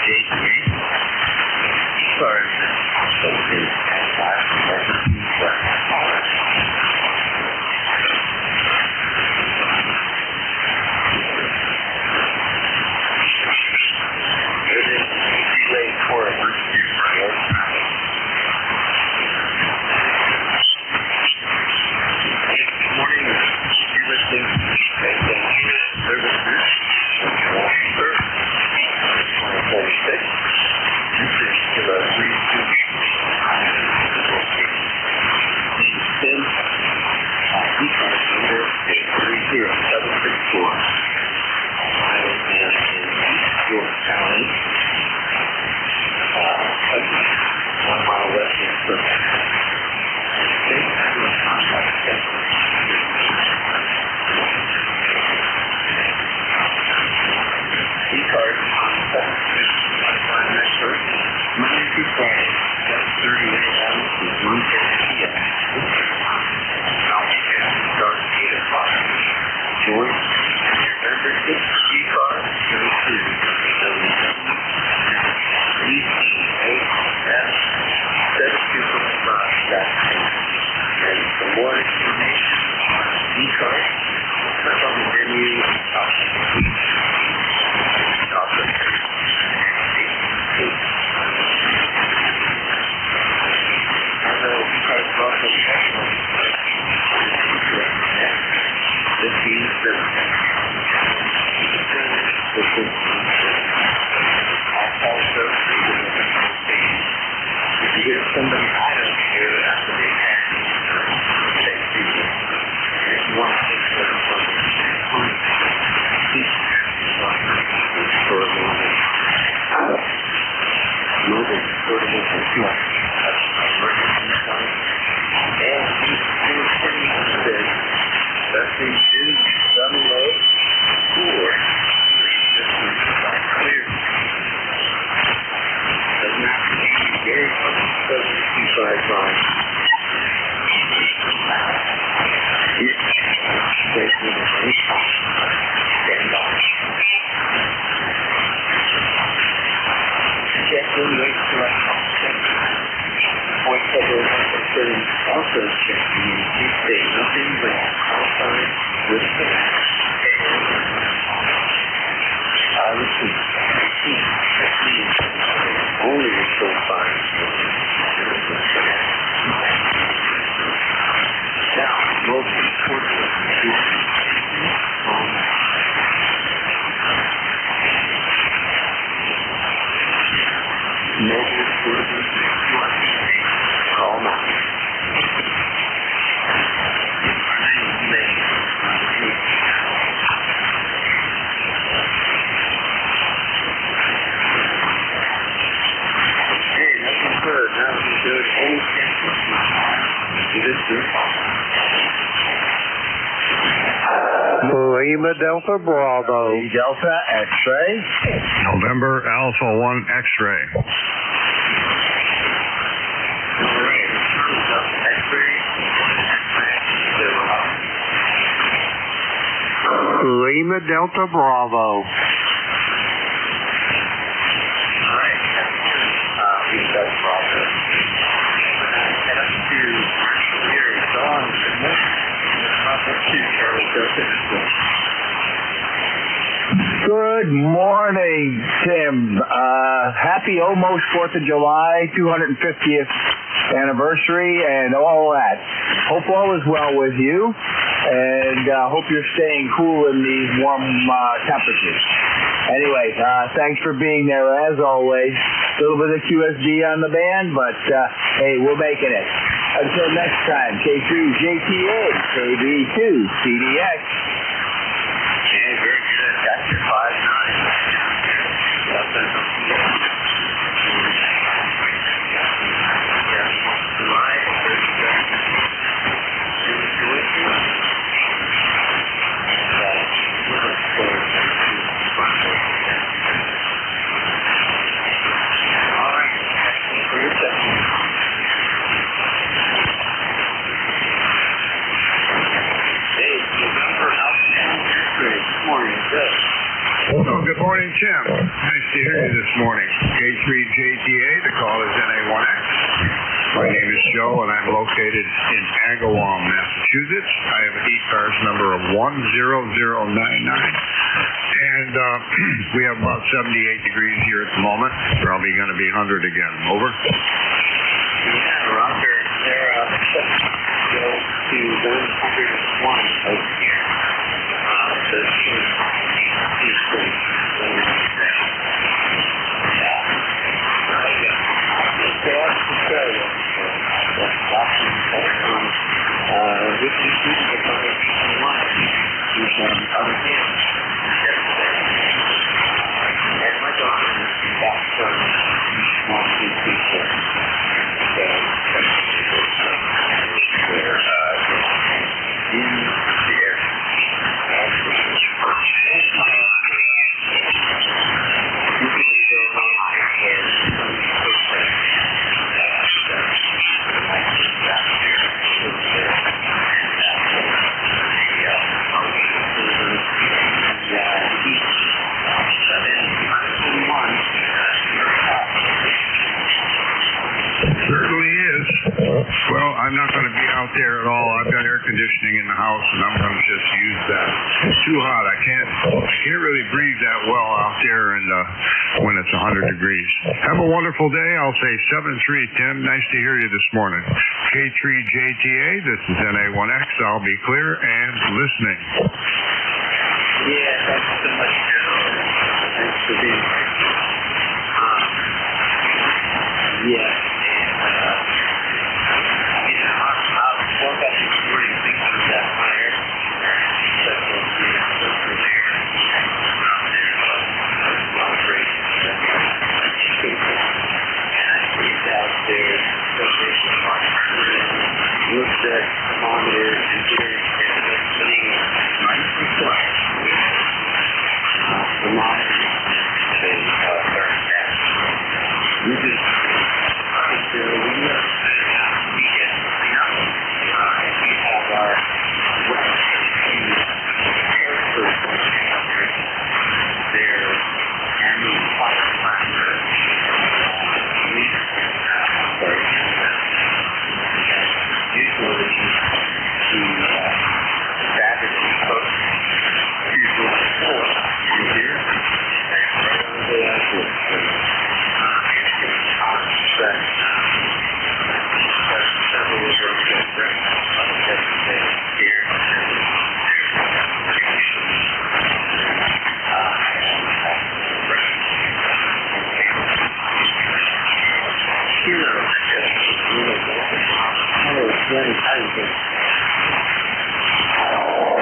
NJ2US. ECARS open at 5 ECARS number is 30764. I am in York County, 1 mile west of Brooklyn. ECARS contact Metro, Monday through Friday, 7:30 a.m. to 1:30 p.m. Start 8 o'clock. Join your membership. ECARS go to www.ECARS.com. And for more information on ECARS, click on the menu top of the page. This means that also if you hear somebody I don't hear after they pass, say people, if you want to take care of something, please for a moment. Moving portable computer. And these things can be said that they do download or systems are clear. Doesn't have to be very line. Stand by. Check in rate select voice over concerns also checking in case they nothing but qualified with the only control fine. Now, most importantly, mobile service call now. Lima Delta Bravo. Delta X-ray. November Alpha 1 X-ray. Lima Delta Bravo. Good morning, Tim. Happy almost 4th of July, 250th anniversary, and all that. Hope all is well with you, and hope you're staying cool in these warm temperatures. Anyway, thanks for being there as always. A little bit of QSD on the band, but hey, we're making it. Until next time, K3JTA, KB2CDX. Okay, very good. Got your 5-9. Good morning, Tim. Nice to hear you this morning. K3JTA, the call is NA1X. My name is Joe, and I'm located in Agawam, Massachusetts. I have an ECARS number of 10099. And we have about 78 degrees here at the moment. Probably going to be 100 again. Over. Yeah, Roger. They're go to 101 over here. So he's pretty Well, I'm not going to be out there at all. I've got air conditioning in the house, and I'm going to just use that. It's too hot. I can't really breathe that well out there, and when it's 100 degrees. Have a wonderful day. I'll say 7-3, Tim. Nice to hear you this morning. K3JTA. This is NA1X. I'll be clear and listening. Yeah, thanks so much, Joe. Thanks for being here. Yeah. Looked at thermometer and here it's sitting nicely quiet. Thermometer and thermostat. We just we get clean up. We have our their annual fire plan. Usually the Saturday post usually 4 here.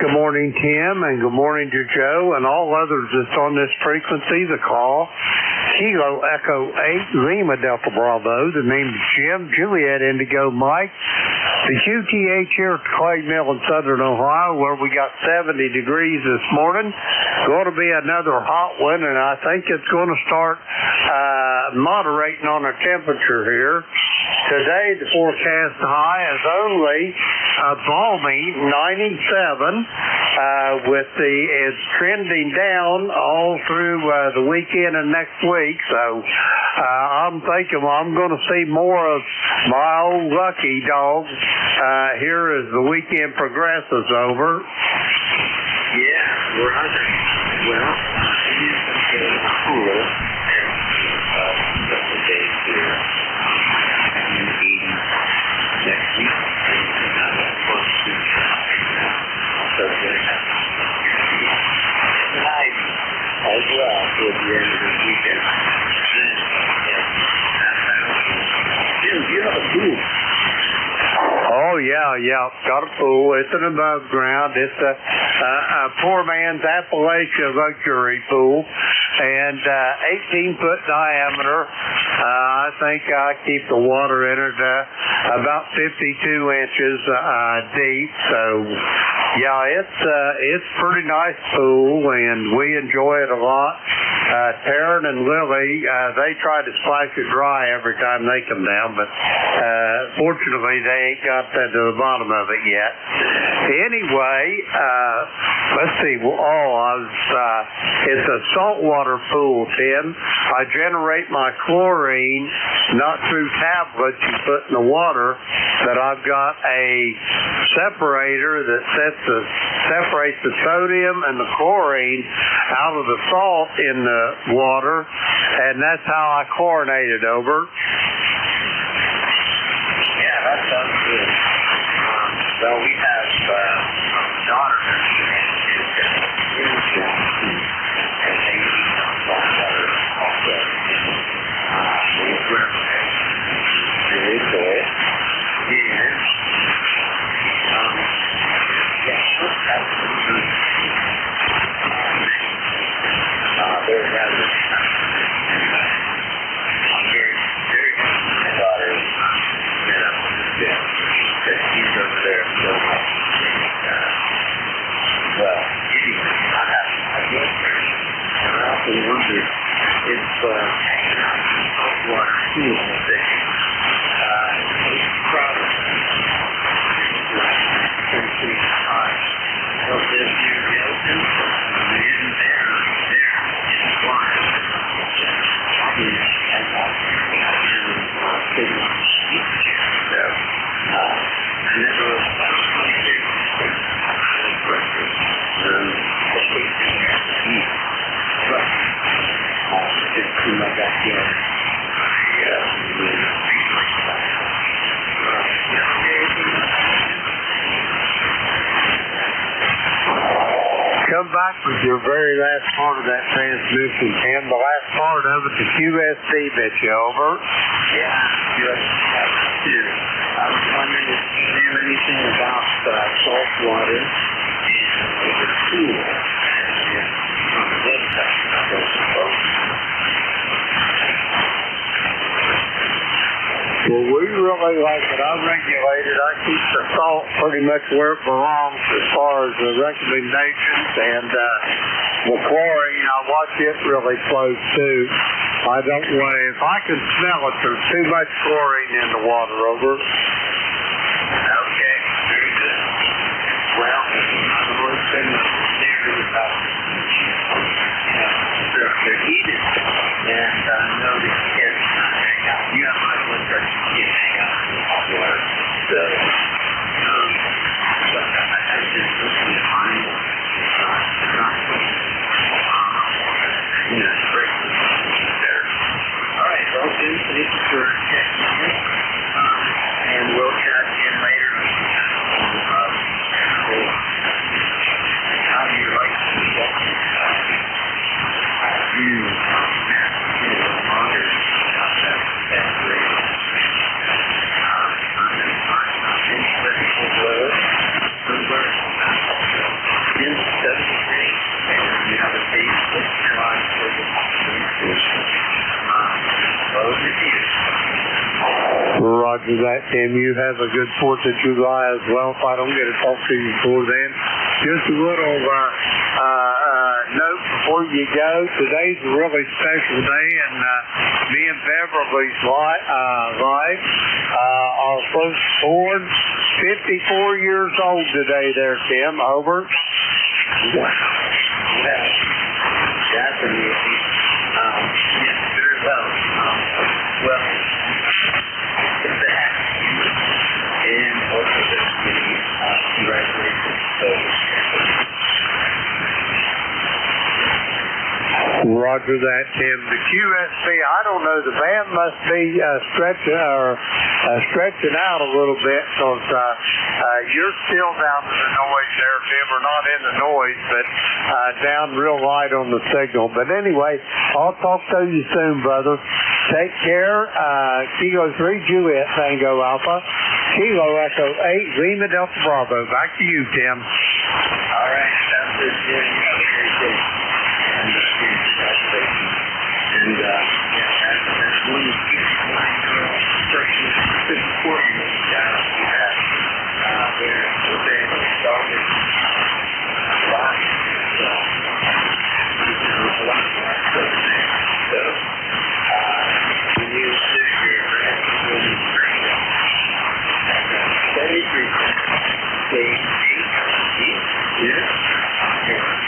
Good morning, Tim, and good morning to Joe and all others that's on this frequency. The call, Kilo Echo 8, Lima Delta Bravo. The name is Jim, Juliet Indigo Mike. The QTH here at the Clay Mill in Southern Ohio, where we got 70 degrees this morning. Going to be another hot one, and I think it's going to start moderating on the temperature here. Today, the forecast high is only a balmy 97, it's trending down all through the weekend and next week. So I'm thinking I'm going to see more of my old lucky dog here as the weekend progresses over. Yeah, Roger. Well, it is getting cooler a couple of days here. Next week, close to nice as well toward the end of this weekend. Jim, do you have a pool? Oh, yeah. Got a pool. It's an above ground. It's a poor man's Appalachia luxury pool. And 18-foot diameter. I think I keep the water in it about 52 inches deep. So, yeah, it's pretty nice pool, and we enjoy it a lot. Taryn and Lily, they try to splash it dry every time they come down, but fortunately they ain't got to the bottom of it yet. Anyway, let's see. It's a saltwater pool, Tim. I generate my chlorine not through tablets you put in the water, but I've got a separator that separates the sodium and the chlorine out of the salt in the water, and that's how I chlorinate it over. Yeah, that sounds good. Well, we have a daughter and they eat on saltwater also. Very cool. Yeah. Very rather. I'm very happy my daughter met up with this. He's over there. So, well, anyway, I guess I often wonder if hanging out in the saltwater pool thing probably pretty hot. Well, this year, Gelton, in there, in the water. And sitting on the sheet chair. So, and then I was 26. Just in my backyard. Come back with your very last part of that transmission, Tim. The last part of it, the QSC bit you over. Yeah, QSC. I was wondering if you knew anything about salt water and the pool. On the website, I suppose. Well, we really like it. I regulate it. I keep the salt pretty much where it belongs as far as the recommendations, and the chlorine, I watch it really close too. I don't want to, if I can smell it, there's too much chlorine in the water over. Okay, very good. Well, I've always been serious about they're heated, and I know that you can't hang out. You have my blood pressure, you can't hang out in hot water. So, but I just listen to mine. Great. There. All right, well, Tim, thank you for checking in, and we'll chat again later. How do you like to do that? Roger that, Tim. You have a good 4th of July as well. If I don't get to talk to you before then, just a little note before you go. Today's a really special day in me and Beverly's life. Our first born, 54 years old today there, Tim. Over. Wow. That's amazing. Yes, very well. Well, it's a happy and also this committee, congratulations. So, Roger that, Tim. The QSC, I don't know, the band must be stretching out a little bit because you're still down to the noise there, Tim, or not in the noise, but down real light on the signal. But anyway, I'll talk to you soon, brother. Take care. Kilo 3 Juliet Tango Alpha, Kilo Echo 8 Lima Delta Bravo. Back to you, Tim. All right, sounds good, Jim. You have a great day. And congratulations. And that's one person, 54-year-old guy we have there. So they installed it live. So there's a lot of lights over there. So when you sit your grandchildren and grandchildren, Stage 8. Yeah.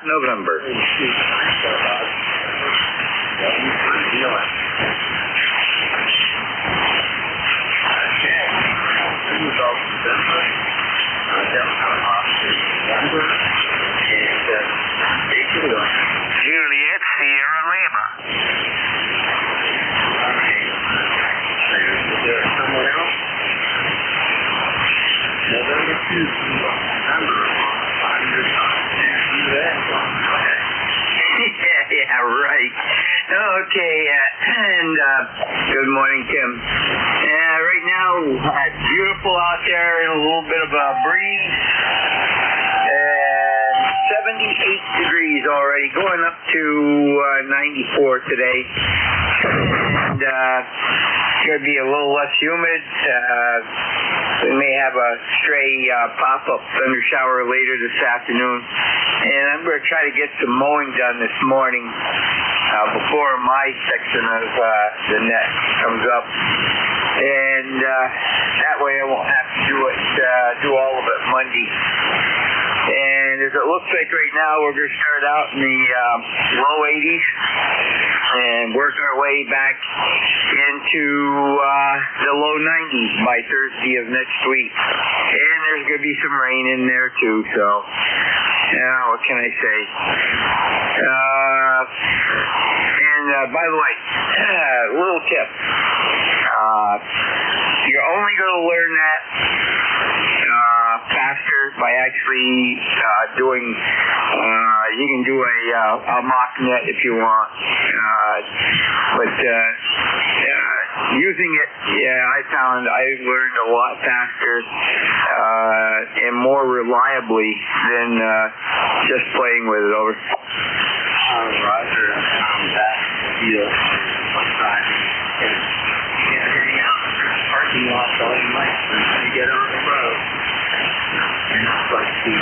November. Juliet Sierra Lima. Someone else? November 2, November. Yeah, right. Okay, and good morning, Tim. Right now, it's beautiful out there, and a little bit of a breeze. 78 degrees already, going up to 94 today. And going to be a little less humid. We may have a stray pop-up thunder shower later this afternoon. And I'm going to try to get some mowing done this morning before my section of the net comes up. And that way I won't have to do all of it Monday. And as it looks like right now, we're going to start out in the low 80s and work our way back into the low 90s by Thursday of next week. And there's going to be some rain in there too, so what can I say? And by the way, little tip. You're only going to learn that faster by actually doing, you can do a mock net if you want, but using it, I found I learned a lot faster and more reliably than just playing with it over. Roger, that deal one time, and hanging out in the parking lot all you might when you get on the road. And it's like the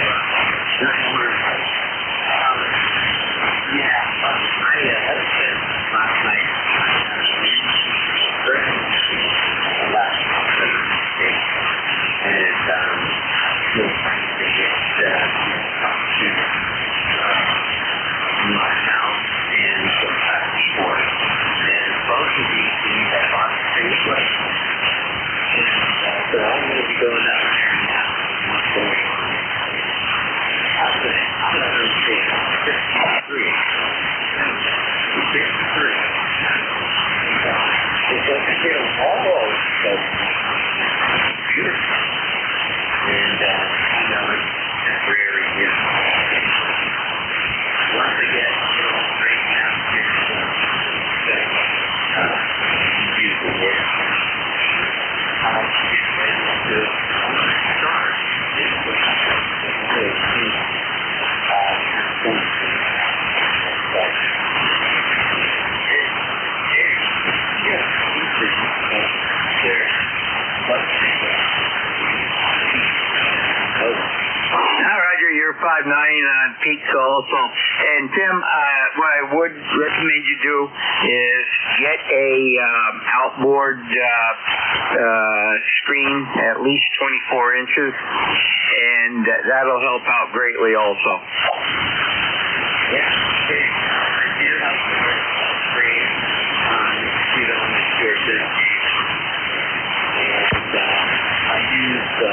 I had a fit last night. And still trying to get up to my house and the passport. And both of these things have on the same place. And so I'm going to be going down there and ask what's going on. I'm going to understand 53. 53. It's like I get them all so beautiful. And it's temporary here. Once I get straightened out here, beautiful work. I'll get ready to start. Roger, you're 5'9" on peaks also. And Tim, what I would recommend you do is get a outboard screen at least 24 inches, and that'll help out greatly also. Yeah, I do have a screen on the short and I use the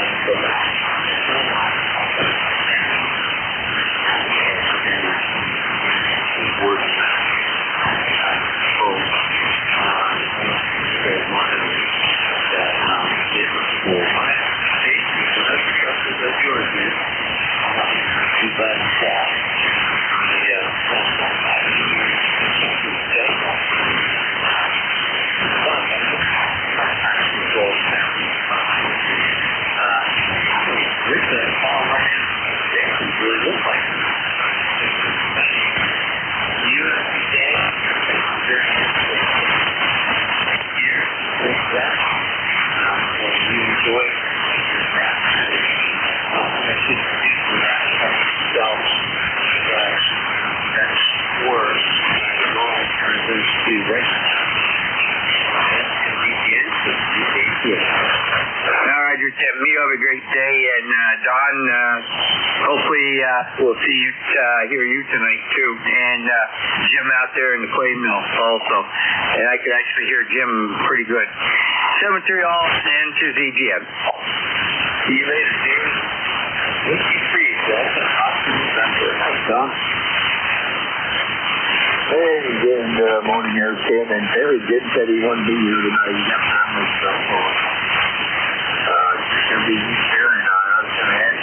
great day, and Don, hopefully we'll see you, hear you tonight too, and Jim out there in the clay mill also, and I could actually hear Jim pretty good. 7-3 all and to ZGM. See you later, David. Whiskey free, that's an awesome center. How's Don? Hey, good morning here, Tim. And Terry did said he wouldn't be here tonight. He got family stuff on. It's going to be here, and I was going to ask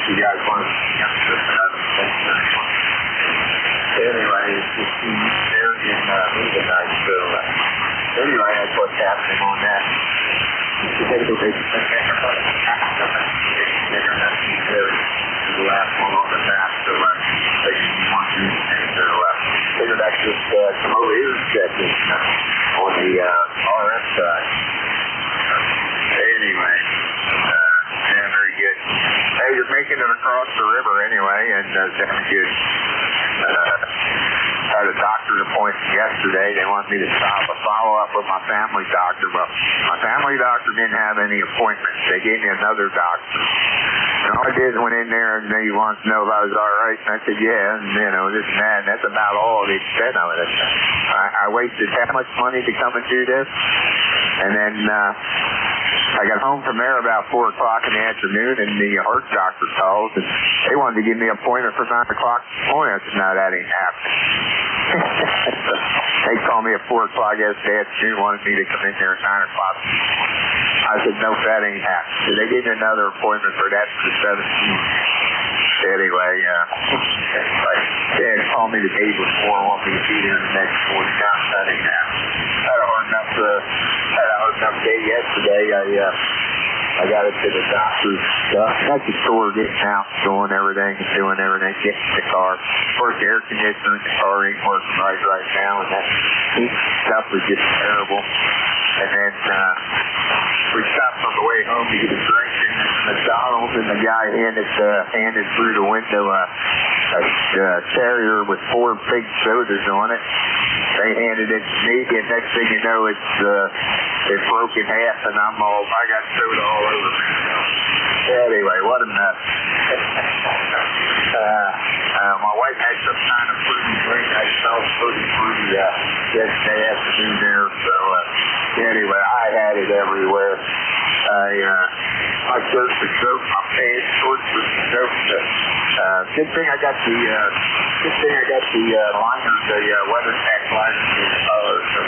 you guys want to come to anyway, it's just Terry and me tonight. So anyway, that's what's happening on that. The last one on the map, so they want to figure that just come over here and check it on the RF side. Anyway, yeah, very good. Hey, you're making it across the river anyway, and sounds good. Had a doctor's appointment yesterday. They wanted me to stop a follow-up with my family doctor. Well, my family doctor didn't have any appointments. They gave me another doctor. And all I did went in there and he wanted to know if I was all right. And I said, yeah, and this and that. And that's about all the extent of it. I wasted that much money to come and do this. And then I got home from there about 4 o'clock in the afternoon, and the heart doctor called, and they wanted to give me an appointment for 9 o'clock this morning. I said, no, that ain't happening. So they called me at 4 o'clock yesterday afternoon, wanted me to come in there at 9 o'clock. I said, no, that ain't happening. So they gave me another appointment for that for the 17th. Anyway, they called me the day before, wanted me to be there the next morning. Now, that ain't happening. Had a hard enough day yesterday. I got it to the doctor's at the store, getting out, doing everything, getting in the car. Of course, the air conditioner in the car ain't working right now, and that heat stuff was just terrible. And then we stopped on the way home to get a drink in McDonald's, and the guy handed through the window a carrier with 4 big sodas on it. They handed it to me, and next thing you know, it broke in half, and I got soda all over me. Anyway, what a mess. My wife had some kind of fruity drink. I smelled fruity yesterday afternoon there. So anyway, I had it everywhere. My shirts were soaked, my pants, shorts were soaked. Good thing I got the liners, the weather pack liners in the color. So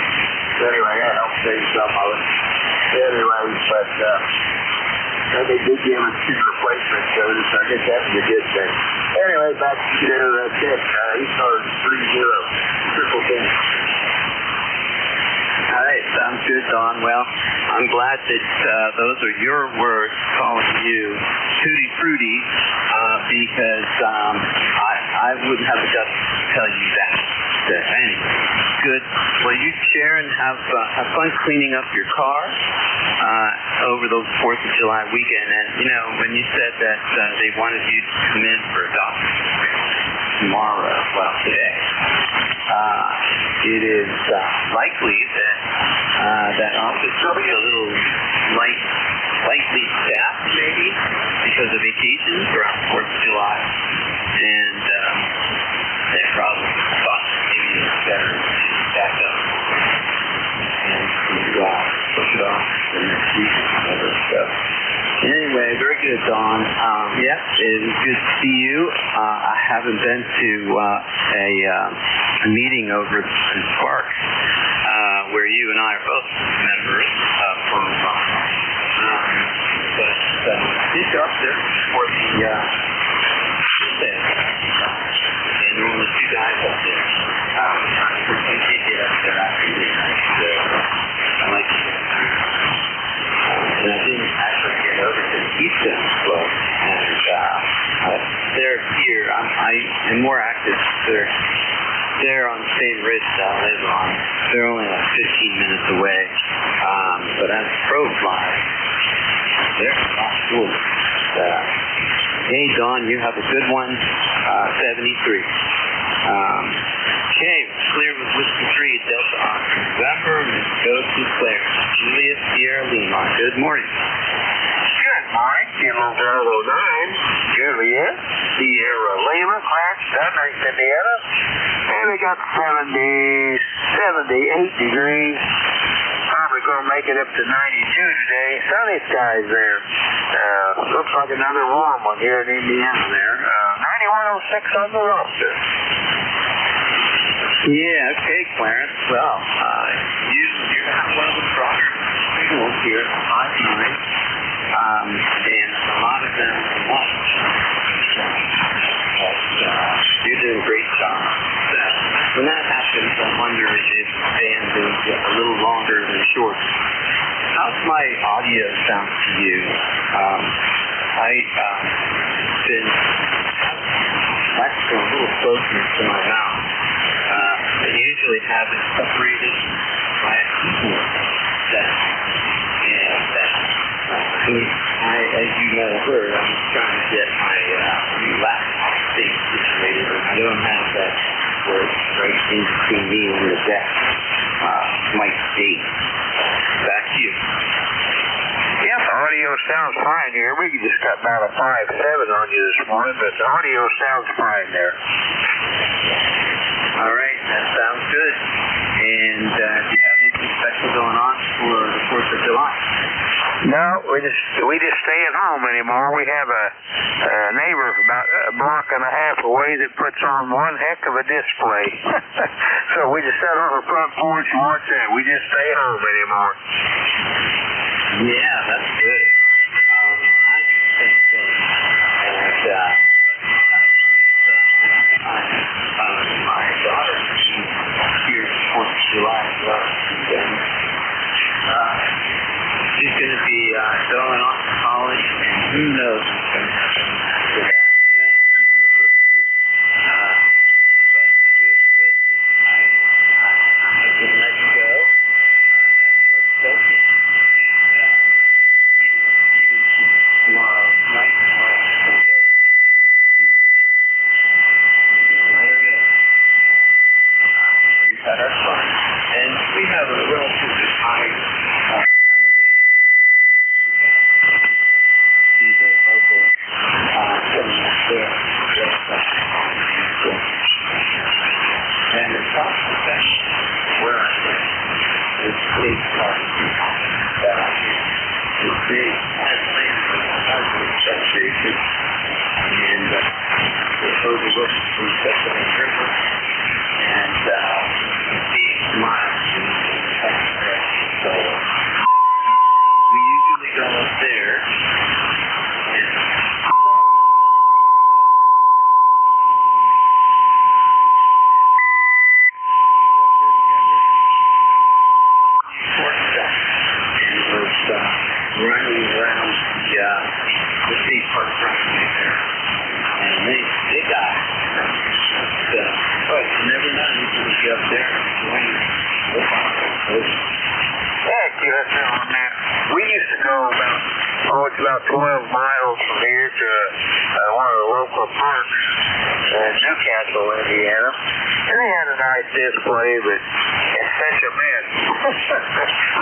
anyway, that helped save some of it. Anyway, but they did give us 2 replacement sodas, so I guess that was a good thing. Anyway, back to their tip. ECARS 30, triple D. All right, sounds good, Don. Well, I'm glad that those are your words calling you Tutti Frutti, because I wouldn't have the guts to tell you that. Anyway, good. Well, you share and have fun cleaning up your car over the 4th of July weekend. And, when you said that they wanted you to come in for a doctor's tomorrow, well, today, it is likely that that office will be a little lightly staffed, maybe, because of vacations around 4th of July. And they probably thought maybe it's better to stack up and to push it off the next week and other stuff. Anyway, very good, Don. Yeah, it was good to see you. I haven't been to a meeting over in Sparks where you and I are both members for but did go up there for the and there were 2 guys up there. They did get up there after midnight. I like it. And I didn't actually get over to the Keystone Club, and they're here. I am more active. They're on the same ridge that I live on. They're only like 15 minutes away. But as a pro flyer, they're a lot cooler. Hey, Don, you have a good one. 73. Okay, clear with Whiskey 3, Delta Oscar November, go to Claire. Julius Sierra Lima. Good morning. Good morning. Bravo 9, Juliet, Sierra Lima, Clarkston, Indiana. And we got 78 degrees. Probably going to make it up to 92 today. Sunny skies there. Looks like another warm one here in Indiana there. 9106 on the roster. Yeah, okay, Clarence. Well, you have one of the stronger signals here at 5.9, and a lot of them are much. You're doing a great job. When that happens, I wonder if bands get a little longer than short. How's my audio sound to you? I've been practicing a little closeness to my mouth. I usually have it separated by a keyboard set. And as you may have heard, I'm trying to get my new laptop thing situated. I don't have that where it's right in between me and the desk. Might stay. Back to you. Yep, audio sounds fine here. We just got about a 5.7 on you this morning, but the audio sounds fine there. All right, that sounds good. And do you have anything special going on for the 4th of July? No, we just stay at home anymore. We have a neighbor about a block and a half away that puts on one heck of a display. So we just sit on the front porch and watch that. We just stay home anymore. Yeah, that's good. I do the same thing. And my daughter, she's here for 4th of July as well. She's going to be going off to college, and who knows what's going to happen after that. But we'll see. I can let you go as much as I can. And even tomorrow night, let her go. We've had our fun. And we have a relatively high elevation. See the local sitting up there. And the top of that, where I live, is a big park that I hear. It's big. I have plans for the station. And it overlooks the Susquehanna River. And big miles from the so we usually go up there and running around the state park property there. And they got but you never know, you can get up there and join the Heck, yeah, on that. We used to go it's about 12 miles from here to one of the local parks in Newcastle, Indiana. And they had a nice display, but it's such a mess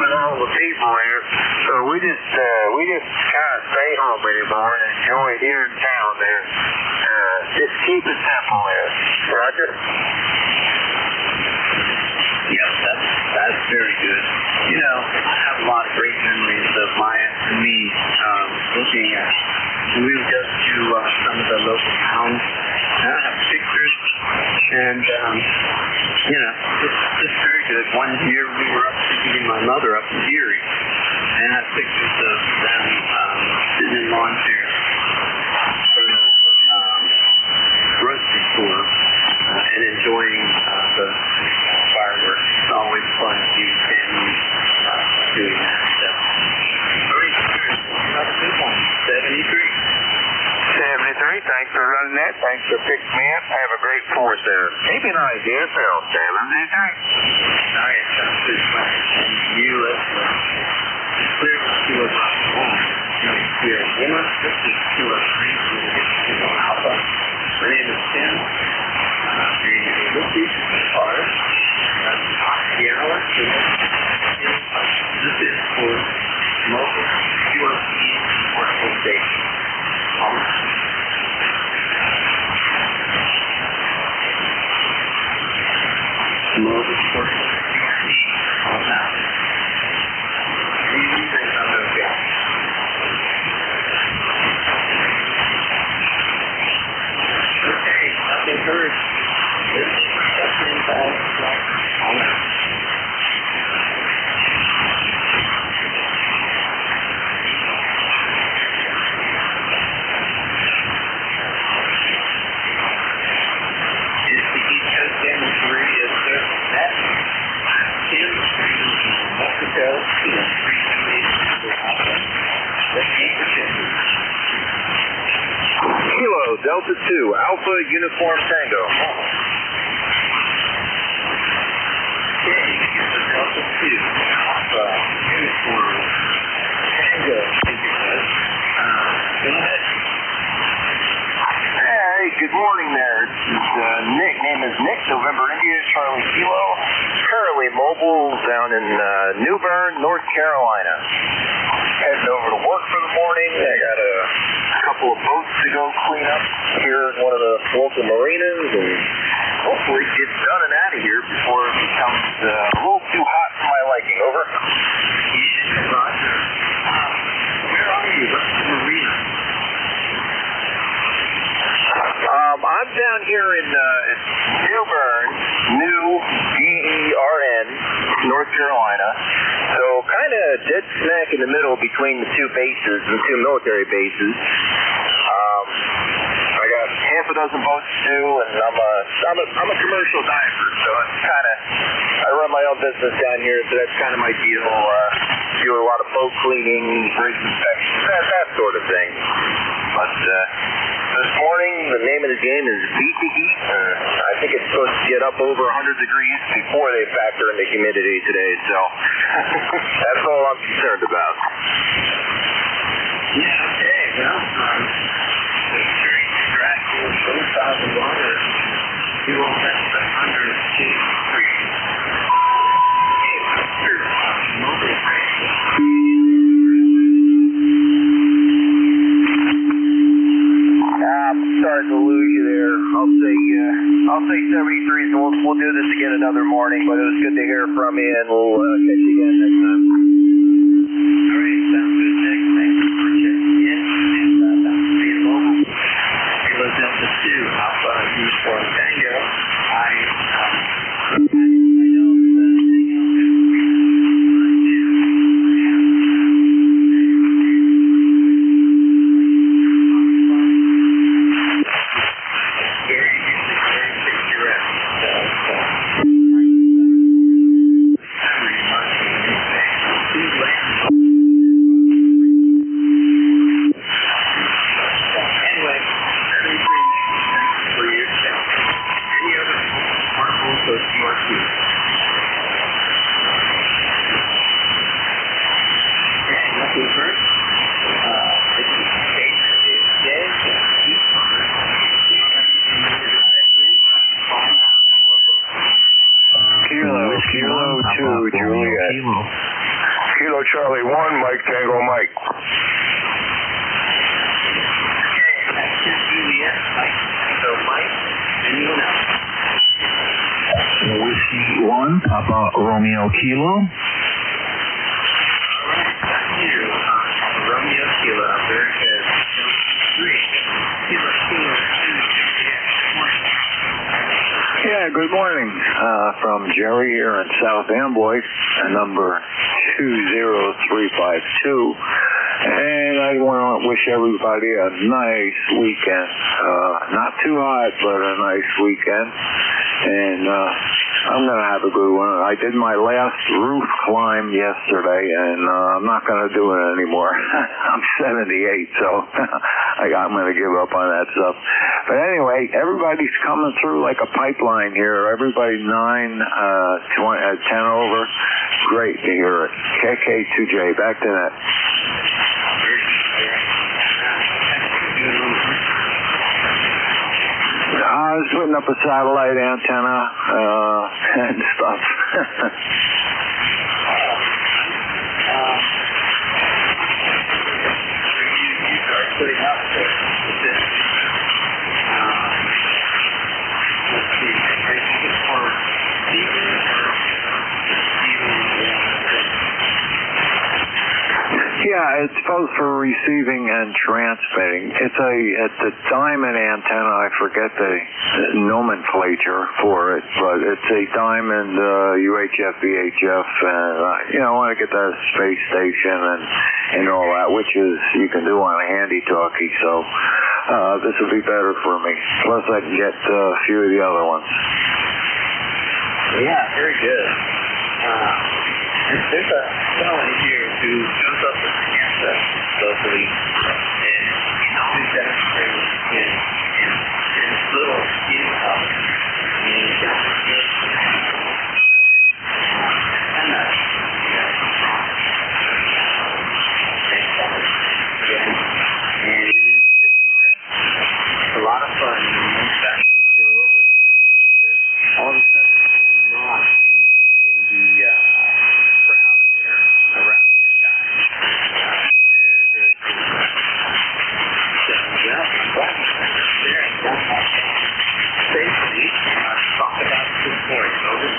with all the people there. So we just kind of stay home anymore and enjoy here in town there. Just keep it simple there. Roger? Yes, that's very good. You know, I have a lot of great memories of Maya and me looking at, and we would go to some of the local towns, and I have pictures, and, you know, it's very good. One year we were up visiting my mother up in Erie, and I have pictures of them sitting in lawn chairs for the grocery store and enjoying the fireworks. It's always fun to see families doing that. So, very good. Not a good one. 73. 73, thanks for running that. Thanks for picking me up. Have a great 4th there. Maybe an idea, Phil. 73. All right, sounds good. And you, it's clear to us home. Here in Lima, this is 203, Alpha. My name is Tim. This is Carter. Sierra. This is for local QRP portable station. Delta 2, Alpha Uniform Tango. Okay, Delta 2, Alpha Uniform Tango. Go ahead. Hey, good morning there. Nick. Name is Nick, November India, Charlie Kilo. Currently mobile down in New Bern, North Carolina. Heading over to work for the morning. I got a couple of boats to go clean up here at one of the local marinas, and hopefully get done and out of here before it becomes a little too hot for my liking. Over. Roger. Where are you? What's the marina? I'm down here in New Bern, New B-E-R-N, North Carolina. So kind of dead smack in the middle between the two bases, the two military bases. I got half a dozen boats too, and I'm a commercial diver, so it's kind of, I run my own business down here, so that's kind of my deal. Do a lot of boat cleaning, bridge inspections, that sort of thing. But this morning, the name of the game is beat the heat. I think it's supposed to get up over 100 degrees before they factor in the humidity today, so that's all I'm concerned about. Yeah, okay, well, it's very distracting. Both out of the water, you won't have the 100 degrees. Sorry to lose you there. I'll say 73, so we'll do this again another morning, but it was good to hear from you, and we'll catch you again next time. All right, sounds good, Nick. Thank you for checking in. And that's being mobile. Kilo Delta 2, Alpha Uniform Tango. Kilo 2, Juliet. Kilo Charlie 1, Mike Tango Mike. Juliet, Mike Tango Mike. Anyone else? Whiskey 1, Papa Romeo Kilo. All right, thank you. Romeo Kilo, very good. 3, Kilo 2, Yeah, good morning. From Jerry here in South Amboy, number 20352. And I want to wish everybody a nice weekend. Not too hot, but a nice weekend. And I'm going to have a good one. I did my last roof climb yesterday, and I'm not going to do it anymore. I'm 78, so I'm going to give up on that stuff. But anyway, everybody's coming through like a pipeline here. Everybody 9, 10 over. Great to hear it. KK2J, back to that. I was putting up a satellite antenna and stuff. putting up this. Let's see, I think it's for receiving or Yeah, it's both for receiving and transmitting. It's a diamond antenna. I forget the nomenclature for it, but it's a diamond UHF, VHF, and I want to get that space station and all that, which is you can do on a handy talkie. So this will be better for me. Plus, I can get a few of the other ones. Yeah, very good. There's a fellow here who shows up with cancer locally, and he's always demonstrating in Well, I'm glad you're there and got back safely. Talk about it this morning, over.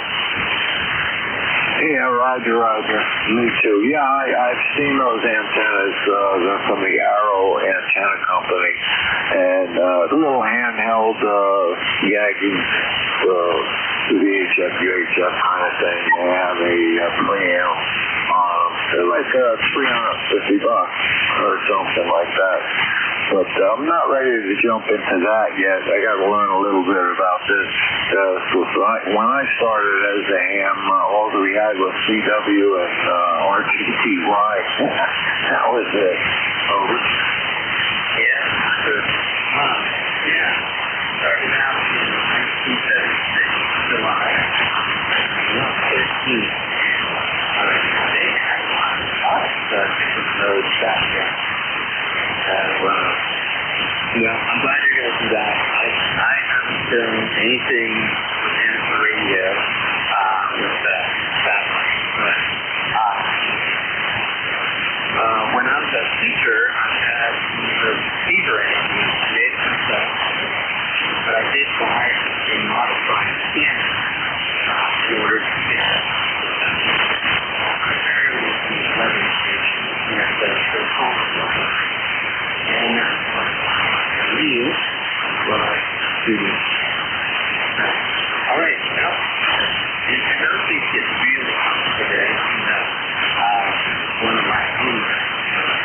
Yeah, Roger. Me too. Yeah, I've seen those antennas. They're from the Arrow Antenna Company, and the little handheld gagging VHF, UHF kind of thing. They have a preamp. They're like $350 or something like that. But I'm not ready to jump into that yet. I got to learn a little bit about this. When I started as a ham, all that we had was CW and RTTY. That was it. Over. Yeah. Yeah. Started out in 1976, July 13th. They had a lot of different nodes back there. Well, I'm glad you're going to do that. I haven't done anything within the radio with satellite, but when I was a teacher, I had the receiver I made it myself, but I did buy a modified scanner in order to get primarily the weather station at the conference. And real was students. All right, well, another thing gets really hot today. One of my owners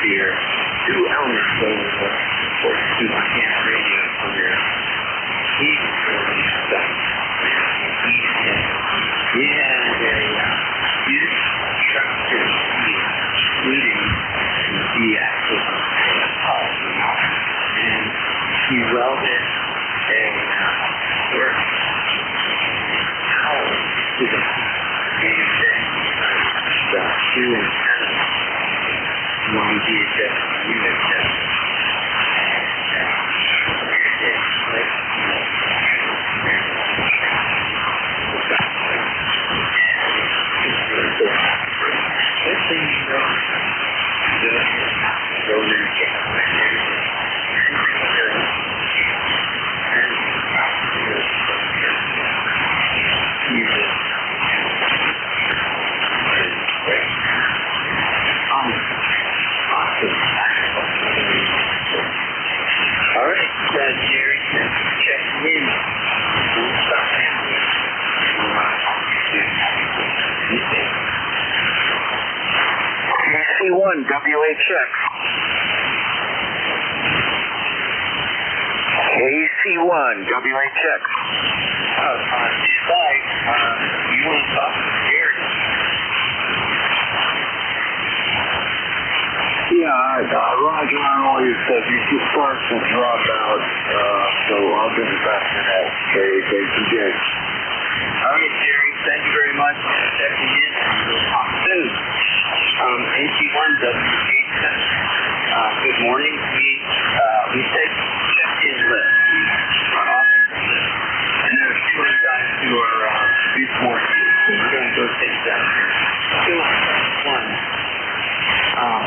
here, two owners to my ham radio career, he's really stuck. He had a huge truck to including the actual and he welded a sort of towel to the and then the two antennas, one VHF and UHF, Jerry, checking in. EC1 WHX. AC1 WHX. You want to talk to Jerry? Yeah, Roger always said you should start to drop out, so I'll get it back to that. KJ. All right, Jerry, thank you very much for checking in, and we'll talk soon. AC1WHX. Good morning. We take check-in list. Our office list. And there are two other guys who are before you, so we're going to go take that. One.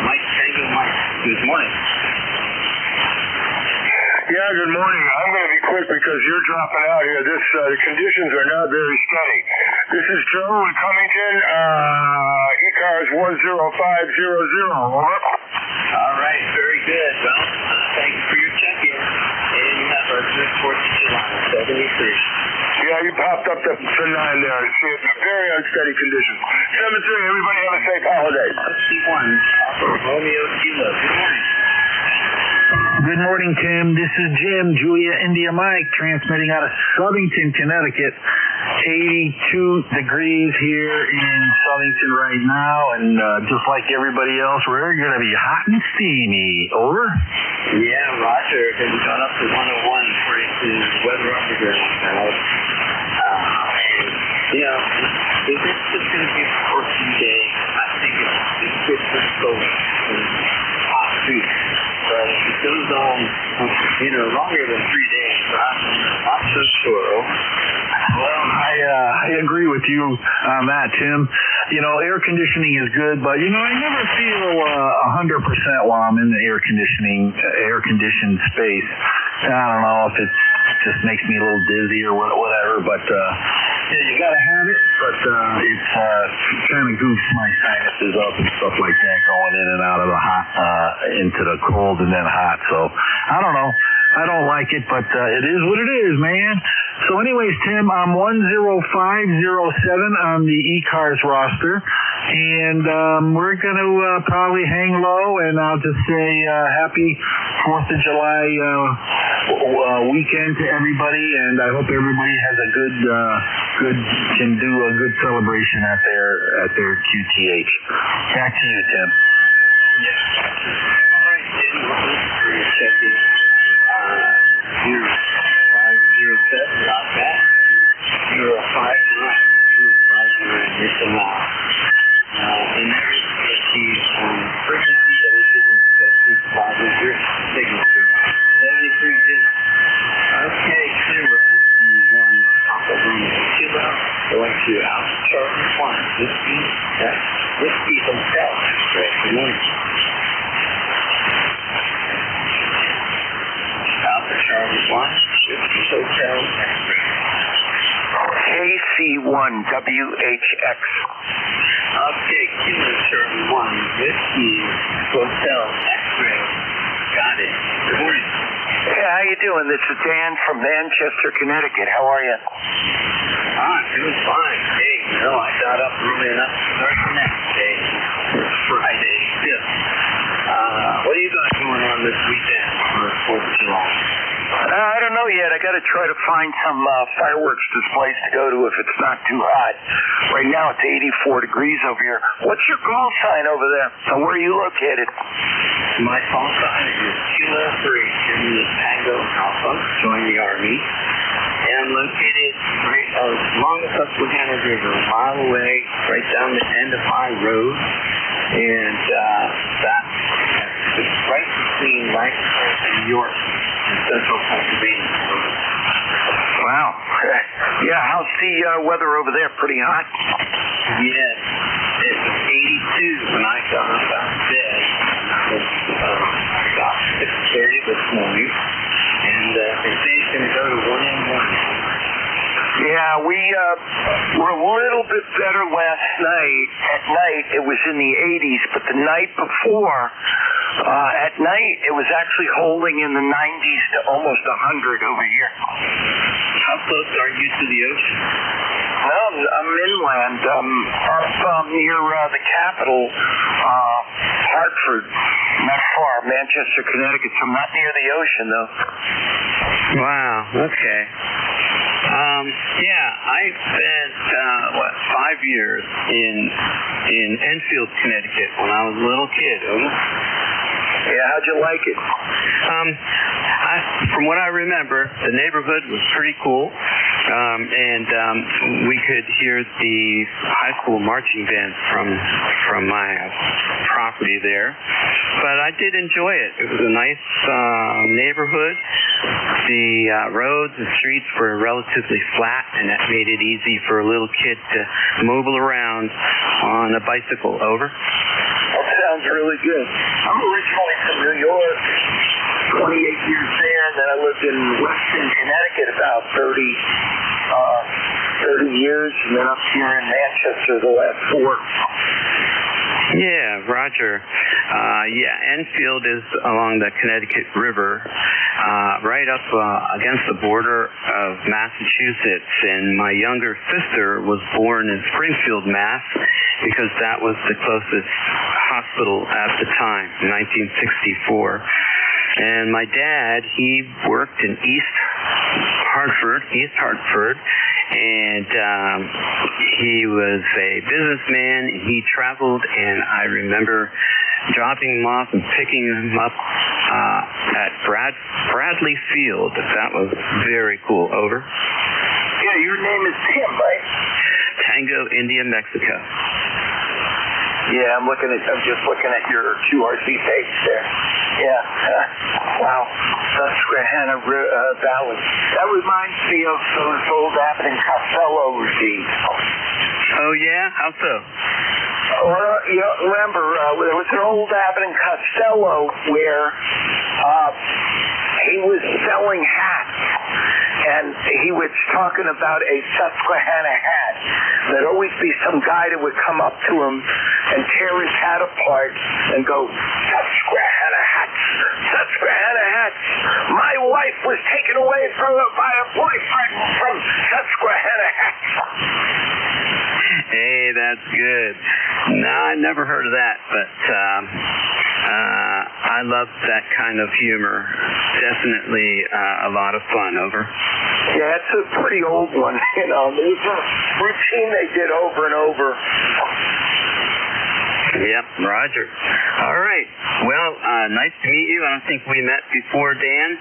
Mike Tango. Mike, good morning. Yeah, good morning. I'm going to be quick because you're dropping out here. The conditions are not very steady. This is Joe in Cummington, ECARS 10500, over. All right, very good. Well, thank you for your check-in. And you have our good 4th of July, 73. Yeah, you popped up to 9 there. It's very unsteady conditions. 7-3, everybody have a safe holiday. C1, Romeo Kilo. Good morning. Good morning, Tim. This is Jim, Julia India Mike, transmitting out of Southington, Connecticut. 82 degrees here in Southington right now, and just like everybody else, we're going to be hot and steamy. Over? Yeah, Roger. It's gone up to 101 according to Weather Underground now. You know, if it's just going to be for a few days, I think it's good for both hot food. But if it goes on, longer than 3 days, I'm not so sure. Well, I I agree with you on that, Tim. You know, air conditioning is good, but you know, I never feel 100% while I'm in the air conditioned space. I don't know if it just makes me a little dizzy or whatever, but yeah, you gotta have it. But it's kind of goofs my sinuses up and stuff like that, going in and out of the hot into the cold and then hot. So I don't know. I don't like it, but it is what it is, man. So anyways, Tim, I'm 10507 on the ECARS roster, and we're going to probably hang low, and I'll just say happy 4th of July weekend to everybody, and I hope everybody has a can do a good celebration at their QTH. Back to you, Tim. Yeah. All right, Tim, we're checking 0507, not bad. 059, missing out. And there is the frequency that is your signature. 73 digits. Okay, Kilo, one Papa Room Kilo, going to Alpha Charlie 1, Whiskey Hotel. Good morning. Alpha Charlie 1, Whiskey Hotel, KC1WHX. Okay, Kilo Charlie 1, Whiskey Hotel, X-ray. Got it. Good morning. Hey, how you doing? This is Dan from Manchester, Connecticut. How are you? I'm doing fine. Hey, I got up early enough to start the next day. Friday, 5th. What are you guys doing on this weekend for 4th of July? I don't know yet. I got to try to find some fireworks displays to go to if it's not too hot. Right now it's 84 degrees over here. What's your call sign over there? And where are you located? My call sign is Kilo 3, Jimmy Tango Alpha, join the Army. And I'm located right along the Susquehanna River, a mile away, right down the end of my road. And it's right between Lancaster and York in central Pennsylvania. Wow. Yeah, how's the weather over there? Pretty hot? Yes. It was 82 when I got up out of bed. That was about 6:30 this morning. And they say it's going to go to 1 in the morning. Yeah, we were a little bit better last night. At night, it was in the 80s, but the night before, at night, it was actually holding in the 90s to almost 100 over here. How close are you to the ocean? Well, I'm inland. Up near the capital, Hartford, not far, Manchester, Connecticut. So I'm not near the ocean, though. Wow, okay. I spent 5 years in Enfield, Connecticut when I was a little kid. Yeah, how'd you like it? From what I remember, the neighborhood was pretty cool, and we could hear the high school marching band from my property there. But I did enjoy it. It was a nice neighborhood. The roads and streets were relatively flat, and that made it easy for a little kid to mobile around on a bicycle. Over. That sounds really good. I'm originally from New York, 28 years there, and then I lived in Weston, Connecticut about 30 years, and then up here in Manchester the last 4. Yeah, Roger. Enfield is along the Connecticut River, right up against the border of Massachusetts, and my younger sister was born in Springfield, Mass, because that was the closest hospital at the time, 1964. And my dad, he worked in East Hartford, and he was a businessman, and he traveled, and I remember dropping him off and picking him up at Bradley Field. That was very cool. Over. Yeah, your name is Tim, right? Tango, India, Mexico. Yeah, I'm just looking at your QRC page there. Yeah. Wow. Susquehanna Valley. That reminds me of those old Abbott and Costello regimes. Oh, yeah? How so? Well, you remember, there was an old Abbott and Costello where he was selling hats, and he was talking about a Susquehanna hat. There'd always be some guy that would come up to him and tear his hat apart and go, Susquehanna hats, Susquehanna hats. My wife was taken away from her by a boyfriend from Susquehanna hats. Hey, that's good. No, I never heard of that, but I love that kind of humor. Definitely a lot of fun. Over. Yeah, it's a pretty old one. You know, it was a routine they did over and over. Yep, Roger. All right. Well, nice to meet you. I don't think we met before, Dan,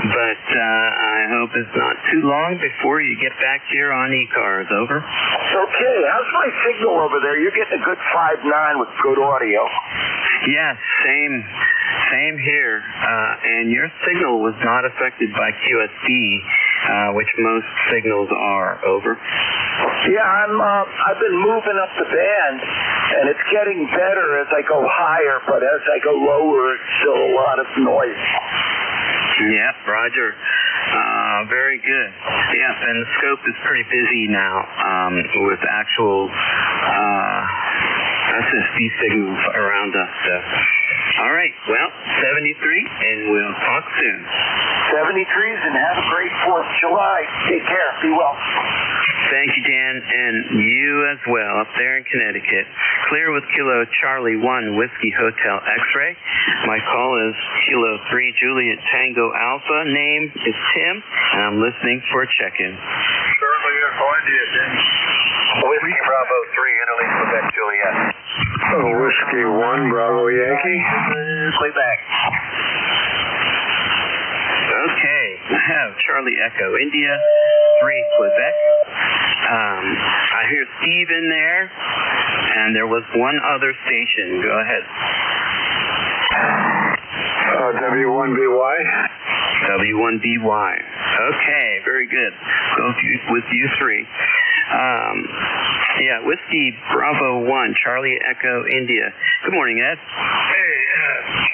but I hope it's not too long before you get back here on ECARS. Over. Okay. How's my signal over there? You're getting a good 5.9 with good audio. Yes, same here. And your signal was not affected by QSB, which most signals are. Over. Yeah, I've been moving up the band, and it's getting better as I go higher, but as I go lower, it's still a lot of noise. Yep, Roger. Very good. Yes, and the scope is pretty busy now with actual SSB signals around us. So. All right, well, 73, and we'll talk soon. 73s, and have a great 4th of July. Take care. Be well. Thank you, Dan, and you as well up there in Connecticut. Clear with Kilo Charlie 1 Whiskey Hotel X-Ray. My call is Kilo 3 Juliet Tango Alpha. Name is Tim, and I'm listening for a check-in. Charlie Echo India, Dan. Whiskey Bravo 3 Italy Quebec Juliet. Whiskey 1 Bravo Yankee. Play back. Okay, I have Charlie Echo India 3 Quebec. I hear Steve in there, and there was one other station. Go ahead. W1BY. W1BY. Okay, very good. Go with you 3. Yeah, Whiskey Bravo 1, Charlie Echo India. Good morning, Ed. Hey,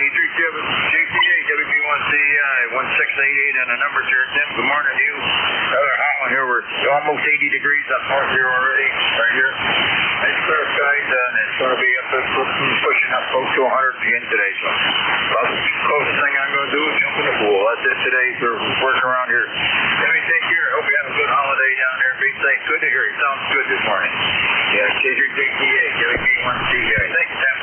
JTA, WB1CI, 1688 and the numbers here, Tim. Good morning to you. Another hot one here. We're almost 80 degrees up north here already, right here. Nice clear skies, and it's going to be up pushing up close to 100 again today. So, about the closest thing I'm going to do is jump in the pool. That's it today for working around here. Let me take care. Hope you have a good holiday down there. Be safe. Good to hear you. Sounds good this morning. Yeah, JTA, WB1CI. Thank you, Tim.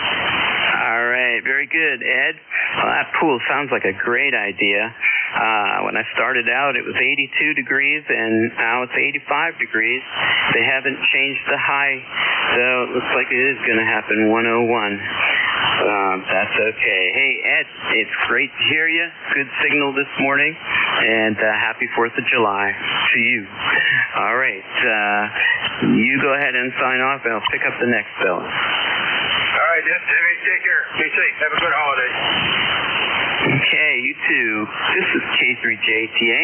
All right, very good, Ed. Well, that pool sounds like a great idea. When I started out, it was 82 degrees, and now it's 85 degrees. They haven't changed the high, so it looks like it is going to happen 101. That's okay. Hey, Ed, it's great to hear you. Good signal this morning, and happy 4th of July to you. All right, you go ahead and sign off, and I'll pick up the next bill. All right, Timmy, take care. Be safe. Have a good holiday. Okay, you too. This is K3JTA.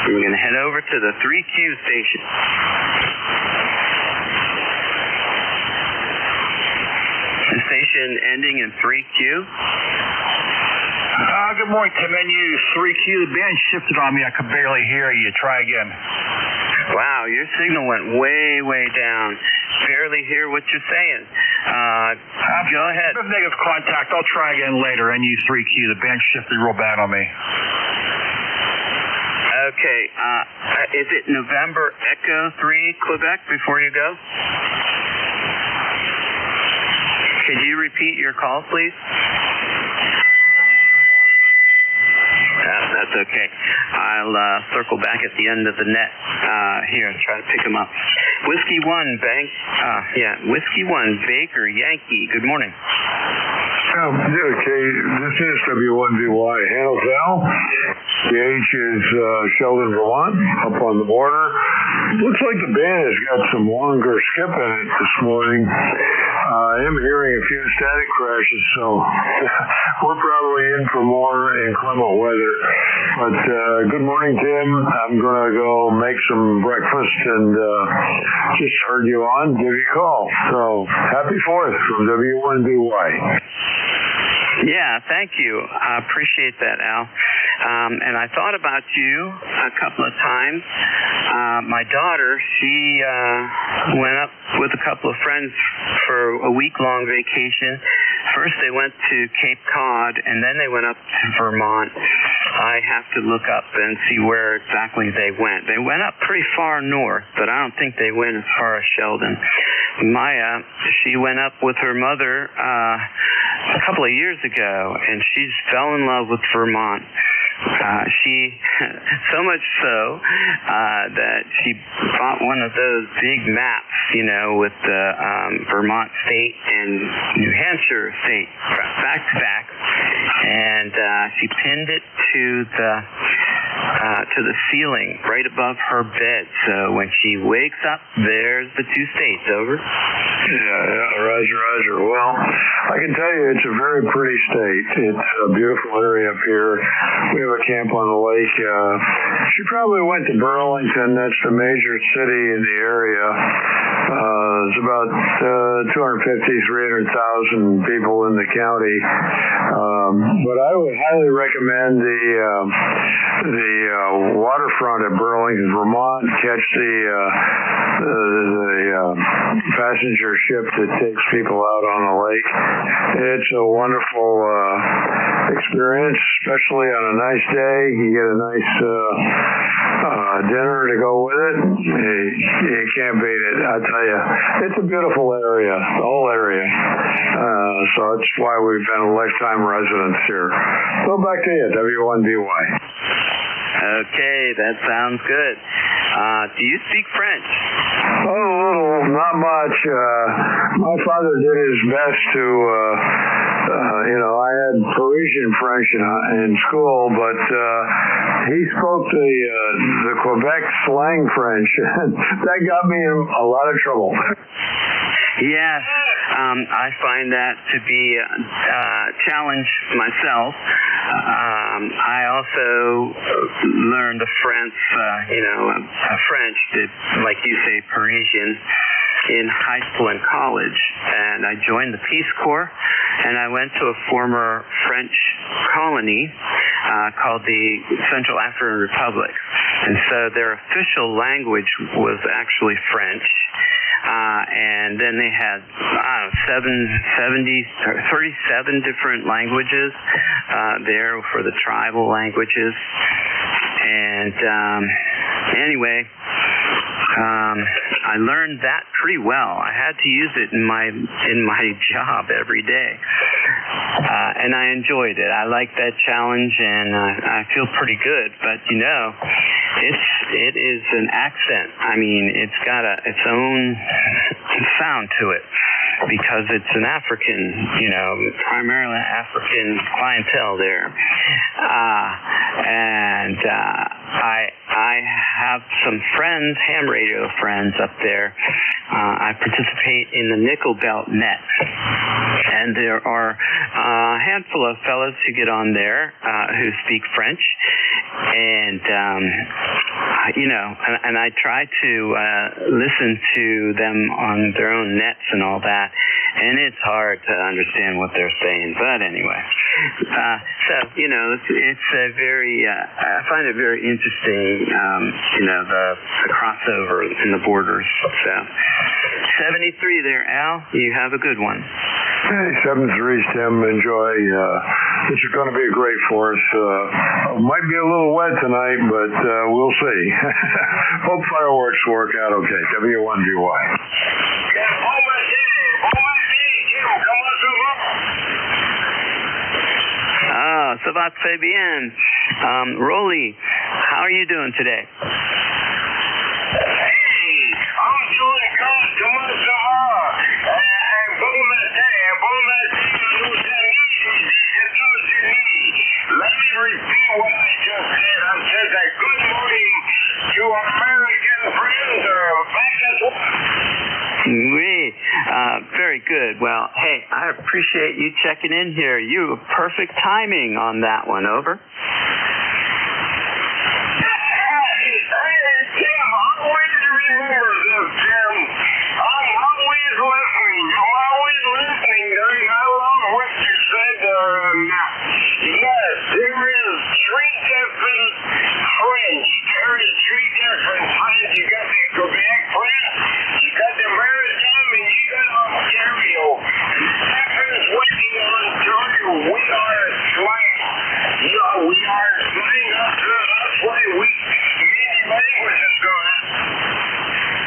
We're going to head over to the 3Q station. The station ending in 3Q. Good morning, Tim. NU 3Q. The band shifted on me. I could barely hear you. Try again. Wow, your signal went way down. Barely hear what you're saying. Go ahead. Negative contact. I'll try again later. NU 3Q. The band shifted real bad on me. Okay. Is it November Echo 3 Quebec before you go? Could you repeat your call, please? That's okay. I'll circle back at the end of the net here and try to pick them up. Whiskey 1, Whiskey 1, Baker, Yankee. Good morning. Okay, this is W1BY Hannibal. The H is Sheldon, Vermont, up on the border. Looks like the band has got some longer skip in it this morning. I am hearing a few static crashes, so we're probably in for more inclement weather. But good morning, Tim. I'm going to go make some breakfast and just heard you on, give you a call. So happy 4th from W1BY. Yeah, thank you. I appreciate that, Al. And I thought about you a couple of times. My daughter, she went up with a couple of friends for a week-long vacation. First they went to Cape Cod, and then they went up to Vermont. I have to look up and see where exactly they went. They went up pretty far north, but I don't think they went as far as Sheldon. Maya, she went up with her mother a couple of years ago, and she fell in love with Vermont. She, so much so that she bought one of those big maps, you know, with the Vermont State and New Hampshire State back to back, and she pinned it to the ceiling right above her bed. So when she wakes up, there's the two states. Over. Yeah, Roger. Well, I can tell you it's a very pretty state. It's a beautiful area up here. We have a camp on the lake. She probably went to Burlington. That's the major city in the area. There's about 250,000-300,000 people in the county. But I would highly recommend the waterfront at Burlington, Vermont. Catch the passenger ship that takes people out on the lake. It's a wonderful experience, especially on a nice day. You get a nice dinner to go with it. You can't beat it, I tell you. It's a beautiful area, the whole area. So that's why we've been lifetime residents here. So back to you, W1BY. Okay, that sounds good. Do you speak French? Oh, a little, not much. My father did his best to, I had Parisian French in school, but he spoke the Quebec slang French, and that got me in a lot of trouble. Yes, I find that to be a challenge myself. I also learned French, French, like you say, Parisian, in high school and college. And I joined the Peace Corps, and I went to a former French colony called the Central African Republic. And so their official language was actually French. And then they had, 37 different languages there for the tribal languages. And anyway, I learned that pretty well. I had to use it in my job every day. And I enjoyed it. I liked that challenge, and I feel pretty good. But it is an accent. I mean, it's got its own sound to it because it's an African, primarily African clientele there. And I have some friends, ham radio friends up there. I participate in the Nickel Belt Net. And there are a handful of fellows who get on there who speak French. And, and I try to listen to them on their own nets and all that. And it's hard to understand what they're saying. But anyway, it's a very, I find it very interesting, the crossover in the borders. So 73 there, Al. You have a good one. Hey, 73's Tim. Enjoy. This is going to be a great for us. Might be a little wet tonight, but we'll see. Hope fireworks work out okay. W1BY. Ah, ça va très bien. Rolly, how are you doing today? Oui, very good. Well, hey, I appreciate you checking in here. You have perfect timing on that one. Over.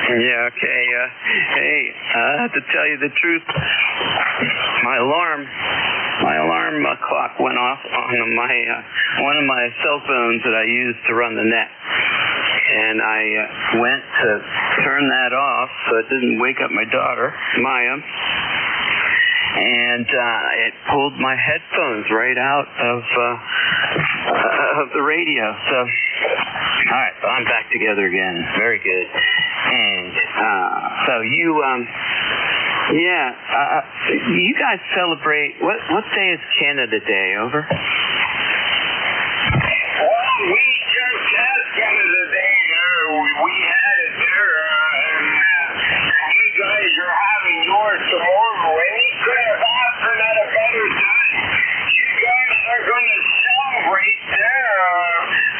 Yeah, okay. Hey, I have to tell you the truth. My alarm clock went off on my one of my cell phones that I use to run the net. And I went to turn that off so it didn't wake up my daughter, Maya. And it pulled my headphones right out of the radio. So, all right, so I'm back together again. Very good. And so you, you guys celebrate, what day is Canada Day? Over? Well, we just had Canada Day there. We had it there, and you guys are having yours tomorrow, and you could have asked for that a better time. You guys are going to celebrate there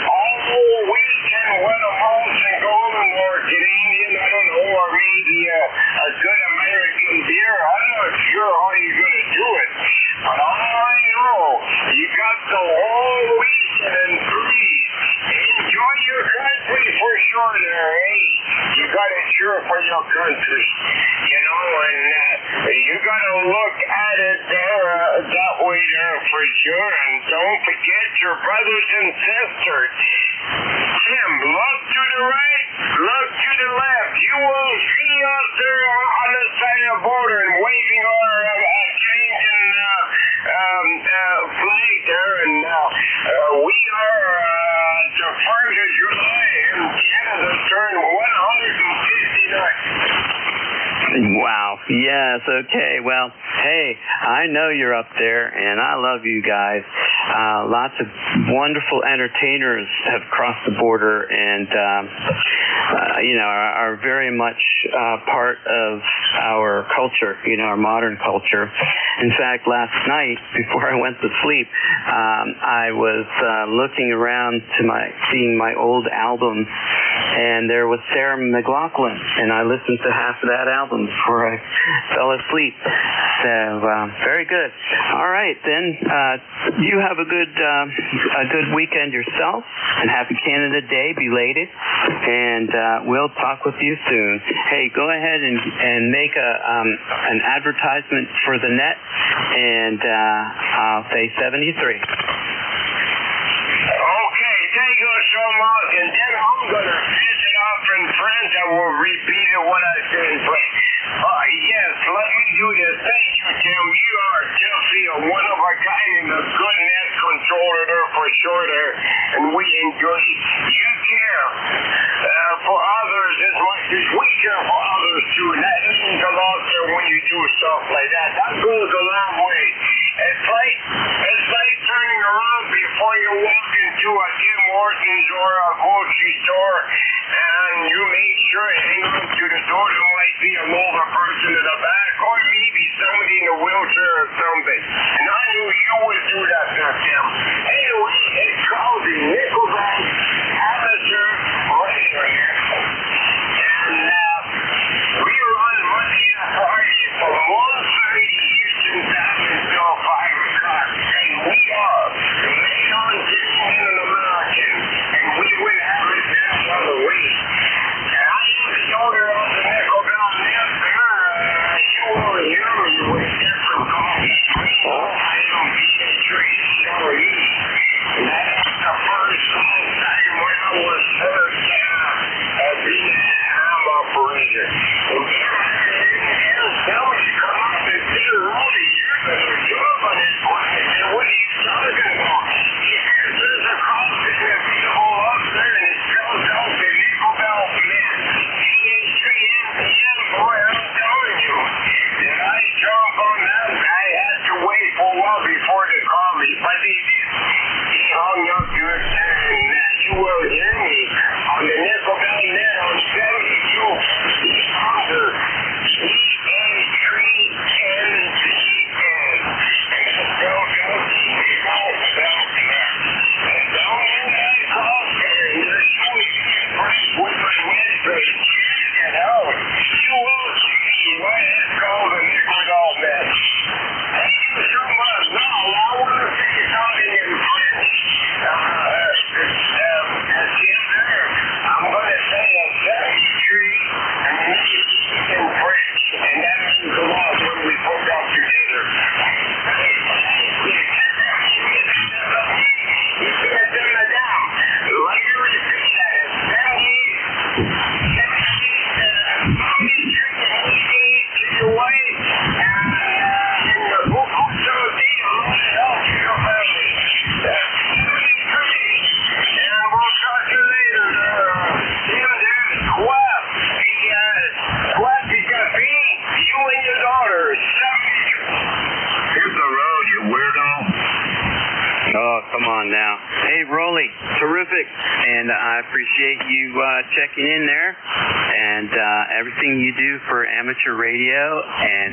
all weekend with a mouse and golden or Canadian, I don't know, or maybe a good American beer. I'm not sure how you're going to do it, but all I know, you got the whole weekend and breathe. Enjoy your country for sure there, eh? You got to cheer for your country, you know, and you got to look at it there that way there for sure, and don't forget your brothers and sisters. Tim, look to the right, look to the left. You will see us there on the side of the border and waving our Canadian flag there, and we are the 1st of July, and Canada turned 159. Wow. Yes, okay. Well, hey, I know you're up there, and I love you guys. Lots of wonderful entertainers have crossed the border and, are very much part of our culture, our modern culture. In fact, last night, before I went to sleep, I was looking around to seeing my old albums, and there was Sarah McLachlan, and I listened to half of that album before I fell asleep. So, very good. All right, then, you have a good weekend yourself, and happy Canada Day, belated, and we'll talk with you soon. Hey, go ahead and make an advertisement for the net, and I'll say 73. Okay, thank you so much, and then I'm going to finish it off in French. I will repeat what I said in French. Yes, let me do this. Thank you, Tim. You are definitely a one-of-a-kind and a good net controller there for sure there, and we enjoy it. You care for others as much as we care for others too, and that means a lot there when you do stuff like that. That goes a long way. It's like turning around before you walk into a Tim Hortons or a grocery store, and you make sure to hang on to the door. There might be an older person in the back, or maybe somebody in a wheelchair or something. And I knew you would do that there, Tim. Anyway, it's called the Nickelback Amateur Radio here. And we run Monday to Friday from 1:30 Eastern Time until 5 o'clock. And we are made on Canadian and American, and we would have it that other way. And I am the owner of the Nickelback Net there. You will hear me with different calls. I am being treated. Perfect. And I appreciate you checking in there and everything you do for amateur radio and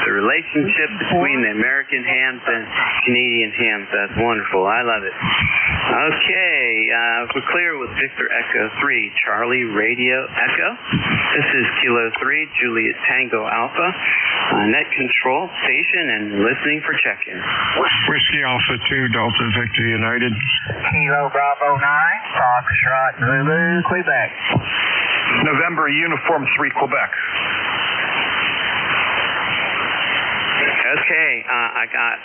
the relationship between the American hams and Canadian hams. That's wonderful. I love it. Okay, we're clear with Victor Echo 3, Charlie Radio Echo. This is Kilo 3, Juliet Tango Alpha, net control station and listening for check-in. Whiskey Alpha 2, Delta Victor United. Kilo Bravo 9, Foxtrot Zulu, Quebec. November Uniform 3, Quebec. Okay, I got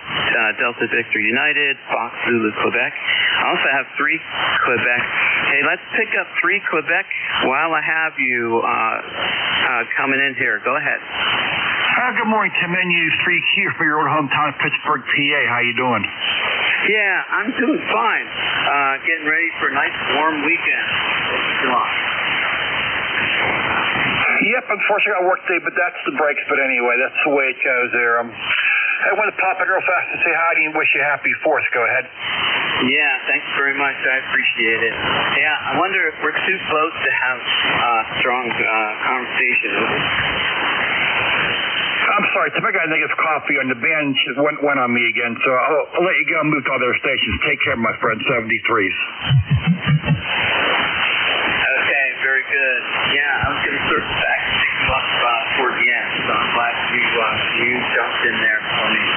Delta Victor United, Fox Zulu, Quebec. I also have 3 Quebec. Hey, let's pick up 3 Quebec while I have you coming in here. Go ahead. Good morning, Tim. NJ3Q for your old hometown of Pittsburgh, PA. How you doing? Yeah, I'm doing fine. Getting ready for a nice warm weekend. Come on. Yep, unfortunately I got work today, but that's the breaks. But anyway, that's the way it goes there. I want to pop in real fast and say hi and wish you happy 4th. Go ahead. Yeah, thanks very much. I appreciate it. Yeah, I wonder if we're too close to have strong conversation. I'm sorry, Tim, I got a negative coffee on the band just went on me again, so I'll let you go and move to other stations. Take care, my friend, 73s. Okay, very good. Yeah, I was going to circle back and pick you up toward the end, so I'm glad you jumped in there for me.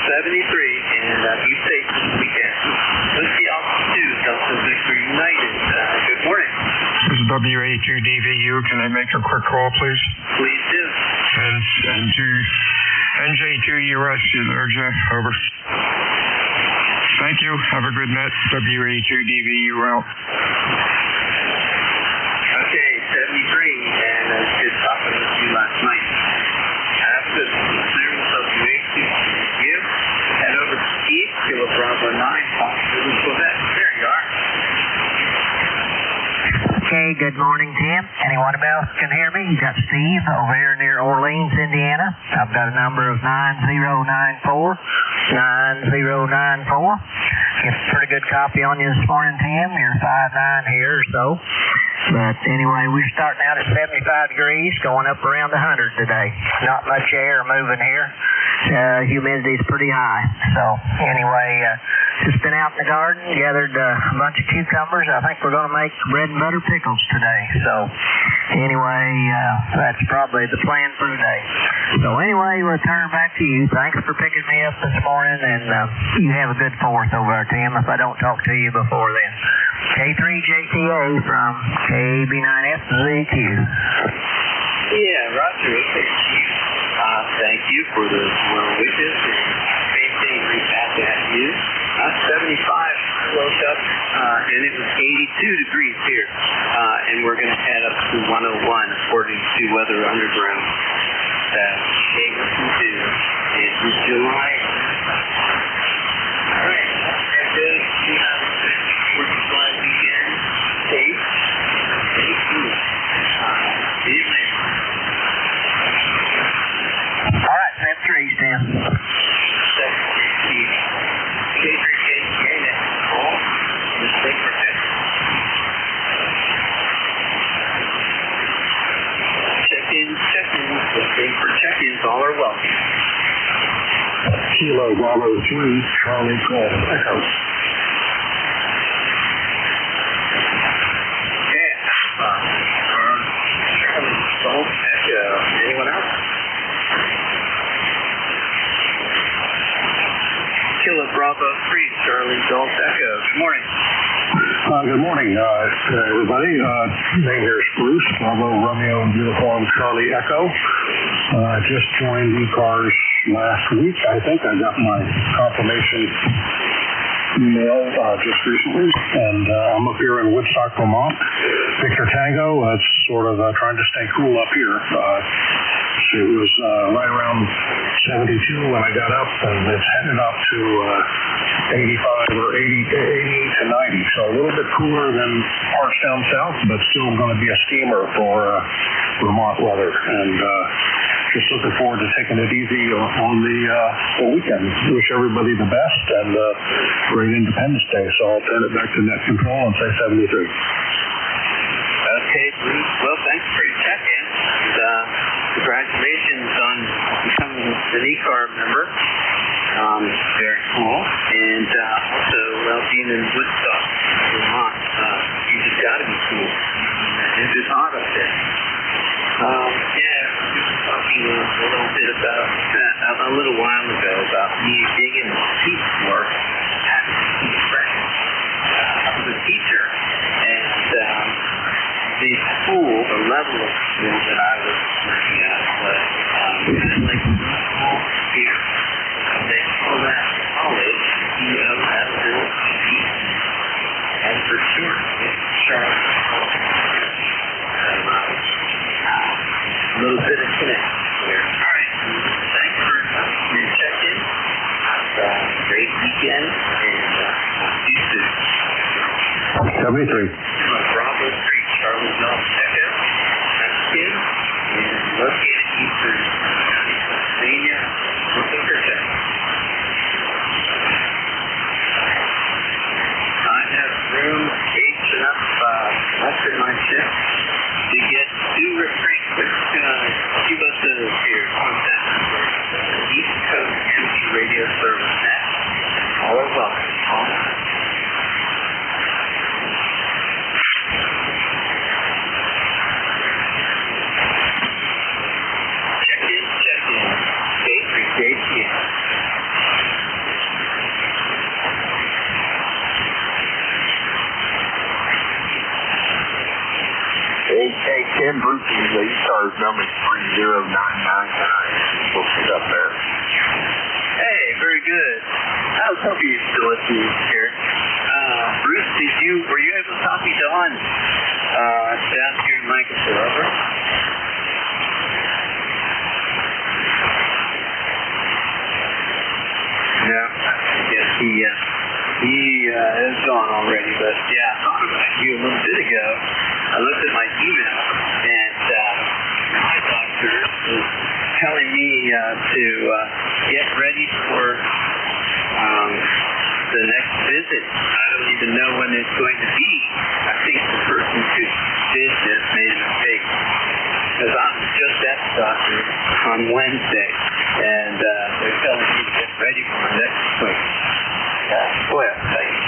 73, and be safe this weekend. Let's see Alpha 2, Delta Victor United. Good morning. This is WA2DVU. Can I make a quick call, please? Please do. And to NJ2US, Georgia, over. Thank you. Have a good night. WA2DVU out. Okay, 73, and it's good talking with you last night. After clear with WA2DVU, head over to Steve, Kilo Bravo 9, Fox Zulu, Quebec. There you are. Okay, good morning, Tim. Anyone else can hear me? You got Steve over here near Orleans, Indiana. I've got a number of 9094. 9094. Get a pretty good copy on you this morning, Tim. You're 5'9" here or so. But anyway, we're starting out at 75 degrees, going up around 100 today. Not much air moving here. Humidity's pretty high. So anyway, just been out in the garden, gathered a bunch of cucumbers. I think we're going to make bread and butter pickles today. So anyway, that's probably the plan for today. So anyway, we'll turn it back to you. Thanks for picking me up this morning, and you have a good 4th over there, Tim, if I don't talk to you before then. K3JTA from KB9FZQ. Yeah, Roger. Thank you for the well wishes, and same thing reach back at you. 75, I woke up, and it was 82 degrees here, and we're going to head up to 101 according to Weather Underground. That came to in July. All right, that's good. You have a good July weekend. Safe. Thank you. See you later. All right, 73, Tim. Check-ins, all are welcome. Kilo Bravo 3, Charlie Golf Echo. Anyone else? Kilo Bravo 3, Charlie Golf Echo. Good morning. Good morning, everybody. Name here is Bruce, Bravo Romeo Uniform Charlie Echo. I just joined ECARS last week. I think I got my confirmation email just recently, and I'm up here in Woodstock, Vermont. Victor Tango, it's sort of trying to stay cool up here. It was right around 72 when I got up, and it's headed up to 85 or 80 to 90, so a little bit cooler than parts down south, but still going to be a steamer for Vermont weather. And just looking forward to taking it easy on the weekend. Wish everybody the best and great Independence Day. So I'll turn it back to Net Control and say 73. Okay, Bruce. Well, thanks for your check-in. And, congratulations on becoming an ECARS member. Very cool. And also, being in Woodstock, Vermont, you just got to be cool. It's just hot up there. Just talking a little bit about a little while ago about me digging teeth work at the Express. I was a teacher, and the school, the level of school that I was working at was kind of like school here. They call that college, C-O-L-L-E-G. And for short, it's Charlotte College. A little bit of connection there. All right. Thanks for your check-in. Have a great weekend, and see you soon. 73. Bravo Street, Charlottesville, Echo, Mexican, and located eastern Pennsylvania, looking for check. I have room H enough left in my shift to get 2 or 3 quick QSOs here. Contact number East Coast Energy Radio Service Net. All are welcome. Call now. Check in. K3KTN. Hey, Tim, Bruce, the ECARS number 30999. We'll sit up there. Hey, very good. I was hoping you'd still listening here. Bruce, were you able to copy Dawn down here in Lancaster, over? No, I guess he is gone already, but yeah, I thought about you a little bit ago. I looked at my email, and my doctor was telling me to get ready for the next visit. I don't even know when it's going to be. I think the person who did this made a mistake, because I was just at the doctor on Wednesday, and they're telling me to get ready for my next appointment. Boy, I'll tell you.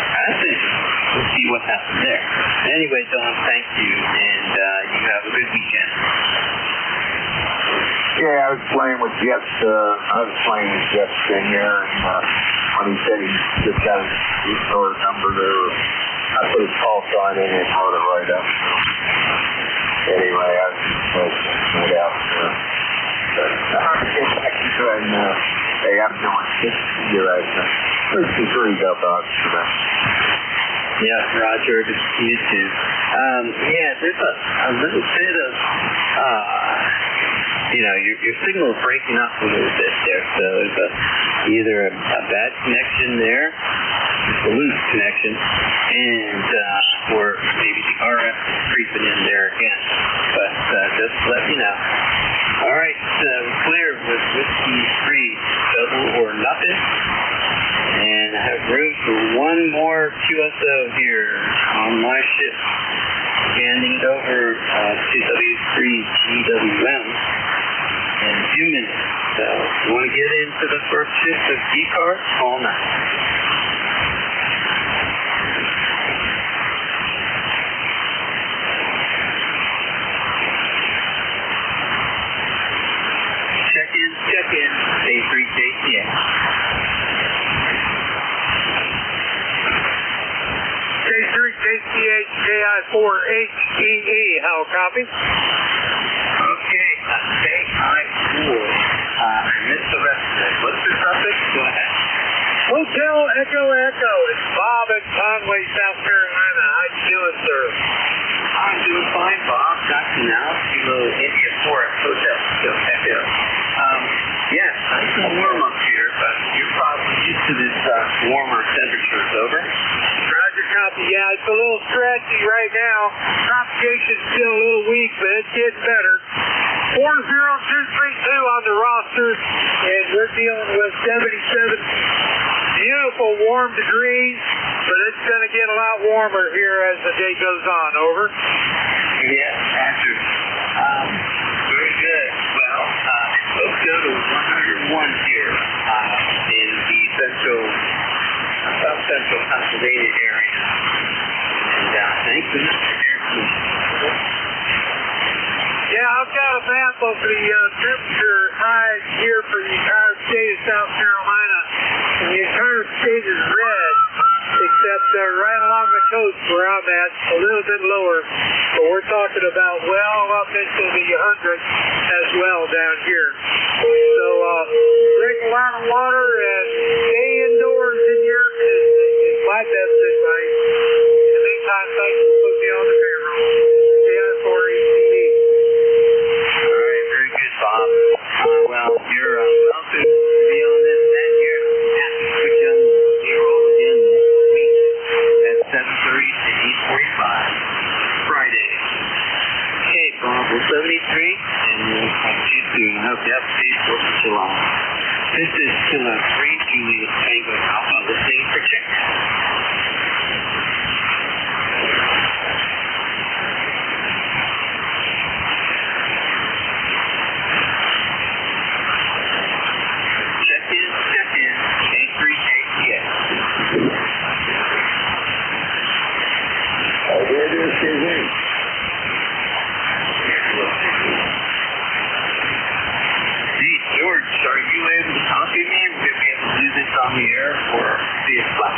That's interesting. We'll see what happens there. Anyway, Don, thank you, and you have a good weekend. Yeah, I was playing with Jeff's in here, and when he said he just got his ECARS number there, I put his call sign in and wrote it right up. Anyway, I was just out there. But I'm getting back to you, and hey, I'm doing this year as a 63 go dogs for that. Yeah, Roger, good to see you too. There's a little bit of, your signal is breaking up a little bit there, so there's either a bad connection there, a loose connection, and or maybe the RF is creeping in there again. But just to let you know. All right, we're clear with Whiskey 3, double or nothing. And I have room for one more QSO here on my shift. Handing it over to W3GWM in 2 minutes. So if you want to get into the first shift of ECARS, call now. Check in, A3KTN. K3KTH KI4HEE, how copy? Okay, KI4. I missed the rest of it. What's the suffix? Go ahead. Hotel Echo Echo. It's Bob in Conway, South Carolina. How you doing, sir? I'm doing fine, Bob. Got you now. Kilo India 4 Hotel Echo. Yes, nice and warm up here, but you're probably used to this warmer temperatures, over? Roger, copy. Yeah, it's a little stretchy right now. Propagation's still a little weak, but it's getting better. 40232 on the roster, and we're dealing with 77 beautiful warm degrees, but it's going to get a lot warmer here as the day goes on. Over. Yes, Roger. Very good. Well, let's go to 101 here in the south central Pennsylvania area. And thank goodness for air conditioning. Yeah, I've got a map of the temperature highs here for the entire state of South Carolina. And the entire state is red, except right along the coast where I'm at, a little bit lower. But we're talking about well up into the hundreds as well down here. So drink a lot of water and stay indoors in your is my best advice. In the meantime, thanks for putting me on the payroll. KI4ECD. All right, very good, Bob. Well, you're welcome to be on this, and you're happy to put you on the payroll again next week at 7:30 to 8:45, Friday. Okay, Bob, we're 73, and we'll talk to you soon. Hope you have a safe 4th of July. This is Kilo 3, Julius Tango Alpha, listening for check. On the air or see it flat.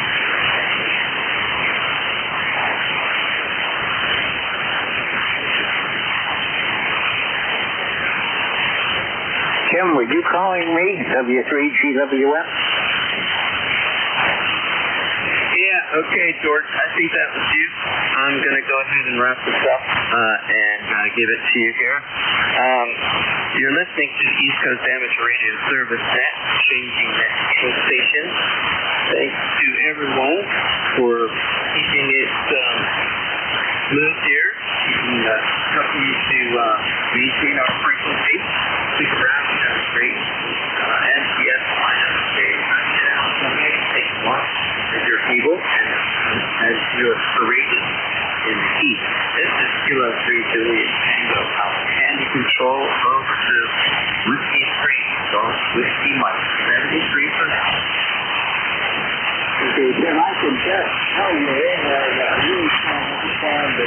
Tim, were you calling me, W3GWS? Yeah, okay, George. I think that was you. I'm going to go ahead and wrap this up and give it to you here. You're listening to the East Coast Amateur Radio Service Net, changing net stations. Thanks to everyone for keeping it smooth here, helping you to maintain our frequency. Stick around, we have a great NPS lineup today. Get out someday, take lunch if you're able, and as you're courageous in the heat. This is Kilo 3 Julius Tango Alpha Candy Control over to Whiskey 3, so Whiskey Mike, 73 for now. Okay, Tim, I can just tell you in there that I really can't understand the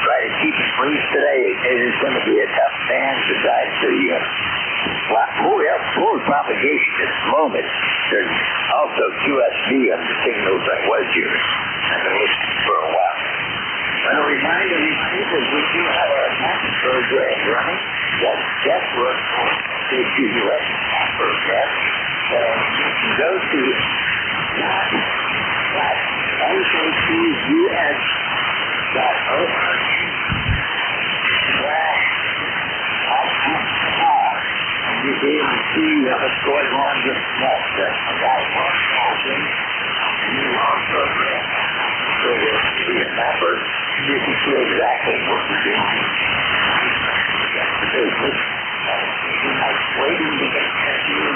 Try to keep it brief today. It is going to be a tough bands besides the full propagation at the moment. There's also QSB on the signals I was using. I've been listening for a while. But a reminder that we do have our map program running. That's what NJ2US program. And you can go to NJ2US.org. You'll be able to see what's going on with that program. So there'll be a mapper. You can see exactly what we're doing. Like waiting to get you.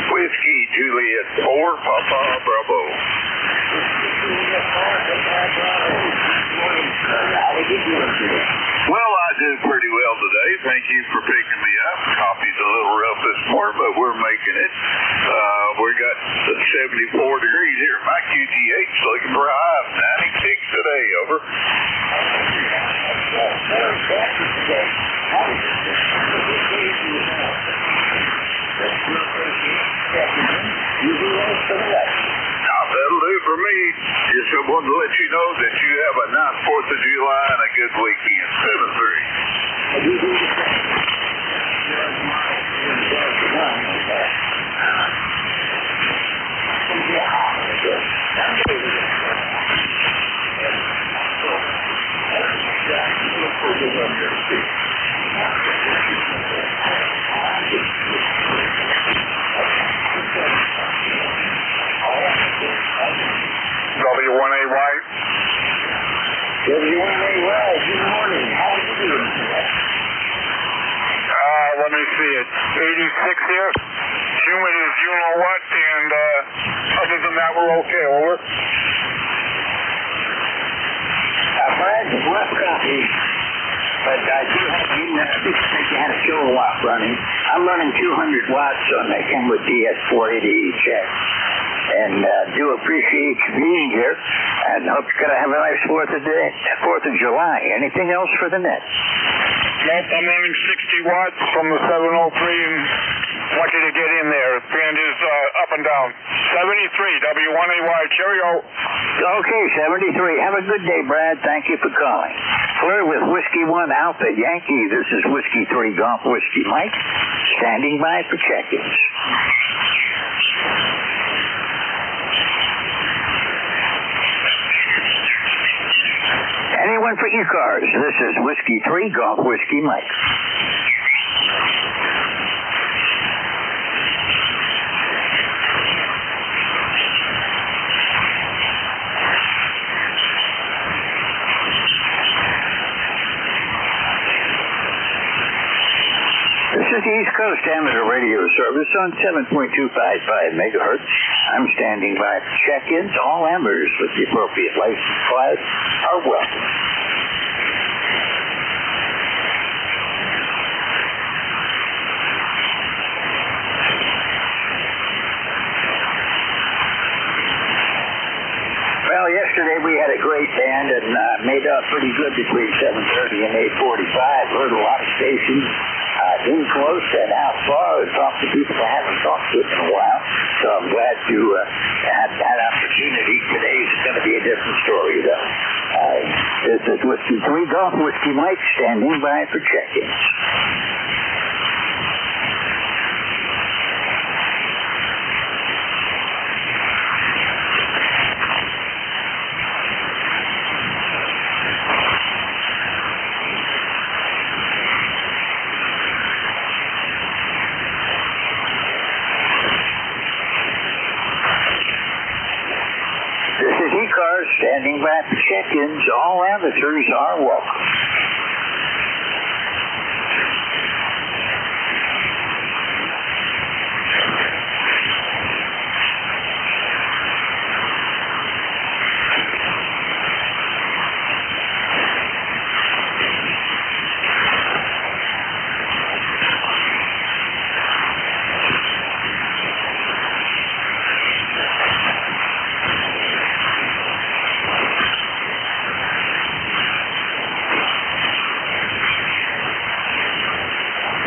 Whiskey Juliet 4 Papa Bravo. Well, I did pretty well today. Thank you for picking me up. Coffee's a little rough this morning, but we're making it. We got 74 degrees here. My QTH looking for a high of 96 today. Over. That'll do for me. Just wanted to let you know that you have a nice 4th of July and a good weekend. 7-3. W1AY. W1AY, good morning. How are you doing today? Let me see it. 86 here. Humid as you know what, and other than that, we're okay. Over. Brad, just left copy. But I do have you think you had a kilowatt running. I'm running 200 watts on the Kenwood DS480 check. And do appreciate you being here, and hope you're going to have a nice 4th of July. Anything else for the net? Nope, I'm running 60 watts from the 703 and want you to get in there. Band is up and down. 73, W1AY, cheerio. Okay, 73. Have a good day, Brad. Thank you for calling. Clear with Whiskey 1 Alpha Yankee. This is Whiskey 3 Golf Whiskey Mike, standing by for check-ins. Anyone for ECARS? This is Whiskey 3 Golf Whiskey Mike. This is the East Coast Amateur Radio Service on 7.255 megahertz. I'm standing by for check-ins. All amateurs with the appropriate license class are welcome. Well, yesterday we had a great band and made up pretty good between 7:30 and 8:45. Heard a lot of stations in close and out far. And talked to people I haven't talked to in a while. So I'm glad to have that opportunity. Today's going to be a different story, though. This is Whiskey 3 Golf Whiskey Mike, standing by for check-ins. ECARS standing by for check-ins. All amateurs are welcome.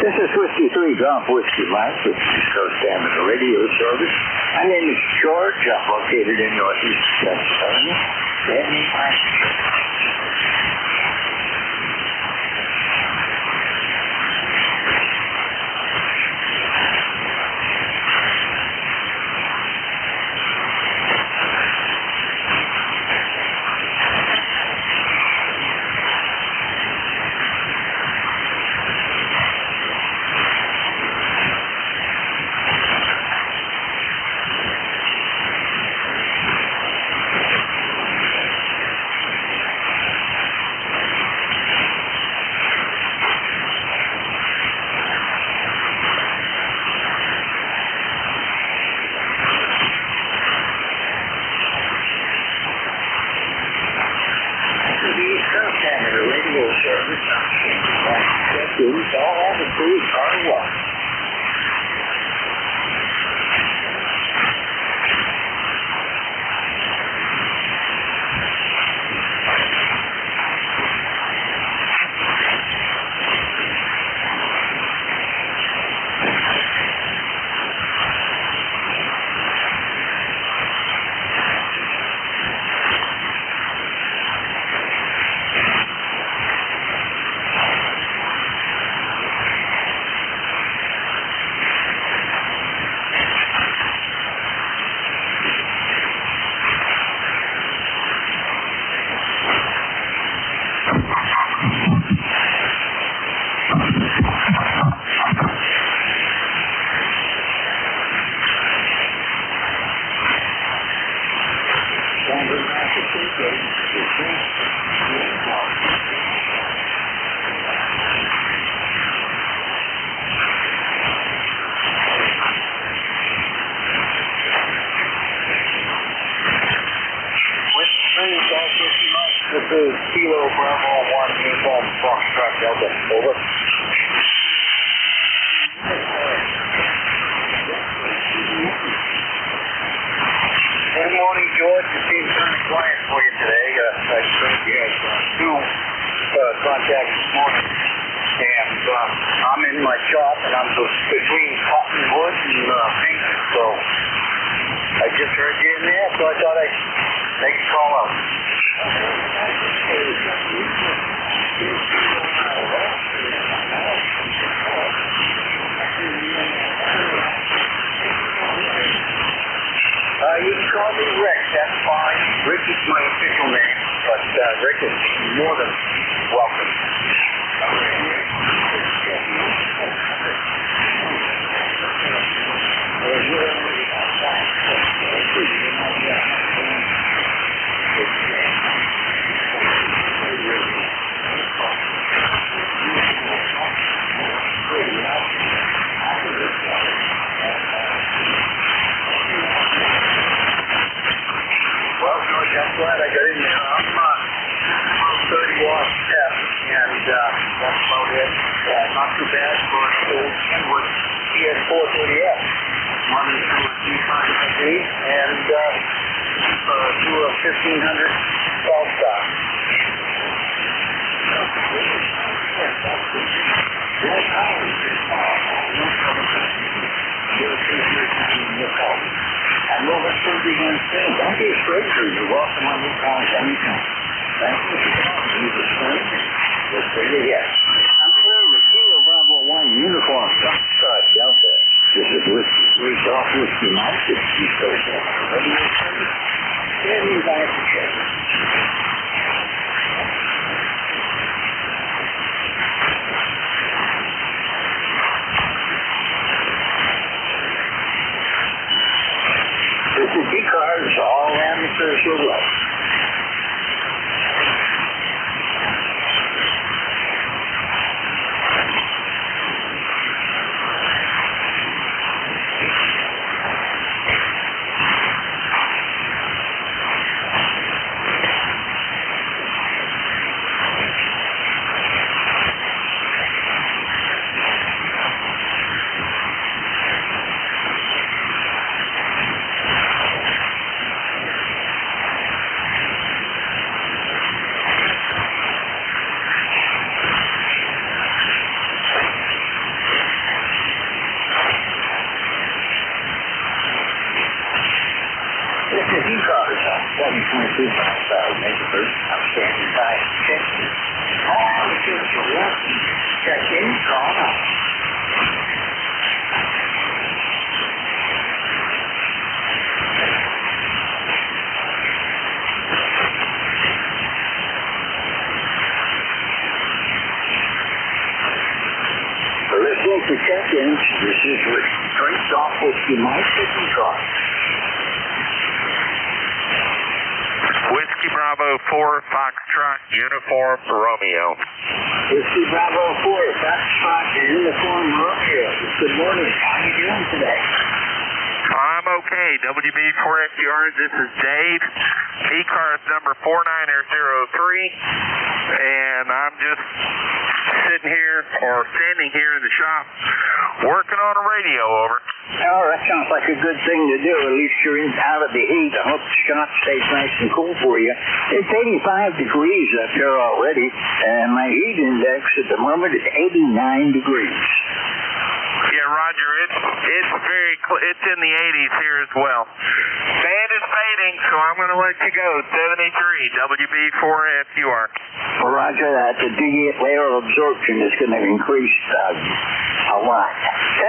This is Whiskey 3 Golf Whiskey Mike with East Coast Amateur Radio Service. My name is George. I'm located in Northeast Pennsylvania. This is Kilo Bravo 1 Uniform Foxtrot Delta. Over. Good morning, George. It seems kind of quiet for you today. I think you had two contacts this morning. And I'm in my shop, and I'm between cottonwood and paint. So I just heard you in there, so I thought I'd make a call out. You can call me Rick, that's fine. Rick is my official name, but Rick is more than welcome. I'm glad I got in there. I'm 30 watts step, and that's about it. Not too bad for an old Kenwood TS430S. Running through a D5 and through a 1500 South Star. And we'll let you begin soon. Don't be a stranger. You're welcome on your cars anytime. Thank you for calling. You the same. We'll see you again. I'm here with Kilo Bravo 1 Uniform Foxtrot Delta. This is Whiskey 3 Golf Whiskey Mike. It's East Coast Radio Service. Standing by at the check. This is ECARS, all amateurs will love. check-ins. This is with Drink Golf Whiskey Mike with ECARS. Whiskey Bravo 4, Foxtrot, Uniform, Romeo. Whiskey Bravo 4, Foxtrot, Uniform, Romeo. Good morning. How are you doing today? I'm okay. WB4FDR, this is Dave. ECARS number 4903, and I'm just sitting here, or standing here in the shop, working on a radio, over. Oh, that sounds like a good thing to do. At least you're out of the heat. I hope the shop stays nice and cool for you. It's 85 degrees up here already, and my heat index at the moment is 89 degrees. Yeah, Roger, it's it's in the 80s here as well. Sand is fading, so I'm going to let you go. 73, WB4FUR. Well, Roger, that the layer of absorption is going to increase a lot.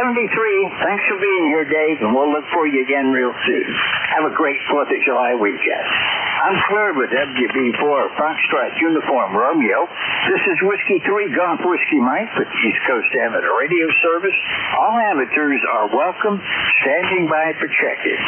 73, thanks for being here, Dave, and we'll look for you again real soon. Have a great 4th of July weekend. I'm cleared with WB4 Foxtrot Uniform Romeo. This is Whiskey 3 Golf Whiskey Mike with East Coast Amateur Radio Service. All amateurs are welcome, standing by for check-ins.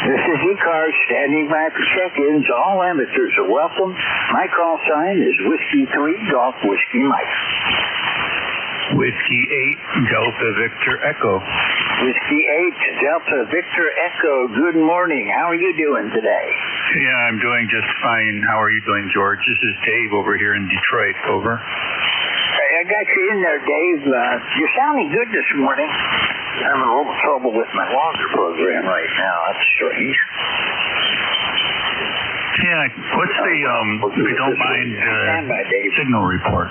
This is ECARS standing by for check-ins. All amateurs are welcome. My call sign is Whiskey 3 Golf Whiskey Mike. Whiskey 8, Delta Victor Echo. Whiskey 8 Delta Victor Echo. Good morning. How are you doing today? Yeah, I'm doing just fine. How are you doing, George? This is Dave over here in Detroit. Over. Hey, I got you in there, Dave. You're sounding good this morning. I'm having a little trouble with my logger program right now. That's strange. Yeah, what's the, if you don't mind, signal report?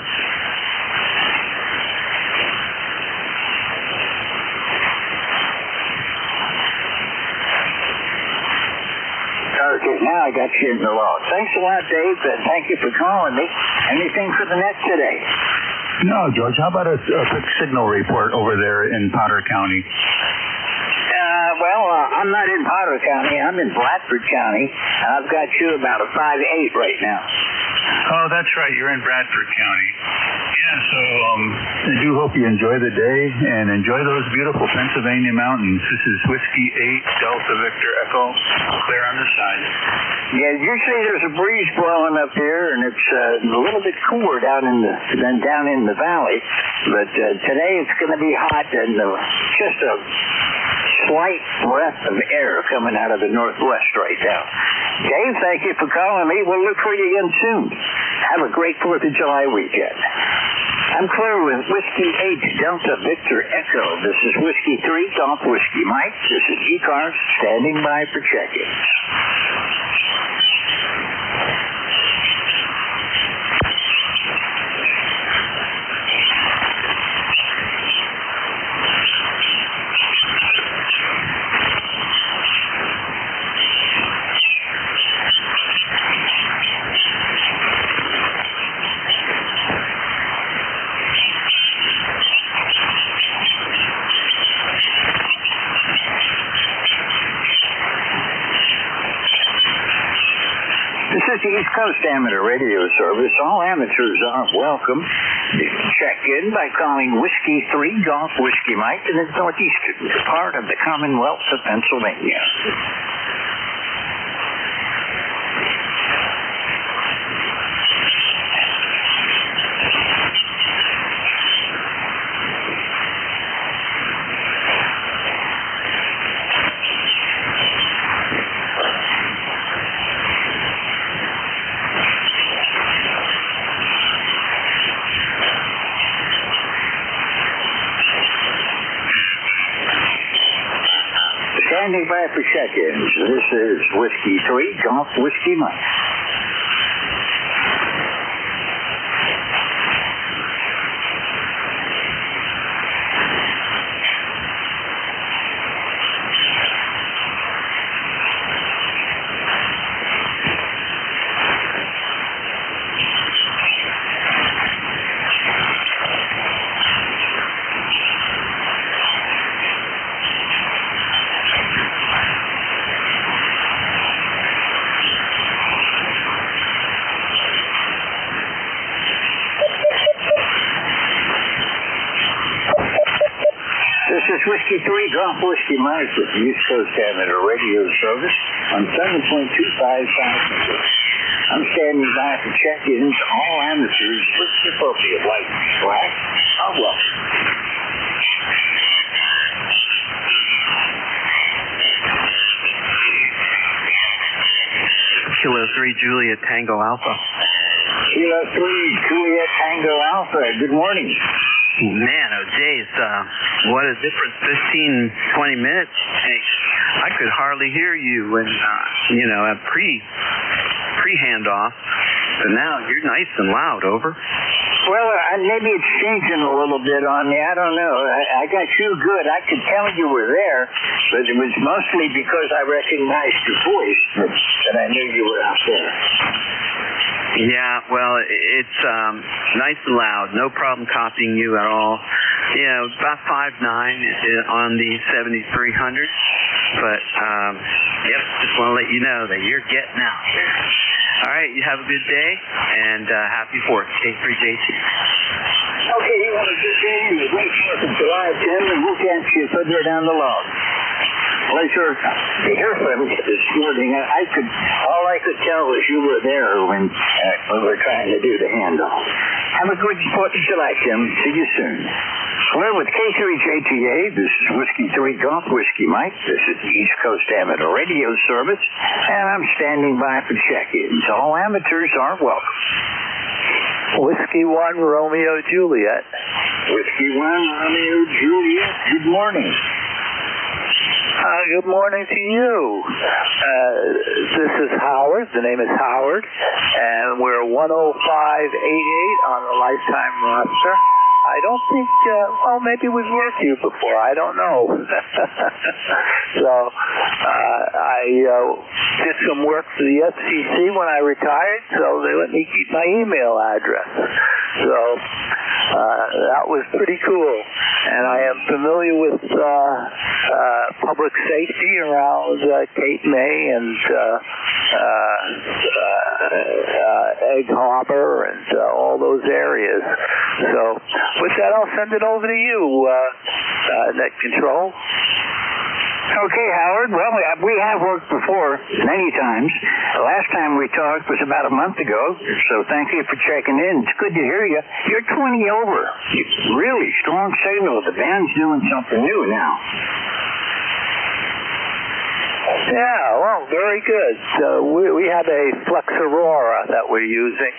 Okay, now I got you in the log. Thanks a lot, Dave, and thank you for calling me. Anything for the net today? No, George, how about a quick signal report over there in Potter County? I'm not in Potter County. I'm in Bradford County. I've got you about a 5.8 right now. Oh, that's right. You're in Bradford County. Yeah, so I do hope you enjoy the day and enjoy those beautiful Pennsylvania mountains. This is Whiskey 8 Delta Victor Echo, clear on the side. Yeah, usually there's a breeze blowing up here, and it's a little bit cooler down in the valley. But today it's going to be hot and just a slight breath of air coming out of the northwest right now. Dave, thank you for calling me. We'll look for you again soon. Have a great 4th of July weekend. I'm clear with Whiskey 8 Delta Victor Echo. This is Whiskey 3 Golf Whiskey Mike. This is ECARS standing by for check-ins. This is the East Coast Amateur Radio Service. All amateurs are welcome. You can check in by calling Whiskey 3 Golf Whiskey Mike in the northeastern part of the Commonwealth of Pennsylvania. Standing by for check-ins. This is Whiskey 3 Golf Whiskey Mike. Whiskey 3 Golf Whiskey Mike with the East Coast Amateur Radio Service on 7.25 transmitter. I'm standing by for check-ins. All amateurs with the appropriate white and black are welcome. Kilo 3 Juliet Tango Alpha. Kilo 3 Juliet Tango Alpha. Good morning. Man, oh days, what a difference, 15, 20 minutes. Hey, I could hardly hear you when, at pre-handoff, but now you're nice and loud, over. Well, maybe it's changing a little bit on me. I don't know. I got you good. I could tell you were there, but it was mostly because I recognized your voice that I knew you were out there. Yeah, well, it's nice and loud. No problem copying you at all. About 5'9" on the 7300. But, just want to let you know that you're getting out there. All right, you have a good day, and happy 4th, K3JT. Okay, you want to just in the great 4th of July, Tim, and we'll catch you further down the log. Pleasure to hear from you this morning. All I could tell was you were there when we were trying to do the handoff. Have a good 4th of July, Tim. See you soon. We're with K3JTA. This is Whiskey 3 Golf Whiskey Mike. This is the East Coast Amateur Radio Service, and I'm standing by for check-ins. All amateurs are welcome. Whiskey 1 Romeo Juliet. Whiskey 1 Romeo Juliet. Good morning. Good morning to you. This is Howard. The name is Howard, and we're 10588 on the lifetime roster. I don't think, maybe we've worked you before. I don't know. So, I did some work for the FCC when I retired, so they let me keep my email address. So, that was pretty cool. And I am familiar with public safety around Cape May and Egg Harbor and all those areas. So with that, I'll send it over to you, Net Control. Okay, Howard. Well, we have worked before many times. The last time we talked was about a month ago, so thank you for checking in. It's good to hear you. You're 20 over. Really strong signal. The band's doing something new now. Yeah, well, very good. We have a Flex Aurora that we're using,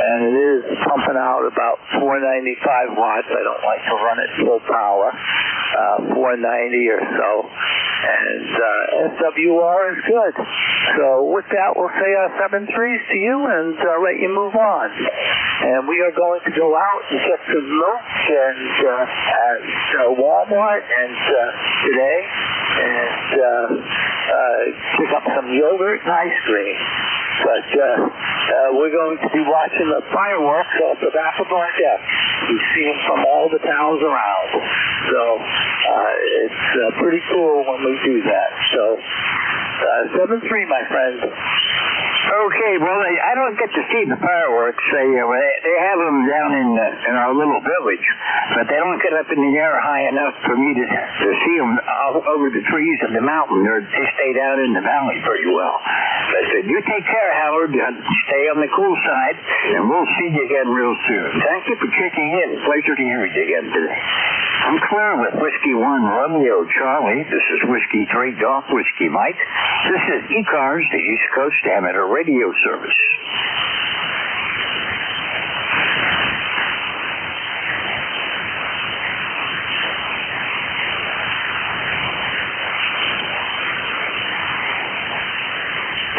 and it is pumping out about 495 watts. I don't like to run it full power, 490 or so, and SWR is good. So with that, we'll say our 7.3s to you and let you move on. And we are going to go out and get some milk and at Walmart and today, and pick up some yogurt and ice cream. But we're going to be watching the fireworks off the back of our deck. We see them from all the towns around. So it's pretty cool when we do that. So 7.3, my friend. Okay, well, I don't get to see the fireworks. They have them down in our little village, but they don't get up in the air high enough for me to see them all over the trees of the mountain. They stay down in the valley pretty well. But you take care, Howard. Stay on the cool side, and we'll see you again real soon. Thank you for checking in. Pleasure to hear you again today. I'm Claire with Whiskey 1 Romeo Charlie. This is Whiskey 3 Golf Whiskey Mike. This is ECARS, the East Coast Amateur Radio Service.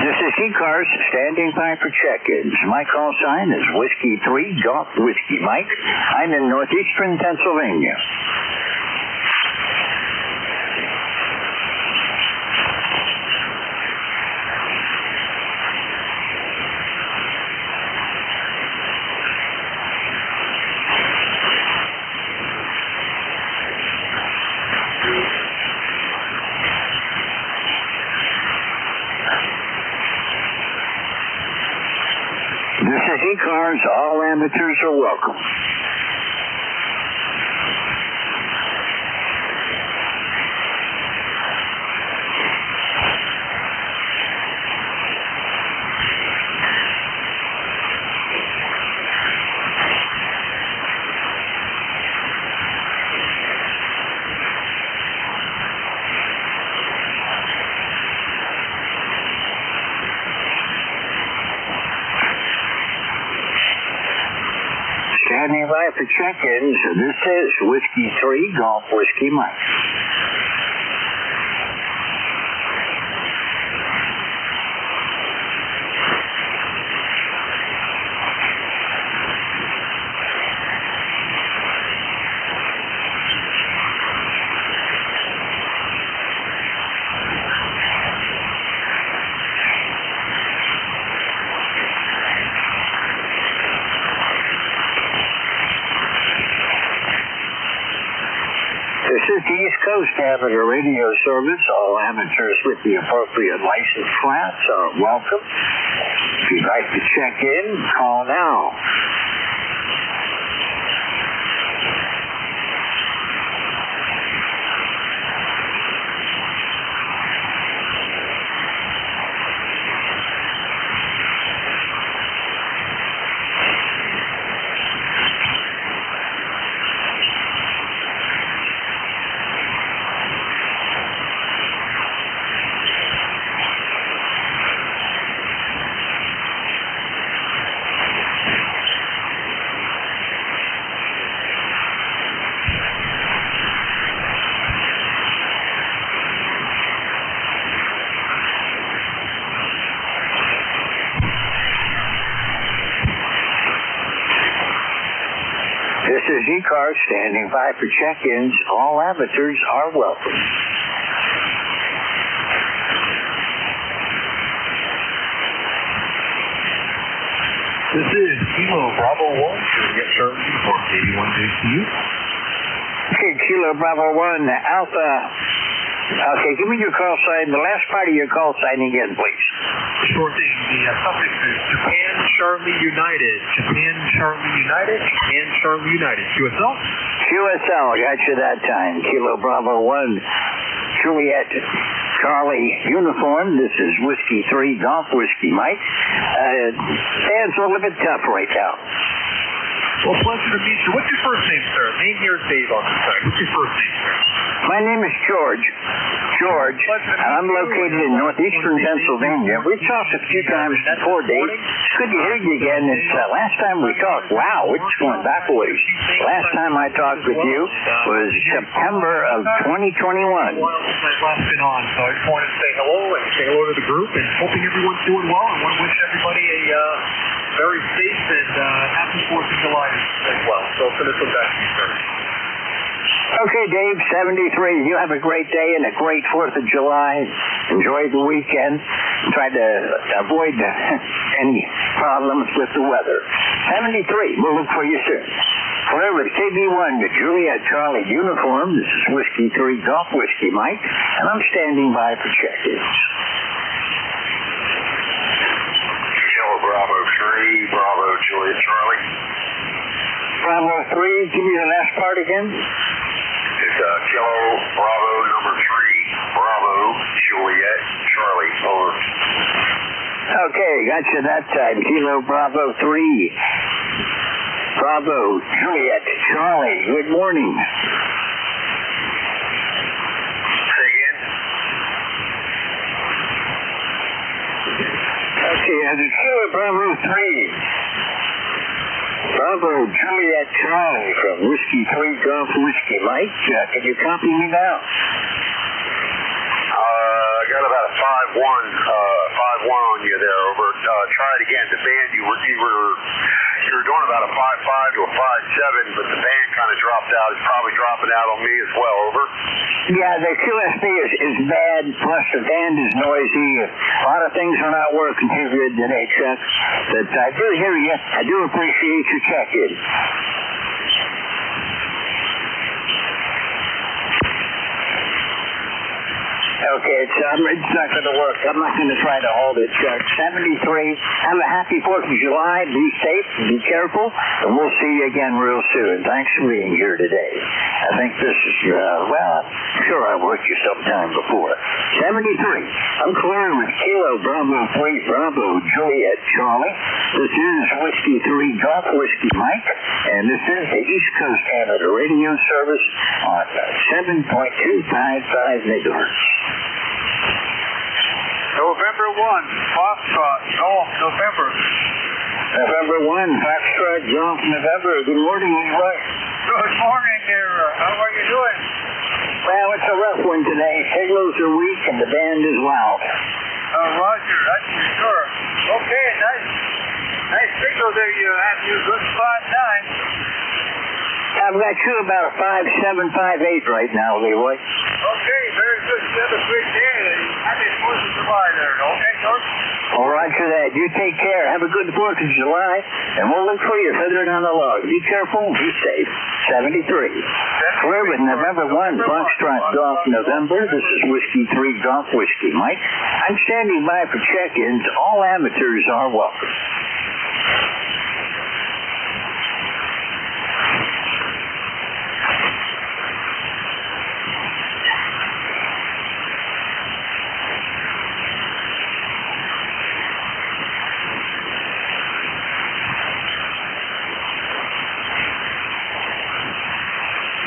This is ECARS standing by for check-ins. My call sign is Whiskey 3 Golf Whiskey Mike. I'm in northeastern Pennsylvania. This is ECARS. All amateurs are welcome. for check-ins. This is Whiskey 3 Golf Whiskey Mike. This is the East Coast Amateur Radio Service. All amateurs with the appropriate license class are welcome. If you'd like to check in, call now. This is ECARS standing by for check-ins. All amateurs are welcome. This is Kilo Bravo 1, Juliet Charlie for 81JCU. Okay, Kilo Bravo 1, Alpha. Okay, give me your call sign, the last part of your call sign again, please. Sure thing. The suffix is Japan Charlie United. Japan Charlie United. Japan Charlie United. QSL? QSL, got you that time. Kilo Bravo 1, Juliet Charlie Uniform. This is Whiskey 3 Golf Whiskey Mike. Dan's a little bit tough right now. Well, pleasure to meet you. What's your first name, sir? Name here is Dave on this side. What's your first name, sir? My name is George. George, and I'm located in northeastern Pennsylvania. We've talked a few times before, Dave. It's good to hear you again. It's last time we talked, wow, it's going back a ways. Last time I talked with you was September of 2021. I've last been on, so I just wanted to say hello and say hello to the group and hoping everyone's doing well. I want to wish everybody a very safe and happy 4th of July as well. So for this one back to you, sir. Okay, Dave, 73. You have a great day and a great 4th of July. Enjoy the weekend. Try to avoid any problems with the weather. 73. We'll look for you soon. Forever, KB1, the Juliet Charlie Uniform. This is Whiskey 3 Golf Whiskey Mike, and I'm standing by for check-ins. Kilo Bravo 3, Bravo Juliet Charlie. Bravo 3, give me the last part again. It's Kilo Bravo number 3, Bravo Juliet Charlie. Over. Okay, got you that time. Kilo Bravo 3, Bravo Juliet Charlie. Good morning. Say again? Okay, this is Kilo Bravo 3. Bravo Juliet Charlie from Whiskey 3 Golf Whiskey Mike. Can you copy me now? I got about a 5-1 on you there. Over. Try it again. The band you were doing about a 5-5 to a 5-7, but the band kind of dropped out. It's probably dropping out on me as well. Over. Yeah, the QSB is bad. Plus the band is noisy. A lot of things are not working too good today, Chuck. But I do hear you. I do appreciate your check-in. Okay, it's not going to work. I'm not going to try to hold it, Chuck. 73. Have a happy 4th of July. Be safe. Be careful. And we'll see you again real soon. Thanks for being here today. I think this is, well, I'm sure I worked you sometime before. 73. I'm clear with Kilo Bravo 3, Bravo Juliet Charlie. This is Whiskey 3 Golf Whiskey Mike. And this is the East Coast Amateur Radio Service on 7.255 megahertz. November 1, Foxtrot, Golf, November. November 1, Foxtrot, Golf, November. Good morning, Leroy. Good morning there. How are you doing? Well, it's a rough one today. Signals are weak and the band is loud. Roger, that's for sure. Okay, nice signal there you have. You good spot 9. I've got you about a 5.758 right now, Leroy. Okay, very good. You have a great day. Happy 4th of July there. Okay, George? All right for that. You take care. Have a good 4th of July, and we'll look for you further down the log. Be careful. Be safe. 73. Clear with November 1, Foxtrot Golf, November. This is Whiskey 3 Golf Whiskey Mike. I'm standing by for check-ins. All amateurs are welcome.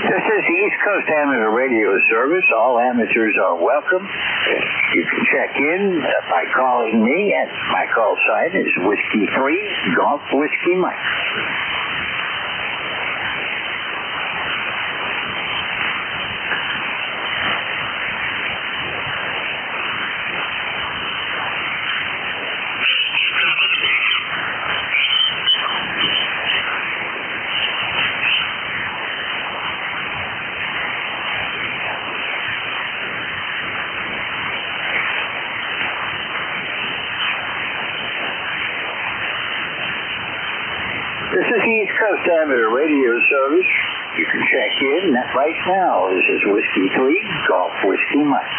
This is the East Coast Amateur Radio Service. All amateurs are welcome. You can check in by calling me, and my call sign is Whiskey 3 Golf Whiskey Mike. This is the East Coast Amateur Radio Service. You can check in right now. This is Whiskey 3 Golf Whiskey Mike.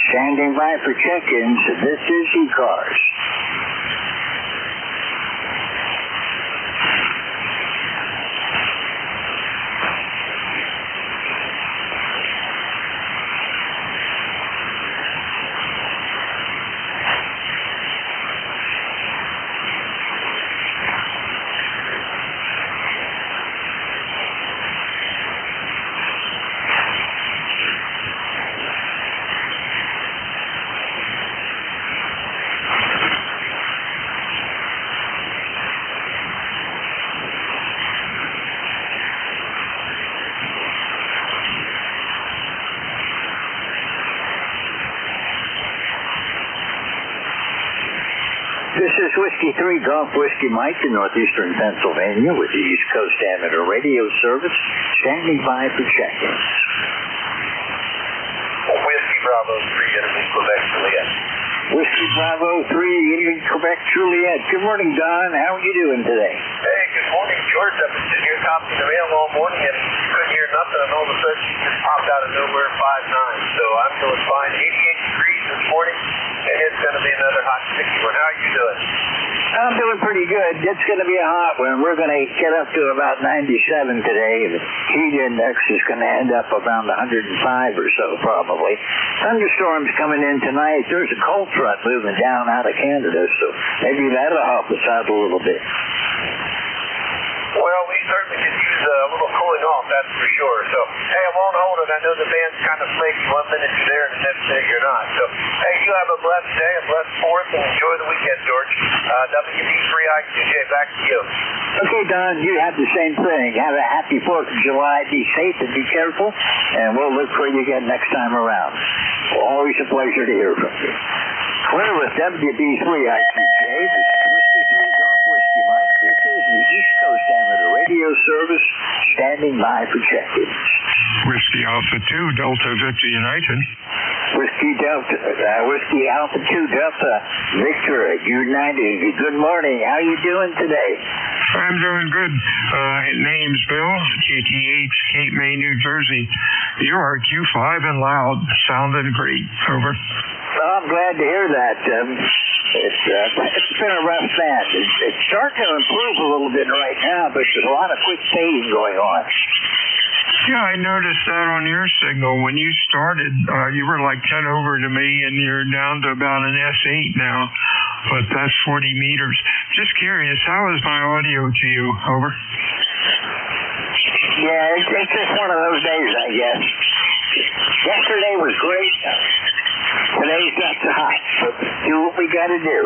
Standing by for check-ins, this is ECARS. This is Whiskey 3 Golf Whiskey Mike in northeastern Pennsylvania with the East Coast Amateur Radio Service, standing by for check-ins. Whiskey Bravo 3 Italy, Quebec, Juliet. Whiskey Bravo 3 Italy, Quebec, Juliet. Good morning, Don. How are you doing today? Hey, good morning, George. I've been sitting here copying the mail all morning and couldn't hear nothing, and all of a sudden she just popped out of nowhere 5'9". So I'm doing fine. 88 degrees this morning, and it's going to be another hot, sticky one. How are you doing? I'm doing pretty good. It's going to be a hot one. We're going to get up to about 97 today. The heat index is going to end up around 105 or so, probably. Thunderstorms coming in tonight. There's a cold front moving down out of Canada, so maybe that'll help us out a little bit. Well, we certainly could use a little cooling off, that's for sure. So, hey, I won't hold it. I know the band's kind of flaky. 1 minute you're there and the next minute you're not. So, hey, you have a blessed day, a blessed 4th, and enjoy the weekend, George. WB3IQJ, back to you. Okay, Don, you have the same thing. Have a happy 4th of July. Be safe and be careful, and we'll look for you again next time around. Always a pleasure to hear from you. Clear with WB3IQJ. This is Whiskey 3 Golf Whiskey Mike. This is the East Coast Amateur Radio Service, standing by for check-ins. Whiskey Alpha 2, Delta Victor United. Whiskey Alpha 2 Delta Victor United. Good morning. How you doing today? I'm doing good. Name's Bill, KTH, Cape May, New Jersey. You are Q5 and loud. Sounding great. Over. Well, I'm glad to hear that. It's been a rough patch. It's starting to improve a little bit right now, but there's a lot of quick fading going on. Yeah, I noticed that on your signal. When you started, you were like 10 over to me, and you're down to about an S8 now, but that's 40 meters. Just curious, how is my audio to you? Over. Yeah, it's just one of those days, I guess. Yesterday was great. Today's not so hot, but do what we got to do.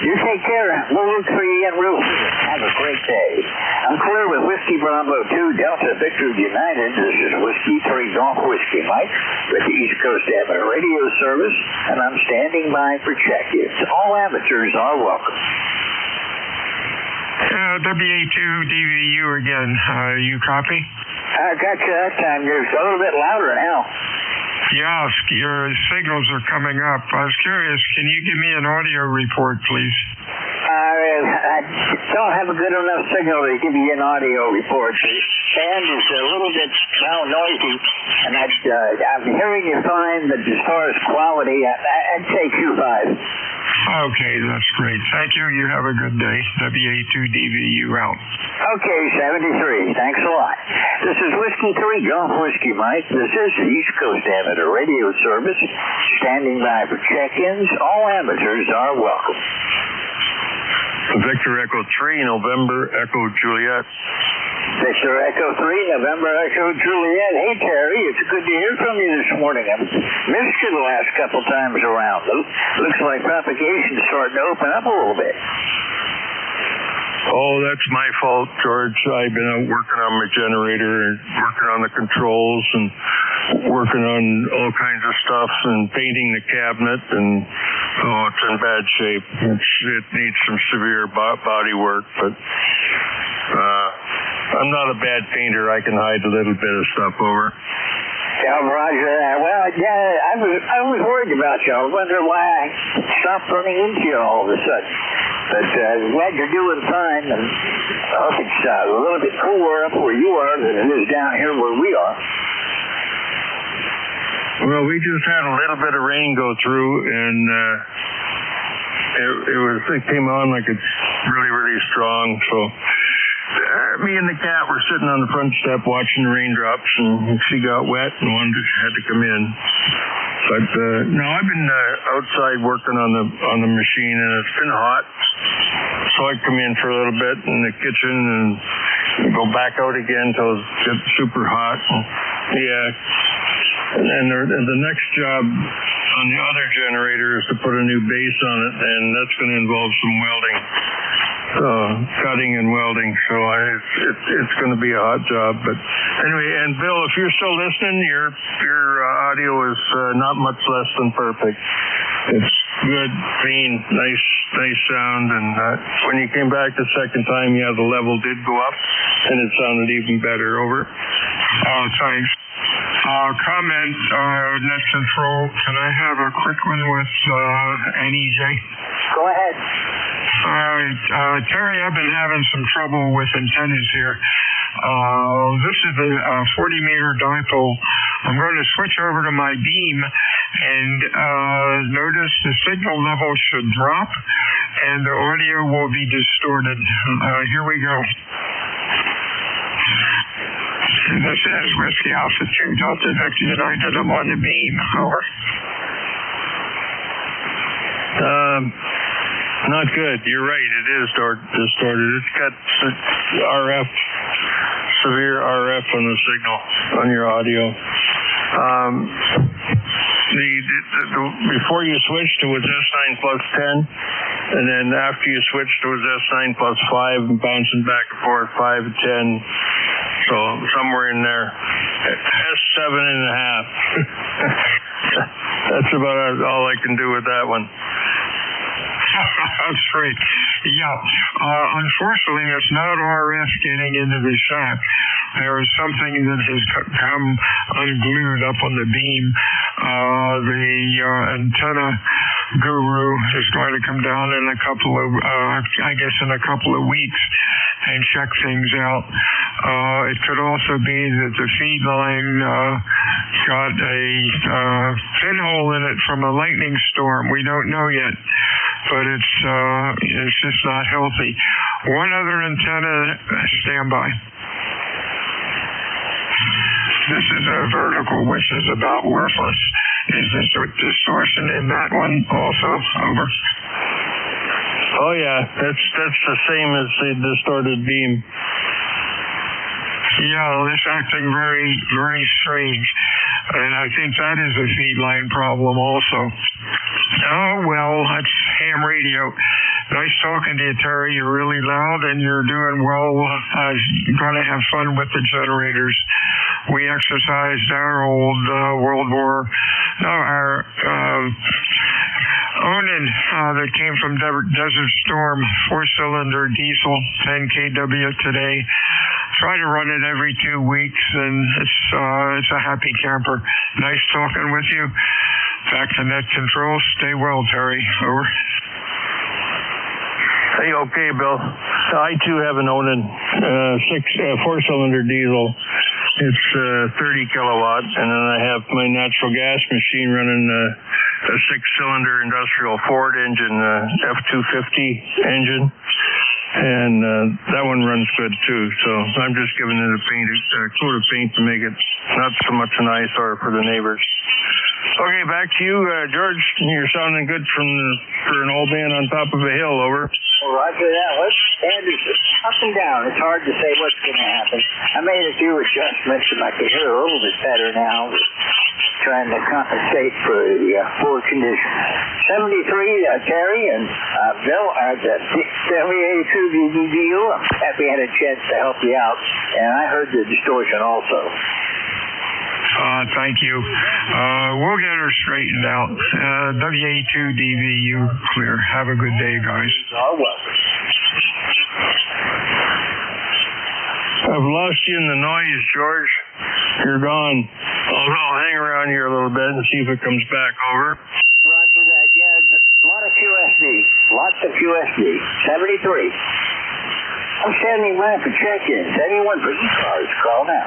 You take care. We'll look for you again real soon. Have a great day. I'm clear with Whiskey Bravo 2, Delta Victor United. This is Whiskey 3 Golf Whiskey Mike with the East Coast Amateur Radio Service, and I'm standing by for check-ins. All amateurs are welcome. WA2 DVU again. You copy? I got you that time. You're a little bit louder now. Yeah, your signals are coming up. I was curious, can you give me an audio report, please? I don't have a good enough signal to give you an audio report. The band is a little bit noisy, and I'm hearing you fine, but as far as quality, I'd say 2.5. Okay, that's great. Thank you. You have a good day. WA2DVU out. Okay, 73. Thanks a lot. This is Whiskey 3 Golf Whiskey Mike. This is the East Coast Amateur Radio Service. Standing by for check-ins. All amateurs are welcome. Victor Echo 3, November Echo Juliet. Victor Echo 3, November Echo Juliet. Hey, Terry, it's good to hear from you this morning. I've missed you the last couple times around. Looks like propagation's starting to open up a little bit. Oh, that's my fault, George. I've been out working on my generator and working on the controls and working on all kinds of stuff and painting the cabinet, and it's in bad shape. It needs some severe body work, but I'm not a bad painter. I can hide a little bit of stuff over. Yeah, Roger that. Well, yeah, I was worried about you. I wondered why I stopped running into you all of a sudden. But I'm glad you're doing fine, and I hope it's a little bit cooler up where you are than it is down here where we are. Well, we just had a little bit of rain go through, and it came on like it's really, really strong. So me and the cat were sitting on the front step watching the raindrops, and she got wet and had to come in. But no, I've been outside working on the machine, and it's been hot. So I come in for a little bit in the kitchen and go back out again until it gets super hot. And then the next job on the other generator is to put a new base on it, and that's going to involve some welding, cutting and welding. So it's going to be a hot job. But anyway, and Bill, if you're still listening, your audio is not much less than perfect. It's good, clean, nice sound. And when you came back the second time, the level did go up, and it sounded even better. Over. Thanks. Comment, net control. Can I have a quick one with NEJ? Go ahead. Terry, I've been having some trouble with antennas here. This is a 40-meter dipole. I'm going to switch over to my beam, and notice the signal level should drop, and the audio will be distorted. Here we go. This is Whiskey Alpha 2 Delta Victor United. I'm on the beam. Over. Not good. You're right. It is distorted. It's got severe RF on the signal on your audio. Before you switched, it was S9 plus 10, and then after you switched, it was S9 plus 5, and bouncing back and forth, 5 and 10. So somewhere in there, S7 and a half. That's about all I can do with that one. That's great. Yeah. Unfortunately, it's not RF getting into the shaft. There is something that has come unglued up on the beam. The antenna guru is going to come down in a couple of weeks and check things out. It could also be that the feed line got a pinhole in it from a lightning storm. We don't know yet. but it's just not healthy. One other antenna, standby. This is a vertical, which is about worthless. Is there distortion in that one also? Over. Oh yeah, that's the same as the distorted beam. Yeah, it's acting very, very strange. And I think that is a feed line problem also. Oh, well, that's ham radio. Nice talking to you, Terry. You're really loud and you're doing well. Going to have fun with the generators. We exercised our old our Onan that came from Desert Storm, 4-cylinder diesel, 10 kW today. Try to run it every 2 weeks, and it's a happy camper. Nice talking with you. Back to net control. Stay well, Terry. Over. Hey, okay, Bill. I too have an Onan 4-cylinder diesel. It's 30 kilowatt, and then I have my natural gas machine running a 6-cylinder industrial Ford engine, F250 engine. And that one runs good too, so I'm just giving it a coat of paint to make it not so much an eyesore for the neighbors. Okay, back to you, George. You're sounding good for an old man on top of a hill. Over. Well, Roger that. And it's up and down. It's hard to say what's going to happen. I made a few adjustments, and I can hear a little bit better now. Trying to compensate for the poor condition. 73, Terry, and Bill, the W82DVU. I'm happy I had a chance to help you out, and I heard the distortion also. Thank you. We'll get her straightened out. W82DVU clear. Have a good day, guys. Oh, well. I've lost you in the noise, George. You're gone. I'll hang around here a little bit and see if it comes back. Over. Roger that. Yeah, a lot of QSD. Lots of QSD. 73. I'm standing by for check-ins. Anyone for ECARS, call now.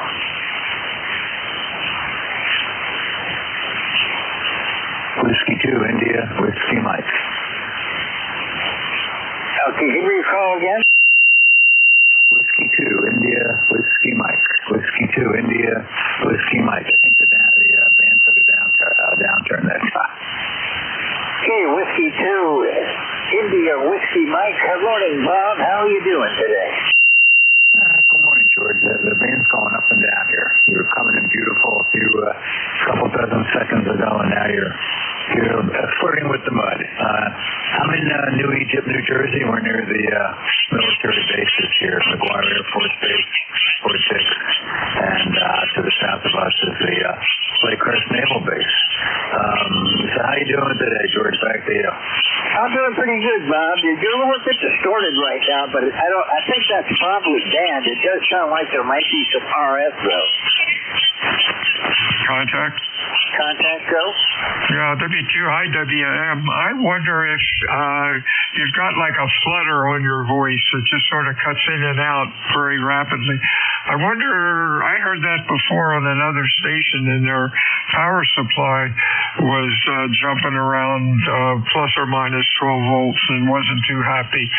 Whiskey 2, India, Whiskey Mike. Okay, give me your call again. Whiskey 2, India, Whiskey Mike. Whiskey 2, India, Whiskey Mike. I think the band took a downturn that time. Okay, Whiskey 2, India, Whiskey Mike. Good morning, Bob. How are you doing today? Good morning, George. The band's going up and down here. You were coming in beautiful a couple dozen seconds ago, and now you're flirting with the mud. I'm in New Egypt, New Jersey. We're near the military bases here, McGuire Air Force Base, Fort Dix, and to the south of us is the Lakehurst Naval Base. So how you doing today, George? Back to you. I'm doing pretty good, Bob. You're a little bit distorted right now, but I think that's probably banned. It does sound like there might be some RF though. Contact go? Yeah, W2, hi WM. I wonder if you've got like a flutter on your voice that just sort of cuts in and out very rapidly. I wonder, I heard that before on another station, and their power supply was jumping around plus or minus 12 volts and wasn't too happy.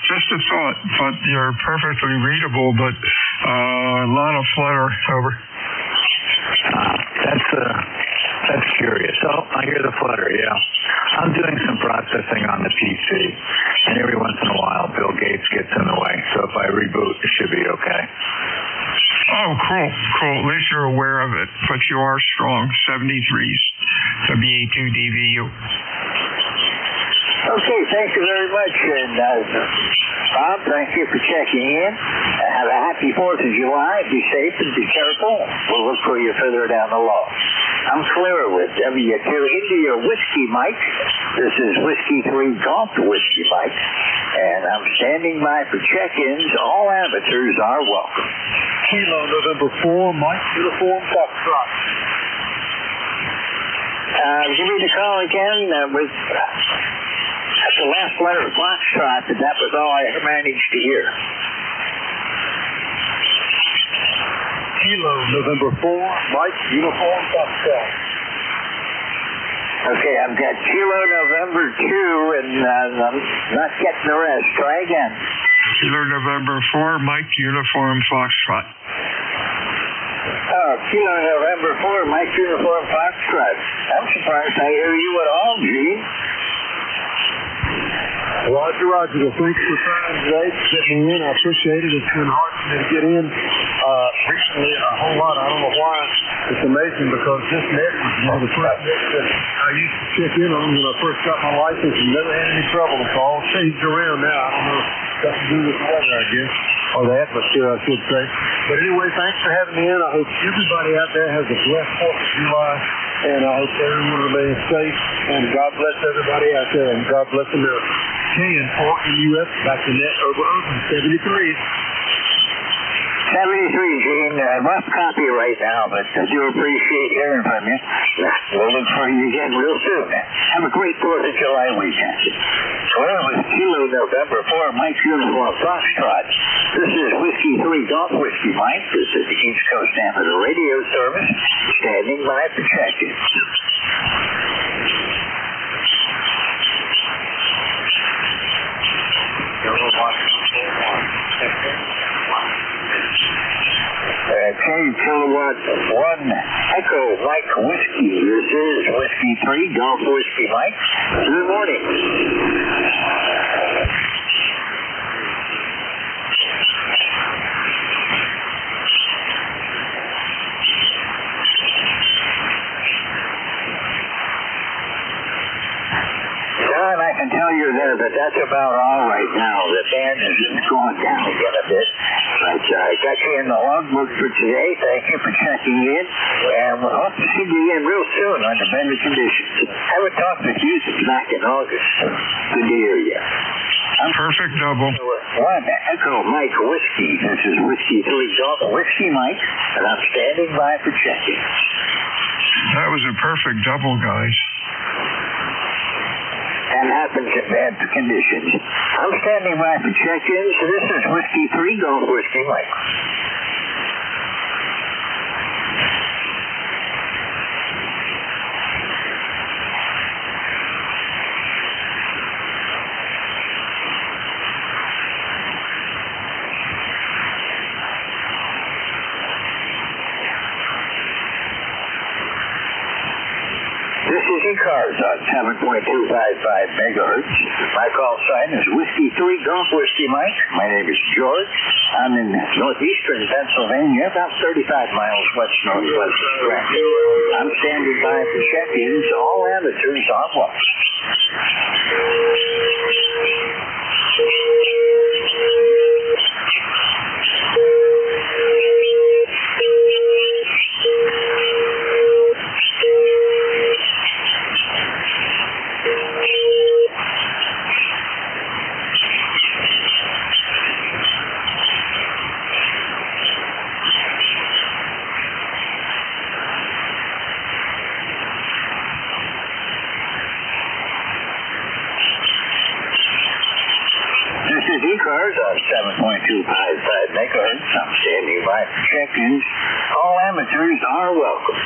Just a thought, but you're perfectly readable, but a lot of flutter. Over. That's curious. So I hear the flutter, yeah. I'm doing some processing on the PC, and every once in a while Bill Gates gets in the way. So if I reboot, it should be okay. Oh, cool. At least you're aware of it, but you are strong. 73s, WA2DVU. Okay, thank you very much. And Bob, thank you for checking in. Have a happy 4th of July. Be safe and be careful. We'll look for you further down the law. I'm clear with W2 India Whiskey Mike. This is Whiskey 3 Golf Whiskey Mike. And I'm standing by for check-ins. All amateurs are welcome. Kilo November 4, Mike, uniform Foxtrot. Give me the call again with at the last letter of Foxtrot, and that was all I managed to hear. Kilo November 4, Mike, uniform Foxtrot. Okay, I've got Kilo November 2, and I'm not getting the rest. Try again. Kilo November 4, Mike, Uniform Foxtrot. Oh, Kilo November 4, Mike Uniform Foxtrot. I'm surprised I hear you at all, Gene. Roger. Well, thanks for trying today, getting in. I appreciate it. It's been hard for me to get in recently a whole lot. I don't know why. It's amazing because this net was one of the first nets that I used to check in on when I first got my license and never had any trouble. It's all changed around now. I don't know. Got to do with the weather, I guess, or the atmosphere, I should say. But anyway, thanks for having me in. I hope everybody out there has a blessed 4th of July, and I hope everyone remains safe. And God bless everybody out there, and God bless America. NJ2US, back to net over 73. 73, Gene. Rough copy right now, but I do appreciate hearing from you. We'll look for you again real soon. Have a great 4th of July weekend. Well, with Kilo November 4, Mike Uniform Foxtrot. This is Whiskey 3 Golf Whiskey Mike. This is the East Coast Amateur Radio Service. Standing by for check-in. Okay, Kilowatt 1 Echo Mike Whiskey. This is Whiskey 3 Golf Whiskey Mike. Good morning. John, I can tell you there that that's about all right now. The band is going down again a bit. But I got you in the logbook for today. Thank you for checking in. And we'll hope to see you again real soon under better conditions. Haven't talked with you since back in August. Good to hear you. Perfect double. 1 Echo Mike Whiskey. This is Whiskey 3 Golf Whiskey Mike. And I'm standing by for check-in. That was a perfect double, guys. And happens in bad conditions. I'm standing by for check-ins. This is Whiskey 3 Golf Whiskey Mike. This is ECARS on 7.255 megahertz. My call sign is Whiskey 3 Golf Whiskey Mike. My name is George. I'm in northeastern Pennsylvania, about 35 miles west-northwest of Scranton. I'm standing by for check-ins. All amateurs on watch. This is ECARS on 7.255 megahertz. I'm standing by for check-ins. All amateurs are welcome.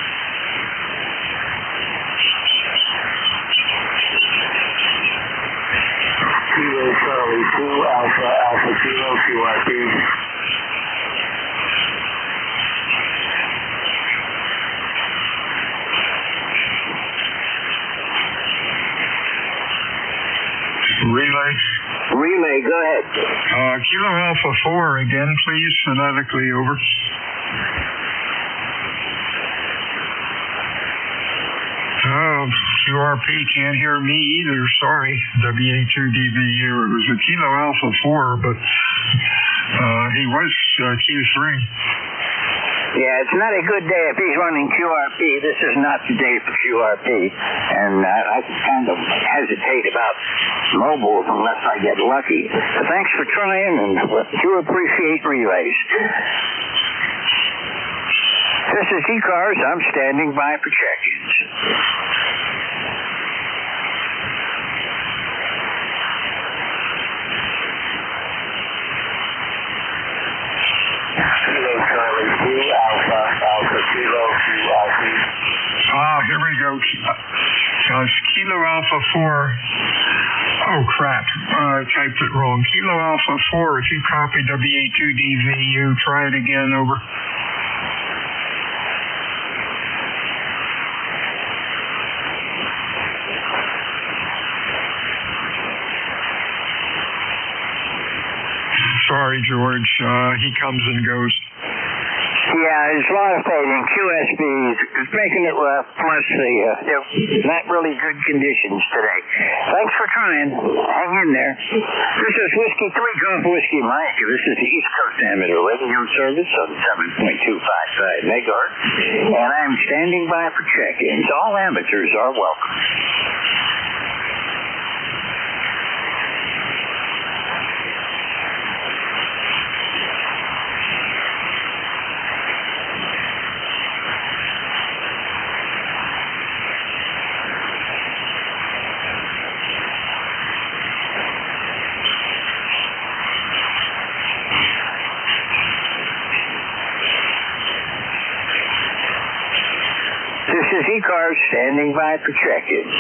Kilo Charlie 2 Alpha Kilo QRP. Relay, go ahead. Kilo Alpha 4 again, please, phonetically over. Oh, QRP can't hear me either, sorry. WA2DBU, it was a Kilo Alpha 4, but he was Q3. Yeah, it's not a good day if he's running QRP. This is not the day for QRP. And I kind of hesitate about mobiles unless I get lucky. But thanks for trying, and do appreciate relays. This is ECARS. I'm standing by for check-ins. Kilo Charlie 2 Alpha Kilo QRP. Here we go. Kilo Alpha 4. Oh, crap. I typed it wrong. Kilo Alpha 4, if you copy WA2DVU, try it again, over. Sorry, George. He comes and goes. Yeah, it's a lot of fading. QSB is making it rough, plus not really good conditions today. Thanks for trying. Hang in there. This is Whiskey 3 Golf Whiskey Mike. This is the East Coast Amateur Radio Service on 7.255 megahertz, and I'm standing by for check-ins. All amateurs are welcome. This is ECARS standing by for check-ins.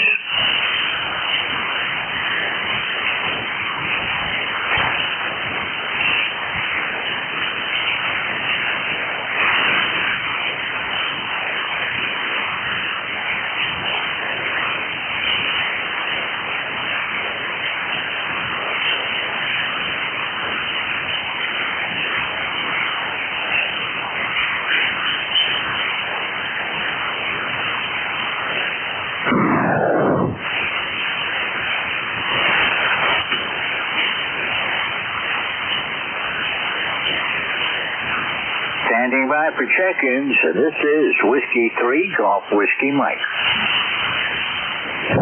Standing by for check-ins, this is Whiskey 3 Golf Whiskey Mike.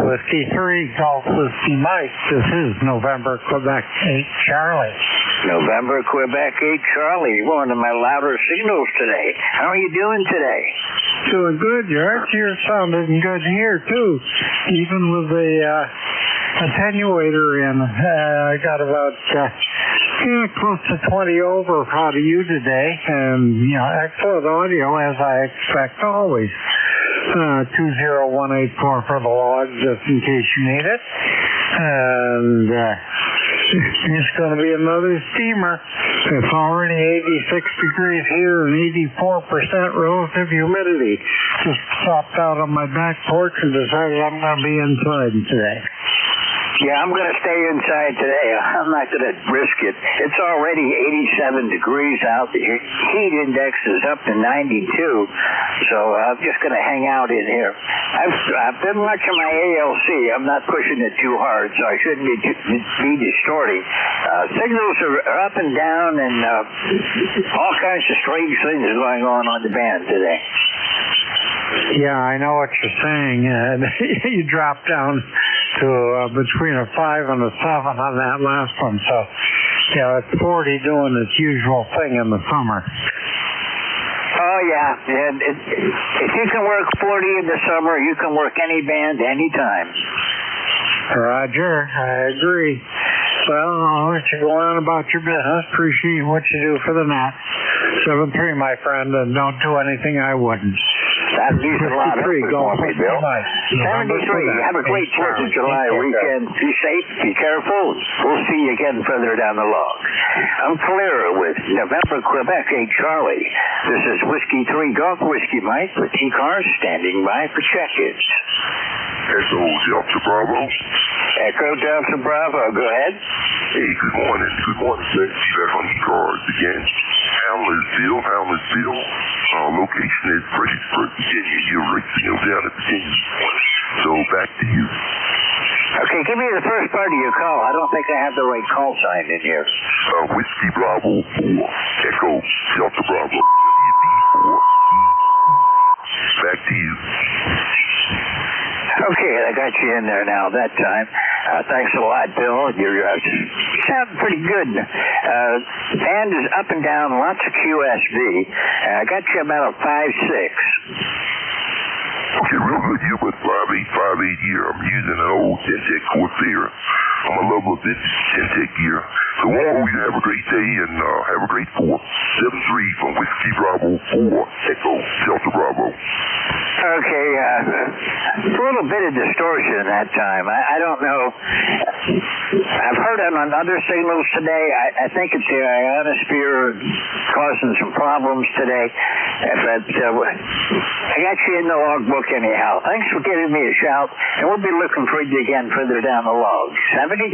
Whiskey 3 Golf Whiskey Mike, this is November Quebec 8 Charlie. November Quebec 8 Charlie, one of my louder signals today. How are you doing today? Doing good, George. You're sounding good here, too. Even with the attenuator in. I got about close to 20 over out of you today. And, excellent audio, as I expect always. 20184 for the log, just in case you need it. And it's going to be another steamer. It's already 86 degrees here and 84% relative humidity. Just stopped out on my back porch and decided I'm going to be inside today. Yeah, I'm going to stay inside today. I'm not going to risk it. It's already 87 degrees out. The heat index is up to 92, so I'm just going to hang out in here. I've been watching my ALC. I'm not pushing it too hard, so I shouldn't be distorting. Signals are up and down, and all kinds of strange things are going on the band today. Yeah, I know what you're saying. You dropped down to between a 5 and a 7 on that last one. So, it's 40 doing its usual thing in the summer. Oh, yeah. And if you can work 40 in the summer, you can work any band anytime. Roger, I agree. Well, I'll let you go on about your business. Appreciate what you do for the Nat. 7-3, my friend, and don't do anything I wouldn't. That means a lot for me, Bill. 73. Have a great 4th of July weekend. Be safe, be careful. We'll see you again further down the log. I'm clear with November Quebec 8 Charlie. This is Whiskey 3 Golf Whiskey Mike with ECARS standing by for check-ins. Echo Delta Bravo. Echo Delta Bravo, go ahead. Hey, good morning. Good morning, sir. Back on ECARS again. Hamlettsville. Location is Fredericksburg, Virginia. You're racing down at Virginia. So back to you. Okay, give me the first part of your call. I don't think I have the right call sign in here. Whiskey Bravo 4. Echo Delta Bravo. Back to you. Okay, I got you in there now that time. Thanks a lot, Bill. You're sounding pretty good. Band is up and down, lots of QSB. I got you about a 5.6. Okay, real good. You're about 5.8 year. I'm using an old Syntec Corsair. I'm a lover of this Syntec gear. So all of you have a great day and have a great 473 from Whiskey Bravo 4 Echo Delta Bravo. Okay, a little bit of distortion that time. I don't know. I've heard it on other signals today. I think it's the ionosphere causing some problems today. But I got you in the logbook anyhow. Thanks for giving me a shout, and we'll be looking for you again further down the log. 73.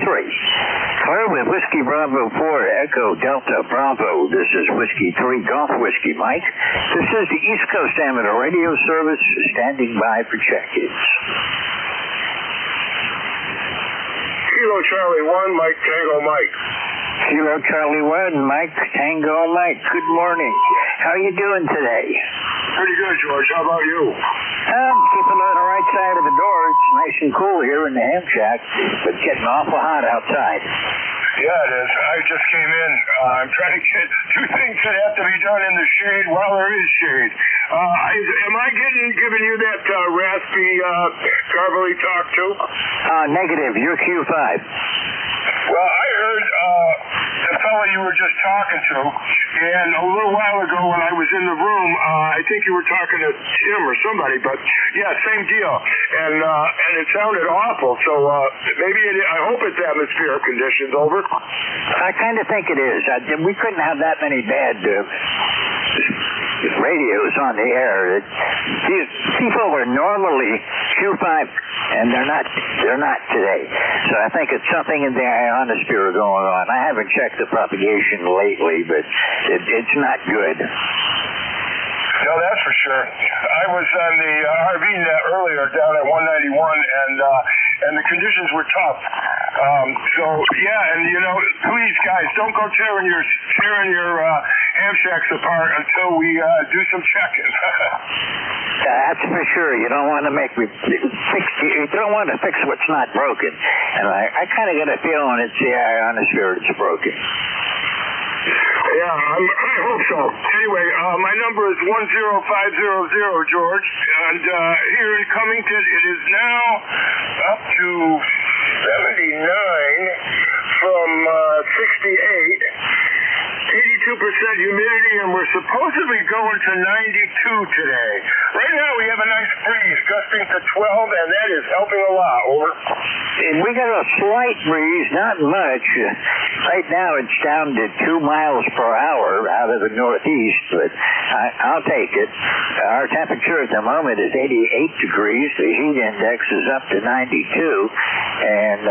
Clear with Whiskey Bravo 4 Echo Delta Bravo. This is Whiskey 3 Golf Whiskey Mike. This is the East Coast Amateur Radio Service standing by for check-ins. Kilo Charlie 1, Mike Tango Mike. Kilo Charlie 1, Mike Tango Mike. Good morning. How are you doing today? Pretty good, George. How about you? I'm keeping on the right side of the door. It's nice and cool here in the ham shack, but getting awful hot outside. Yeah, it is. I just came in. I'm trying to get two things that have to be done in the shade while there is shade. Am I giving you that raspy, garbly talk too? Negative. You're Q5. Well, I heard the fellow you were just talking to, and a little while ago when I was in the room, I think you were talking to Tim or somebody, but yeah, same deal. And it sounded awful, so I hope it's atmospheric conditions. Over. I kind of think it is. We couldn't have that many bad radios on the air. These people are normally Q5, and they're not today. So I think it's something in the ionosphere going on. I haven't checked the propagation lately, but it's not good. No, that's for sure. I was on the RV net earlier down at 191, and the conditions were tough. So yeah, and please guys, don't go tearing your ham shacks apart until we do some checking. That's for sure. You don't want to you don't want to fix what's not broken. And I kind of get a feeling it's the ionosphere that's broken. Yeah, I hope so. Anyway, my number is 10500, George, and here in Cummington, it is now up to 79 from 68. 82% humidity, and we're supposedly going to 92 today. Right now, we have a nice breeze gusting to 12, and that is helping a lot. Over. We got a slight breeze, not much. Right now, it's down to 2 miles per hour out of the northeast, but I'll take it. Our temperature at the moment is 88 degrees. The heat index is up to 92, and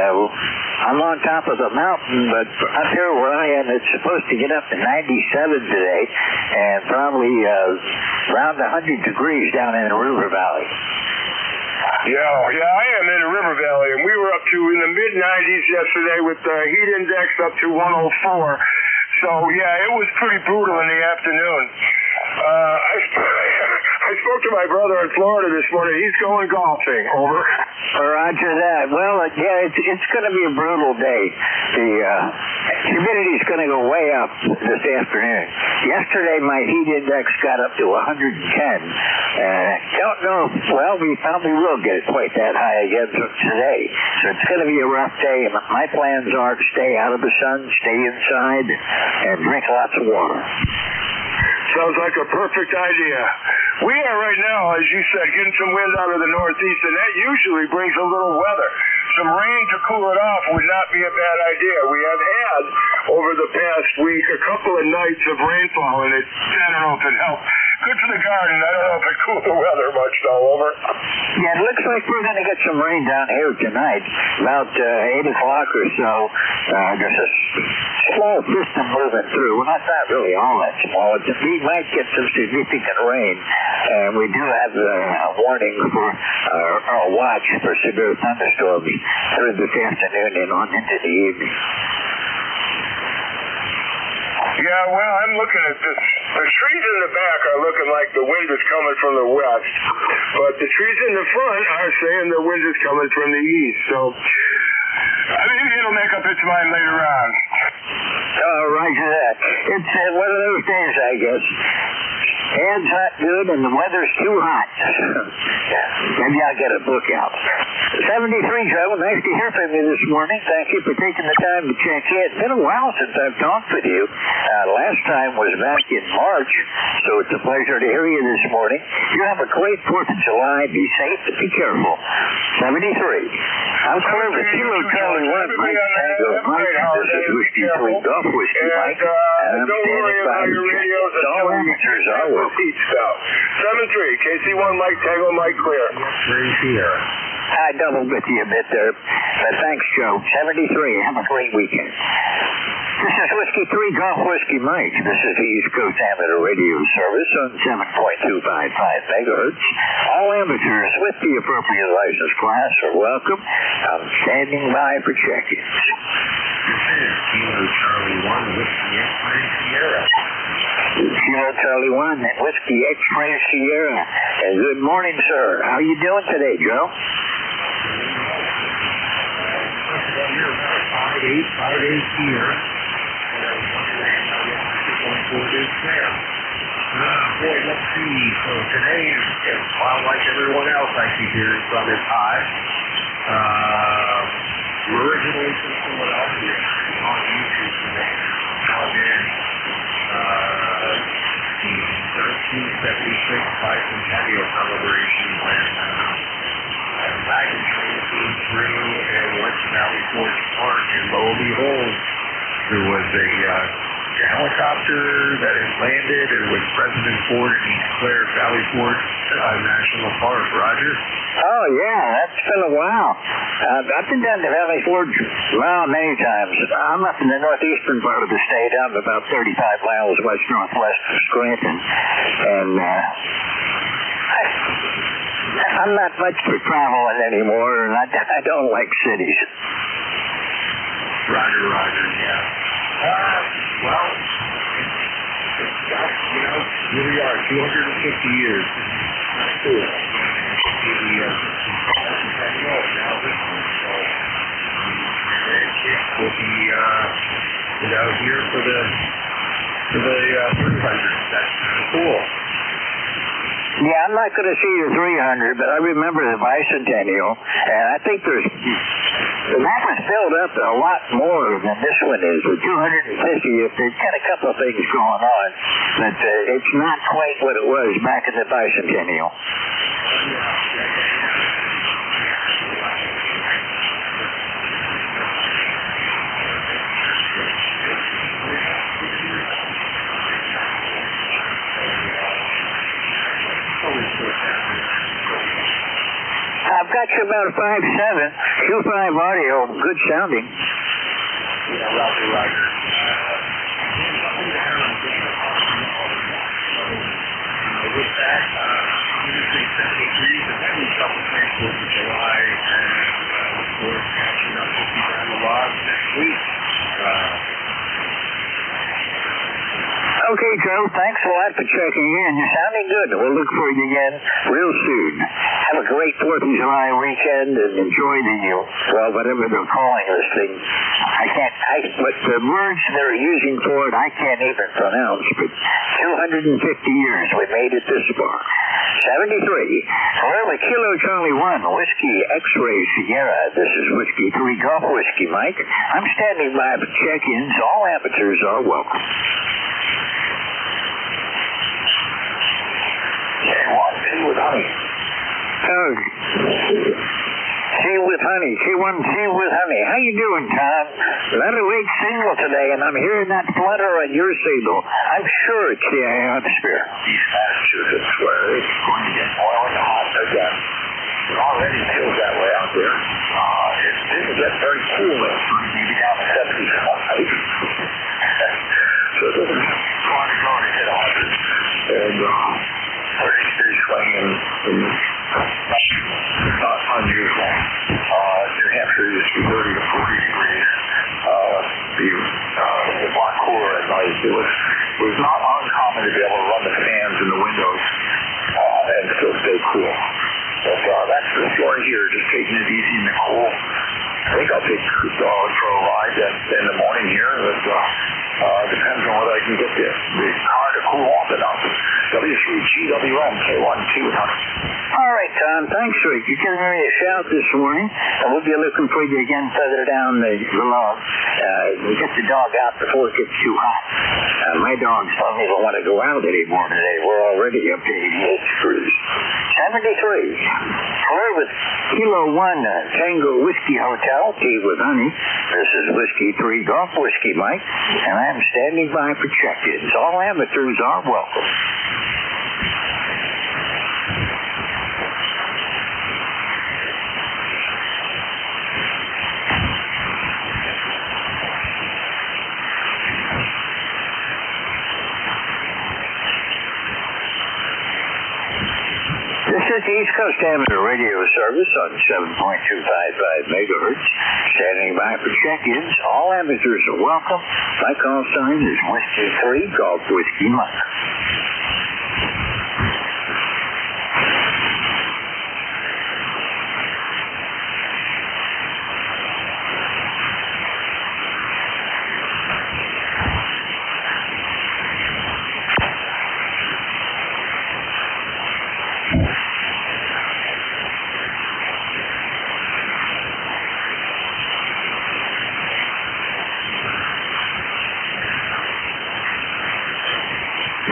I'm on top of the mountain, but up here where I am, it's supposed to get up to 97 today, and probably around 100 degrees down in the River Valley. Yeah, I am in the River Valley, and we were up to in the mid-90s yesterday with the heat index up to 104. So, yeah, it was pretty brutal in the afternoon. I spoke to my brother in Florida this morning. He's going golfing. Over. Roger that. Well, yeah, it's going to be a brutal day. The humidity's going to go way up this afternoon. Yesterday, my heat index got up to 110. Don't know. Well, we probably will get it quite that high again today. So it's going to be a rough day. My plans are to stay out of the sun, stay inside, and drink lots of water. Sounds like a perfect idea. We are right now, as you said, getting some wind out of the northeast, and that usually brings a little weather. Some rain to cool it off would not be a bad idea. We have had, over the past week, a couple of nights of rainfall, and I don't know if it helped. Good for the garden. I don't know if it cooled the weather much, though. Over. Yeah, it looks like we're going to get some rain down here tonight, about 8 o'clock or so. There's a small system moving through. Well, not really all that small. We might get some significant rain, and we do have a warning for our watch for severe thunderstorms through this afternoon and on into the evening. Yeah, well, I'm looking at this. The trees in the back are looking like the wind is coming from the west, but the trees in the front are saying the wind is coming from the east. So I think it'll make up its mind later on. Roger that. It's one of those days, I guess. Hands not good and the weather's too hot. Maybe I'll get a book out. 73, Joe. Nice to hear from you this morning. Thank you for taking the time to check in. It's been a while since I've talked with you. Last time was back in March, so it's a pleasure to hear you this morning. You have a great 4th of July. Be safe and be careful. 73. I'm clear with Kilo Charlie 1, Mike Tango. Mike, this is Whiskey 3 Golf Whiskey, Mike. And I'm standing by you. All amateurs are welcome. 7-3, KC1, Mike Tango, Mike Clear. I doubled with you a bit there, but thanks, Joe. 73. Have a great weekend. This is Whiskey 3 Golf Whiskey Mike. This is the East Coast Amateur Radio Service on 7.255 megahertz. All amateurs with the appropriate license class are welcome. I'm standing by for check-ins. This is Kilo Charlie 1, Whiskey X-Ray Sierra. Kilo Charlie 1, Whiskey X-Ray Sierra. And good morning, sir. How you doing today, Joe? 5-8 here. Boy, let's see. So today, well, like everyone else I keep hearing from, is high. We're originally from Philadelphia on YouTube today. Again, the 1376 bicentennial celebration when wagon train came through and went to Valley Forge Park, and lo and behold, there was a helicopter that had landed, and with President Ford, and he declared Valley Forge National Park. Roger? Oh, yeah, that's been a while. I've been down to Valley Forge, well, many times. I'm up in the northeastern part of the state. I'm about 35 miles west-northwest of Scranton. And I'm not much for traveling anymore, and I don't like cities. Roger, yeah. Well, here we are, 250 years. Cool. We'll be, here for the 300. That's cool. Yeah, I'm not going to see the 300, but I remember the bicentennial, and I think that was filled up a lot more than this one is. The 250th, there's got a couple of things going on, but it's not quite what it was back in the bicentennial. I've got you about a 5.7, Q5 audio, good sounding. Yeah, Roger. With that, usually 70 degrees, and then we start with the 4th of July, and look forward to catching up with you on the logs next week. Okay, Joe, thanks a lot for checking in. You're sounding good. We'll look for you again real soon. Have a great 4th of July weekend and enjoy whatever they're calling this thing. But the words they're using for it, I can't even pronounce, but 250 years we made it this far. 73. Well, Kilo Charlie 1, Whiskey X-Ray Sierra. This is Whiskey 3 Golf Whiskey, Mike. I'm standing by for check-ins. All amateurs are welcome. Tea with honey. Oh, tea with honey. C1 tea with honey. How you doing, Tom? Another week single today, and I'm hearing that flutter on your signal. I'm sure it's the ionosphere. Massachusetts, where it's going to get boiling hot again. It already feels that way out there. It didn't get very cool last night, maybe down to 75. So it doesn't want to go to hit 100. And 30-degree swing is not unusual. New Hampshire used to be 30 to 40 degrees. Be a lot cooler at night. It was not uncommon to be able to run the fans in the windows and still stay cool. But that's the story here, just taking it easy in the cool. I think I'll take the dog for a ride in the morning here. But depends on whether I can get the car to cool off enough. W3GWM K1 200. All right, Tom. Thanks for giving me a shout this morning. And we'll be looking for you again further down the log. Get the dog out before it gets too hot. My dogs don't even want to go out anymore today. We're already up to 88 degrees. 73. Clear with Kilo 1 Tango Whiskey Hotel. Tea with honey. This is Whiskey 3 Golf Whiskey Mike. And I'm standing by for check-ins. All amateurs are welcome. This is the East Coast Amateur Radio Service on 7.255 megahertz. Standing by for check-ins. All amateurs are welcome. My call sign is Whiskey 3 Golf Whiskey Mike.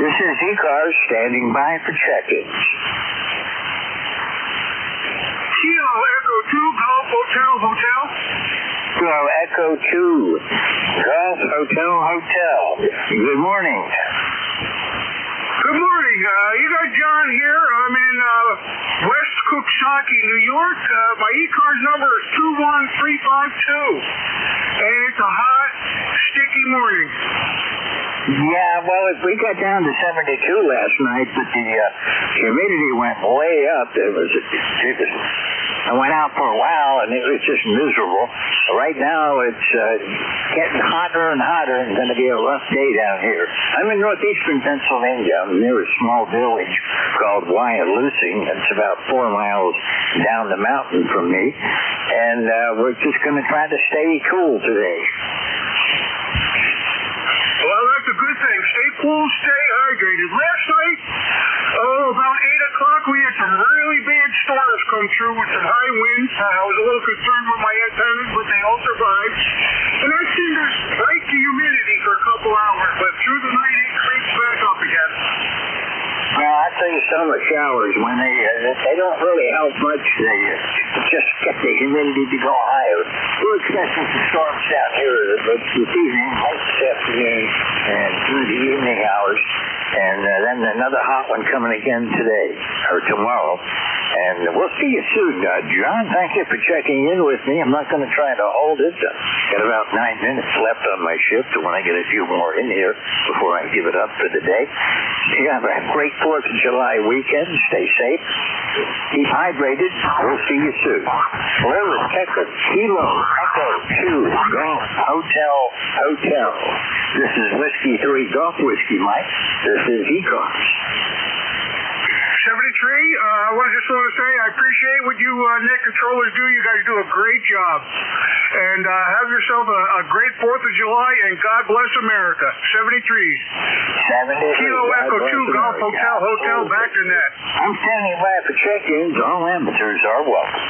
This is ECARS standing by for check-ins. Kilo Echo 2 Golf Hotel Hotel. Kilo Echo 2 Golf Hotel Hotel. Good morning. Good morning. You got John here. I'm in West Cooksaki, New York. My ECARS number is 21352. And it's a hot, sticky morning. Yeah, well, we got down to 72 last night, but the humidity went way up. I went out for a while, and it was just miserable. Right now, it's getting hotter and hotter, and going to be a rough day down here. I'm in northeastern Pennsylvania. I'm near a small village called Wyalusing. It's about 4 miles down the mountain from me, and we're just going to try to stay cool today. Well, that's a good thing. Stay cool, stay hydrated. Last night, about 8 o'clock, we had some really bad storms come through with some high winds. I was a little concerned with my antennas, but they all survived. And I seemed to break the humidity for a couple hours, but through the night, it creeps back up again. Well, I'll tell you, summer showers, when they don't really help much. They just get the humidity to go higher. We're expecting some storms down here this evening, late this afternoon, and through the evening hours. And then another hot one coming again today, or tomorrow. And we'll see you soon, John. Thank you for checking in with me. I'm not going to try to hold it. Got about 9 minutes left on my shift. I want to get a few more in here before I give it up for the day. You have a great 4th of July weekend. Stay safe. Keep hydrated. We'll see you soon. Clear with Kilo Echo 2 Golf Hotel. This is Whiskey 3 Golf Whiskey Mike. This is ECARS. 73, I just want to say I appreciate what you net controllers do. You guys do a great job. And have yourself a great 4th of July, and God bless America. 73. Kilo Echo 2 Golf Hotel, back to net. I'm standing by for check-ins. All amateurs are welcome.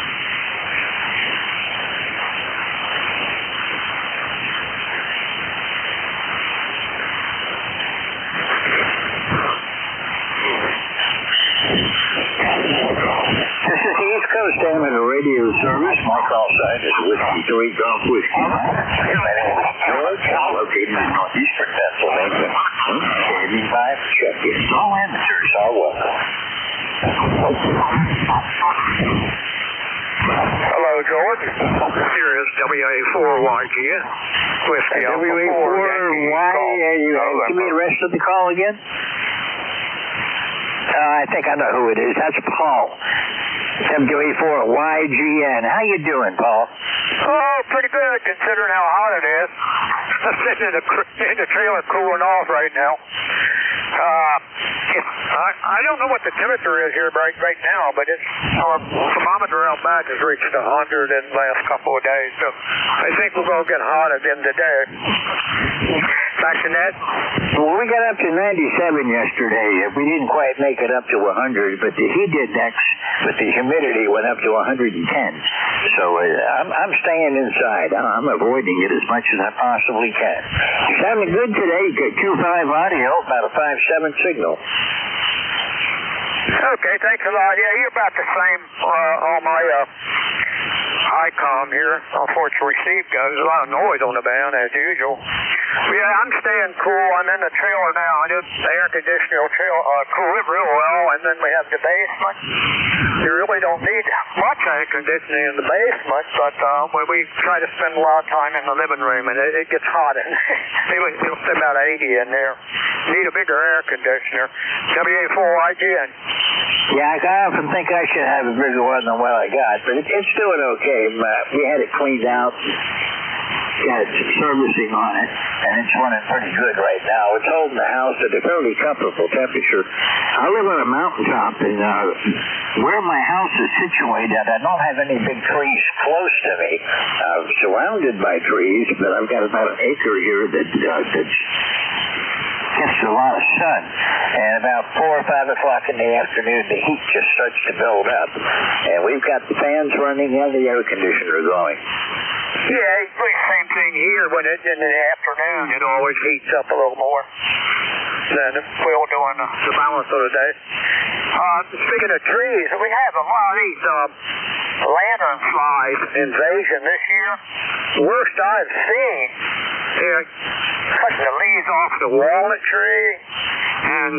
This is the East Coast Amateur Radio Service. My call sign is Whiskey 3 Golf Whiskey. My name is George. I'm located in northeastern Pennsylvania. Standing by for check-ins. All amateurs are welcome. Hello, George. Here is WA4YG. Whiskey WA4Y. Give me the rest of the call again. I think I know who it is. That's Paul. WA4YGN. How you doing, Paul? Oh, pretty good, considering how hot it is. I'm sitting in the trailer cooling off right now. I don't know what the temperature is here right now, but our thermometer out back has reached 100 in the last couple of days, so I think we're going to get hot at the end of the day. back to net? Well, we got up to 97 yesterday. We didn't quite make it up to 100, but the heat index with the humidity went up to 110. So I'm staying inside. I'm avoiding it as much as I possibly can. Sounding good today. Good 2.5 audio, about a 5.7 signal. Okay, thanks a lot. Yeah, you're about the same on my ICOM here. Unfortunately, Steve got a lot of noise on the band as usual. Yeah, I'm staying cool. I'm in the trailer now. The air conditioner will cool it real well, and then we have the basement. You really don't need much air conditioning in the basement, but we try to spend a lot of time in the living room, and it gets hot in it'll stay about 80 in there. Need a bigger air conditioner. WA4IGN. Yeah, I often think I should have a bigger one than what I got, but it's doing okay. We had it cleaned out, got servicing on it, and it's running pretty good right now. It's holding the house at a fairly comfortable temperature. I live on a mountaintop, and where my house is situated, I don't have any big trees close to me. I'm surrounded by trees, but I've got about an acre here that's gets a lot of sun, and about 4 or 5 o'clock in the afternoon, the heat just starts to build up, and we've got the fans running and the air conditioner going. Yeah, it's the same thing here. When it's in the afternoon, it always heats up a little more than we'll during the balance of the day. Speaking of trees, we have a lot of these lanternflies invasion this year. Worst I've seen. They're cutting the leaves off the walnut tree and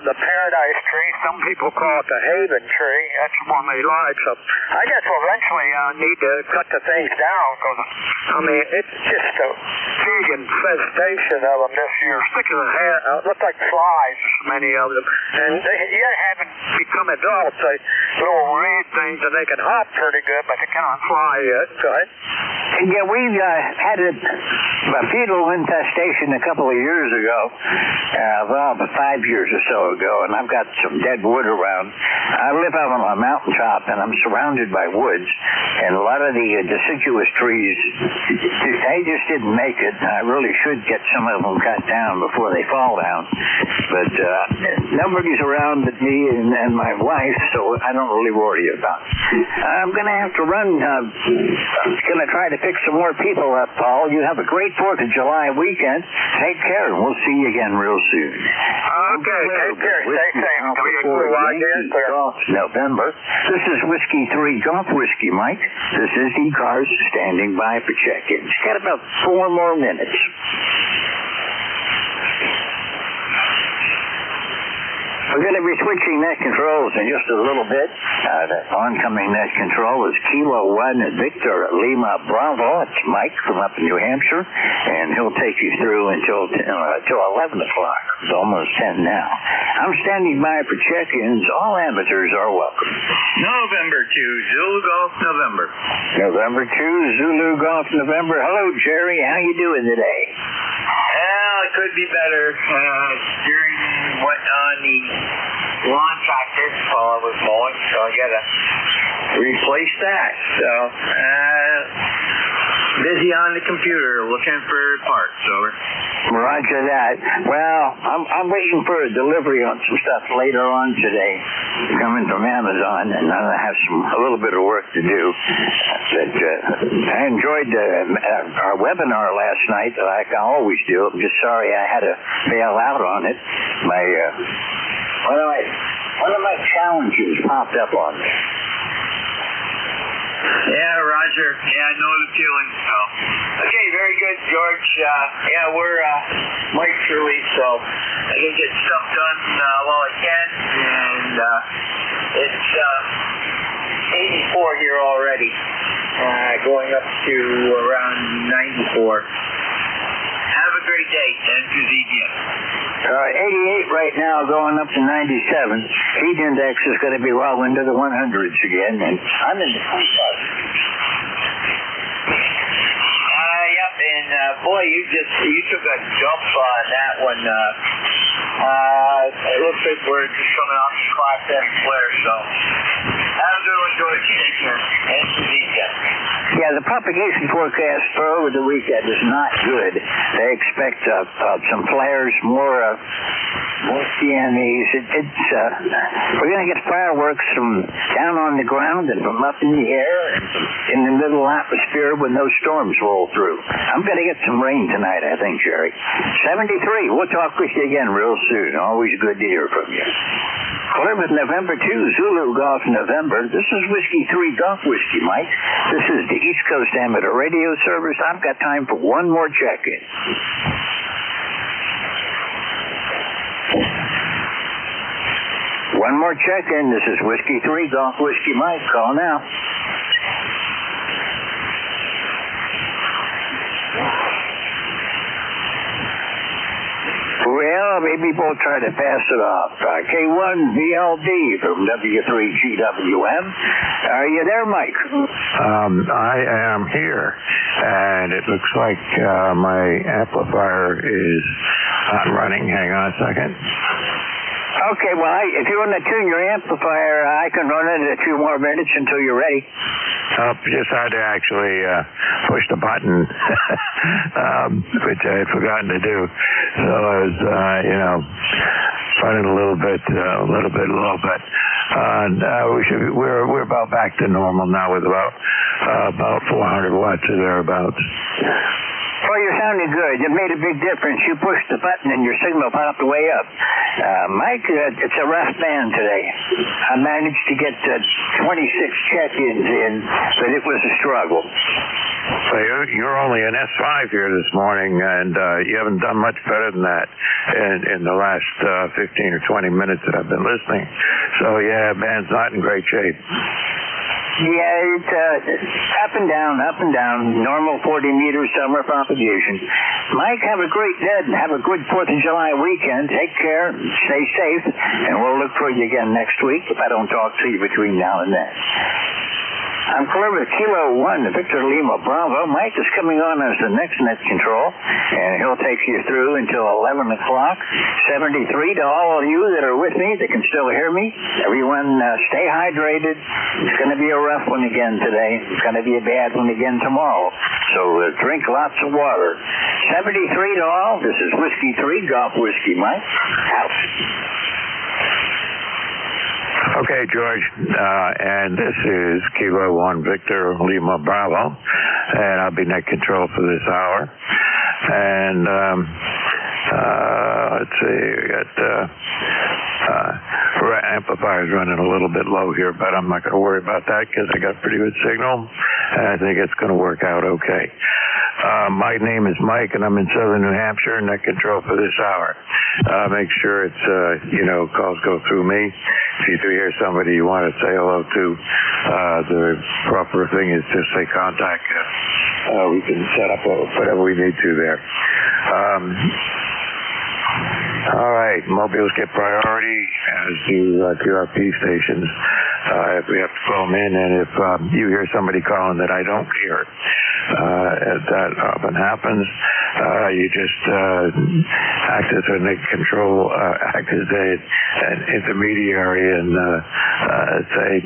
the paradise tree. Some people call it the haven tree. That's the one they like. So I guess eventually I need to cut the things down because, I mean, it's just a big infestation of them this year. Sticking the hair out. Look like flies, so many of them. And they yet haven't become adults. They little red things and they can hop pretty good, but they cannot fly yet. Go ahead. And yeah, we had a beetle infestation a couple of years ago, well, 5 years or so ago, and I've got some dead wood around. I live out on a mountaintop, and I'm surrounded by woods, and a lot of the deciduous trees, they just didn't make it. I really should get some of them cut down before they fall down, but nobody's around but me and my wife, so I don't really worry about it. I'm going to have to run. I'm going to try to pick some more people up, Paul. You have a great 4th of July weekend. Take care, and we'll see you again real soon. Okay, take care. Stay safe. Golf, November. This is Whiskey 3 Golf Whiskey, Mike. This is ECARS standing by for check-ins. Got about 4 more minutes. We're going to be switching net controls in just a little bit. The oncoming net control is Kilo 1 Victor Lima Bravo. It's Mike from up in New Hampshire, and he'll take you through until 11 o'clock. It's almost 10 now. I'm standing by for check-ins. All amateurs are welcome. November 2, Zulu Golf November. November 2, Zulu Golf November. Hello, Jerry. How you doing today? Well, it could be better. During what on the lawn tractor while I was mowing, so I gotta replace that. So, busy on the computer looking for parts. Over. Roger that. Well, I'm waiting for a delivery on some stuff later on today, coming from Amazon, and I have a little bit of work to do. But I enjoyed our webinar last night, like I always do. I'm just sorry I had to bail out on it. One of my challenges popped up on me. Yeah, Roger. Yeah, I know the feeling. So, okay, very good, George. Yeah, we're Mike's release, so I can get stuff done while I can, and it's 84 here already, going up to around 94. Have a great day. NJ2US. 88 right now, going up to 97. Heat index is going to be well into the 100s again, and I'm in the 25. Yep, and boy, you took a jump on that one. It looks like we're just coming off the Class M flare, so have a good one, George. Take care. NJ2US. Yeah, Yeah, the propagation forecast for over the weekend is not good. They expect some flares, more CNEs. We're going to get fireworks from down on the ground and from up in the air and in the middle atmosphere when those storms roll through. I'm going to get some rain tonight, I think, Jerry. 73. We'll talk with you again real soon. Always good to hear from you. Plymouth, November 2, Zulu Golf, November. This is Whiskey 3 Golf Whiskey, Mike. This is the East Coast Amateur Radio Service. I've got time for one more check-in. One more check-in. This is Whiskey 3 Golf Whiskey, Mike. Call now. Well, maybe we'll try to pass it off. K1VLD from W3GWM. Are you there, Mike? I am here, and it looks like my amplifier is not running. Hang on a second. Okay, well, if you want to tune your amplifier, I can run it a few more minutes until you're ready. Just had to actually push the button, which I had forgotten to do. So I was, running a little bit low, but we're about back to normal now with about 400 watts or thereabouts. Well, you're sounding good. It made a big difference. You pushed the button and your signal popped way up. Mike, it's a rough band today. I managed to get 26 check-ins in, but it was a struggle. So you're only an S5 here this morning, and you haven't done much better than that in the last 15 or 20 minutes that I've been listening. So, yeah, band's not in great shape. Yeah, it's up and down. Normal 40-meter summer propagation. Mike, have a great day and have a good 4th of July weekend. Take care, stay safe, and we'll look for you again next week if I don't talk to you between now and then. I'm clear with Kilo 1, Victor Lima Bravo. Mike is coming on as the next net control, and he'll take you through until 11 o'clock. 73 to all of you that are with me that can still hear me. Everyone, stay hydrated. It's going to be a rough one again today. It's going to be a bad one again tomorrow. So drink lots of water. 73 to all. This is Whiskey 3 Golf Whiskey, Mike. Out. Okay, George, and this is Kilo 1 Victor Lima Bravo, and I'll be net control for this hour. And let's see, we got amplifier's running a little bit low here, but I'm not going to worry about that because I got pretty good signal, and I think it's going to work out okay. My name is Mike, and I'm in southern New Hampshire, net control for this hour. Make sure it's, calls go through me. If you do hear somebody you want to say hello to, the proper thing is just say contact. We can set up whatever we need to there. All right, mobiles get priority, as do QRP stations. If we have to call them in, and if you hear somebody calling that I don't hear, that often happens, you just act as a net control, act as an intermediary, and say,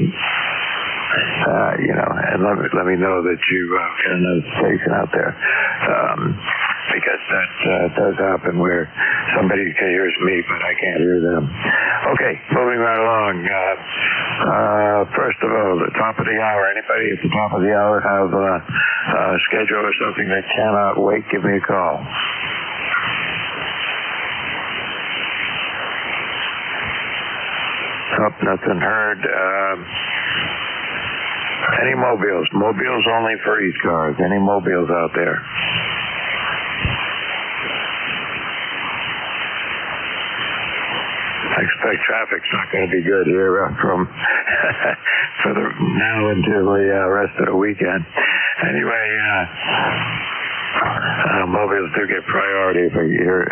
and let me know that you got another station out there. Because that does happen where somebody hears me, but I can't hear them. Okay, moving right along. First of all, the top of the hour. Anybody at the top of the hour have a schedule or something that cannot wait? Give me a call. Oh, nothing heard. Any mobiles? Mobiles only for ECARS. Any mobiles out there? I expect traffic's not going to be good here from for the now until the rest of the weekend. Anyway, mobiles do get priority if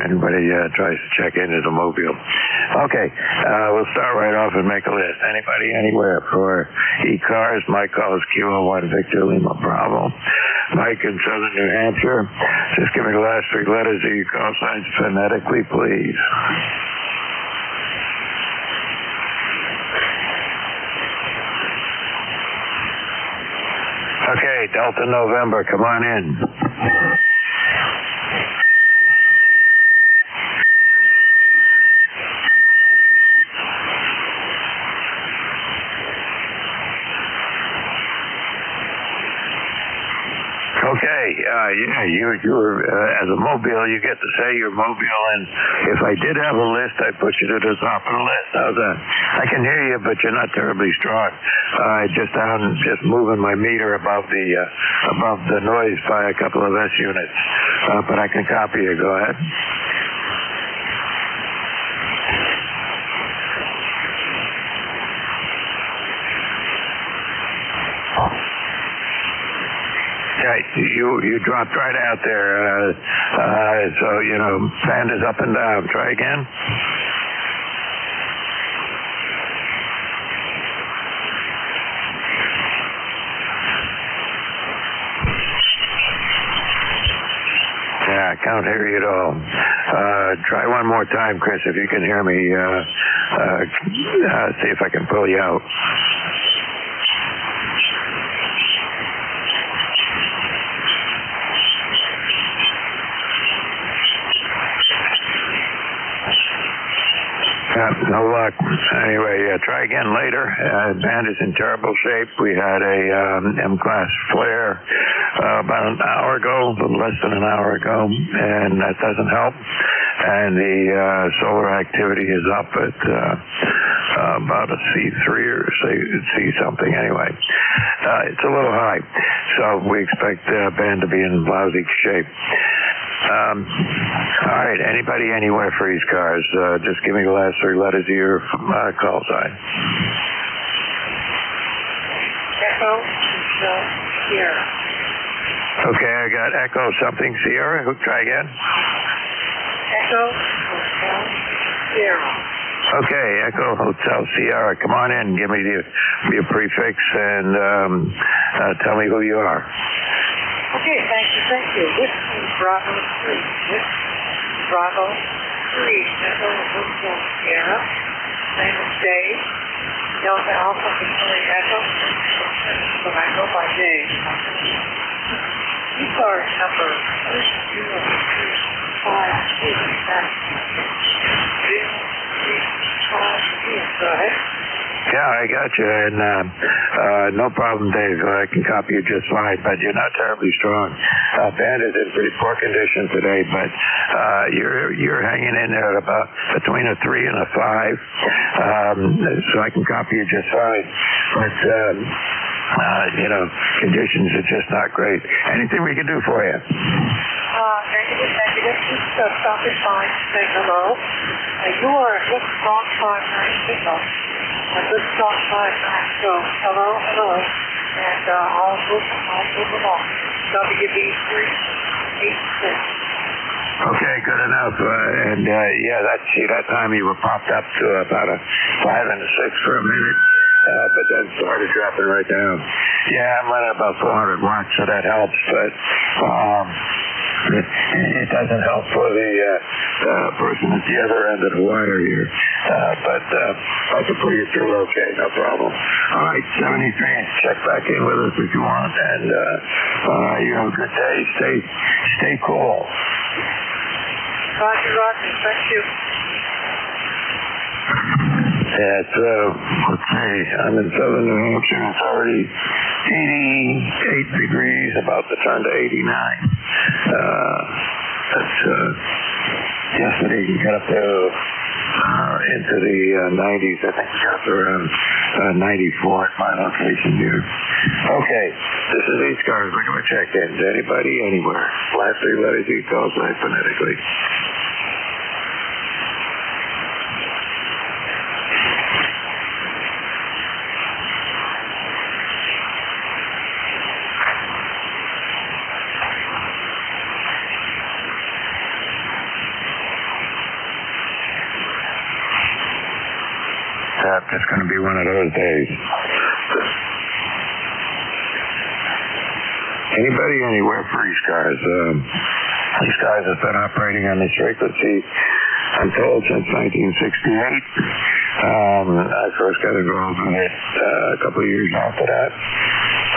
anybody tries to check into the mobile. Okay, we'll start right off and make a list. Anybody, anywhere for ECARS? My call is Kilo 1 Victor Lima Bravo. Mike in southern New Hampshire. Just give me the last 3 letters of your call signs phonetically, please. Okay, Okay, Delta November, come on in. Okay, you were, as a mobile, you get to say you're mobile, and if I did have a list, I'd put you to the top of the list. How's that? I can hear you, but you're not terribly strong. Just moving my meter above the noise by a couple of S units. But I can copy you. Go ahead. Right, you dropped right out there. So band is up and down. Try again. Yeah, I can't hear you at all. Try one more time, Chris, if you can hear me. See if I can pull you out. No luck. Anyway, try again later. Band is in terrible shape. We had a M-class flare about an hour ago, a little less than an hour ago, and that doesn't help. And the solar activity is up at about a C3 or C something anyway. It's a little high, so we expect band to be in lousy shape. All right, anybody anywhere for ECARS? Just give me the last three letters of your call sign. Echo, Sierra. Okay, I got Echo something Sierra. Try again. Echo, Hotel, Sierra. Okay, Echo Hotel Sierra. Come on in. Give me your prefix and tell me who you are. Okay, thank you. This is Bravo 3. This is Bravo 3. Echo Hotel Sierra. Name is Dave. Delta Alpha Victoria Echo. But I go by Dave. ECARS number 305. Go ahead. Yeah, I got you, and no problem, Dave. I can copy you just fine, but you're not terribly strong. Band is in pretty poor condition today, but you're hanging in there at about between a 3 and a 5, so I can copy you just fine. But conditions are just not great. Anything we can do for you? Negative. Just stop it fine. Say hello. You are a good strong 5-9 signal. A good strong 5-9. So hello, and I'll move along. WB386. Okay, good enough. And that time you were popped up to about a 5 and a 6 for a minute. But then started dropping right down. Yeah, I'm running about 400 watts, so that helps, but it doesn't help for the person at the other end of the wire here. But I can put you through okay, no problem. All right, 73, check back in with us if you want, and you have a good day. Stay cool. Roger, thank you. Let's see, I'm in southern New Hampshire. It's already 88 degrees, about to turn to 89. Yesterday you got up to into the 90s. I think we got up to around 94 at my location here. Okay, this is ECARS. Look at my check-ins. Anybody, anywhere. Last three letters you call sign phonetically. It's going to be one of those days. Anybody, anywhere for ECARS? ECARS has been operating on this frequency, I'm told, since 1968. I first got involved in it a couple of years after that.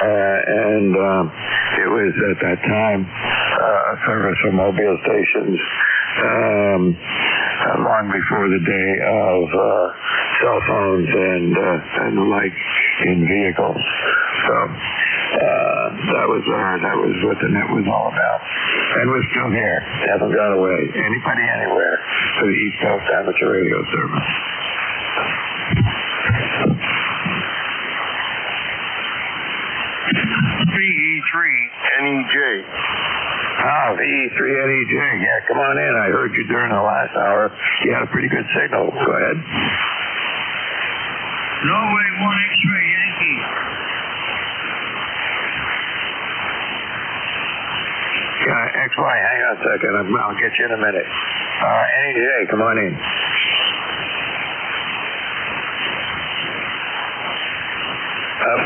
and it was at that time a service for mobile stations long before the day of cell phones and the like in vehicles. So that was what the net was all about, and we're still here. Haven't gone away. Anybody anywhere for the East Coast Amateur Radio Service. VE3NEJ. VE3NEJ. Yeah, come on in. I heard you during the last hour. You had a pretty good signal. Go ahead. Norway 1 X-ray Yankee. XY, hang on a second. I'll get you in a minute. NEJ, come on in.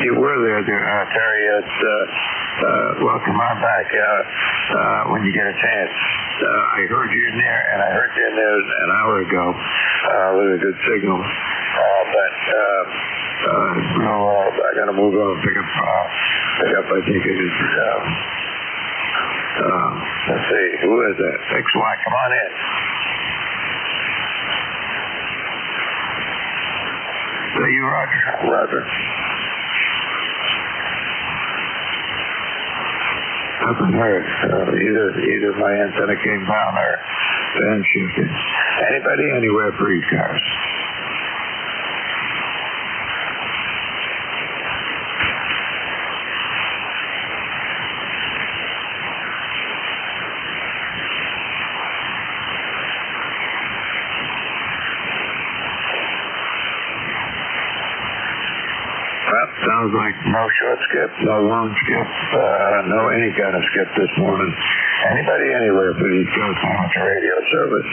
You were there, Terry. Well, come on back when you get a chance. I heard you in there, and I heard you in there an hour ago with a good signal. But I got to move on. Pick up. I think it is. Let's see. Who is that? XY. Come on in. Is that you, Roger? Roger. Nothing heard. Either my antenna came down or band shifted. Anybody anywhere for ECARS? Sounds like no short skip, no long skip, no any kind of skip this morning. Anybody anywhere for the East Coast Amateur Radio Service?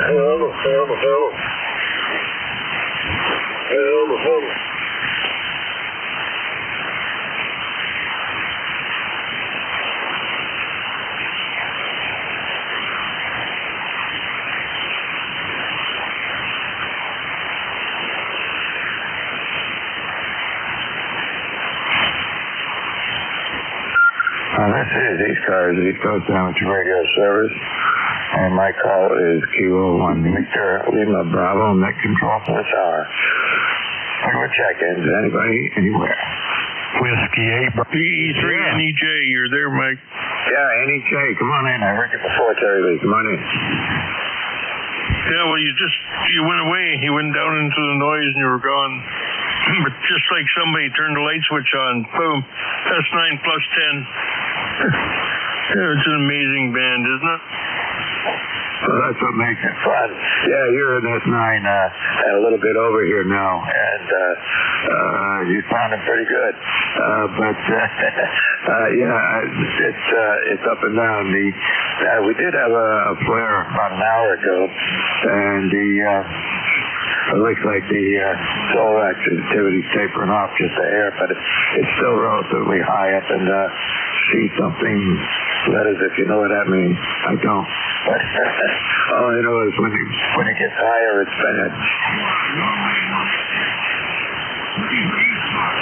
Hello. This is ECARS, East Coast Amateur Radio Service, and my call is Kilo 1 Victor Lima Bravo, net control for this hour. Regular check-ins, anybody, anywhere. Whiskey 8, VE3 NEJ, you're there, Mike. Yeah, NEJ, come on in. I heard you before, Terry Lee. Come on in. Yeah, well, you went away. You went down into the noise and you were gone. But just like somebody turned the light switch on, boom, that's 9 plus 10. Yeah, it's an amazing band, isn't it? Well, that's what makes it fun. Yeah, you're in S9 and a little bit over here now, and you sounded pretty good. But yeah, it's up and down. We did have a flare about an hour ago, and it looks like the solar activity's tapering off just a hair, but it's still relatively high up in see something letters, if you know what that means. I don't. But all I know is when it gets higher, it's bad.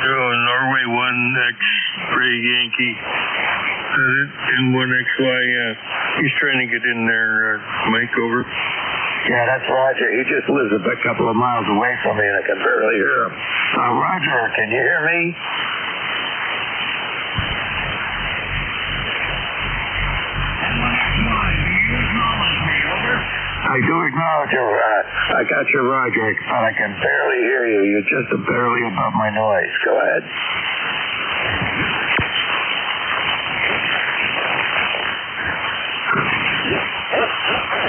Oh, Norway 1 X-ray Yankee. And 1XY, he's trying to get in there, Mike, over. Yeah, that's Roger. He just lives a couple of miles away from me, and I can barely hear him. Roger, can you hear me? I do acknowledge you. I got you, Roger, but I can barely hear you. You're just barely above my noise. Go ahead.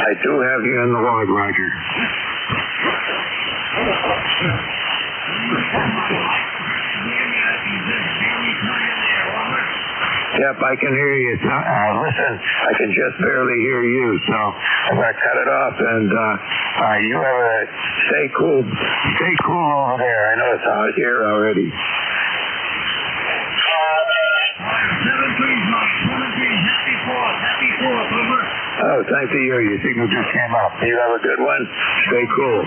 I do have you in the log, Roger. Yep, I can hear you. Listen, I can just barely hear you, so I'm going to cut it off. And you have a stay cool over there. I know it's hot here already. Oh, thanks to you. Your signal just came up. You have a good one. Stay cool.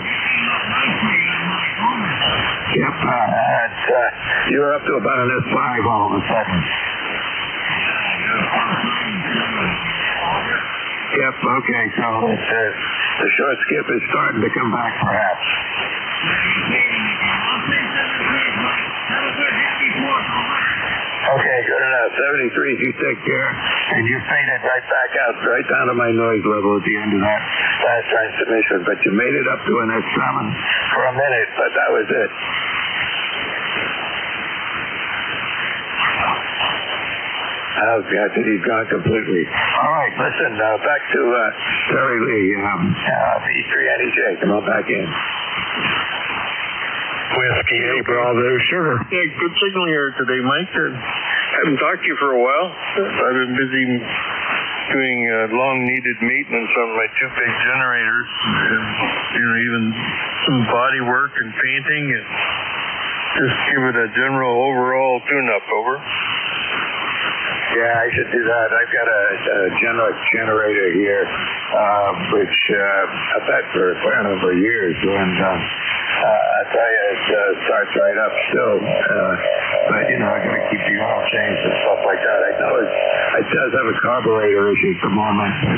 Yep, you're up to about an S5 all of a sudden. Yep, okay, so the short skip is starting to come back, perhaps. Okay, good enough. 73, you take care. And you faded right back out, right down to my noise level at the end of that last transmission. But you made it up to an S7 for a minute, but that was it. Oh, God, he's gone completely. All right, listen, back to Terry Lee, E3 NJ. Come on back in. Whiskey, brother, sugar. Yeah, good signal here today, Mike. Haven't talked to you for a while. I've been busy doing long-needed maintenance on my two big generators, and even some body work and painting, and just give it a general overall tune-up. Over. Yeah, I should do that. I've got a generator here, which I've had for quite a number of years, and I tell you, it starts right up still. But, you know, I got to keep the oil changed and stuff like that. I know it does have a carburetor issue at the moment, but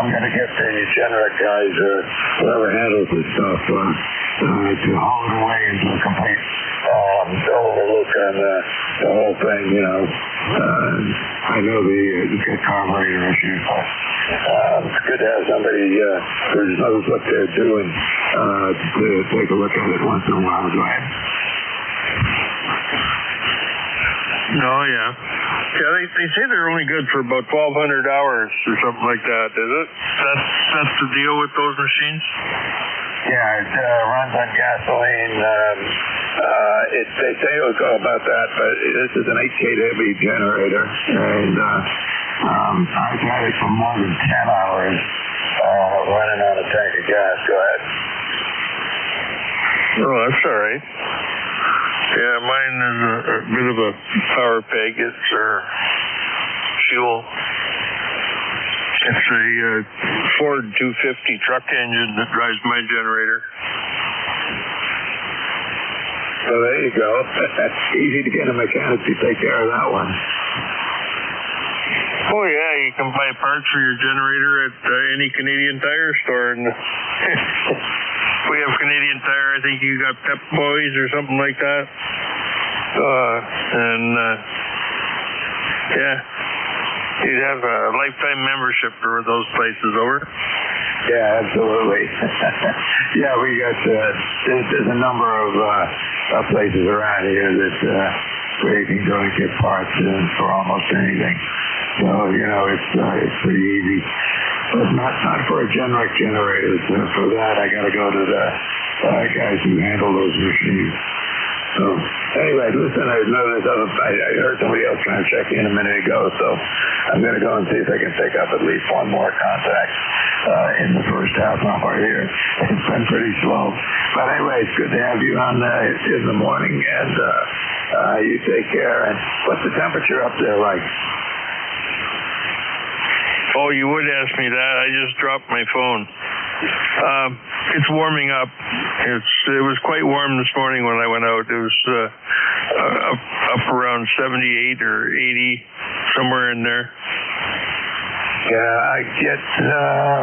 I'm going to get the generator guys or whoever handles this stuff to haul it away into a complete overlook on the whole thing, you know. I know the carburetor issues, but it's good to have somebody who knows what they're doing to take a look at it once in a while. Go ahead. No, yeah. Yeah, they say they're only good for about 1,200 hours or something like that, is it? That's the deal with those machines? Yeah, it runs on gasoline. They say it'll go about that, but this is an 8 kW generator, and I've had it for more than 10 hours running on a tank of gas. Go ahead. Oh, that's all right. Yeah, mine is a bit of a power peg. It's fuel. It's a Ford 250 truck engine that drives my generator. Well, there you go. Easy to get a mechanic to take care of that one. Oh, yeah, you can buy parts for your generator at any Canadian Tire store. And we have Canadian Tire. I think you got Pep Boys or something like that. Yeah, you'd have a lifetime membership for those places. Over. Yeah, absolutely. Yeah, we got there's a number of places around here that where you can go and get parts for almost anything. So you know it's pretty easy. But not for a generator. For that, I got to go to the guys who handle those machines. So anyway, listen, I heard somebody else trying to check in a minute ago, so I'm going to go and see if I can pick up at least one more contact in the first half hour here. It's been pretty slow. But anyway, it's good to have you on in the morning, and you take care. And what's the temperature up there like? Oh, you would ask me that. I just dropped my phone. It's warming up. It was quite warm this morning when I went out. It was up around 78 or 80, somewhere in there. Yeah, I get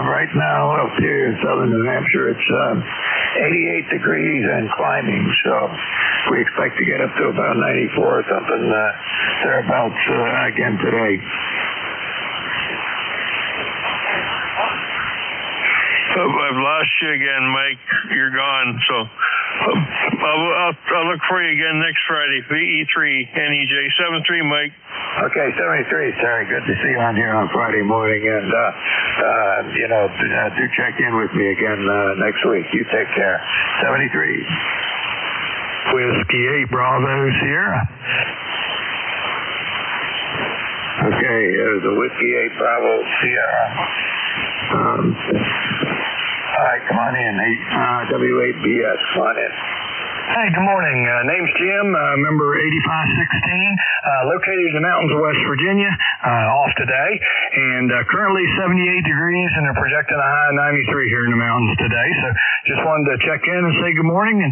right now up here in southern New Hampshire, it's 88 degrees and climbing, so we expect to get up to about 94 or something thereabouts again today. I've lost you again, Mike. You're gone. So I'll look for you again next Friday. VE3 NEJ 73, Mike. Okay, 73, Terry. Good to see you on here on Friday morning. And, do check in with me again next week. You take care. 73. Whiskey 8 Bravo Sierra. Okay, there's a Whiskey 8 Bravo Sierra. All right, come on in. W8BS, come on in. Hey, good morning. Name's Jim, member 8516, located in the mountains of West Virginia, off today, and currently 78 degrees, and they're projecting a high of 93 here in the mountains today. So just wanted to check in and say good morning and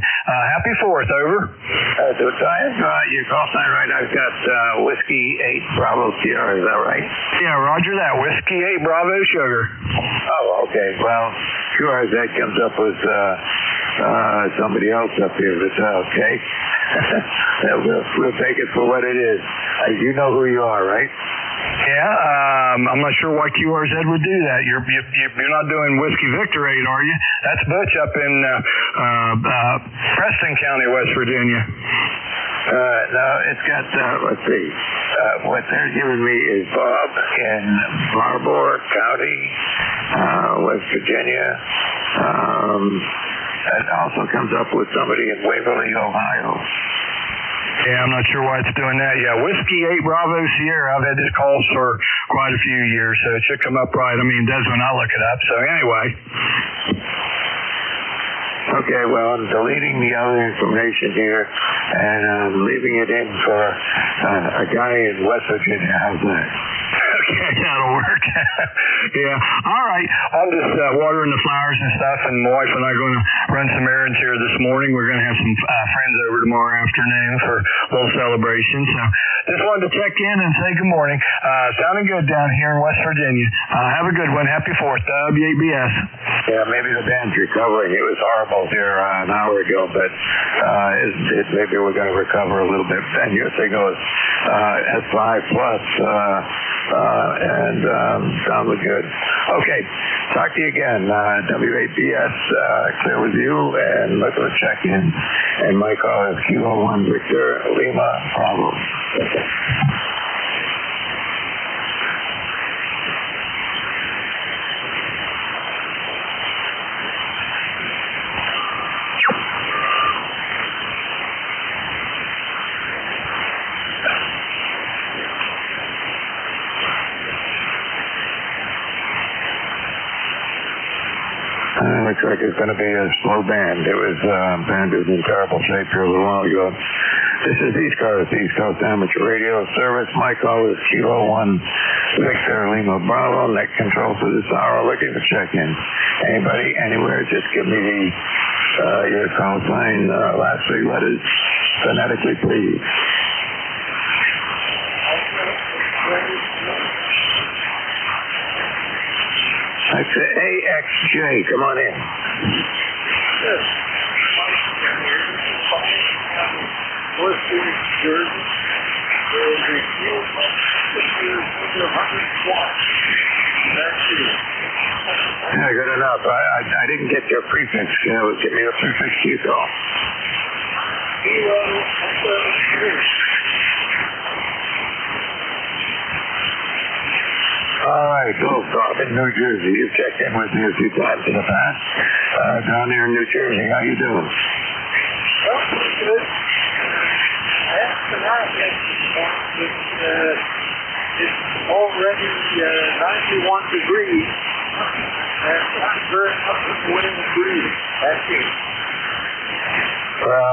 happy 4th, over. So your call sign right, I've got Whiskey 8 Bravo Sierra, is that right? Yeah, roger that. Whiskey 8 Bravo Sugar. Oh, okay. Well, sure, that comes up with somebody else up here, but okay. We'll take it for what it is. You know who you are, right? Yeah, I'm not sure why QRZ would do that. You're not doing Whiskey Victor 8, are you? That's Butch up in Preston County, West Virginia. No, it's got, let's see, what they're giving me is Bob in Barbour County, West Virginia. It also comes up with somebody in Waverly, Ohio. Yeah, I'm not sure why it's doing that. Yeah, Whiskey 8 Bravo Sierra. I've had this call for quite a few years, so it should come up right. I mean, it does when I look it up. So anyway. Okay, well, I'm deleting the other information here, and I'm leaving it in for a guy in West Virginia. How's that? Okay, that'll work. Yeah. All right. I'm just watering the flowers and stuff, and my wife and I are going to run some errands here this morning. We're going to have some friends over tomorrow afternoon for a little celebration. So just wanted to check in and say good morning. Sounding good down here in West Virginia. Have a good one. Happy 4th. W8BS. Yeah, maybe the band's recovering. It was horrible here an hour ago, but maybe we're going to recover a little bit. And your signal is S5 plus. And sounded good. Okay, talk to you again. W8BS, clear with you, and let's check in. And my call is Q01 Victor Lima Bravo. Looks like it's going to be a slow band. Band was in terrible shape here a little while ago. This is ECARS, East Coast Amateur Radio Service. My call is Q01 Victor Lima Bravo, net control for this hour. Looking to check in. Anybody, anywhere, just give me your call sign, last 3 letters, phonetically, please. That's AXJ. Come on in. Yeah, good enough. I didn't get your prefix. Give me a prefix you call. All right, Bill Cobb in New Jersey. You've checked in with me a few times in the past. Down there in New Jersey, how you doing? Well, good. Tonight, it's already 91 degrees. And I'm very up in the wind and breeze. That's it.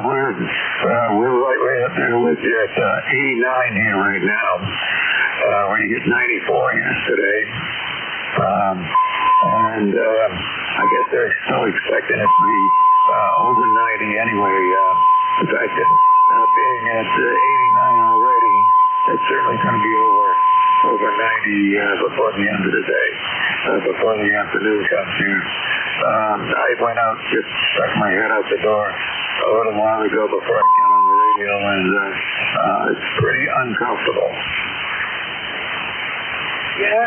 We're right way up there with you at 89 here right now. We get 94 yesterday. And I guess they're still expecting it to be over 90 anyway. In fact, being at 89 already, it's certainly going to be over 90 before the end of the day, before the afternoon comes here. I went out, just stuck my head out the door a little while ago before I got on the radio, and it's pretty uncomfortable. Yeah,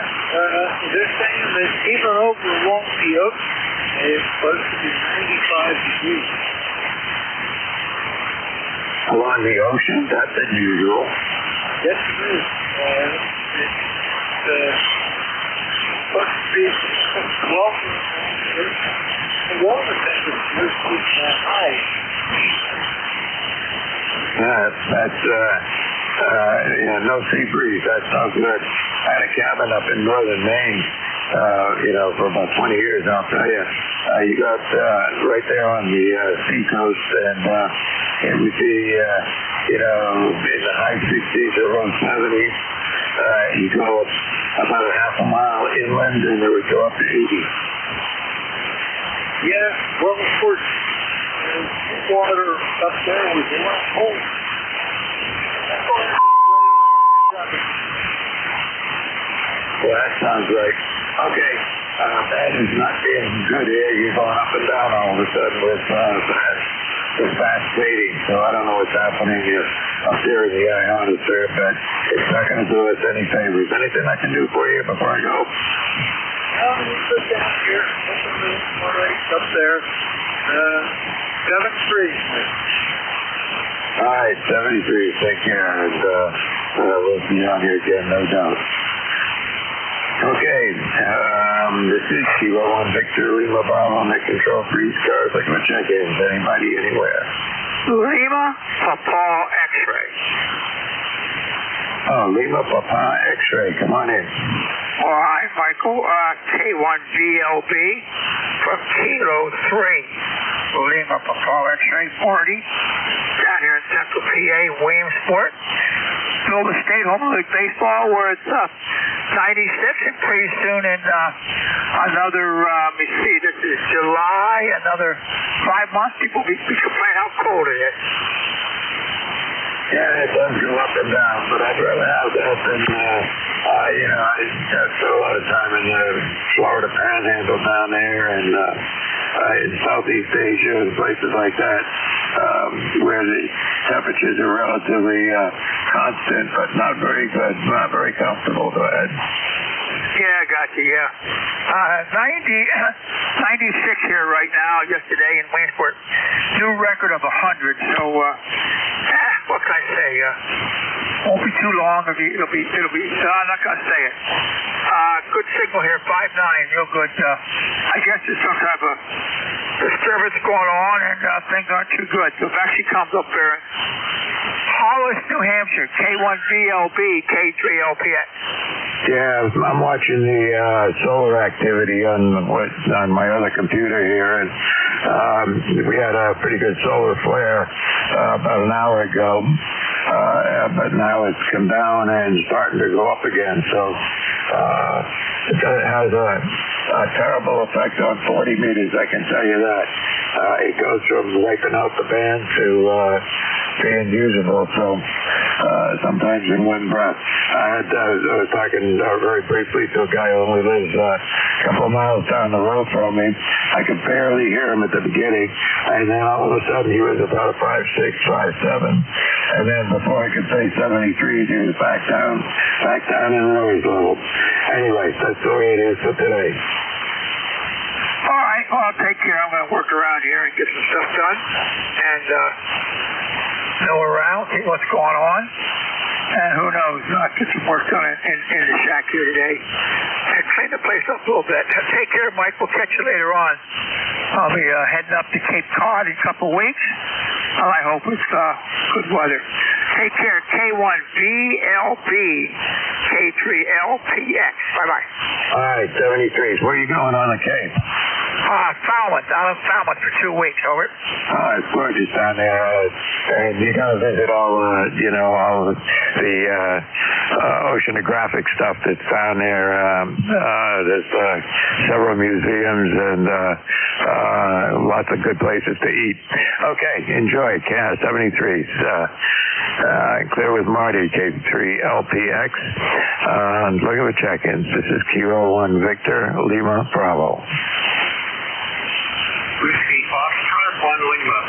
they're saying that even over along the ocean, it's supposed to be 95 degrees. Along the ocean? That's unusual. Yes, it is. supposed to be welcome. The water temperature is that high. That's no sea breeze. That's no good. I had a cabin up in northern Maine, for about 20 years, and I'll tell you, you got right there on the sea coast, and it would be, in the high 60s or low 70s. You go about a half a mile inland, and it would go up to 80. Yeah, well, of course, water up there was a lot cold. Well, that sounds right. Okay, that is not being good here. You're going up and down all of a sudden with fast fading. So I don't know what's happening here up there in the ionosphere, but it's not going to do us any favors. Anything I can do for you before I go? You put down here, all right, up there, 73. All right, 73. Take care, and we'll see you out here again, no doubt. Okay, this is Kilo 1 Victor Lima Bravo on the control for ECARS. Looking for check-ins. Anybody, anywhere? Lima Papa X-ray. Oh, Lima Papa X-ray. Come on in. All right, Michael. K1VLB from Kilo 3. Lima Papa X-ray 40. Down here in Central PA, Williamsport. Build a state home league baseball where it's 96, and pretty soon in another, let me see, this is July, another 5 months, people will be complaining how cold it is. Yeah, it does go up and down, but I'd rather have that than, I spent a lot of time in the Florida Panhandle down there and in Southeast Asia and places like that, where the temperatures are relatively constant, but not very good, not very comfortable. Go ahead. Yeah, I got you, yeah. 96 here right now, yesterday in Williamsport. New record of 100, so, what can I say? Won't be too long. It'll be, I'm not going to say it. Good signal here, 5.9, real good. I guess there's some type of disturbance going on, and things aren't too good. So it actually comes up there. Hollis, New Hampshire, K1VLB, K3LPX. Yeah, I'm watching the solar activity on my other computer here, and we had a pretty good solar flare about an hour ago, but now it's come down and starting to go up again. So it has a terrible effect on 40 meters, I can tell you that. It goes from wiping out the band to being usable, so sometimes in one breath. I was talking very briefly to a guy who only lives a couple of miles down the road from me. I could barely hear him at the beginning, and then all of a sudden he was about a 5.6, 5.7, and then before I could say 73, he was back down in the noise level. Anyway, that's the way it is for today. All right, well, I'll take care. I'm going to work around here and get some stuff done, and know around, see what's going on. And who knows, I'll get some work done in the shack here today and clean the place up a little bit. Take care, Mike. We'll catch you later on. I'll be heading up to Cape Cod in a couple of weeks. Well, I hope it's good weather. Take care. K1VLB, K3LPX. Bye-bye. All right, 73s. Where are you going on the Cape? Falmouth. I'm in Falmouth for 2 weeks. Over. Oh, it's gorgeous down there. And you're going to visit all the oceanographic stuff that's down there. There's several museums and lots of good places to eat. Okay, enjoy. 73s. Clear with Marty, K3LPX. Looking for check-ins. This is Kilo 1 Victor Lima Bravo. Whiskey Foxtrot 1 Lima.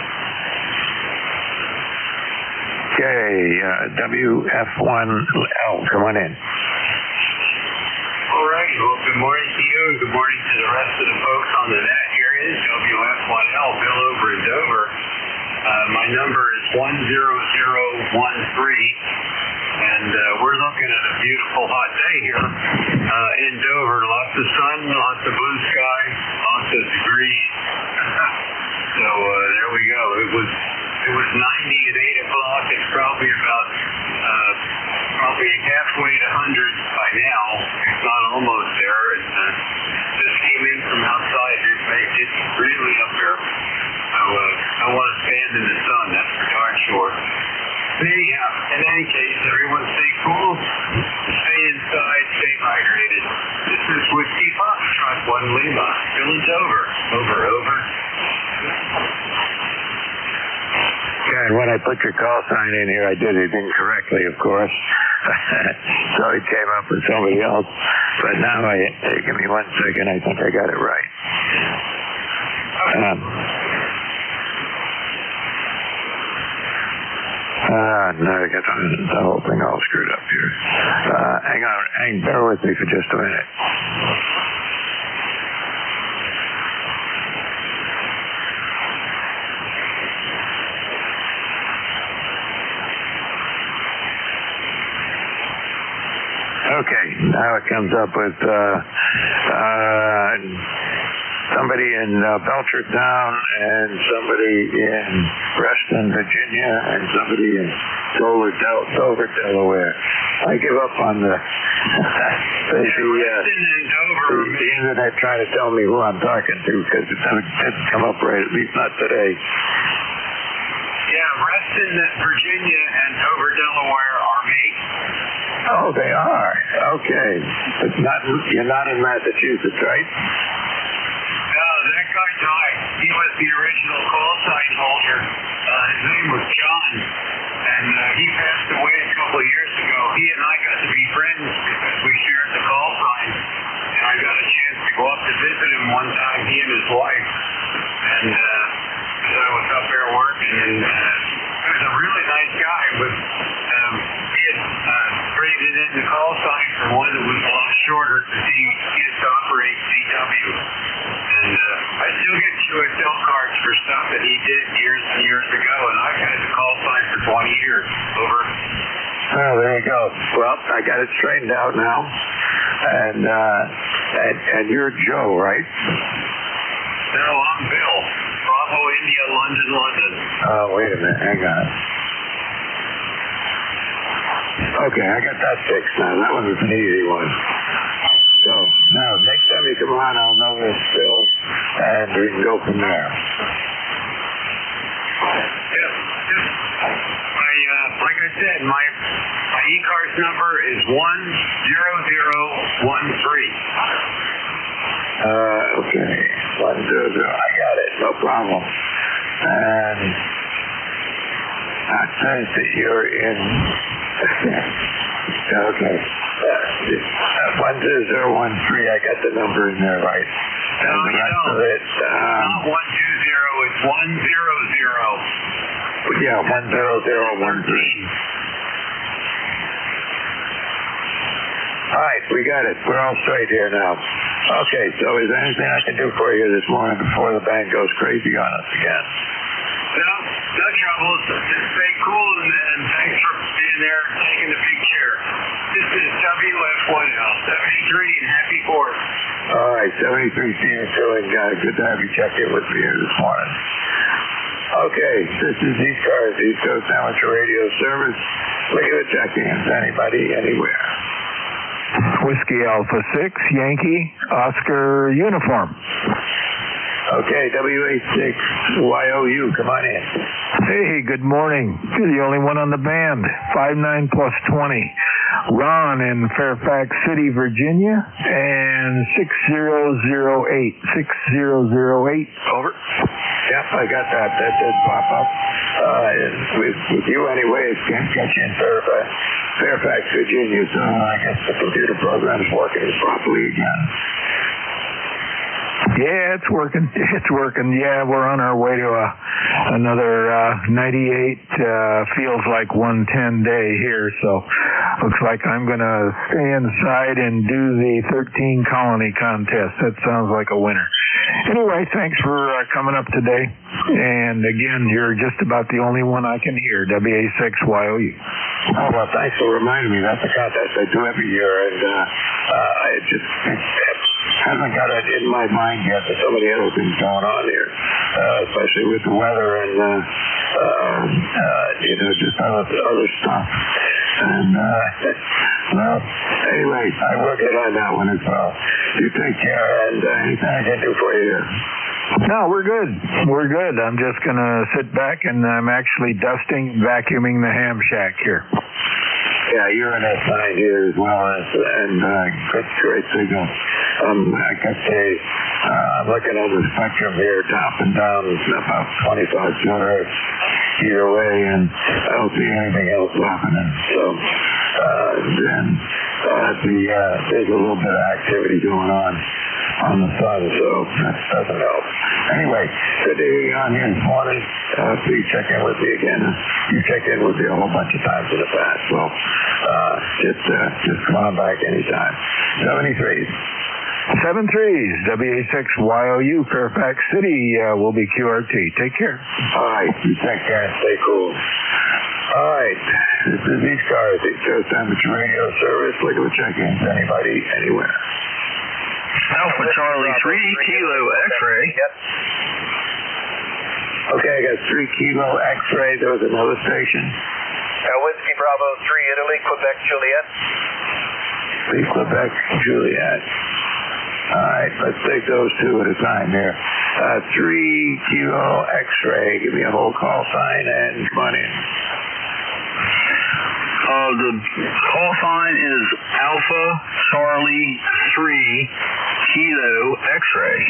Okay, WF1L, come on in. All right, well, good morning to you and good morning to the rest of the folks on the net. Here is WF1L, Bill over in Dover. My number is 10013, and we're looking at a beautiful hot day here in Dover. Lots of sun, lots of blue sky, lots of degrees. So there we go. It was 90 at 8 o'clock. It's probably about probably halfway to 100 by now. It's not almost there. It just came in from outside. It's really up there. So I want to stand in the sun. That's for darn sure. But anyhow, in any case, everyone stay cool, stay inside, stay hydrated. This is Whiskey Foxtrot 1 Lima, Village Dover. Over. Yeah, and when I put your call sign in here, I did it incorrectly, of course. So it came up with somebody else. But now, give me 1 second, I think I got it right. No, I got the whole thing all screwed up here. Hang on, bear with me for just a minute. Okay, now it comes up with somebody in Belchertown and somebody in Reston, Virginia, and somebody in Dover, Delaware. I give up on the internet trying to tell me who I'm talking to because it doesn't come up right, at least not today. Yeah, Reston, Virginia, and Dover, Delaware are me. Oh, they are. Okay. But you're not in Massachusetts, right? No, that guy died. He was the original call sign holder. His name was John, and he passed away a couple of years ago. He and I got to be friends because we shared the call sign, and I got a chance to go up to visit him one time, he and his wife, and I was up there working, and he was a really nice guy. He had traded in the call sign for one that was a lot shorter because he used to operate CW. And I still get QSL cards for stuff that he did years and years ago, and I've had the call sign for 20 years. Over. Oh, there you go. Well, I got it straightened out now. And you're Joe, right? No, I'm Bill. Bravo, India, London. Oh, wait a minute. Hang on. Okay, I got that fixed now. That one was an easy one. So, now, next time you come on, I'll know this, Bill, and we can go from there. Like I said, my ECARS number is 10013. Okay. 100. I got it. No problem. And that says that you're in. Okay. 10013. I got the number in there, right? And the rest of it. Not 120. It's 100. Yeah, 10013. All right, we got it. We're all straight here now. Okay, so is there anything I can do for you this morning before the bank goes crazy on us again? No trouble. Just stay cool and thanks for being there and taking the big chair. This is WF1L 73 and happy 4th. All right, 73 seeing you and good to have you check in with me here this morning. Okay, this is ECARS, East Coast Amateur Radio Service. Regular check-ins, anybody, anywhere. Whiskey Alpha 6, Yankee, Oscar Uniform. Okay, WA6YOU, come on in. Hey, good morning. You're the only one on the band. 59 plus 20. Ron in Fairfax City, Virginia, and 6008. 6008. Over. Yep, I got that. That did pop up. With you anyway, it's going to get you in Fairfax, Virginia, so I guess the computer program's working properly again. Yeah, it's working. It's working. Yeah, we're on our way to another 98, feels like 110 day here, so looks like I'm going to stay inside and do the 13 colony contest. That sounds like a winner. Anyway, thanks for coming up today. And again, you're just about the only one I can hear, WA6YOU. Oh, well, thanks for reminding me. That's a contest I do every year, and I just haven't got it in my mind yet. There's so many other things going on here, especially with the weather and, just other stuff. And, well, anyway, I will get on that one as well. You take care, and anything I can do for you here. No, we're good. We're good. I'm just going to sit back, and I'm actually dusting, vacuuming the ham shack here. Yeah, you're in that side here as well, and great signal. Like I say, I'm looking at the spectrum here, top and down, about 25 kilohertz either way, and I don't see anything else happening. So, there's a little bit of activity going on the sun, so that doesn't help. Anyway, good to hear you on here this morning. Please check in with me again. You checked in with me a whole bunch of times in the past, so just come on back anytime. 73s, WA6YOU, Fairfax City will be QRT. Take care. All right, you take care and stay cool. All right, this is ECARS, East Coast Amateur Radio Service. Look at check-ins. Anybody, anywhere. Alpha Charlie 3 Kilo X-ray. Yep. Okay, I got 3 Kilo X-ray. There was another station. Whiskey Bravo 3 Italy, Quebec Juliet. 3 Quebec Juliet. All right, let's take those two at a time here. 3 Kilo X-ray. Give me a whole call sign and come on in. The call sign is Alpha Charlie 3 Kilo X-ray.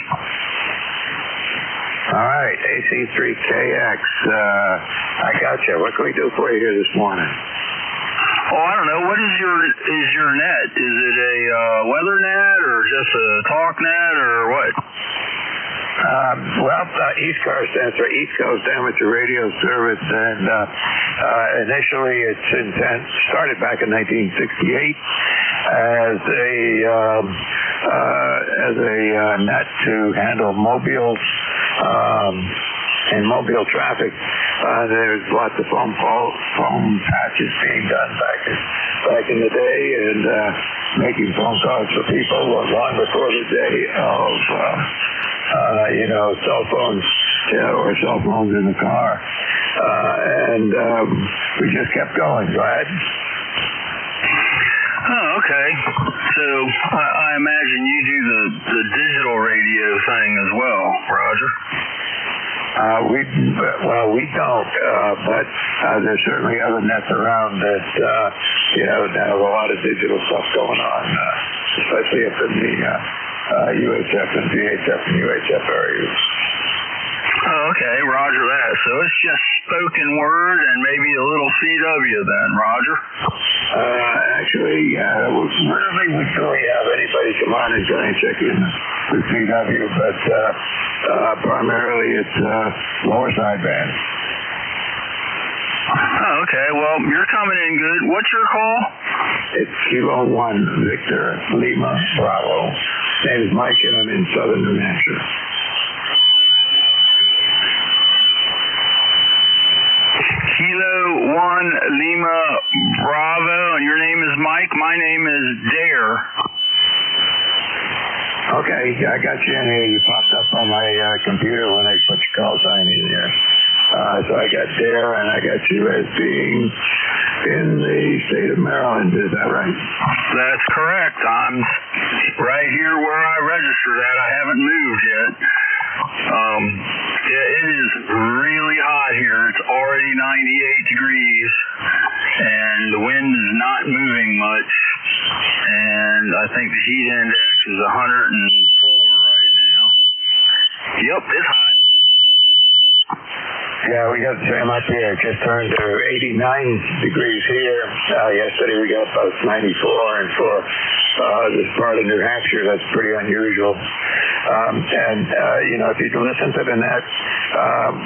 All right, AC3KX. I got you. What can we do for you here this morning? Oh, I don't know. What is your net? Is it a weather net or just a talk net or what? ECARS stands for East Coast Amateur Radio Service, and initially its intent started back in 1968 as a net to handle mobiles and mobile traffic. There's lots of phone patches being done back in the day, and making phone calls for people long before the day of cell phones or cell phones in the car. And we just kept going. Go ahead. Oh, okay. So I imagine you do the digital radio thing as well, Roger. We don't, but there's certainly other nets around that, that have a lot of digital stuff going on, especially up in the UHF and VHF and UHF areas. Oh, okay, Roger that. So it's just spoken word and maybe a little CW then, Roger? Actually, rarely we really have anybody come on and try and check in with CW, but primarily it's lower sideband. Oh, okay. Well, you're coming in good. What's your call? It's Kilo 1 Victor Lima Bravo. Name is Mike, and I'm in southern New Hampshire. Kilo 1 Lima Bravo, and your name is Mike. My name is Dare. Okay, I got you in here. You popped up on my computer when I put your call sign in there. So I got Dare, and I got you as being in the state of Maryland. Is that right? That's correct. I'm right here where I registered at. I haven't moved yet. It is really hot here. It's already 98 degrees, and the wind is not moving much. And I think the heat index is 104 right now. Yep, it's hot. Yeah, we got the same up here. It just turned to 89 degrees here. Yesterday we got about 94, and for this part of New Hampshire, that's pretty unusual. If you listen to the net,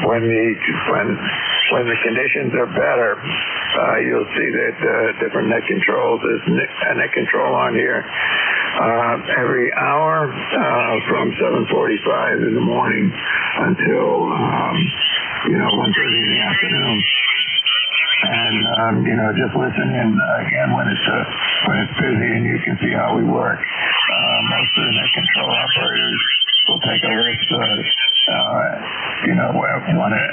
when the conditions are better, you'll see that different net controls. There's a net control on here every hour from 7:45 in the morning until 1:30 in the afternoon. And just listen in again when it's busy, and you can see how we work. Most of the net control operators will take a list, want to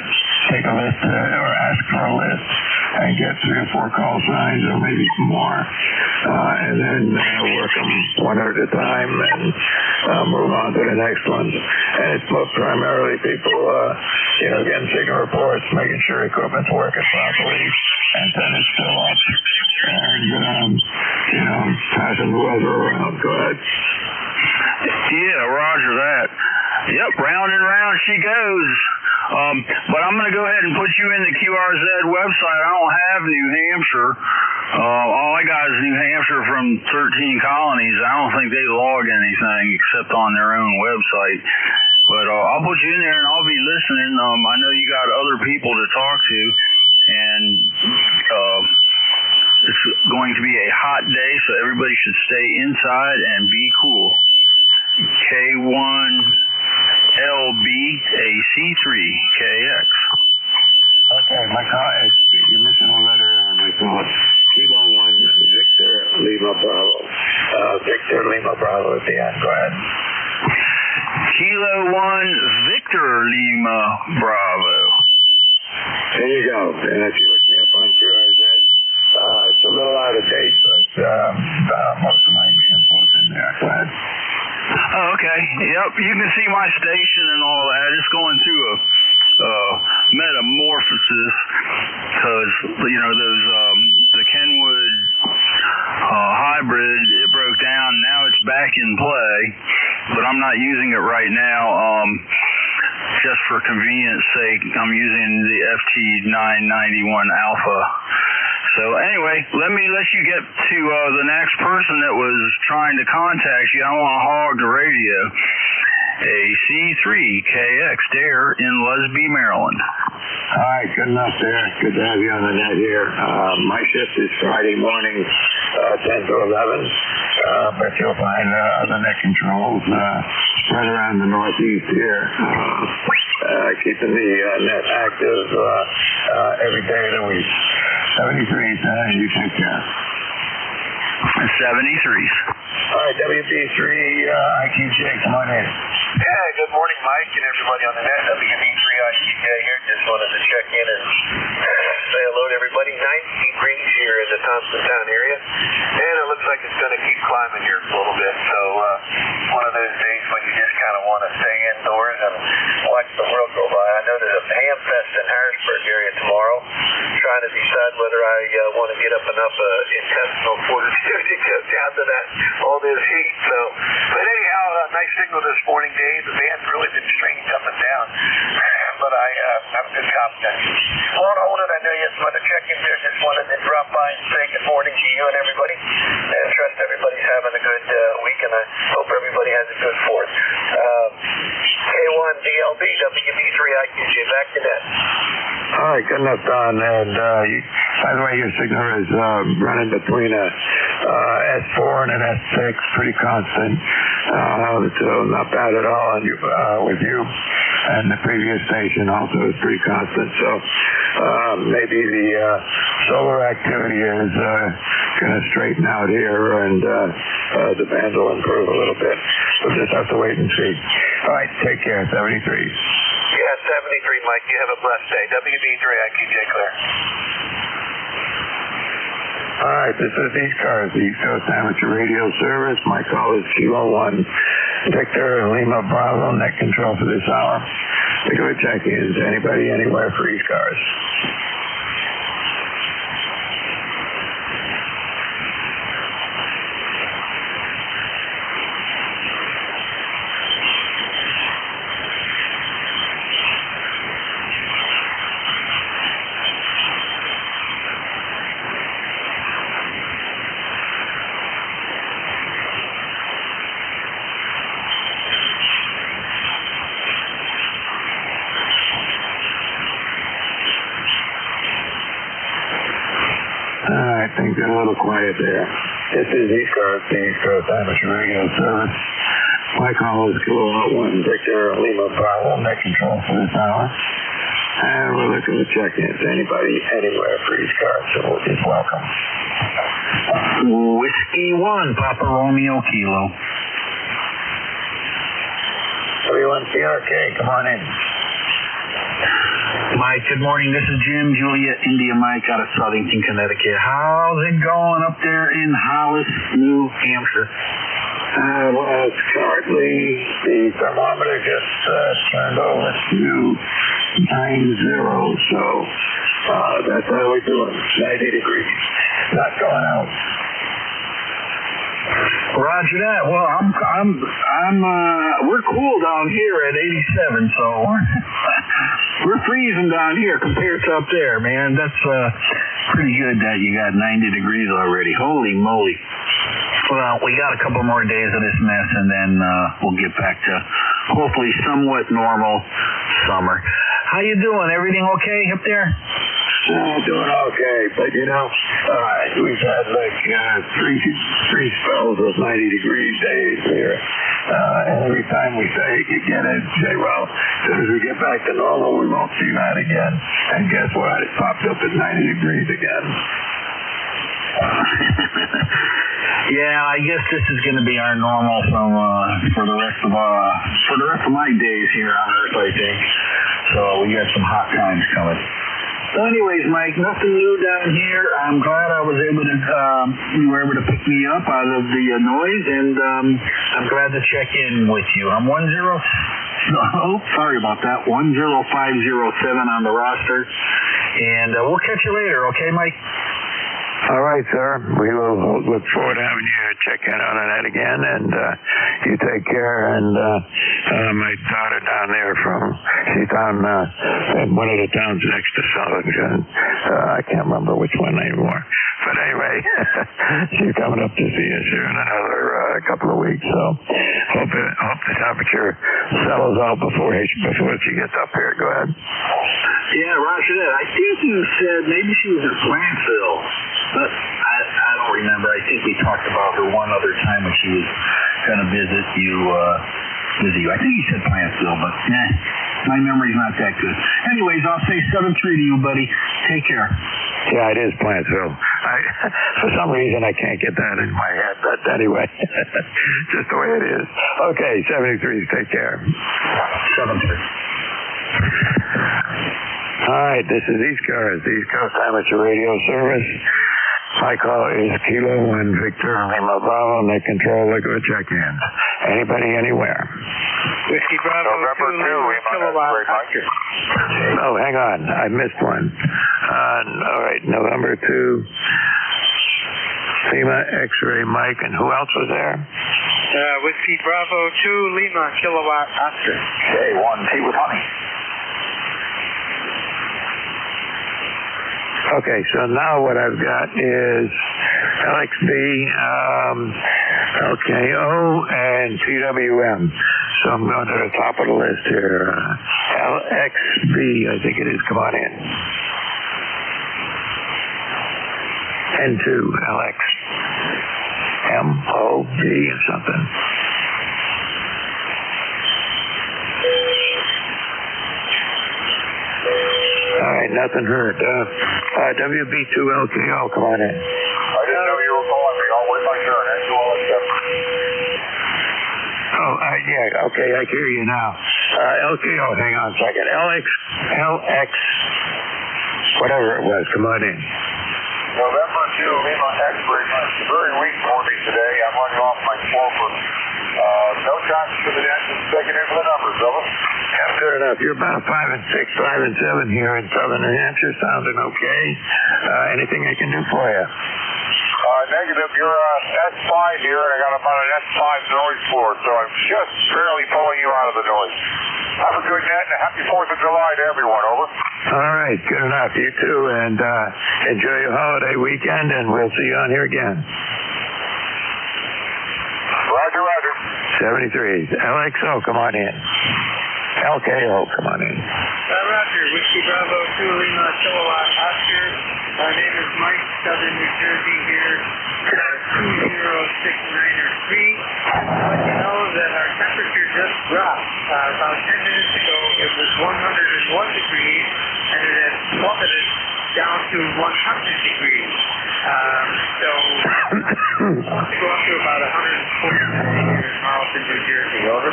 take a list or ask for a list and get 3 or 4 call signs or maybe some more, and then work them one at a time and move on to the next one. And it's primarily people, getting signal reports, making sure equipment's working properly, antenna's still up, and, passing the weather around. Go ahead. Yeah, roger that. Yep, round and round she goes. But I'm going to go ahead and put you in the QRZ website. I don't have New Hampshire. All I got is New Hampshire from 13 colonies. I don't think they log anything except on their own website. But I'll put you in there and I'll be listening. I know you got other people to talk to, and it's going to be a hot day, so everybody should stay inside and be cool. K1LB AC3KX. Okay, my call is, you're missing a letter on my call. Kilo 1 Victor Lima Bravo. Victor Lima Bravo at the end. Go ahead. Kilo 1 Victor Lima Bravo. There you go. And if you look me up on QRZ, it's a little out of date, but most of my info's in there. Go ahead. Oh, okay. Yep, you can see my station and all that. It's going through a metamorphosis because, the Kenwood hybrid, it broke down. Now it's back in play, but I'm not using it right now. Just for convenience sake, I'm using the FT991 Alpha. So anyway, let me let you get to the next person that was trying to contact you. I don't want to hog the radio. A C3KX Dare in Lusby, Maryland. All right, good enough there. Good to have you on the net here. My shift is Friday morning, 10 to 11, but you'll find other net controls right around the northeast here, keeping the net active every day of the week. 73s, you take care. 73s. All right, WB3 IQJ, come on in. Yeah, good morning, Mike, and everybody on the net. WB3 IQJ here. Just wanted to check in and say hello to everybody. 90 degrees here in the Thompsontown area, and it looks like it's going to keep climbing here for a little bit. So one of those days when you just kind of want to stay indoors and watch the world go by. I know there's a ham fest in Harrisburg area tomorrow. Trying to decide whether I want to get up enough intestinal fortitude to go down to that all this heat. So, but anyhow, nice signal this morning, Dave. The band's really been strange up and down, but I'm good confidence. Won't hold it. I know you have some other check-ins there. Just wanted to drop by and say good morning to you and everybody. And I trust everybody's having a good week, and I hope everybody has a good 4th. K1DLB, WB3 IQJ, back to net. All right, good enough, Don. And by the way, your signal is running between a S4 and an S6, pretty constant. So not bad at all. And with you and the previous station also is pretty constant. So maybe the solar activity is going to straighten out here, and the band will improve a little bit. We'll just have to wait and see. All right, take care. 73. Yeah, 73, Mike. You have a blessed day. WB3 IQJ clear. All right, this is ECARS, the East Coast Amateur Radio Service. My call is Kilo 1 Victor Lima Bravo, net control for this hour. Regular check-ins, anybody, anywhere for ECARS. Things got a little quiet there. This is ECARS, the East Coast Amateur Radio Service. My call is Kilowatt 1 Victor Lima Bravo, net control for this hour. And we're looking to check in to anybody, anywhere for ECARS, so we'll just welcome. Whiskey 1, Papa Romeo Kilo. W1CRK, come on in. Mike, good morning. This is Jim, Julia, India Mike out of Southington, Connecticut. How's it going up there in Hollis, New Hampshire? Well, it's currently, the thermometer just turned over to 90, so that's how we're doing. 90 degrees. Not going out. Roger that. Well, we're cool down here at 87, so we're freezing down here compared to up there, man. That's pretty good that you got 90 degrees already. Holy moly. Well, we got a couple more days of this mess, and then we'll get back to hopefully somewhat normal summer. How you doing? Everything okay up there? Doing okay, but you know, we've had like three spells of 90 degree days here. And every time we say you get it, say, well, as soon as we get back to normal, we won't see that again. And guess what? It popped up at 90 degrees again. Yeah, I guess this is going to be our normal for the rest of my days here on Earth, I think. So we got some hot times coming. So anyways, Mike, nothing new down here. I'm glad I was able to, you were able to pick me up out of the noise, and I'm glad to check in with you. I'm 10, about that, 10507 on the roster, and we'll catch you later, okay, Mike? All right, sir. We will look forward to having you check in on that again, and you take care. And my daughter down there she's down in one of the towns next to Southington. I can't remember which one anymore. But anyway, she's coming up to see us here in another couple of weeks. So hope the temperature settles out before she gets up here. Go ahead. Yeah, Roger that. I think you said maybe she was in Plantsville, but I don't remember. I think we talked about her one other time when she was going to visit you. I think you said Plantsville, but my memory's not that good. Anyways, I'll say 7-3 to you, buddy. Take care. Yeah, it is Plantsville. For some reason, I can't get that in my head, but anyway, just the way it is. Okay, 73, take care. 7-3. All right, this is ECARS, the East Coast Amateur Radio Service. My call is Kilo 1 Victor Lima Bravo, net control, liquid check-ins. Anybody, anywhere? Whiskey Bravo, November 2 Kilowatt Oscar. Oh, hang on, I missed one. All right, November 2, Lima X-ray Mike, and who else was there? Whiskey Bravo 2 Lima Kilowatt Oscar. Okay, 1 T with honey. Okay, so now what I've got is LXB, LKO, and TWM. So I'm going to the top of the list here. LXB, I think it is. Come on in. N2, LX. MOB or something. All right, nothing heard. WB2LKO, come on in. I didn't know you were calling me. I'll wait my turn. Oh, yeah, okay, I hear you now. LKO, hang on a second. LX, whatever it was, come on in. November 2, Lima X-ray. It's very weak for me today. I'm running off my sloper. No chances for the engine taking in for the numbers, over. Yeah, good enough. You're about 5 and 6, 5 and 7 here in southern New Hampshire. Sounding okay. Anything I can do for you? Negative. You're S5 here, and I got about an S5 noise floor, so I'm just barely pulling you out of the noise. Have a good night and a happy 4th of July to everyone, over. All right, good enough. You too, and enjoy your holiday weekend, and we'll see you on here again. Roger, roger. 73. LXO, come on in. LKO, come on in. Roger, Whiskey Bravo 2 Lima Kilowatt Oscar. My name is Mike, Southern New Jersey here. 2069er3. Let you know that our temperature just dropped. About 10 minutes ago, it was 101 degrees, and it has plummeted down to 100 degrees. So let's go up to about 140 degrees here in Marlton, New Jersey. Over.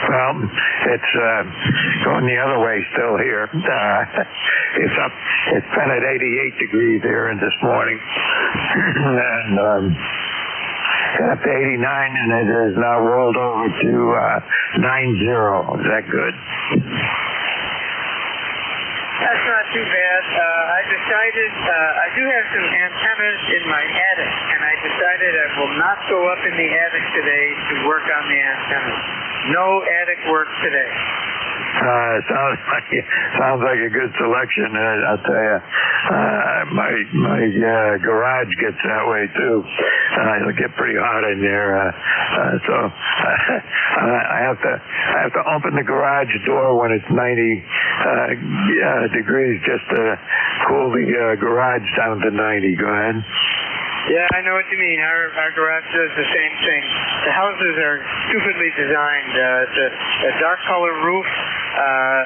Well, it's going the other way still here. It's up. It's been at 88 degrees here this morning, and got up to 89, and it has now rolled over to 90. Is that good? That's not too bad. I decided, I do have some antennas in my attic, and I decided I will not go up in the attic today to work on the antennas. No attic work today. Sounds like a good selection. I'll tell you, my garage gets that way too. It'll get pretty hot in there, so I have to open the garage door when it's 90 degrees just to cool the garage down to 90. Go ahead. Yeah, I know what you mean. Our garage does the same thing. The houses are stupidly designed. It's a dark color roof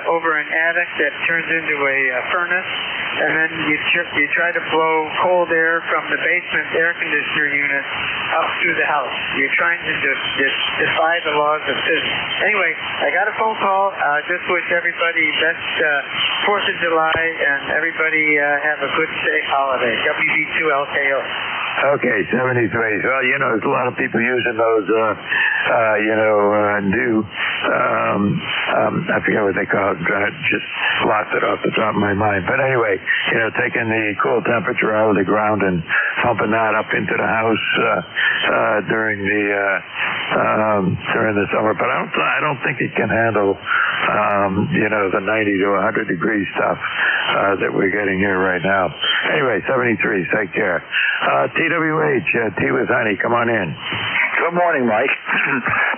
over an attic that turns into a furnace, and then you try to blow cold air from the basement air conditioner unit up through the house. You're trying to defy the laws of physics. Anyway, I got a phone call. Just wish everybody best 4th of July, and everybody have a good, safe holiday. WB2LKO. Okay, 73. Well, you know, there's a lot of people using those, new, I forget what they call it, just lost it off the top of my mind. But anyway, you know, taking the cool temperature out of the ground and pumping that up into the house, during the summer. But I don't think it can handle, the 90 to 100 degree stuff, that we're getting here right now. Anyway, 73, take care. TWH, Tea with Honey, come on in. Good morning, Mike.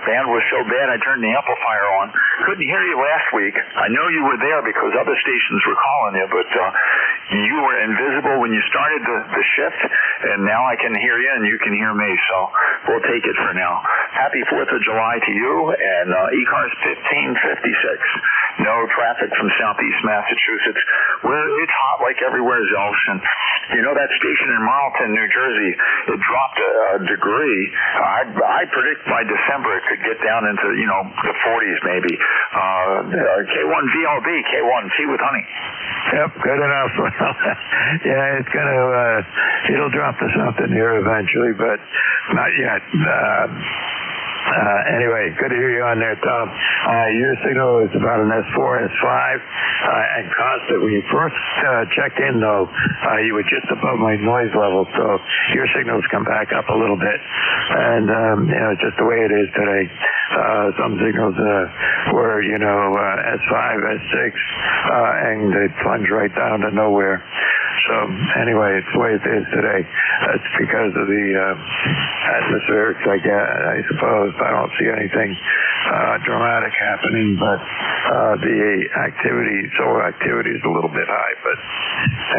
Band was so bad I turned the amplifier on. Couldn't hear you last week. I know you were there because other stations were calling you, but you were invisible when you started the shift, and now I can hear you and you can hear me, so we'll take it for now. Happy 4th of July to you, and ECARS 1556. No traffic from southeast Massachusetts. It's hot like everywhere else, and you know that station in Marlton, New Jersey, it dropped a degree. I predict by December it could get down into, the 40s maybe. K1VLB, K1, Tea with Honey. Yep, good enough. Yeah, it's it'll drop to something here eventually, but not yet. Anyway, good to hear you on there, Tom. Your signal is about an S4, S5, and constant. When you first checked in, though, you were just above my noise level, so your signals come back up a little bit. And, just the way it is today. Some signals were, S5, S6, and they plunge right down to nowhere. So, anyway, it's the way it is today. It's because of the atmospherics, I suppose. I don't see anything dramatic happening, but solar activity is a little bit high. But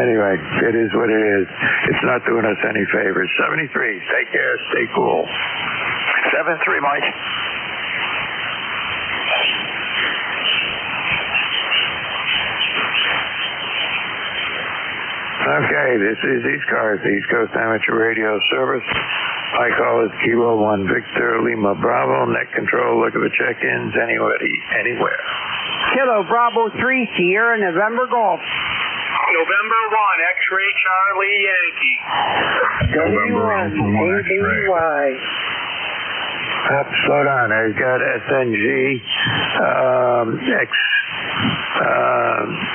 anyway, it is what it is. It's not doing us any favors. 73, take care, stay cool. 7-3, Mike. Okay, this is ECARS, the East Coast Amateur Radio Service. I call it Kilo 1 Victor Lima Bravo, net control, look at the check-ins, anywhere. Kilo Bravo 3, Sierra November Golf. November 1, X-Ray Charlie Yankee. W1, AZI. Slow down, I've got SNG,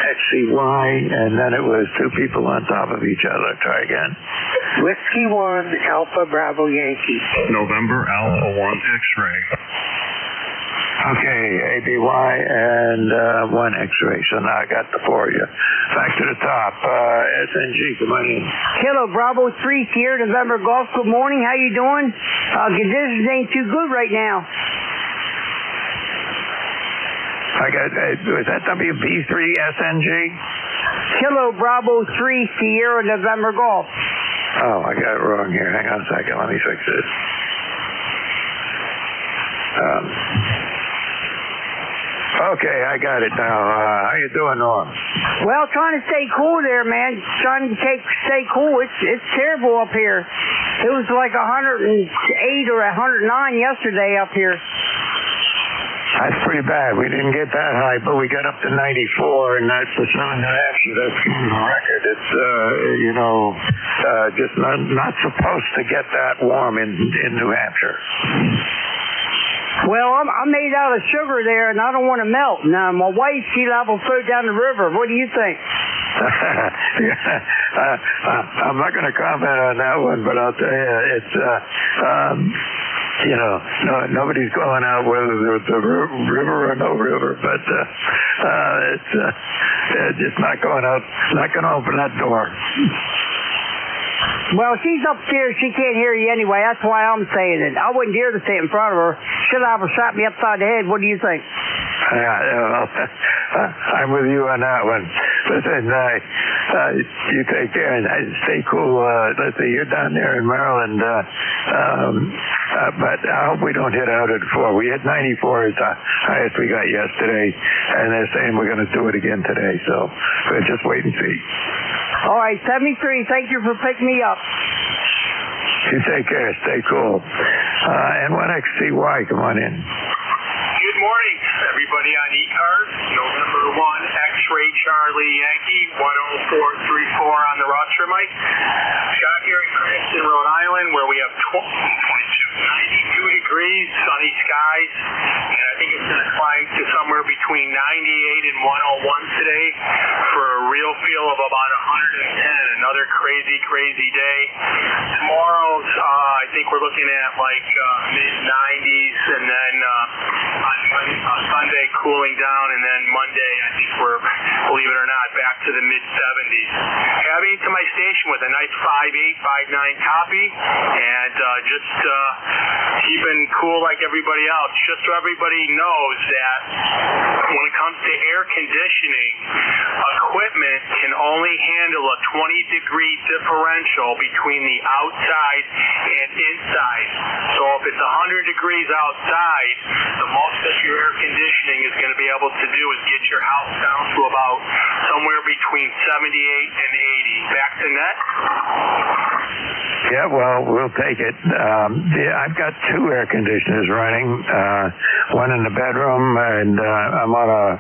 XCY, and then it was two people on top of each other. Try again. Whiskey 1, Alpha Bravo Yankee. November Alpha 1 X-Ray. Okay, ABY and 1 X-ray. So now I got the four of you. Back to the top. SNG, come on in. Kilo Bravo 3, Sierra November Golf. Good morning. How you doing? Conditions ain't too good right now. Was that WB3 SNG? Kilo Bravo 3, Sierra November Golf. Oh, I got it wrong here. Hang on a second. Let me fix this. Okay, I got it now. How you doing, Norm? Well, trying to stay cool there, man. Trying to stay cool. It's terrible up here. It was like 108 or 109 yesterday up here. That's pretty bad. We didn't get that high, but we got up to 94, and that's for Southern New Hampshire. That's the record. It's, just not supposed to get that warm in New Hampshire. Well, I'm made out of sugar there, and I don't want to melt. Now, my wife's sea level float down the river. What do you think? I'm not going to comment on that one, but I'll tell you, it's, nobody's going out whether there's a river or no river, but it's just not going out, not going to open that door. Well, she's upstairs. She can't hear you anyway. That's why I'm saying it. I wouldn't dare to say it in front of her. She'll have her shot me upside the head. What do you think? I'm with you on that one. Listen, you take care and stay cool. Let's see, you're down there in Maryland, but I hope we don't hit out at 4. We hit 94 is the highest we got yesterday, and they're saying we're going to do it again today, so we'll just wait and see. All right, 73. Thank you for picking me up. You take care. Stay cool. N1XCY, come on in. Good morning, everybody on ECARS. November 1, X-Ray Charlie Yankee, 10434 on the roster, Mike. Got here in Cranston, Rhode Island, where we have 92 degrees, sunny skies, and I think it's going to climb to somewhere between 98 and 101 today for a real feel of about 110. Another crazy day. Tomorrow's, I think we're looking at like mid-90s, and then on Sunday cooling down, and then Monday I think we're, believe it or not, back to the mid-70s. Heading to my station with a nice 5.8, 5.9 copy, and just keeping cool like everybody else. Just so everybody knows that when it comes to air conditioning, equipment can only handle a 20-degree differential between the outside and inside. So if it's 100 degrees outside, the most that your air conditioning is going to be able to do is get your house down to about somewhere between 78 and 80. Back to net? Yeah, well, we'll take it. I've got 2 air conditioners running, one in the bedroom, and I'm on a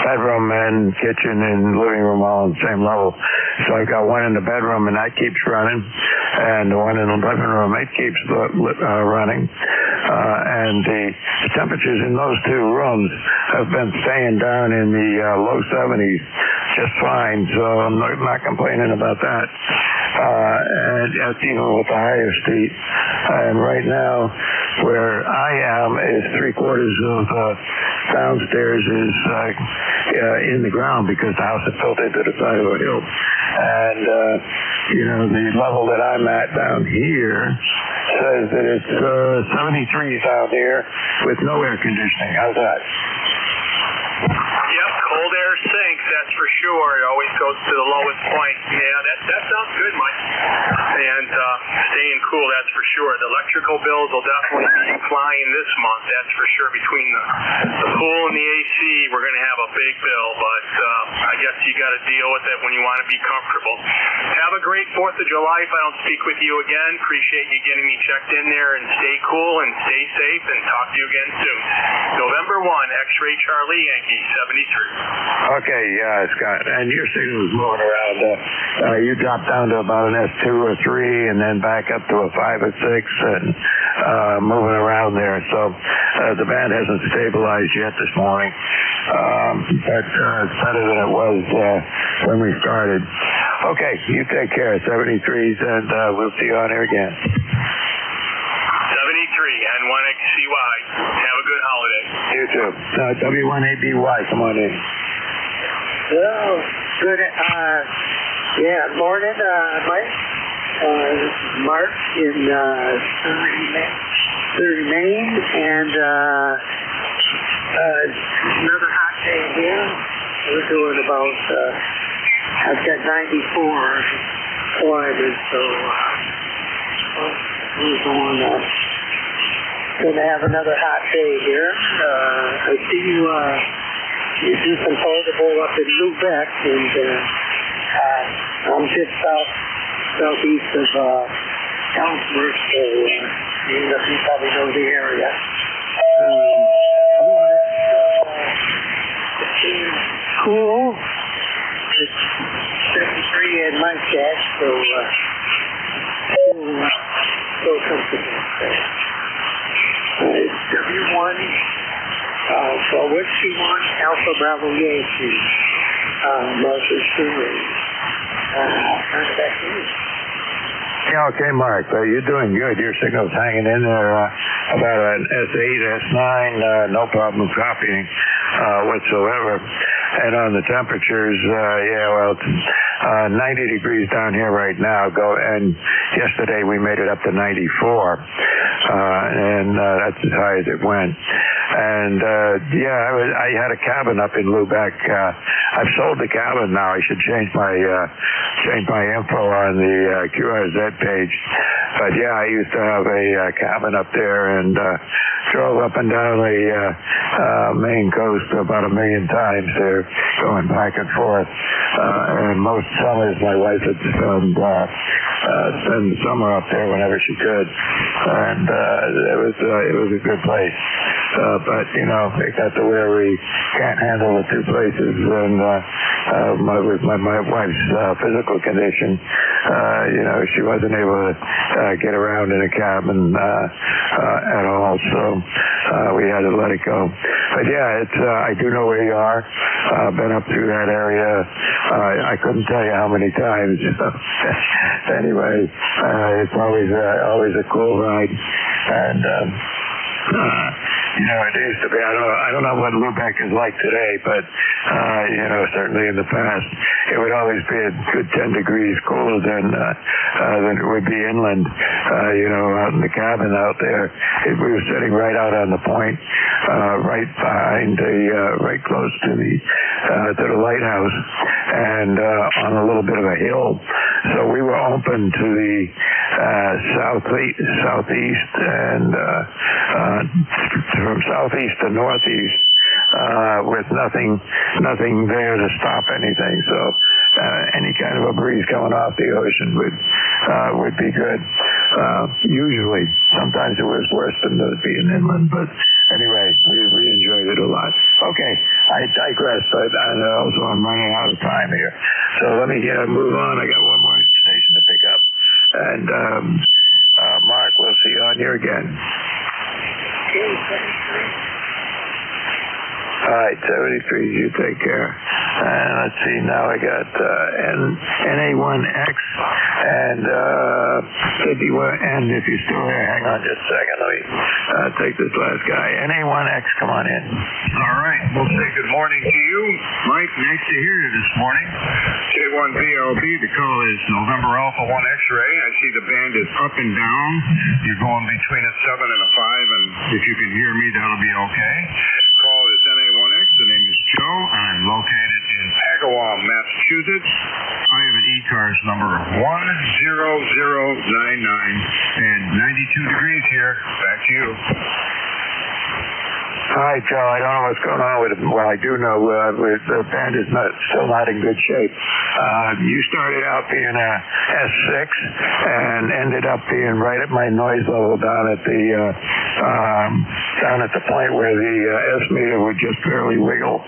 bedroom and kitchen and living room all on the same level. So I've got one in the bedroom, and that keeps running, and the one in the living room, it keeps running. And the temperatures in those 2 rooms have been staying down in the low 70s just fine, so I'm not complaining about that. And that's even with the highest heat. And right now, where I am is 3/4 of downstairs is in the ground because the house is built into the side of a hill. And, the level that I'm at down here says that it's 73 down here with no air conditioning. How's that? Yep, cold air sinks, that's for sure. It always goes to the lowest point. Yeah, that sounds good, Mike. And staying cool, that's for sure. The electrical bills will definitely be flying this month, that's for sure. Between the pool and the AC, we're going to have a big bill, but I guess you got to deal with it when you want to be comfortable. Have a great 4th of July if I don't speak with you again. Appreciate you getting me checked in there, and stay cool and stay safe, and talk to you again soon. November 1, X-Ray Charlie Yankee, 73. Okay, Scott, and your signal is moving around. You dropped down to about an S2 or 3, and then back up to a 5 or 6, and moving around there. So the band hasn't stabilized yet this morning, but it's better than it was when we started. Okay, you take care. 73s, and we'll see you on air again. 73 N1XCY. Have a good holiday. You too. W1ABY, come on in. Well, good. Morning, Mike. This is Mark in Maine, and another hot day here. We're doing about I've got 94 quieted, so we're going to have another hot day here. I see you do some foldable up in Lubeck, and I'm just southeast of Ellsworth, so you probably know the area. It's cool. It's 73 in my shack, so comfortable. It's W1, so Whiskey 1, Alpha Bravo Yankee, Martha Stewart. Turn it back to you. Yeah, okay, Mark. You're doing good. Your signal's hanging in there about an S8, S9, no problem copying whatsoever. And on the temperatures, it's 90 degrees down here right now. And yesterday we made it up to 94, and that's as high as it went. And I had a cabin up in Lubeck. I've sold the cabin now. I should change my info on the QRZ page. But yeah, I used to have a cabin up there and drove up and down the Maine coast about 1 million times there, going back and forth. And most summers my wife would spend the summer up there whenever she could. And it was a good place. But it got to where we can't handle the two places, and with my wife's physical condition, she wasn't able to get around in a cabin at all, so we had to let it go. But yeah, I do know where you are. Been up through that area. I couldn't tell you how many times. Anyway, it's always a cool ride, and it used to be. I don't know what Lubeck is like today, but certainly in the past, it would always be a good 10 degrees cooler than it would be inland. Out in the cabin out there, we were sitting right out on the point, right behind right close to the lighthouse, and on a little bit of a hill. So we were open to the southeast and from southeast to northeast, with nothing there to stop anything. So any kind of a breeze coming off the ocean would be good. Usually, sometimes it was worse than being inland, but anyway, we enjoyed it a lot. Okay, I digress, but also I'm running out of time here. So let me move on. I got one more station to pick up. And Mark, we'll see you on here again. All right, 73, you take care. And let's see, now I got NA1X and 51, and if you're still there, hang on just a second. Let me take this last guy. NA1X, come on in. All right, we'll say good morning to you. Mike, nice to hear you this morning. J1VLB, the call is November Alpha 1 X-ray. I see the band is up and down. You're going between a 7 and a 5, and if you can hear me, that'll be okay. Call is NA1X. The name is Joe. I'm located in Agawam, Massachusetts. I have an ECARS number 10099 and 92 degrees here. Back to you. Hi, Joe. I don't know what's going on with it. Well, I do know the band is still not in good shape. You started out being a S6 and ended up being right at my noise level down at the point where the S meter would just barely wiggle.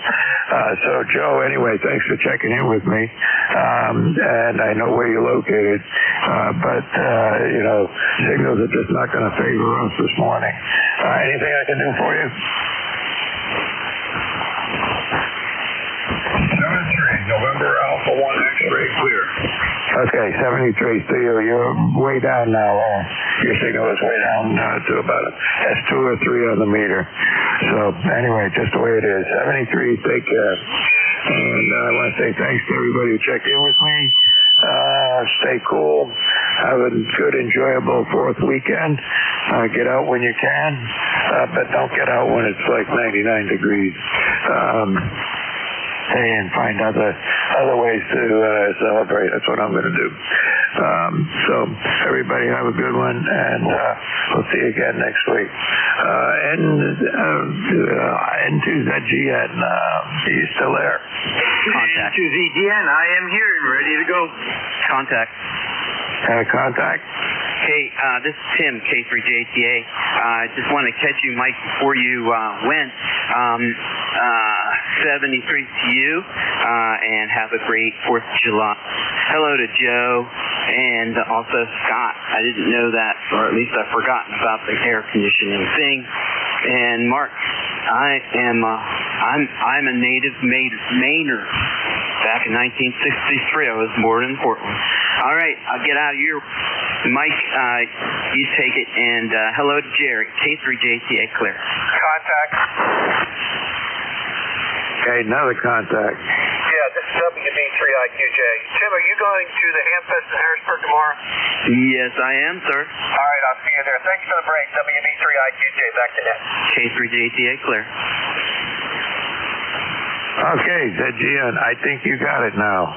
So, Joe, anyway, thanks for checking in with me. And I know where you're located, but signals are just not going to favor us this morning. Anything I can do for you? 73, November Alpha 1 X-ray clear. Okay, 73. So you're way down now. Your signal is way down to about a S2 or 3 on the meter. So anyway, just the way it is. 73, take care. And I want to say thanks to everybody who checked in with me. Stay cool. Have a good, enjoyable 4th weekend. Get out when you can, but don't get out when it's like 99 degrees. and find other ways to celebrate. That's what I'm going to do. So everybody have a good one, and we'll see you again next week. N2ZGN, are you still there? Contact. N2ZGN, I am here and ready to go. Contact. Contact. Hey, this is Tim, K3JTA. I just want to catch you, Mike, before you went. 73 to you, and have a great 4th of July. Hello to Joe, and also Scott. I didn't know that, or at least I've forgotten about the air conditioning thing. And Mark, I'm a native Mainer. Back in 1963, I was born in Portland. All right, I'll get out of here. Mike, you take it, and hello to Jerry, K3JTA clear. Contact. Okay, another contact. Yeah, this is WB3IQJ. Tim, are you going to the Hamfest in Harrisburg tomorrow? Yes, I am, sir. All right, I'll see you there. Thanks for the break. WB3IQJ, back to net. K3JTA clear. Okay, ZGN, I think you got it now.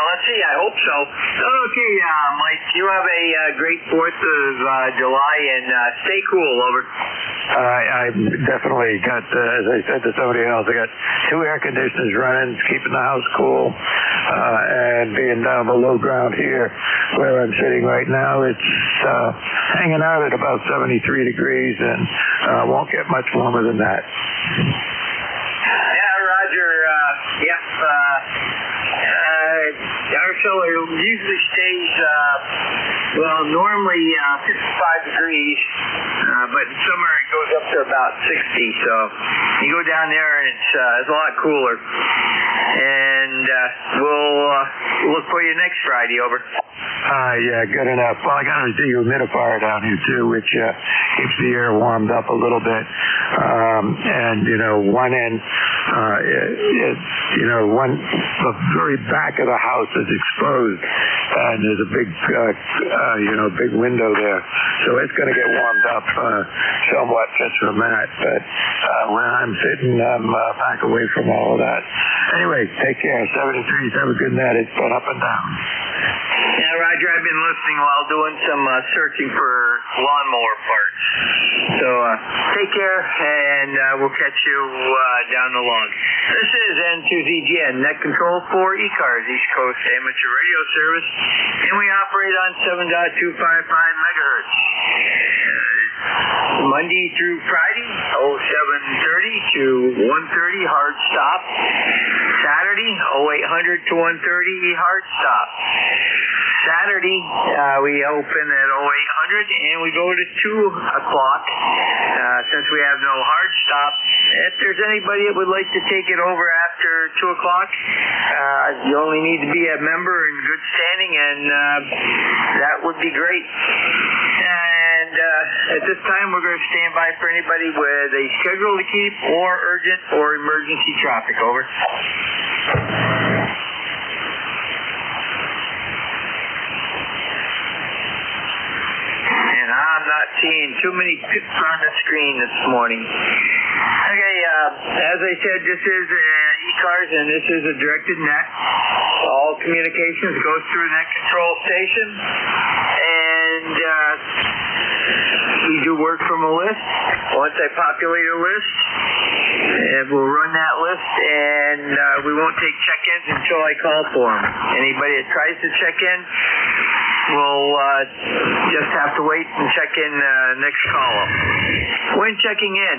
Let's see, I hope so. Okay, Mike, you have a great 4th of July, and stay cool, over. I definitely got, as I said to somebody else, I got 2 air conditioners running, keeping the house cool, and being down below ground here where I'm sitting right now, it's hanging out at about 73 degrees, and won't get much warmer than that. Yeah, Roger. Yep. Our cellar usually stays, normally 55 degrees, but in summer it goes up to about 60. So you go down there and it's a lot cooler. And we'll look for you next Friday, over. Yeah, good enough. Well, I got a dehumidifier down here too, which keeps the air warmed up a little bit. And one end, the very back of the house is exposed, and there's a big, big window there, so it's going to get warmed up somewhat just from that. But when I'm sitting, I'm back away from all of that. Anyway, take care. 73s, have a good night. It's been up and down. Yeah, Roger, I've been listening while doing some searching for lawnmower parts. So take care, and we'll catch you down the log. This is N2ZGN, net control for ECARS, East Coast Amateur Radio Service, and we operate on 7.255 megahertz. Monday through Friday, 0730 to 1:30, hard stop. Saturday, 0800 to 1:30, hard stop. Saturday, we open at 0800 and we go to 2 o'clock since we have no hard stop. If there's anybody that would like to take it over after 2 o'clock, you only need to be a member in good standing, and that would be great. And at this time, we're going to stand by for anybody with a schedule to keep or urgent or emergency traffic, over. And I'm not seeing too many pips on the screen this morning. Okay, as I said, this is ECARS, and this is a directed net. All communications goes through a net control station, and we do work from a list. Once I populate a list, and we'll run that list, and we won't take check-ins until I call for them. Anybody that tries to check in will just have to wait and check in next call-up. When checking in,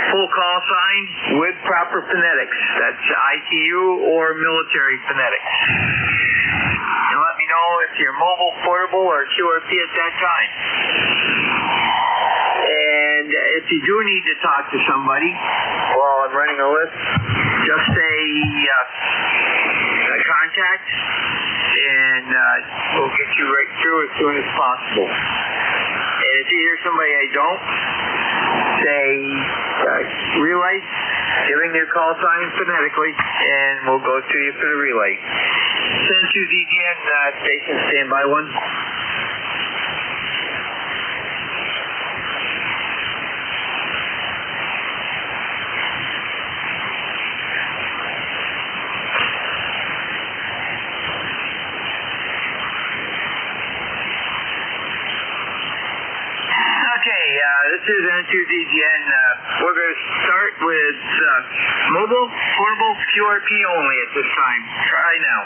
full call sign with proper phonetics. That's ITU or military phonetics. And let me know if you're mobile, portable, or QRP at that time. And if you do need to talk to somebody while I'm running a list, just say contact, and we'll get you right through as soon as possible. And if you hear somebody I don't, say relay, giving your call sign phonetically, and we'll go to you for the relay. Send to ZGN station standby 1. this is N2DGN. We're going to start with mobile, portable, QRP only at this time. Try now.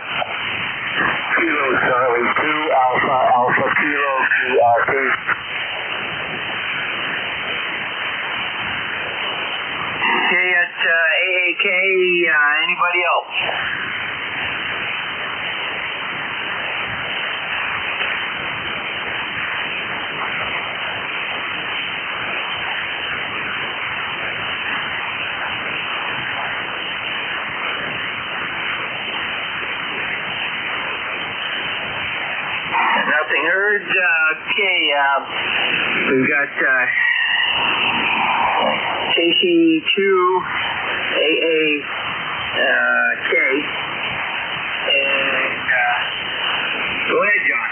Kilo Charlie 2 Alpha Alpha Kilo QRP. Okay, at AAK, anybody else? Nothing heard. Okay, we've got KC2 AAK, and go ahead, John.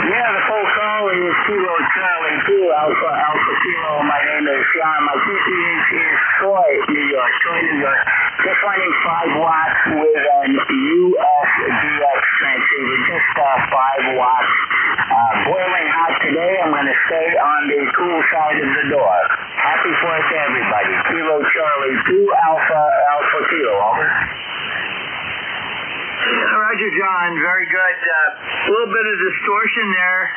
Yeah, the full call is Kilo Charlie 2 Alpha Alpha Kilo. My name is John. My PPH is Troy, New York. Just running 5 watts with an USDX transceiver. Just 5 watts. Boiling hot today. I'm going to stay on the cool side of the door. Happy 4th to everybody. Kilo Charlie 2 Alpha Alpha Kilo. Over. Roger, John. Very good. A little bit of distortion there.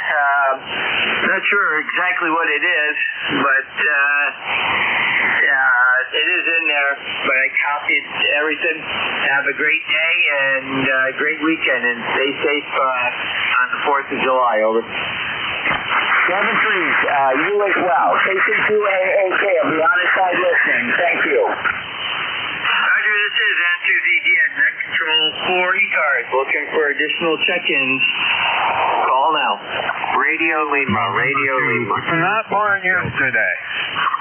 Not sure exactly what it is, but it is in there. But I copied everything. Have a great day and great weekend, and stay safe on the 4th of July. Over. 7-3, you as well. KC2 AAK. I'll be on the side listening. Thank you. Roger, this is N2DGN, Net Control for ECARS. Looking for additional check-ins. Call now. Radio Lima. Not born yesterday.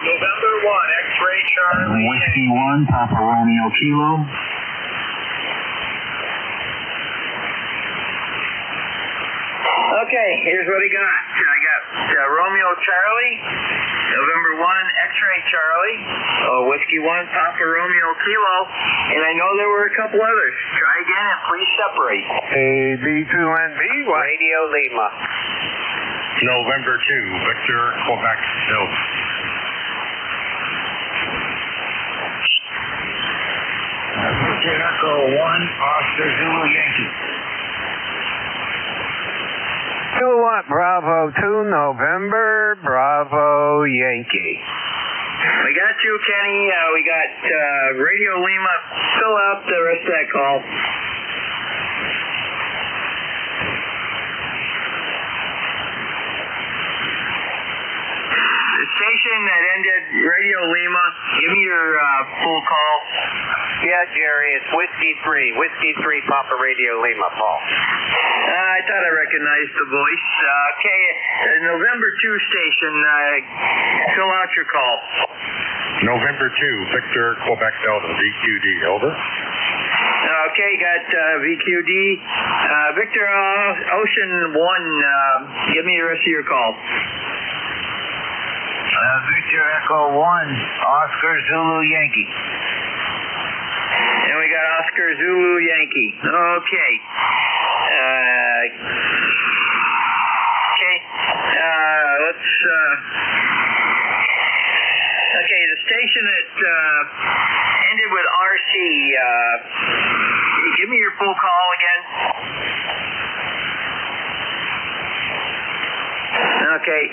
November 1, X-Ray Charlie. Whiskey 1, Papa Romeo Kilo. Okay, here's what I got. I got Romeo Charlie, November 1, X-Ray Charlie, Whiskey 1, Papa Romeo Kilo, and I know there were a couple others. Try again and please separate. AB2NB, Radio Lima. November 2, Victor, Quebec, Delta. Victor Echo 1, Oscar Zulu Yankee. Kilowatt Bravo 2 November Bravo Yankee. We got you, Kenny. We got Radio Lima. Fill out the rest of that call. The station that ended Radio Lima, give me your full call. Yeah, Jerry, it's Whiskey 3 Papa Radio Lima, Paul. I thought I recognized the voice. Okay, November 2 station, fill out your call. November 2, Victor, Quebec, Delta, VQD, over. Okay, got VQD. Victor, Ocean 1, give me the rest of your call. Victor Echo 1, Oscar Zulu Yankee. And we got Oscar Zulu Yankee. Okay. Let's okay, the station that ended with RC, give me your full call again. Okay.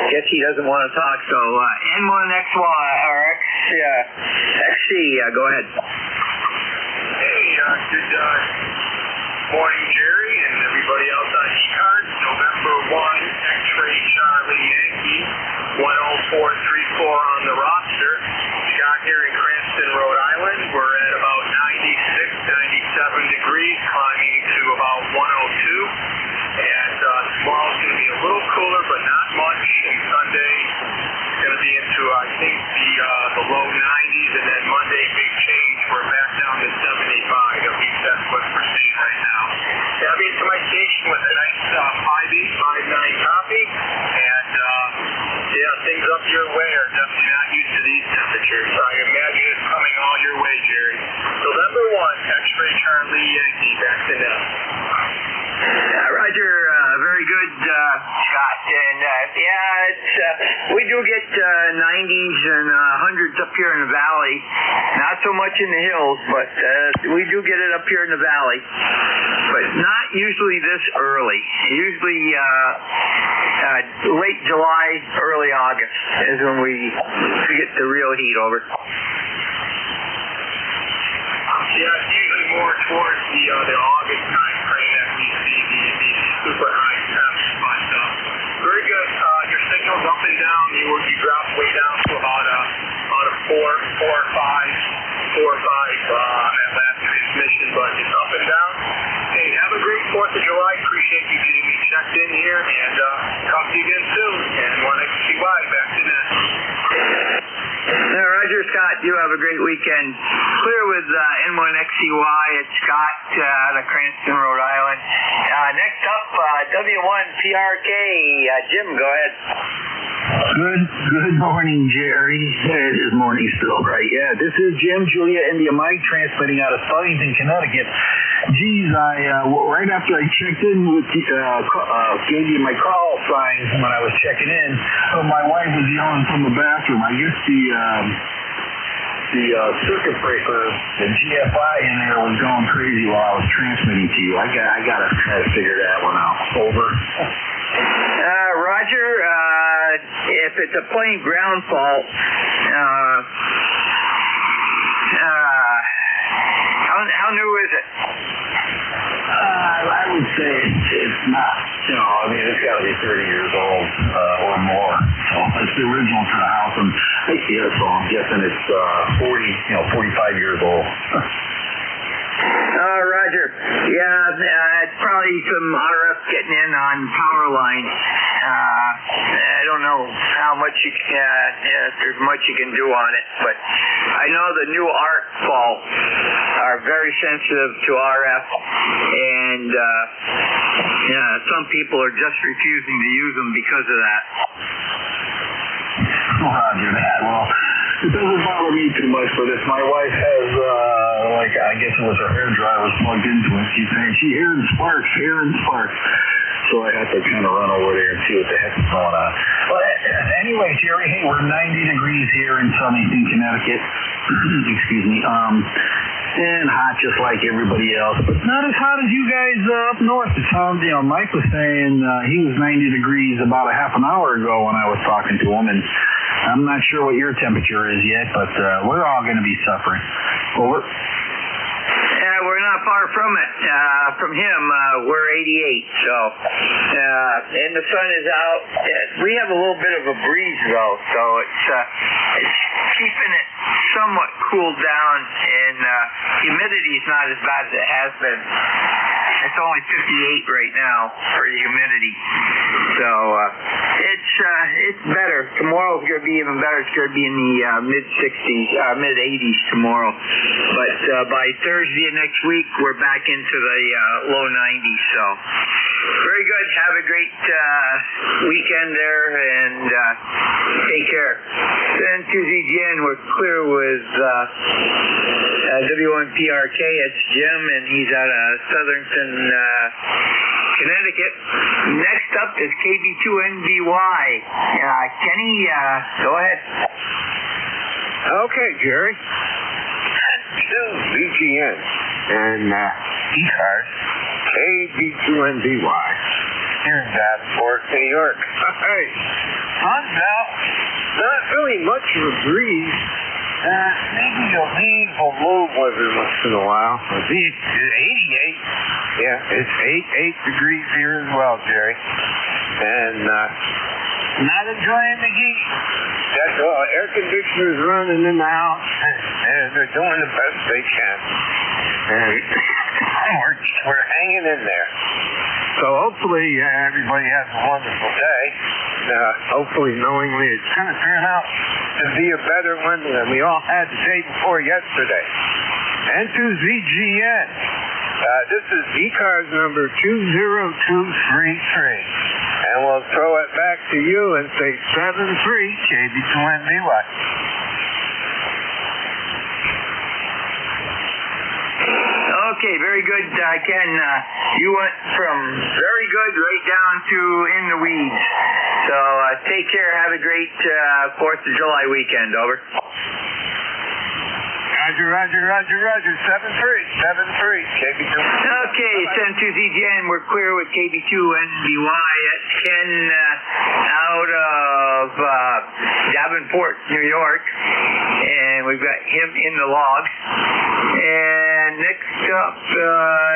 Guess he doesn't want to talk, so N1XY, or XC, go ahead. Hey, good morning, Jerry, and everybody else on ECARS. November 1, X-Ray Charlie Yankee, 10434 on the roster. Scott here in Cranston, Rhode Island. We're at about 96, 97 degrees, climbing to about 102. And tomorrow's going to be a little cooler, but not much. And Sunday is going to be into, I think, the low 90s. And then Monday, big change. We're back down to 75. At least that's what we're seeing right now. Tabbing into my station with a nice 5.8, 5.9 copy. And, things up your way are definitely not used to these temperatures. So I imagine it's coming all your way, Jerry. November 1, X-Ray Charlie Yankee, back to net. Roger, very good, Scott. the valley. Not so much in the hills, but we do get it up here in the valley. But not usually this early. Usually late July, early August is when we get the real heat over. Yeah, it's usually more towards the August time frame that we see these super high temps. But very good. Your signal's up and down. You dropped way down to about a 4 or 5 at last transmission, but it's up and down. Hey, have a great 4th of July. Appreciate you getting me checked in here, and talk to you again soon. And 1XCY back to net. Roger, Scott, you have a great weekend. Clear with N1XCY. It's Scott out of Cranston, Rhode Island. Next up, W1PRK. Jim, go ahead. Good morning, Jerry. It is morning still, right? Yeah, this is Jim, Julia, India, Mike, transmitting out of Southington, Connecticut. Geez, right after I checked in with gave you my call signs when I was checking in, my wife was yelling from the bathroom. I guess the circuit breaker, the GFI in there was going crazy while I was transmitting to you. I got to try to figure that one out. Over. Roger, if it's a plain ground fault, how new is it? I would say it's not, I mean, it's got to be 30 years old or more. So it's the original to the house, and so I'm guessing it's 45 years old. Roger. Yeah, it's probably some RF getting in on power line. I don't know how much if there's much you can do on it, but I know the new ARC faults are very sensitive to RF, and some people are just refusing to use them because of that. Roger that. Well, it doesn't bother me too much for this. My wife has, I guess it was her hair dryer was plugged into it. She's saying she hearing sparks. So I had to kind of run over there and see what the heck is going on. Well, anyway, Jerry, hey, we're 90 degrees here in Southington, Connecticut. Excuse me. And hot just like everybody else, but not as hot as you guys up north. It sounds, Mike was saying he was 90 degrees about a half an hour ago when I was talking to him, and I'm not sure what your temperature is yet, but we're all going to be suffering. Over. We're not far from it. From him, we're 88, so, and the sun is out. We have a little bit of a breeze, though, so it's keeping it somewhat cooled down, and humidity's not as bad as it has been. It's only 58 right now for the humidity, so it's better. Tomorrow's going to be even better. It's going to be in the mid-60s, mid-80s tomorrow, but by Thursday of next week, we're back into the low 90s, so very good. Have a great weekend there, and take care. Then Tuesday, we're clear with W1PRK. It's Jim, and he's out of Southington, Connecticut. Next up is KB2NBY. Kenny, go ahead. Okay, Jerry. VGN and ECARS, KB2NBY. Here's Fort New York. Hey, sun's out. Not really much of a breeze. Maybe a meaningful low weather once in a while. It's 88. Yeah, it's 8 degrees here as well, Jerry. And not enjoying the heat. That's all. Air conditioners running in the house, and they're doing the best they can. And we're hanging in there. So hopefully everybody has a wonderful day. Hopefully knowingly it's going to turn out to be a better one than we all had the day before yesterday. And to ZGN. This is ECARS number 20233. And we'll throw it back to you and say 73 KB2NBY. Okay, very good, Ken. You went from very good right down to in the weeds. So take care. Have a great 4th of July weekend. Over. Roger, 7-3, KB2. Okay, 72ZGN, we're clear with KB2NBY at Ken out of Davenport, New York, and we've got him in the log. And next up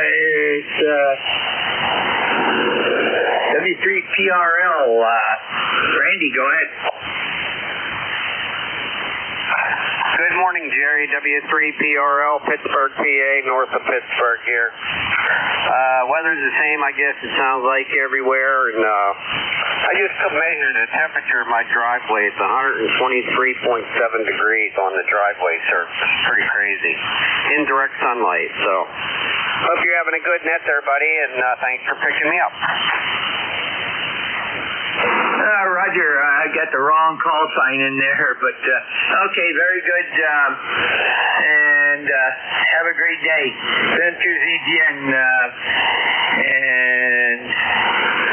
is W3PRL. Randy, go ahead. Good morning, Jerry. W3PRL, Pittsburgh, PA, north of Pittsburgh here. Weather's the same, I guess it sounds like everywhere. And I just measured the temperature of my driveway. It's 123.7 degrees on the driveway surface. Pretty crazy. In direct sunlight. So, hope you're having a good net there, buddy, and thanks for picking me up. Roger, I got the wrong call sign in there, but okay, very good, and have a great day. Send to ZGN, and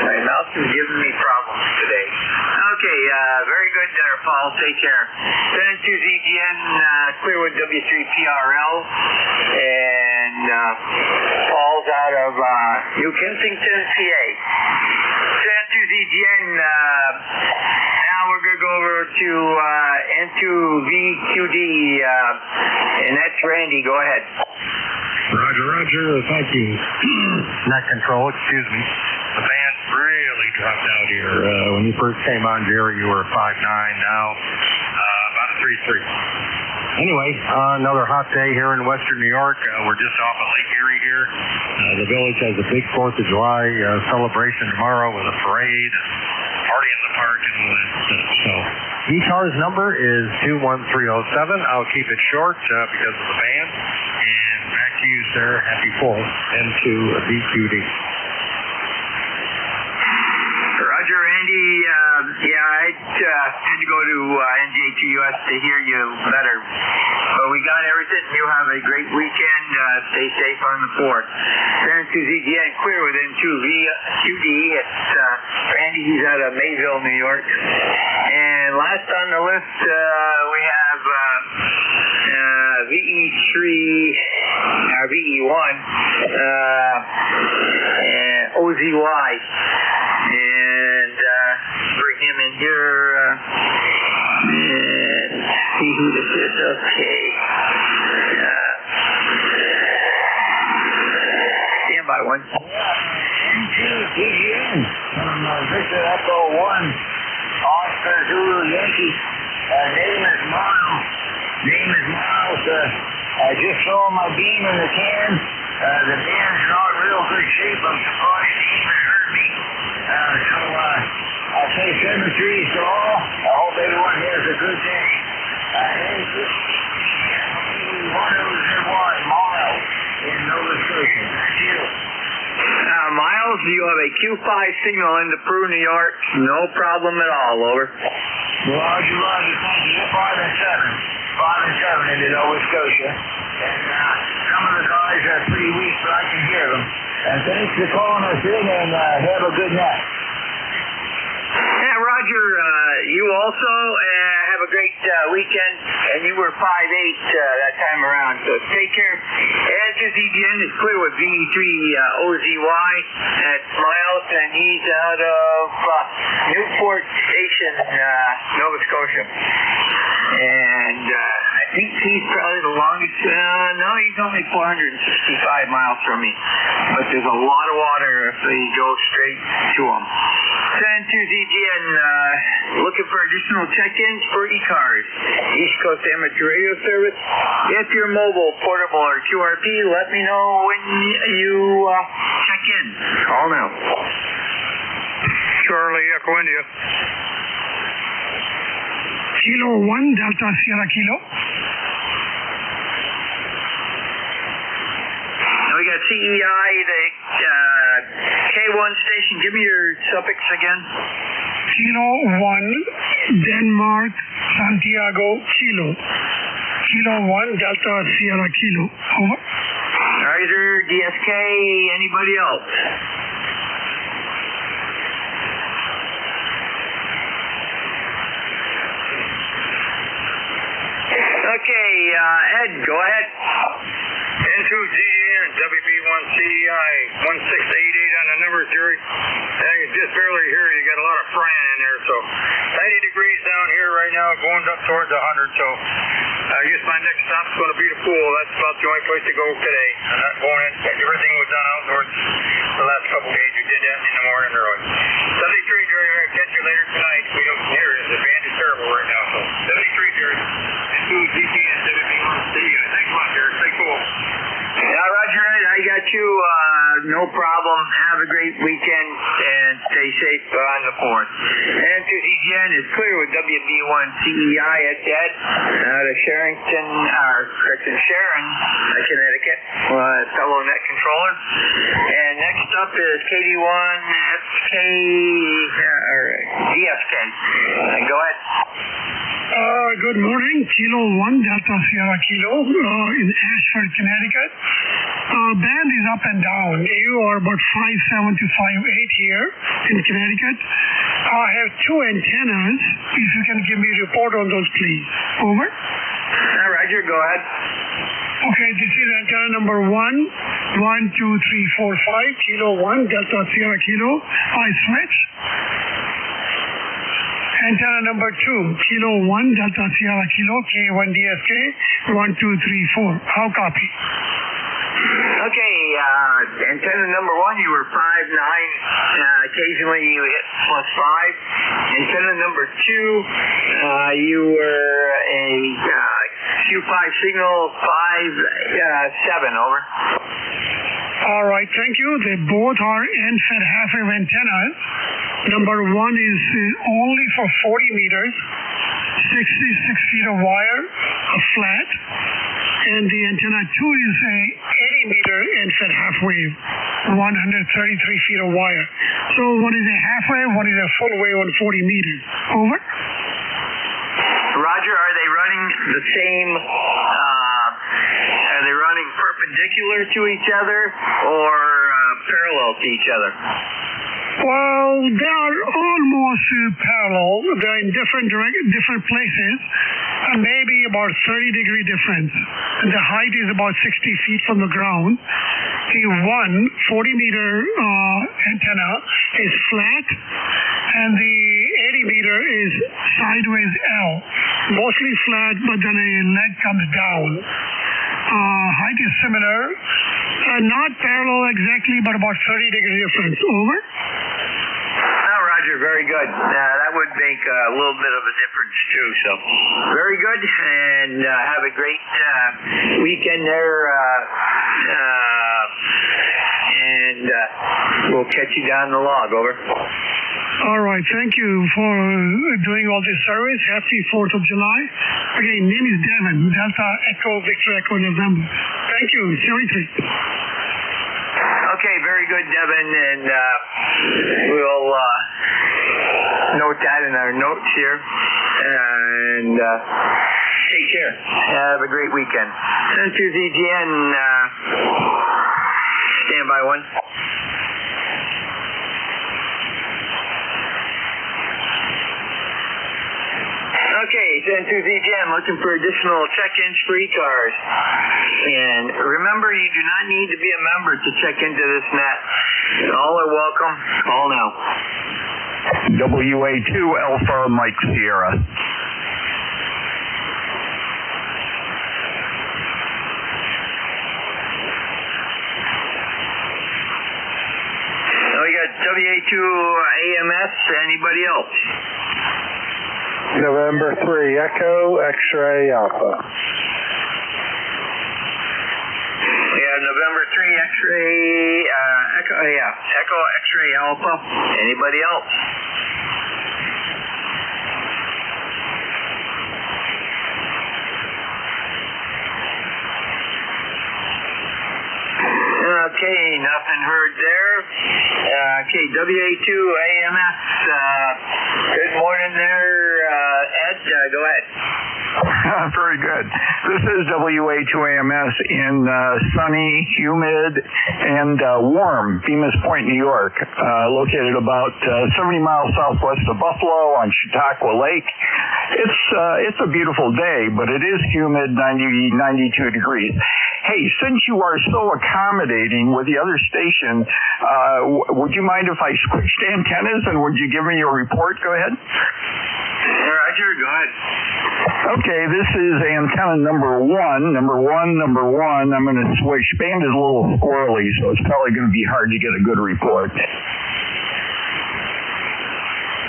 my mouth is giving me problems today. Okay, very good there, Paul. Take care. Send to ZGN, Clearwood W3PRL, and Paul's out of New Kensington, PA. Send to ZGN, now we're going to go over to N2VQD, and that's Randy. Go ahead. Roger. Thank you. Net control, excuse me. The band really dropped out here. When you first came on, Jerry, you were a 5.9. Now, about a 3.3. Anyway, another hot day here in Western New York. We're just off of Lake Erie here. The village has a big 4th of July celebration tomorrow with a parade, party in the park, and all that stuff. So, ECARS number is 21307. I'll keep it short because of the band. And back to you, sir. Happy 4th. N2VQD. Roger, Andy. I had to go to NJ2US to hear you better. But we got everything. You have a great weekend. Stay safe on the 4th. Then to ZGN, clear with N2VQD. It's Randy. He's out of Mayville, New York. And last on the list, we have VE1, and OZY. And bring him in here and see who this is. Okay. Stand by one. N2VGN from Victor Echo 1, Oscar Zulu Yankee. Name is Miles. I just saw my beam in the can. The band's not in real good shape. I'm surprised he even heard me. So I'll say 7-3 to all. I hope everyone has a good day. NJ2US, Miles in Nova Scotia. Thank you. Miles, you have a Q5 signal into Peru, New York. No problem at all. Over. Roger. Thank you. 5 and 7 into Nova Scotia. And some of the guys are pretty weak, but I can hear them. And thanks for calling us in, and have a good night. Yeah, Roger, you also have a great weekend, and you were 5'8" that time around, so take care. And to ZGN is clear with VE3OZY. That's Miles, and he's out of Newport Station, Nova Scotia. And I think he's probably the longest, no, he's only 465 miles from me. But there's a lot of water if they go straight to him. Send to ZGN, looking for additional check-ins for ECARS, East Coast Amateur Radio Service. If you're mobile, portable, or QRP, let me know when you check in. Call now. Charlie, Echo India. Kilo 1, Delta Sierra Kilo. We got CEI, the K1 station. Give me your suffix again. Kilo 1, Denmark, Santiago, Kilo. Kilo 1, Delta Sierra Kilo. Over. Riser, DSK, anybody else? Okay, Ed, go ahead. N2ZN, WB1CEI, 1688 on the number, Jerry. I can just barely hear you. You got a lot of frying in there, so 90 degrees down here right now, going up towards 100, so I guess my next stop's going to be the pool. That's about the only place to go today. I'm not going in. Everything was done outdoors the last couple days. We did that in the morning early. 73, Jerry. I'll catch you later tonight. We don't hear it. The band is terrible right now, so 73, Jerry. N2ZN, WB1CEI. Thanks a lot, Jerry. Stay cool. Yeah, Roger, I got you. No problem. Have a great weekend and stay safe on the 4th. N2ZN is clear with WB1CEI at Ed out of Sharon, Connecticut, fellow net controller. And next up is KD1FK or DFK. Go ahead. Good morning. Kilo 1, Delta Sierra Kilo in Ashford, Connecticut. Band is up and down. You are about 5'7" to 5'8" here in Connecticut. I have 2 antennas. If you can give me a report on those, please. Over. Roger, go ahead. Okay, this is antenna number 1, 1, 2, 3, 4, 5, Kilo 1, Delta Sierra Kilo. I switch. Antenna number 2, Kilo 1, Delta Sierra Kilo, K1DSK, 1, 2, 3, 4. How copy? Okay, antenna number 1, you were 5'9". Occasionally you hit +5. Antenna number 2, you were a Q5 signal 5'7". Over. All right, thank you. They both are end-fed half-wave antennas. Number 1 is only for 40 meters, 66 feet of wire, a flat. And the antenna 2 is a 80-meter end-fed half-wave, 133 feet of wire. So one is a half-wave, one is a full wave on 40 meters. Over. Roger, are they running the same, are they running perpendicular to each other or parallel to each other? Well, they are almost parallel. They're in different places, and maybe about 30-degree difference. And the height is about 60 feet from the ground. The 40-meter antenna is flat, and the 80-meter is sideways L. Mostly flat, but then a leg comes down. Height is similar. Not parallel exactly, but about 30-degree difference. Over. Roger, very good. That would make a little bit of a difference too. So, very good, and have a great weekend there. And we'll catch you down the log. Over. All right, thank you for doing all this service. Happy 4th of July. Again, name is Devin, Delta Echo Victor Echo November. Thank you, 73. Okay, very good, Devin, and we'll note that in our notes here. And take care. Have a great weekend. N2ZGN, standby 1. Okay, N2ZGN looking for additional check-ins for ECARS. And remember, you do not need to be a member to check into this net. All are welcome. Call now. WA2 Alpha Mike Sierra. We got WA2 AMS. Anybody else? November 3, Echo X-Ray Alpha. We have November 3 X-Ray, Echo X-Ray Alpha. Anybody else? Okay, nothing heard there. Okay, WA2 AMS. Good morning there, Ed. Go ahead. Very good. This is WA2AMS in sunny, humid, and warm Bemis Point, New York, located about 70 miles southwest of Buffalo on Chautauqua Lake. It's a beautiful day, but it is humid, 92 degrees. Hey, since you are so accommodating with the other station, would you mind if I switched antennas and would you give me your report? Go ahead. Roger, go ahead. Okay, this is antenna number one. Number one. I'm going to switch. Band is a little squirrely, so it's probably going to be hard to get a good report.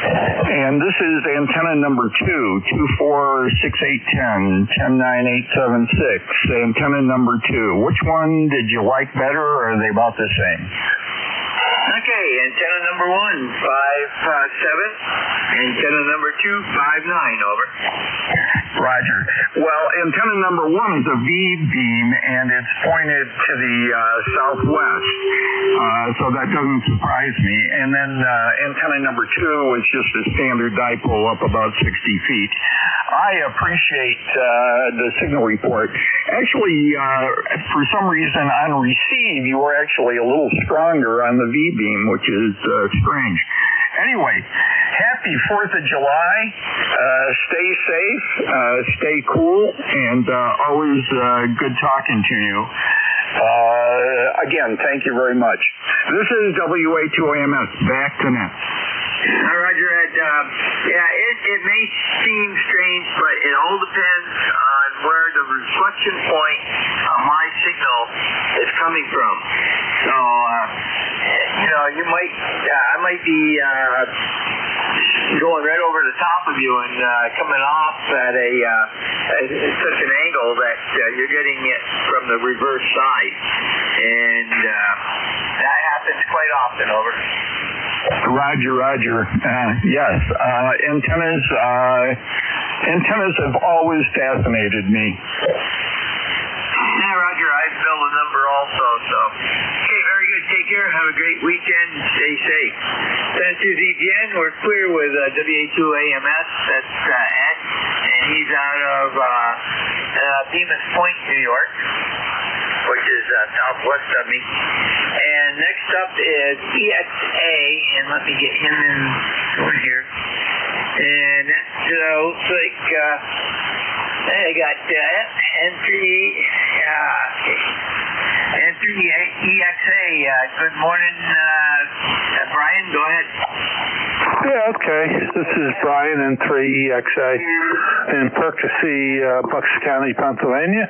And this is antenna number 2, 246810, 109876. Antenna number 2. Which one did you like better, or are they about the same? Okay, antenna number 1, 5.7. Antenna number 2, 5.9, over. Roger. Well, antenna number 1 is a V-beam, and it's pointed to the southwest, so that doesn't surprise me. And then antenna number 2 is just a standard dipole up about 60 feet. I appreciate the signal report. Actually, for some reason on receive, you were actually a little stronger on the V-beam, which is strange. Anyway, happy 4th of July. Stay safe, stay cool, and always good talking to you. Again, thank you very much. This is WA2AMS. Back to net. Roger, Ed. It may seem strange, but it all depends on where the reflection point on my signal is coming from. So, I might be going right over the top of you and coming off at such an angle that you're getting it from the reverse side, and that happens quite often. Over. Roger. Yes, antennas have always fascinated me. Yeah, Roger, I built a number also, so. Okay, very good. Take care. Have a great weekend. Stay safe. This is EGN. We're clear with WA2AMS. That's Ed, and he's out of Bemis Point, New York, which is southwest of me. And next up is EXA, and let me get him in over here. And that looks like I got N3 EXA. Good morning, Brian. Go ahead. Yeah, okay. This is Brian, N3EXA in Percy, Bucks County, Pennsylvania.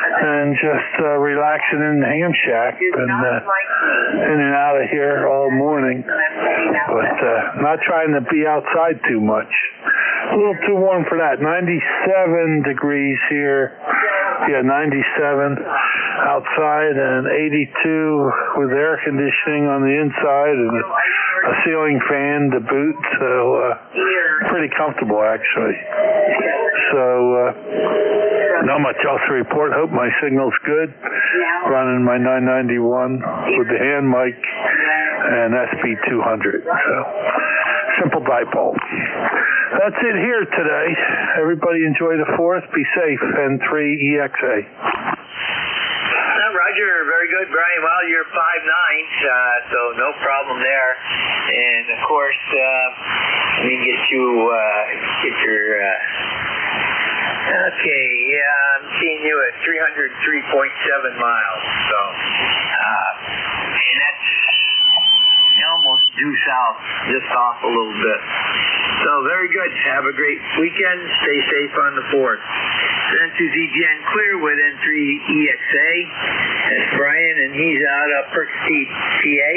And just relaxing in the ham shack. Been in and out of here all morning. But not trying to be outside too much. A little too warm for that. 97 degrees here. Yeah, 97 outside and 82 with air conditioning on the inside and a ceiling fan to boot. So pretty comfortable, actually. So not much else to report. Hope my signal's good. Running my 991 with the hand mic and SP200. So simple dipole. That's it here today. Everybody enjoy the 4th. Be safe. N3EXA. Roger, very good, Brian. Well, you're 5'9", so no problem there. And of course, let me get your. Okay, yeah, I'm seeing you at 303.7 miles. So, and that's almost due south, just off a little bit. So very good. Have a great weekend. Stay safe on the 4th. N2ZGN clear with N3EXA. That's Brian, and he's out of Percy, PA.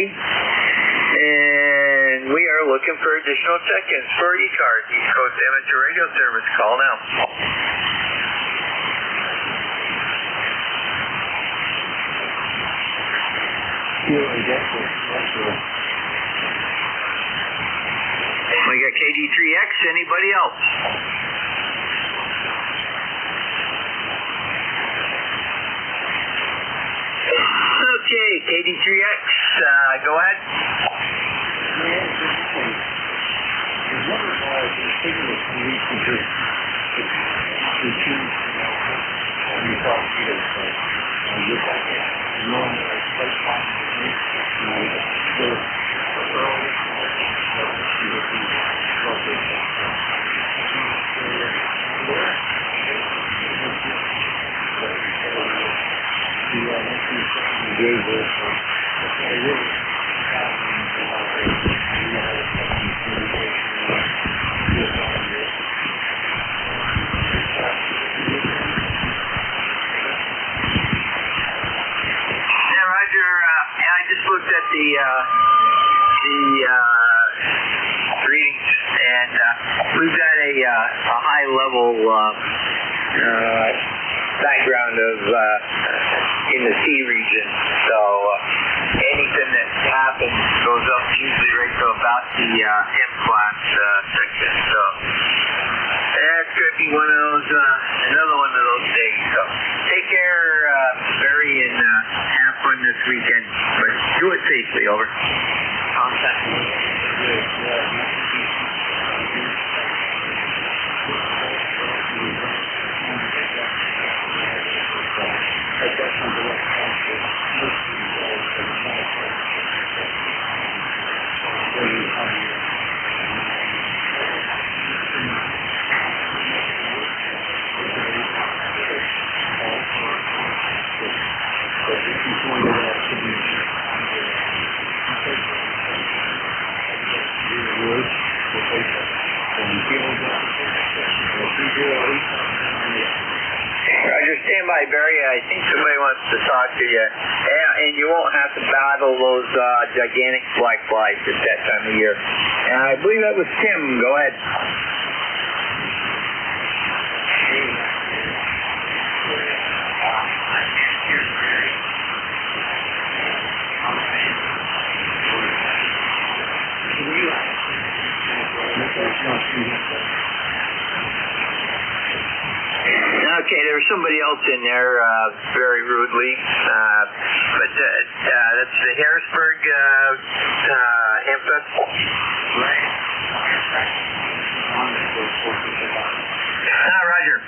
And we are looking for additional check-ins for ECARS, East Coast Amateur Radio Service. Call now. We got KD3X. Anybody else? Okay, KD3X. Go ahead. Looked at the readings, and we've got a high level background of in the C region, so anything that happens goes up usually right to about the M-class section. So that's going to be one of those another one of those days. So take care, Barry, and have fun this weekend. But do it safely. Over. Contact me. Roger, stand by, Barry. I think somebody wants to talk to you. And you won't have to battle those gigantic black flies at that time of year. And I believe that was Tim. Go ahead. Okay, there was somebody else in there very rudely, but that's the Harrisburg Hemp Festival. Roger.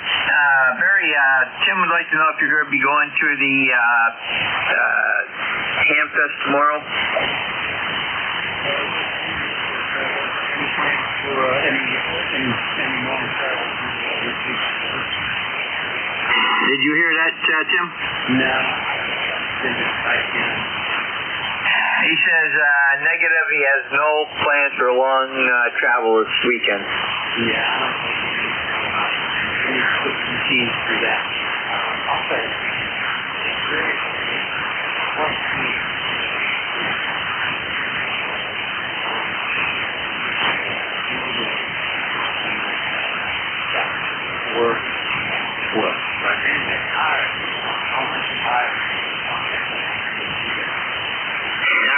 Barry, Tim would like to know if you're going to be going to the Ham Fest tomorrow. Did you hear that, Tim? No. He says negative. He has no plans for long travel this weekend. Yeah. For that. Okay. Great.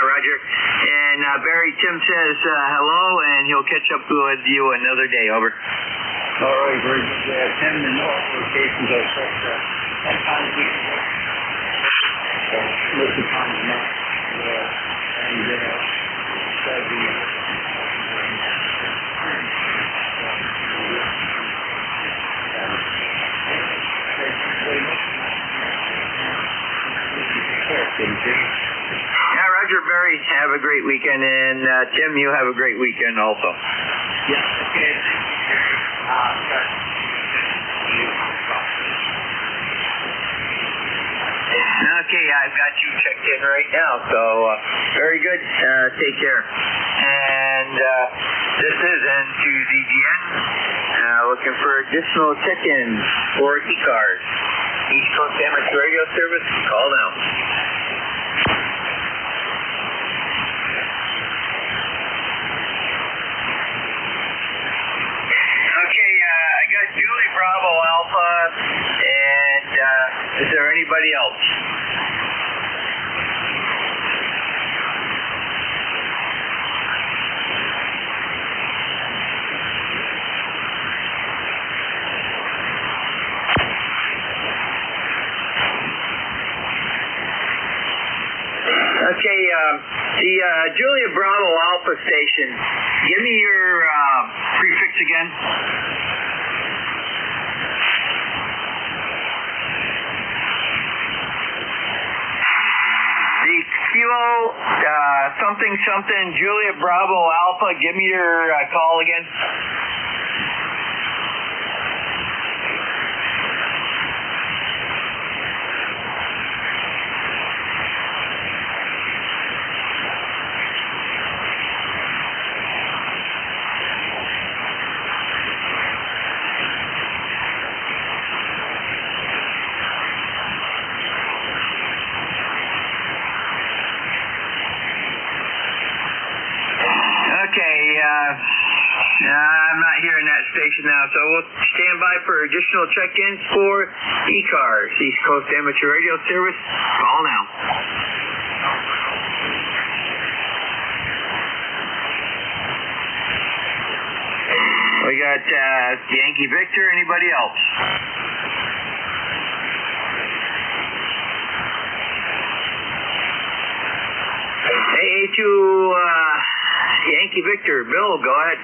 Roger. And Barry, Tim says hello, and he'll catch up with you another day. Over. All right, very good. 10 and more locations are set. That time of week. Most of the time is not. And that'd be. Yeah, Roger, Barry, have a great weekend, and Tim, you have a great weekend also. Yeah, okay. Okay, I've got you checked in right now, so very good. Take care. And this is N2ZGN, looking for additional check-ins for ECARS. East Coast Amateur Radio Service, call now. Okay, I got Julie Bravo Alpha, and is there anybody else? Okay, the Julia Bravo Alpha station, give me your prefix again. Kilo, something, Juliet Bravo Alpha. Give me your call again. I'm not hearing that station now, so we'll stand by for additional check-ins for ECARS, East Coast Amateur Radio Service. Call now. We got Yankee Victor. Anybody else? AA2 Yankee Victor. Bill, go ahead.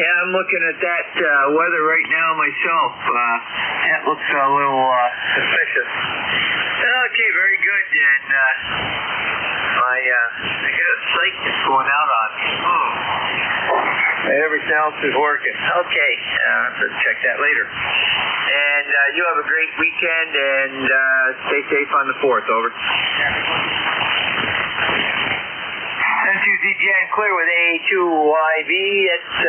I'm looking at that weather right now myself. That looks a little suspicious. Okay, very good. And I got a psych that's going out on me. Everything else is working. Okay, let's check that later. And you have a great weekend and stay safe on the 4th. Over. NJ2US clear with AA2YV. It's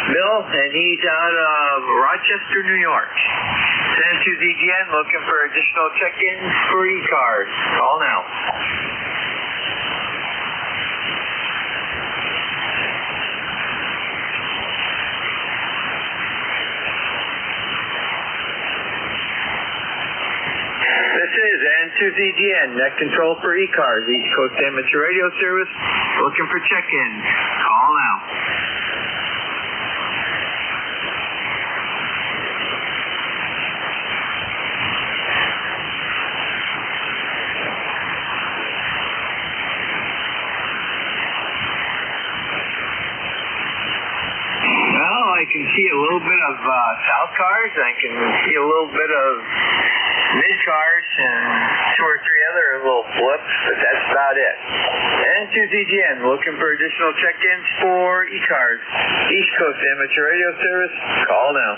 Bill, and he's out of Rochester, New York. NJ2US looking for additional check-ins for ECARS. Call now. This is N2ZGN, net control for ECARS, East Coast Amateur Radio Service, looking for check-ins. Call now. Well, I can see a little bit of south cars. I can see a little bit of mid-cars and 2 or 3 other little blips, but that's about it. N2ZGN looking for additional check-ins for ECARS, East Coast Amateur Radio Service. Call now.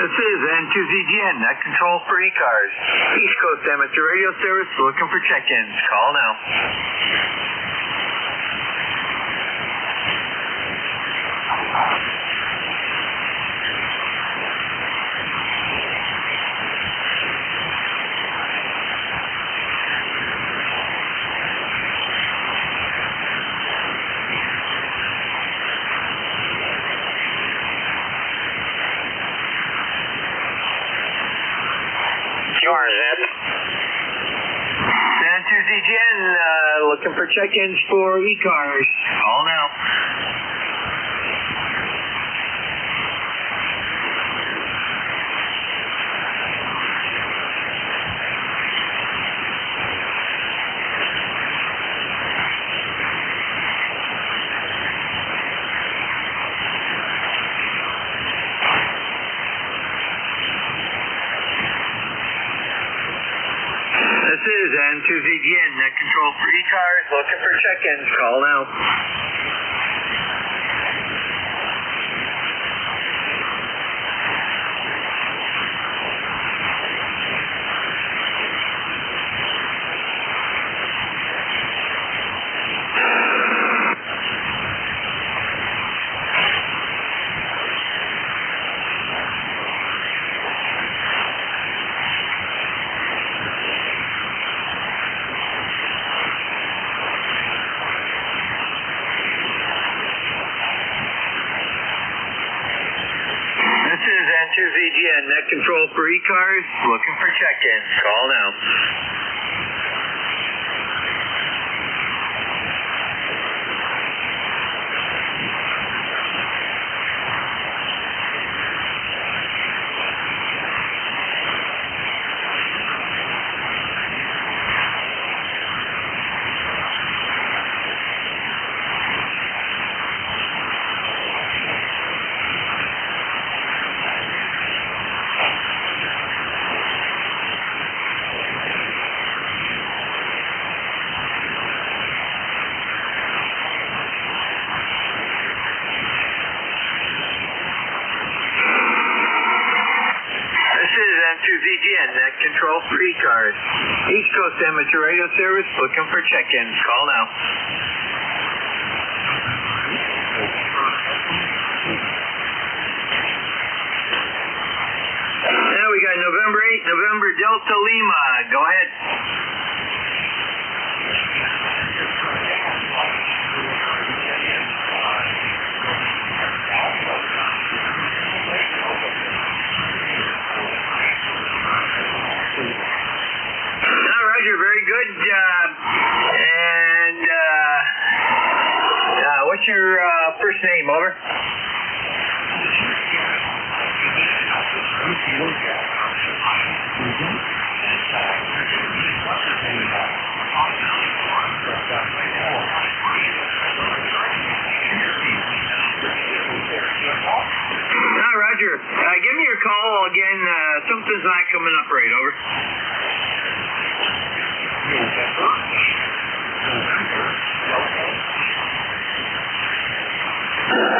This is N2ZGN, net control for ECARS, East Coast Amateur Radio Service, looking for check-ins. Call now. N2ZGN, looking for check-ins for ECARS. Call now. This is N2ZGN, net control for ECARS, looking for check-ins. Call now. This is N2ZGN, net control for ECARS, looking for check-ins. Call now. N2ZGN, net control for ECARS. East Coast Amateur Radio Service, looking for check-ins. Call now. Now we got November 8, November Delta Lima. Go ahead. Roger, very good. And what's your first name? Over. Roger. Give me your call again. Something's not coming up right. Over.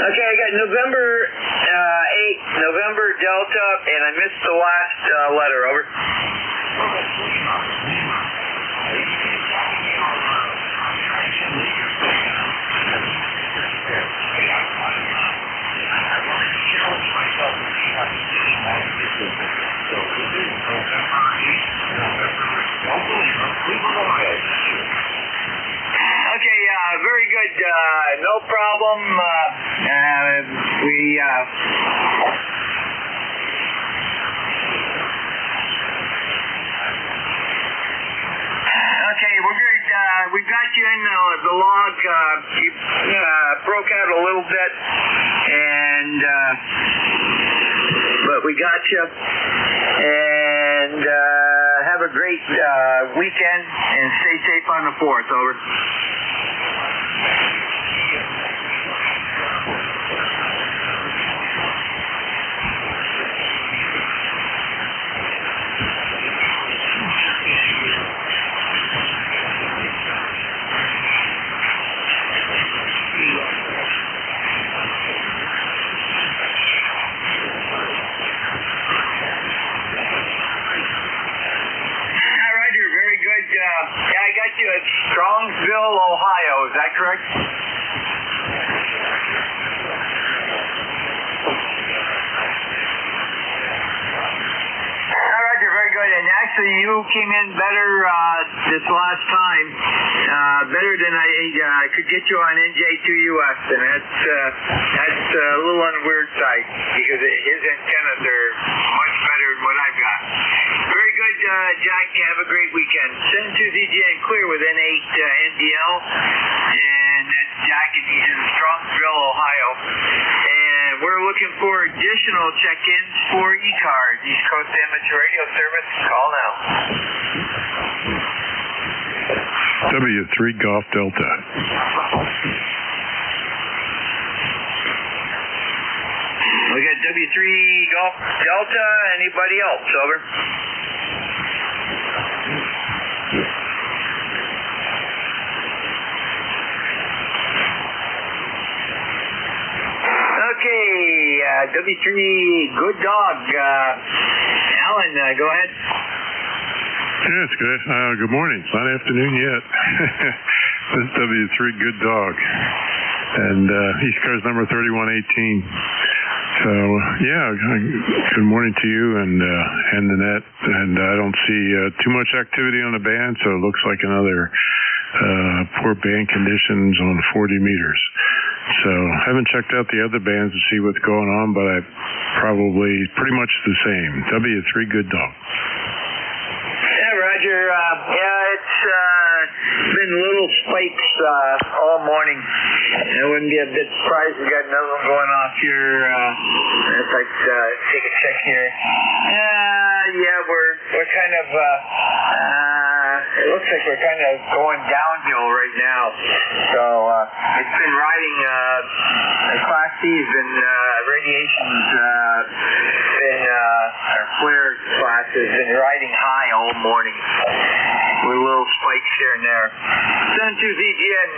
Okay, I got November 8, November Delta, and I missed the last letter. Over. Okay, very good. No problem. Okay, we're good. We've got you in the log. You broke out a little bit, and but we got you. And have a great weekend, and stay safe on the 4th. Over. I got you at Strongsville, Ohio. Is that correct? Roger, very good. And actually, you came in better this last time, better than I could get you on NJ2US, and that's a little on the weird side because his antennas are much better than what I've got. Very good, Jack. Have a great weekend. Send to ZJ. clear with N8NDL, and that's Jack, and he's in Strongsville, Ohio. And we're looking for additional check-ins for ECARS, East Coast Amateur Radio Service. Call now. W3 Golf Delta. We got W3 Golf Delta. Anybody else? Over. Okay, W3 Good Dog. Alan, go ahead. Yeah, it's good. Good morning. It's not afternoon yet. This is W3 Good Dog. And ECARS number 3118. So, yeah, good morning to you and Nanette. And I don't see too much activity on the band, so it looks like another poor band conditions on 40 meters. So I haven't checked out the other bands to see what's going on, but I probably pretty much the same. W3 Good Dog. Yeah, Roger. Yeah, it's been little spikes all morning. I wouldn't be a bit surprised we got another one going off here. If I take a check here. Yeah, we're kind of, it looks like we're kind of going downhill right now. So it's been riding, Class C's been, radiation's been, our flare class has been riding high all morning with little spikes here and there. Sun 2 ZGN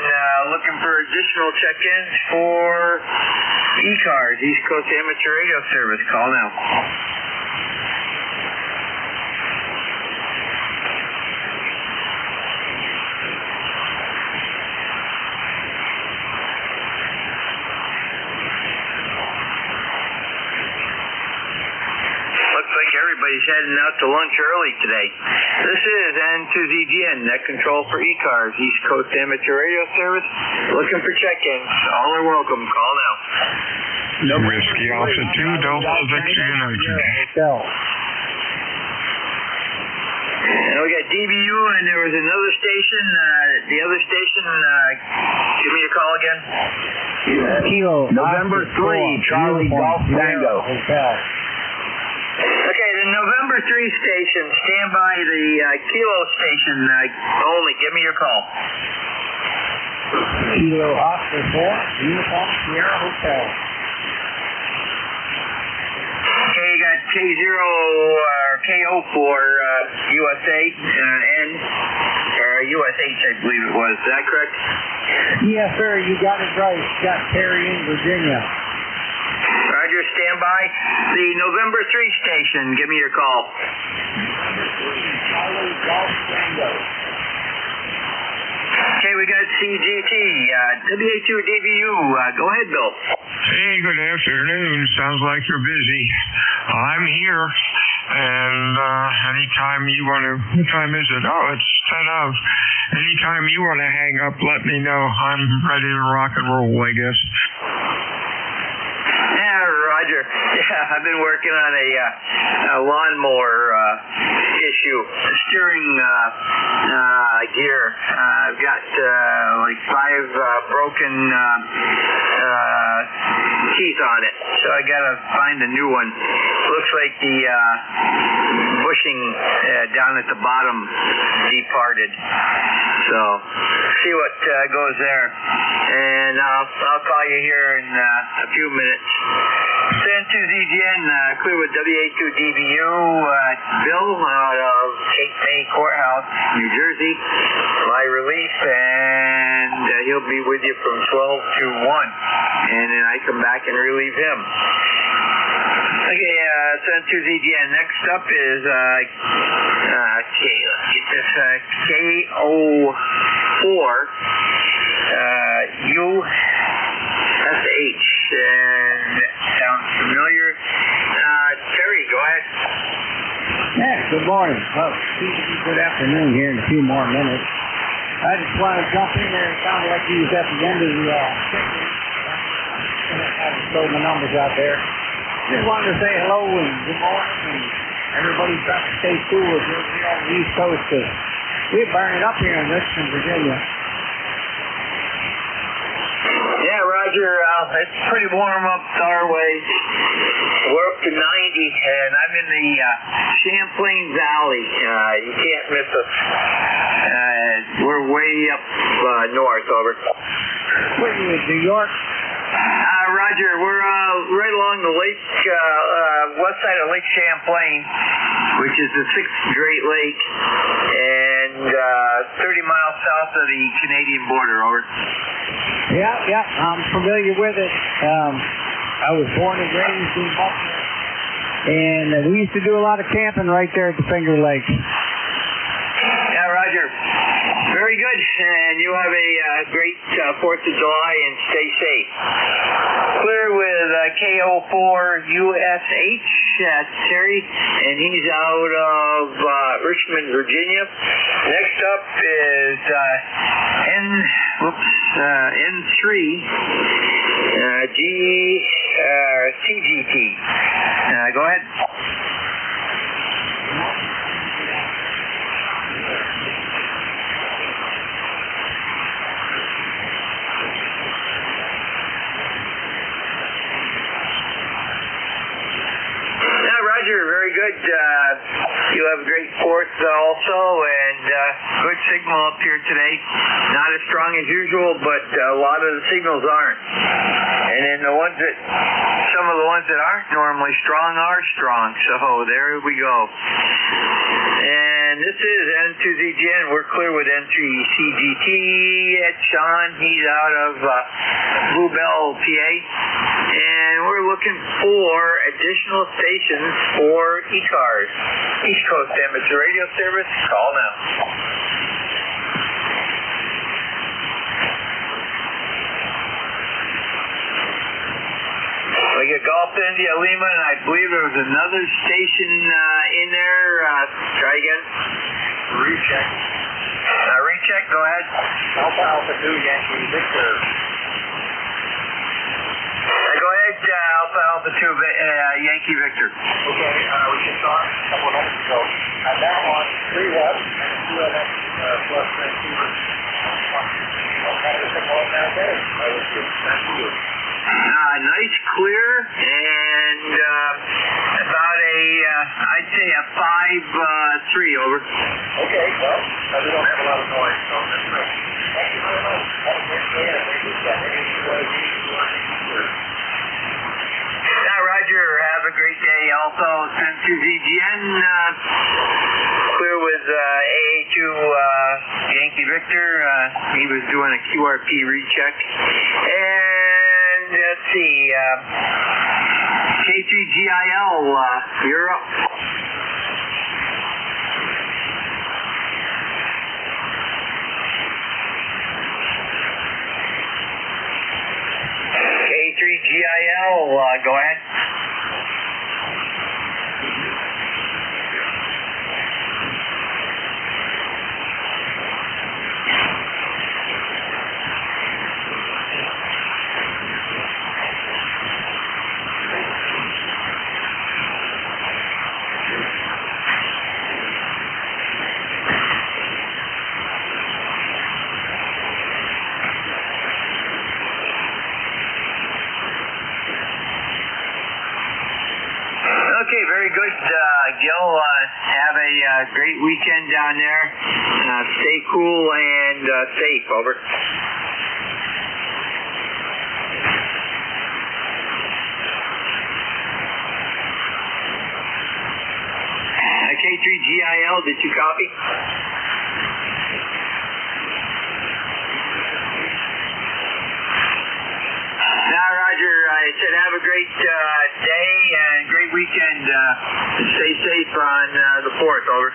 looking for additional check-ins for ECARS, East Coast Amateur Radio Service. Call now. Everybody's heading out to lunch early today. This is N2ZGN, Net Control for ECARS, East Coast Amateur Radio Service. Looking for check-ins. All are welcome. Call now. Whiskey Alpha 2, Delta Victor United. And we got DBU, and there was another station. The other station, give me a call again. Kilo. November 3, Charlie Golf Tango. Okay, the November 3 station, stand by the Kilo station only. Give me your call. Kilo Oscar 4, Uniform Sierra Hotel. Okay, you got K0 or KO for USA, N, or USH, I believe it was. Is that correct? Yes, sir, you got it right. Got Terry in Virginia. Roger, stand by. The November 3 station, give me your call. Okay, we got CGT, WA2DVU. Go ahead, Bill. Hey, good afternoon. Sounds like you're busy. I'm here, and anytime you want to, what time is it? Oh, it's 10 of. Anytime you want to hang up, let me know. I'm ready to rock and roll, I guess. Roger. Yeah, I've been working on a lawnmower issue, steering gear. I've got like 5 broken teeth on it, so I gotta find a new one. Looks like the bushing down at the bottom departed. So see what goes there, and I'll call you here in a few minutes. San 2 ZGN, clear with WA2DBU, Bill out of Cape May Courthouse, New Jersey, my relief, and he'll be with you from 12 to 1, and then I come back and relieve him. Okay, San 2 ZGN, next up is, KO4, USH, and sounds familiar. Terry, go ahead. Yeah, good morning. Well, good afternoon here in a few more minutes. I just want to jump in there. It sounded like you was at the end of the I just showed my numbers out there. Just wanted to say hello and good morning, and everybody's got to stay cool if you're on the East Coast to We're burning up here in Richmond, Virginia. Yeah, Roger. It's pretty warm up our way. We're up to 90, and I'm in the Champlain Valley. You can't miss us. We're way up north, over. What are you in New York? Roger, we're right along the lake, west side of Lake Champlain, which is the 6th Great Lake, and 30 miles south of the Canadian border, over. Yeah, I'm familiar with it. I was born and raised in Baltimore, and we used to do a lot of camping right there at the Finger Lakes. Yeah, Roger. Very good, and you have a great 4th of July, and stay safe. Clear with KO4USH, Terry, and he's out of Richmond, Virginia. Next up is N3 CGT. Go ahead. Roger, very good. You have a great 4th also, and good signal up here today. Not as strong as usual, but a lot of the signals aren't. And then some of the ones that aren't normally strong are strong. So there we go. And this is N2ZGN. We're clear with N3CGT. It's Sean. He's out of Bluebell, PA. And we're looking for additional stations for ECARS. East Coast Amateur Radio Service. Call now. We got Golf India Lima, and I believe there was another station in there. Try again. Recheck. Recheck, go ahead. Alpha 2 Yankee Victor. Go ahead, Alpha 2 Yankee Victor. Okay, we just saw a couple of minutes ago. I'm now on 3 West and 2NX plus transceiver. What kind of signal is that there? I was good. Thank you. Nice, clear, and about I'd say a 5-3, over. Okay, well, we don't have a lot of noise, so that's great. Thank you very much. Have a great day, and I think Roger, have a great day. Also, send to ZGN, clear with AA2 Yankee Victor. He was doing a QRP recheck. And let's see, K3GIL, you're up. K3GIL, go ahead. Okay, very good, Gil. Have a great weekend down there. Stay cool and safe, over. K3GIL, did you copy? Roger, I said have a great day and great weekend. Stay safe on the 4th, over.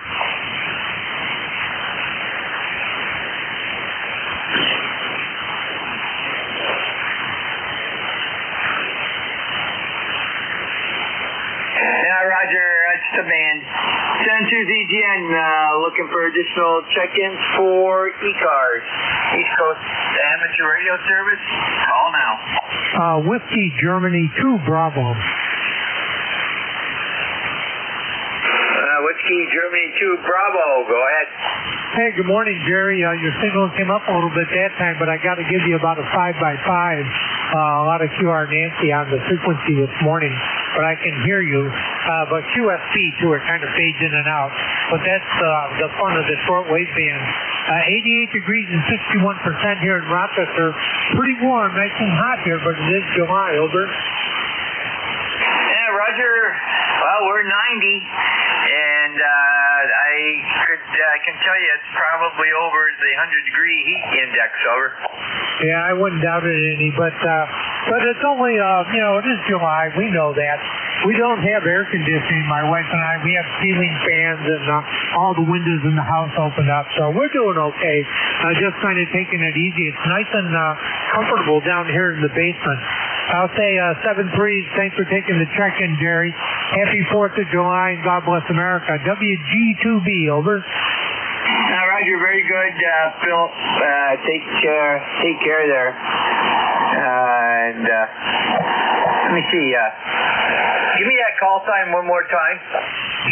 Roger, that's the band. Send to ZGN, looking for additional check-ins for ECARS. East Coast Amateur Radio Service, call now. Whiskey Germany 2 Bravo. Whiskey Yankee, Germany 2, Bravo. Go ahead. Hey, good morning, Jerry. Your signal came up a little bit that time, but I got to give you about a 5x5. A lot of QR Nancy on the frequency this morning, but I can hear you. But QSP too, it kind of fades in and out. But that's the fun of the shortwave band. 88 degrees and 61% here in Rochester. Pretty warm, nice and hot here, but it is July. Over. Yeah, Roger. Well, we're 90, and I can tell you it's probably over the 100-degree heat index. Over. Yeah, I wouldn't doubt it any, but it's only it is July. We know that. We don't have air conditioning, my wife and I. We have ceiling fans and all the windows in the house opened up, so we're doing okay. Just kind of taking it easy. It's nice and comfortable down here in the basement. I'll say 7-3. Thanks for taking the check-in, Jerry. Happy 4th of July, and God bless America. WG2B, over. Roger, very good, Phil. Take care there. And let me see. Give me that call sign one more time.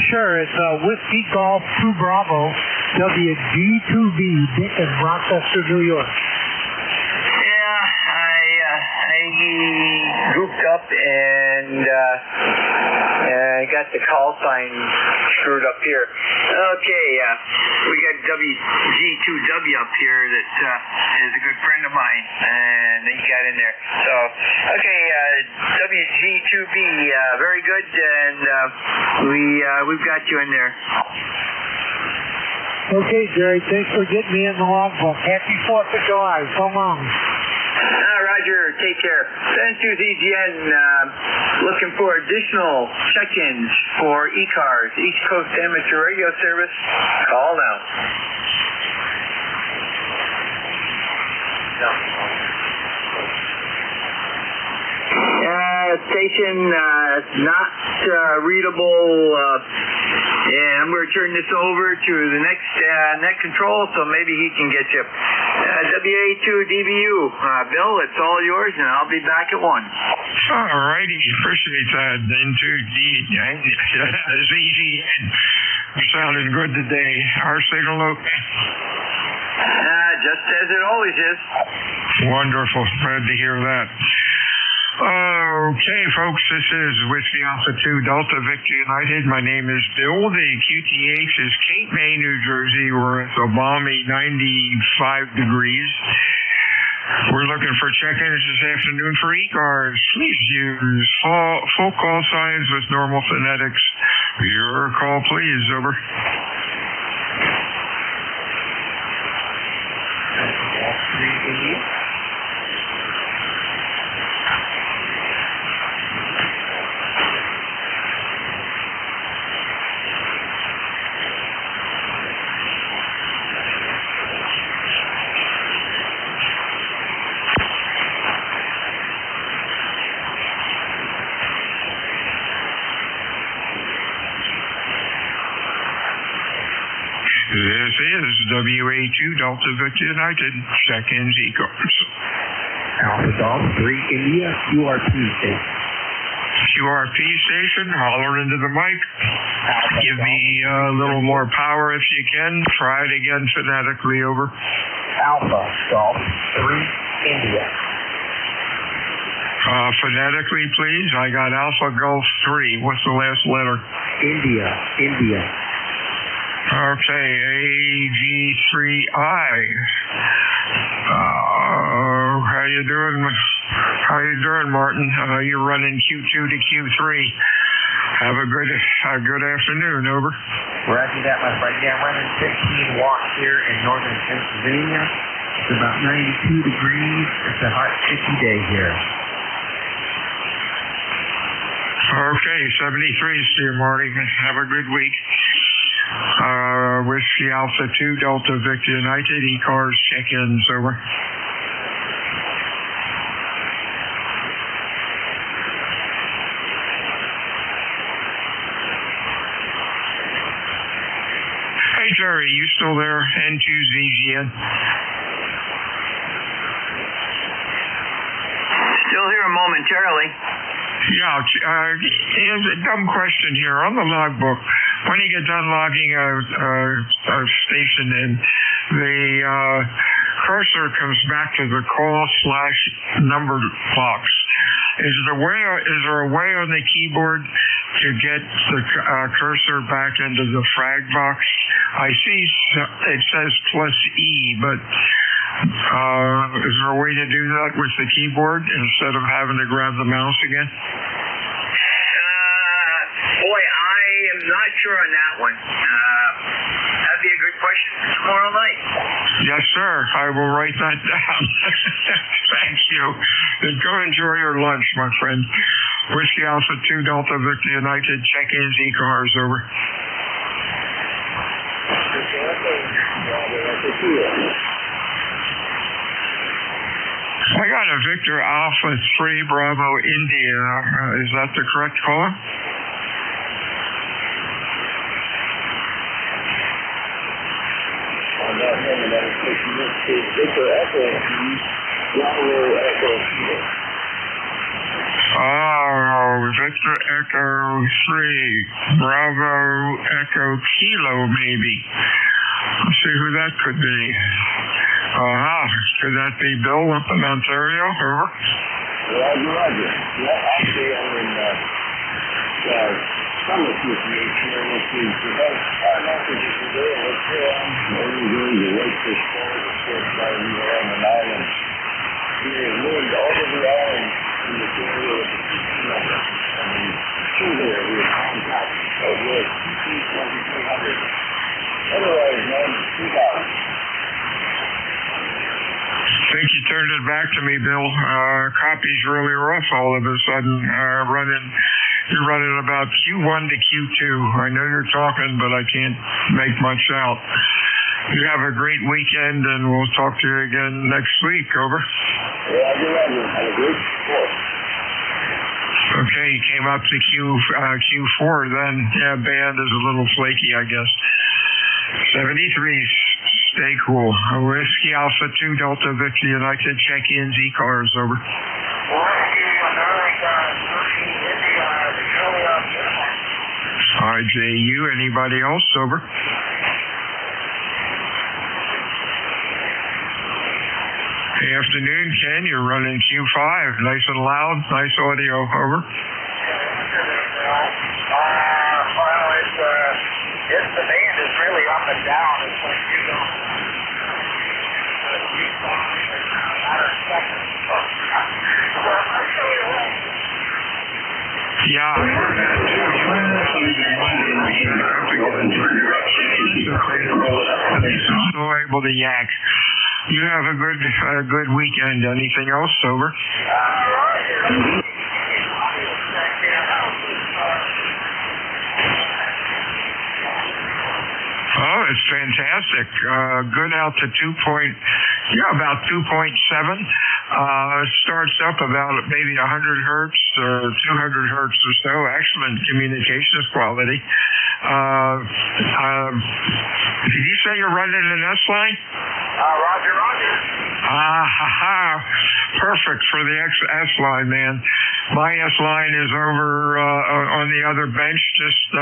Sure, it's Whiskey Golf 2 Bravo, WG2B, Dick in Rochester, New York. Yeah, I grouped up and got the call sign screwed up here. Okay, we got WG2W up here that is a good friend of mine, and he got in there. So, okay, WG2B, very good, and we've got you in there. Okay, Jerry, thanks for getting me in the logbook. Happy 4th of July. So long. Roger, take care. N2ZGN, looking for additional check-ins for ECARS, East Coast Amateur Radio Service. Call now. Station not readable, and I'm going to turn this over to the next net control, so maybe he can get you. WA2DBU, Bill, it's all yours, and I'll be back at 1. All righty, appreciate that. N2ZGN. You're sounding good today. Our signal okay? Just as it always is. Wonderful. Glad to hear that. Okay, folks, this is Whiskey Alpha 2 Delta Victor United. My name is Bill. The QTH is Cape May, New Jersey, where it's a balmy 95 degrees. We're looking for check-ins this afternoon for ECARS. Please use full call signs with normal phonetics. Your call, please. Over. This is WA2 Delta Victor United. Check-ins ECARS. Alpha Golf 3 India QRP station. QRP station, holler into the mic. Give me a little more power if you can. Try it again phonetically. Over. Alpha Golf 3 India. Phonetically, please. I got Alpha Golf 3. What's the last letter? India. Okay, AG3I. How you doing, Martin? You're running Q2 to Q3. Have a good afternoon. Over. Roger that, my friend. Yeah, I'm running 15 watts here in northern Pennsylvania. It's about 92 degrees. It's a hot, sticky day here. Okay, 73 to you, Marty. Have a good week. Whiskey Alpha 2 Delta Victor United, ECARS check-ins. Over. Hey, Jerry, you still there? N2ZGN. Still here momentarily. Yeah, a dumb question here. On the logbook, when you get done logging a station in, the cursor comes back to the call/number box. Is there a way on the keyboard to get the cursor back into the frag box? I see it says +E, but is there a way to do that with the keyboard instead of having to grab the mouse again? Boy, I am not sure on that one. That'd be a good question for tomorrow night. Yes, sir. I will write that down. Thank you. And go enjoy your lunch, my friend. Whiskey Alpha 2 Delta Victor United. Check-in ECARS, over. I got a Victor Alpha 3 Bravo India. Is that the correct caller? Victor Echo, Bravo Echo. Oh, Victor Echo 3, Bravo Echo Kilo, maybe. Let's see who that could be. Could that be Bill up in Ontario? Over. Roger. Yeah, actually, I'm in Summit with me here with the our messages today. What's going to wake this forward, of course, by we are on an island. We have moved all of the islands in this area with the number. I mean, through there, we have contact with CC-2300. Otherwise known as 2000. I think you turned it back to me, Bill. Copy's really rough all of a sudden. You're running about Q1 to Q2. I know you're talking, but I can't make much out. You have a great weekend, and we'll talk to you again next week. Over. Yeah, you're right. Have a great sport. Okay, you came up to Q4 then. Yeah, band is a little flaky, I guess. 73. Stay cool. Whiskey Alpha 2 Delta Victor United. Check-in ECARS, over. IJU, anybody else? Over. Hey, afternoon, Ken. You're running Q5. Nice and loud. Nice audio. Over. The band is really up and down. It's like you don't. Yeah, I heard that too. Still able to yak. You have a good weekend. Anything else? Over. Oh, it's fantastic. Good out to about 2.7. Starts up about maybe 100 hertz or 200 hertz or so. Excellent communications quality. Did you say you're running an S-line? Roger. Perfect for the S-line, man. My S-line is over on the other bench, just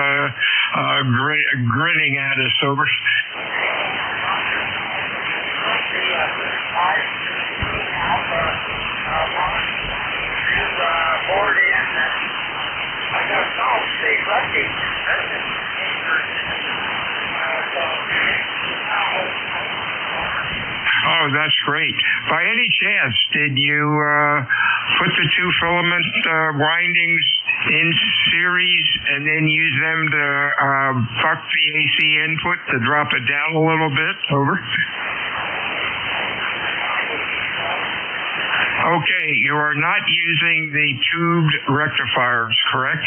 grinning at us. Over. Oh, that's great. By any chance, did you put the two filament windings in series and then use them to buck the AC input to drop it down a little bit? Over. Okay, you are not using the tubed rectifiers, correct?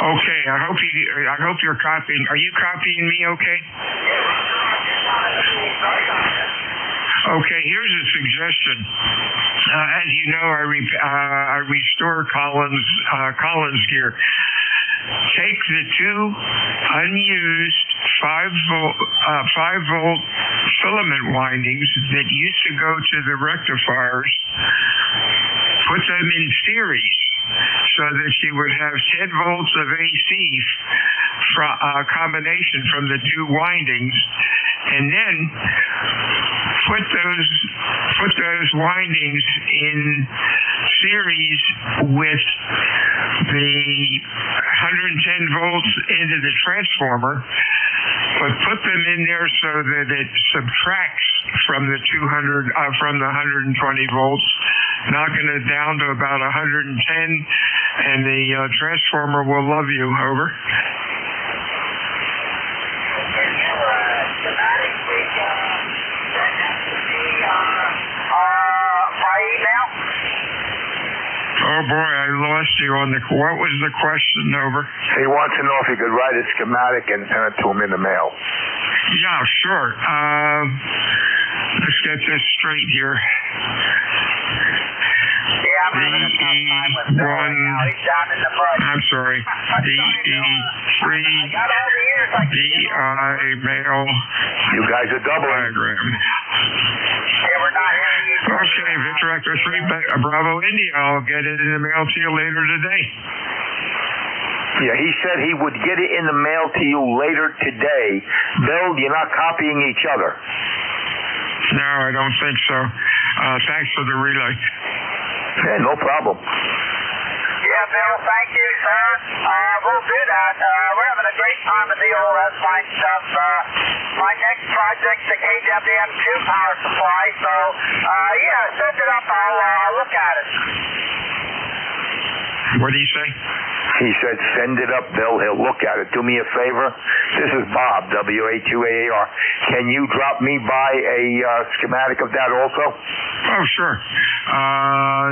Okay, I hope you're copying. Are you copying me? Okay. Okay, here's a suggestion. As you know, I restore Collins gear. Take the two unused 5 volt filament windings that used to go to the rectifiers, put them in series so that you would have 10 volts of AC combination from the two windings, and then put those windings in series with the 110 volts into the transformer, but put them in there so that it subtracts from the 120 volts, knocking it down to about 110, and the transformer will love you. Over. Oh boy, I lost you on what was the question? Over. He wants to know if he could write a schematic and send it to him in the mail. Yeah, sure. Let's get this straight here. Yeah, I'm having a tough time with Bill right now. He's down in the mud. I'm sorry. DE3BI mail. You guys are doubling. Diagram. Yeah, we're not hearing you. Okay, Victor Echo 3 Bravo India. I'll get it in the mail to you later today. Yeah, he said he would get it in the mail to you later today. Bill, you're not copying each other. No, I don't think so. Thanks for the relay. Yeah, no problem. Yeah, Bill, thank you, sir. We'll do that. We're having a great time with the old S-Line stuff. My next project, the KWM2 power supply. So, yeah, send it up. I'll look at it. What do you say? He said, send it up, Bill. He'll look at it. Do me a favor. This is Bob, WA2AAR. Can you drop me by a schematic of that also? Oh, sure.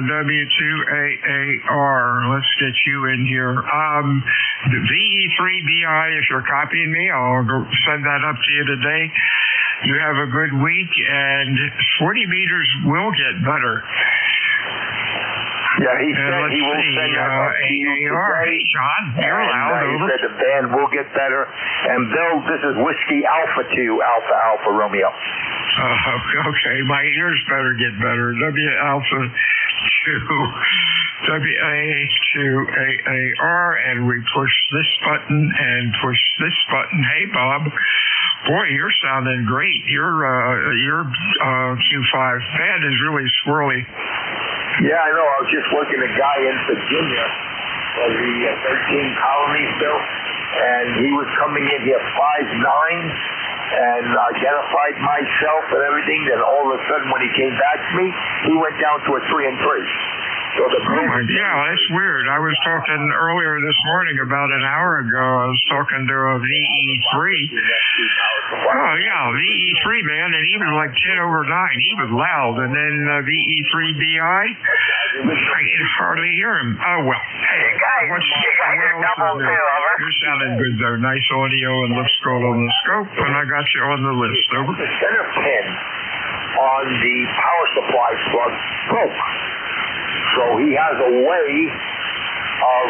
W2AAR. Let's get you in here. The VE3BI, if you're copying me, I'll go send that up to you today. You have a good week, and 40 meters will get better. Yeah, he said he will send that up to you today. John, you're loud. He said the band will get better. And Bill, this is Whiskey Alpha 2, Alpha Alpha Romeo. Okay, my ears better get better. WA2 WA2AAR, and we push this button and push this button. Hey, Bob. Boy, you're sounding great. Your Q5 band is really swirly. Yeah, I know. I was just working a guy in Virginia for the 13 colonies built, and he was coming in here 5'9", and identified myself and everything. Then all of a sudden, when he came back to me, he went down to a 3 and 3. So yeah, that's weird. I was talking earlier this morning, about an hour ago, I was talking to a VE3. Oh, yeah, VE3, man, and he was like 10 over 9. He was loud. And then VE3BI, I can hardly hear him. Oh, well. Hey, you're sounding good, though. Nice audio and looks good on the scope, and I got you on the list. Over. The center pin on the power supply plug broke. So he has a way of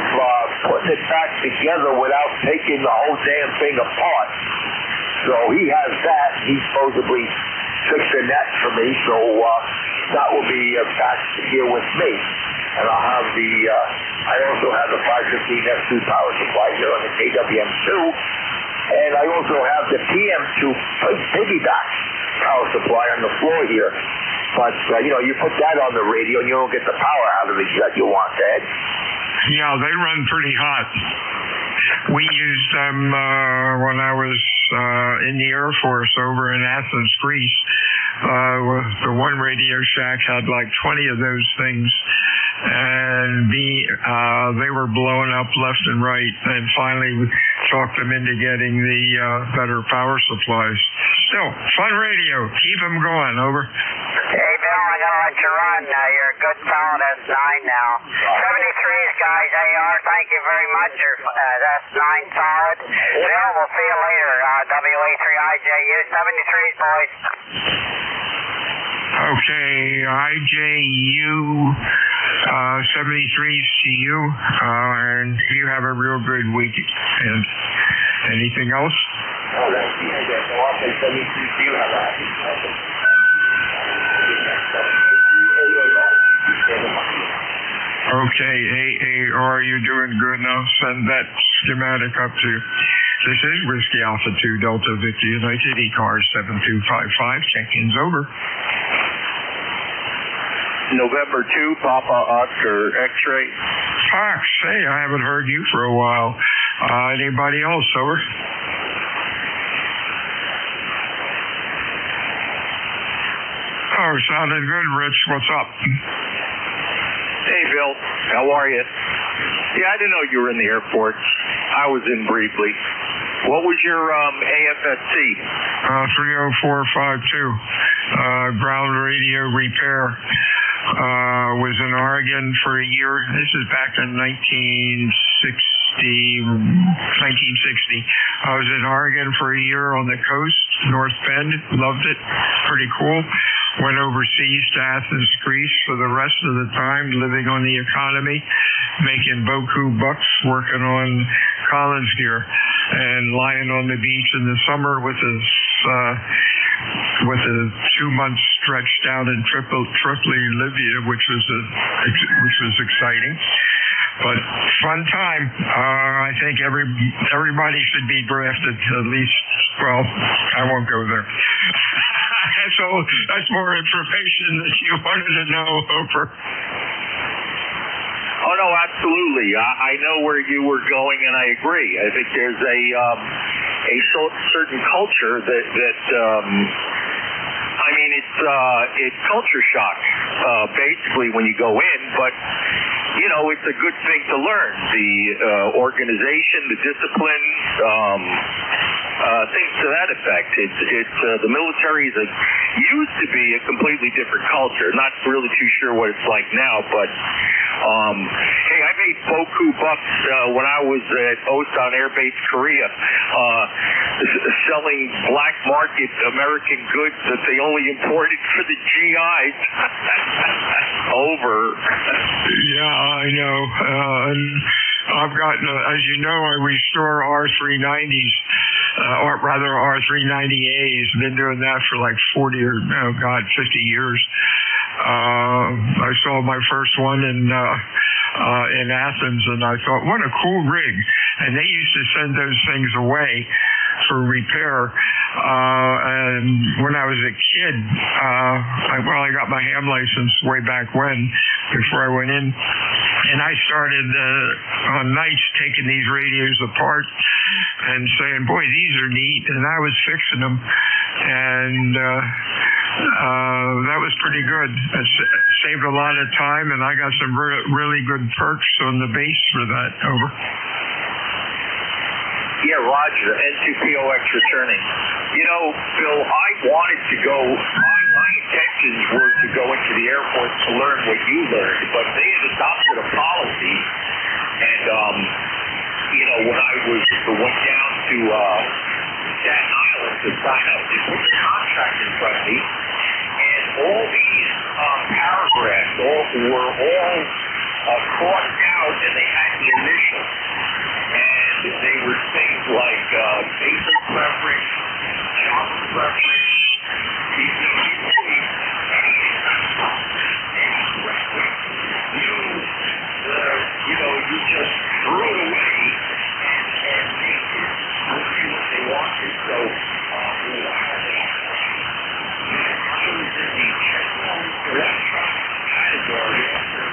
putting it back together without taking the whole damn thing apart. So he has that. He's supposedly fixing that for me. So that will be back here with me. And I'll have I also have the 515 F2 power supply here on the KWM2. And I also have the PM2 piggyback power supply on the floor here. But, you put that on the radio and you don't get the power out of it that you want, Dad. Yeah, they run pretty hot. We used them when I was in the Air Force over in Athens, Greece. The one Radio Shack had like 20 of those things. And they were blowing up left and right. And finally, we talked them into getting the better power supplies. Still, fun radio. Keep them going. Over. Hey, Bill, I gotta let you run. You're a good solid S9 now. 73s, guys. AR, thank you very much. You're S9 solid. Bill, we'll see you later. WA3IJU, 73s, boys. Okay, IJU, 73s to you, and you have a real good week. And anything else? Oh, that's the idea. So often, let me see if you have that. Okay, AAR, you're doing good now. Send that schematic up to. This is Whiskey Alpha 2 Delta Victor United, ECARS 7255. Check-in's over. November 2, Papa Oscar X-ray. Fox, hey, I haven't heard you for a while. Anybody else, over? Oh, sounding good, Rich. What's up? Hey, Bill. How are you? Yeah, I didn't know you were in the airport. I was in briefly. What was your AFSC? 30452. Ground radio repair. Was in Oregon for a year. This is back in 1960. I was in Oregon for a year on the coast, North Bend. Loved it. Pretty cool. Went overseas to Athens, Greece for the rest of the time, living on the economy, making boku bucks, working on Collins gear, and lying on the beach in the summer with a 2-month stretch down in Tripoli, Libya, which was exciting. But fun time. I think everybody should be drafted at least. Well, I won't go there. That's more information that you wanted to know, Oprah. Oh no, absolutely. I know where you were going, and I agree. I think there's a certain culture that I mean, it's culture shock, basically, when you go in, but you know, it's a good thing to learn. The organization, the discipline, things to that effect. The military used to be a completely different culture. Not really too sure what it's like now, but hey, I made boku bucks when I was at Osan Air Base, Korea, selling black market American goods that they only imported for the GIs. Over. Yeah, I know. And I've gotten, as you know, I restore R390s, or rather R390As. Been doing that for like 50 years. I saw my first one in Athens, and I thought, what a cool rig. And they used to send those things away for repair. And when I was a kid, I got my ham license way back when, before I went in, and I started on nights taking these radios apart and saying, boy, these are neat, and I was fixing them, and that was pretty good. It saved a lot of time, and I got some really good perks on the base for that. Over. Yeah, Roger, N2POX returning. You know, Bill, I wanted to go, my intentions were to go into the Air Force to learn what you learned, but they had adopted a policy, and, you know, when I went down to Staten Island to sign up, they put the contract in front of me, and all these paragraphs were all crossed out, and they had the initials. And they were things like basic preference, job preference, you just threw it away and made it do what they wanted. So, I was in the electronic category after,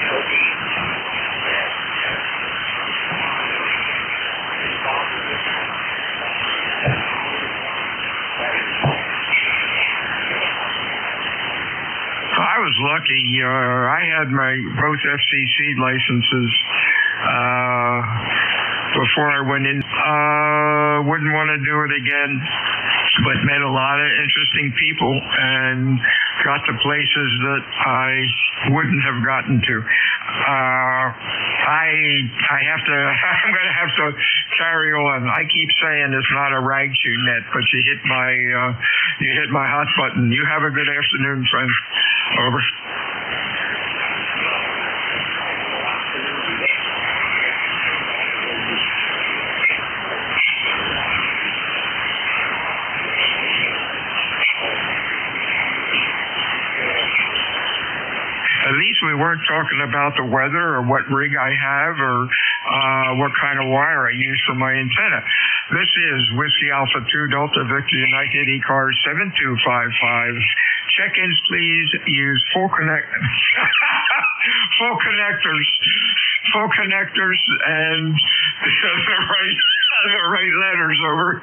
8 times. I was lucky. I had both FCC licenses before I went in. Wouldn't want to do it again, but met a lot of interesting people and got to places that I wouldn't have gotten to. I'm going to have to carry on. I keep saying it's not a rag chew net, but you hit my hot button. You have a good afternoon, friend. Over. weren't talking about the weather or what rig I have or what kind of wire I use for my antenna. This is Whiskey Alpha 2 Delta Victor United ECARS 7255. Check-ins, please. Use full connectors, and the right letters. Over.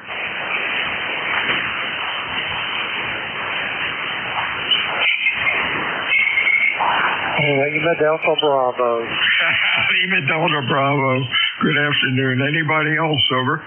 Lima Delta Bravo. Lima Delta Bravo. Good afternoon. Anybody else? Over.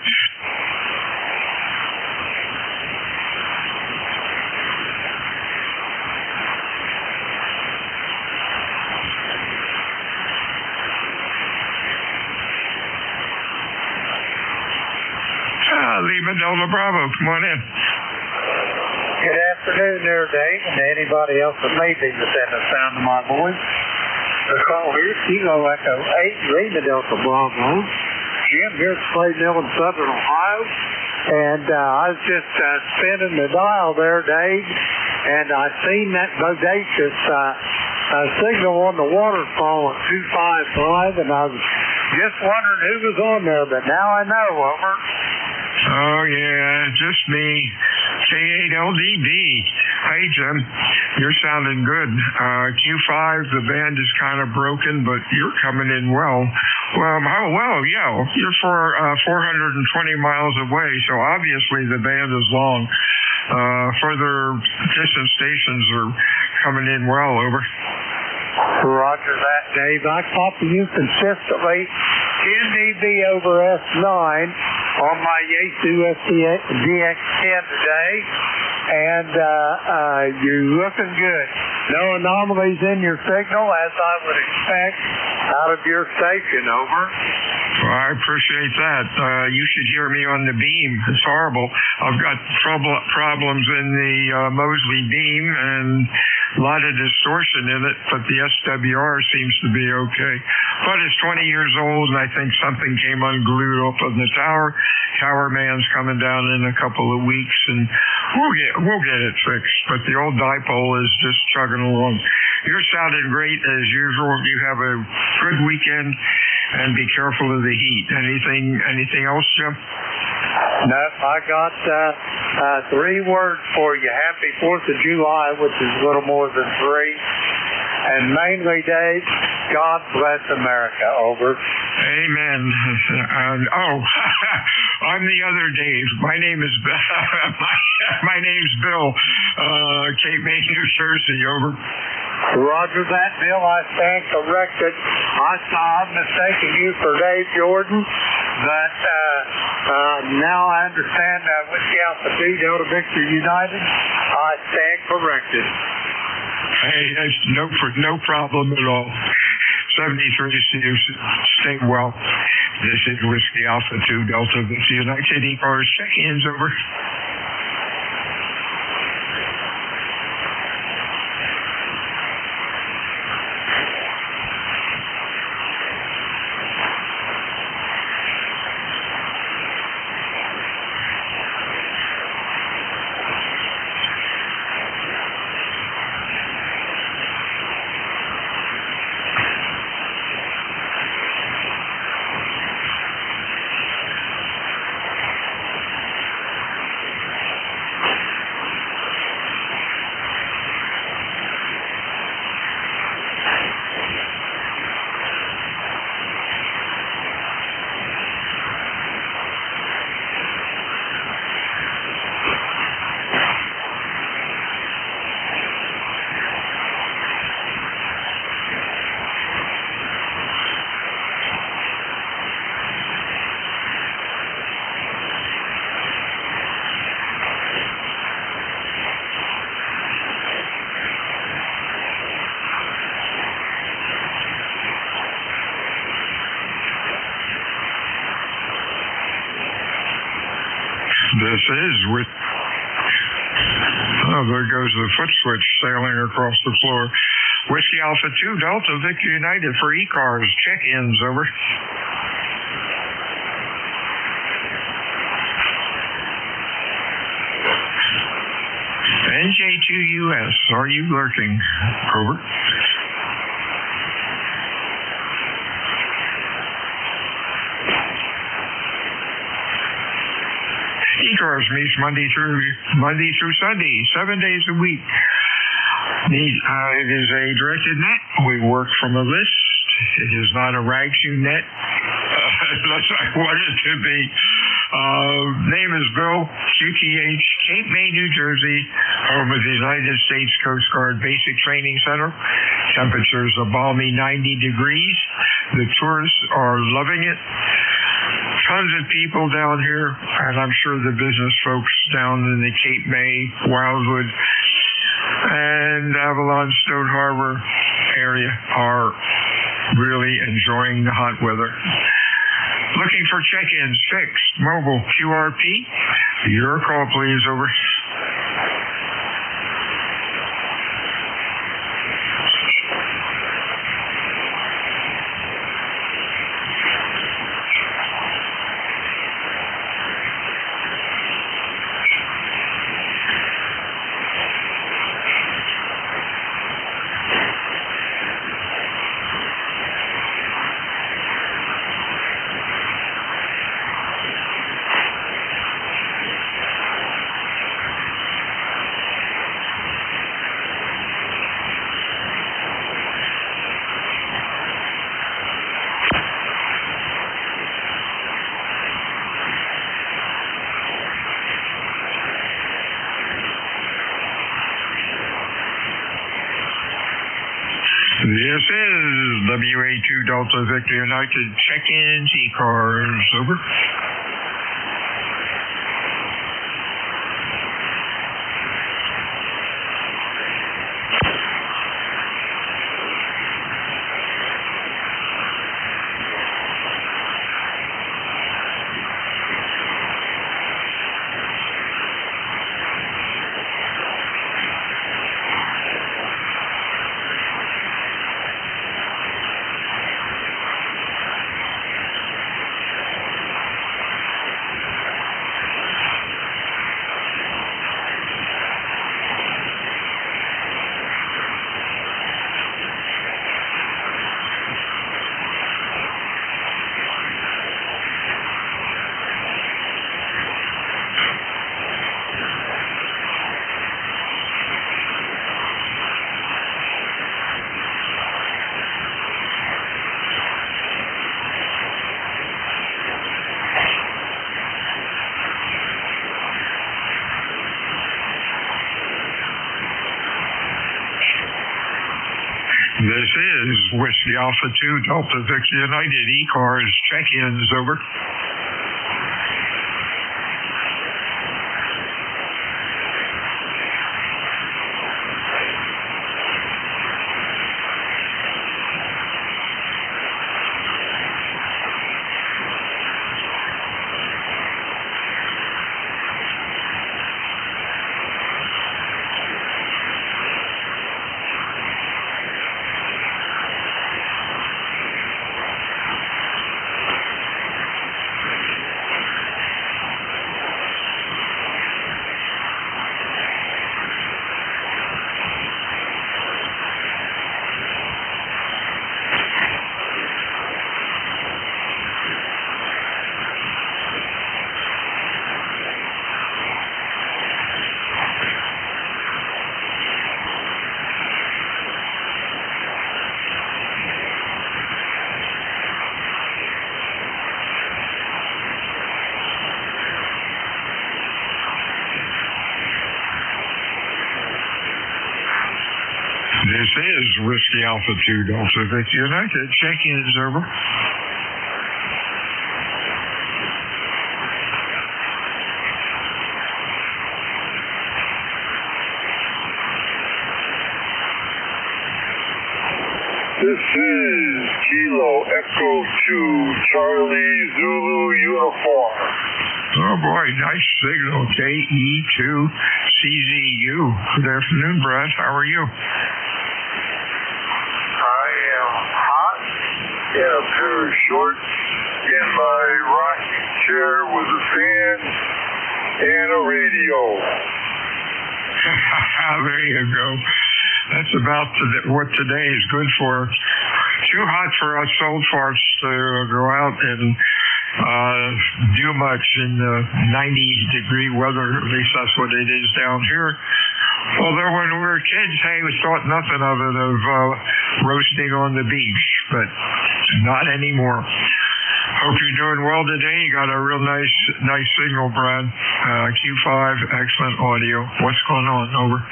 Lima Delta Bravo, come on in. Good afternoon there, Dave, and anybody else that may be within the sound of my voice. The call here, Kilo Echo 8, Lima Delta Bravo. Jim here at Slade Mill in Southern Ohio, and I was just spinning the dial there, Dave, and I seen that bodacious signal on the waterfall at 255, and I was just wondering who was on there, but now I know, over. Oh, yeah, just me. K8LDD. Hey, Jim, you're sounding good. Q5, the band is kind of broken, but you're coming in well. Yeah, you're 420 miles away, so obviously the band is long. Further distant stations are coming in well, over. Roger that, Dave. I copy you consistently. 10 dB over S9 on my Yaesu DX10 today, and you're looking good. No anomalies in your signal, as I would expect out of your station, over. Well, I appreciate that. You should hear me on the beam. It's horrible. I've got problems in the Mosley beam and a lot of distortion in it, but the SWR seems to be okay. But it's 20 years old, and I think something came unglued up on the tower. Tower man's coming down in a couple of weeks, and we'll get it fixed. But the old dipole is just chugging along. You're sounding great as usual. You have a good weekend, and be careful of the heat. Anything else, Jim? No, I got 3 words for you. Happy 4th of July, which is a little more than 3. And mainly, Dave, God bless America, over. Amen. I'm the other Dave. My name is my name's Bill, Cape May, New Jersey, over. Roger that, Bill. I stand corrected. I'm mistaking you for Dave Jordan, but now I understand Whiskey Alpha 2 Delta Victor United. I stand corrected. Hey, no problem at all. 73 Steve, stay well. This is Whiskey Alpha 2 Delta Victor United ECARS. Check-ins, over. This is with... Oh, there goes the foot switch sailing across the floor. Whiskey Alpha 2 Delta Victor United for ECARS. Check-ins, over. NJ2US, are you lurking? Over. ECARS meets Monday through Sunday, 7 days a week. It is a directed net. We work from a list. It is not a rags-you net, unless I want it to be. Name is Bill, QTH, Cape May, New Jersey, home of the United States Coast Guard Basic Training Center. Temperatures a balmy 90 degrees. The tourists are loving it. Tons of people down here, and I'm sure the business folks down in the Cape May, Wildwood, and Avalon Stone Harbor area are really enjoying the hot weather. Looking for check-ins, fixed, mobile, QRP. Your call, please, over. This is WA2 Delta Victor United check-ins, ECARS, over. This is Whiskey Alpha 2 Delta Victor United ECARS check-ins, over. This is Whiskey Alpha 2 Delta Victor United. Check-ins, over. This is Kilo Echo 2 Charlie Zulu Uniform. Oh boy, nice signal. KE2CZU. Good afternoon, Brad. How are you? I am hot in a pair of shorts in my rocking chair with a fan and a radio. There you go. That's about what today is good for. Too hot for us old farts to go out and do much in the 90-degree weather. At least that's what it is down here. Although when we were kids, hey, we thought nothing of it, of roasting on the beach, but not anymore. Hope you're doing well today. You got a real nice signal, Brad. Q5, excellent audio. What's going on? Over.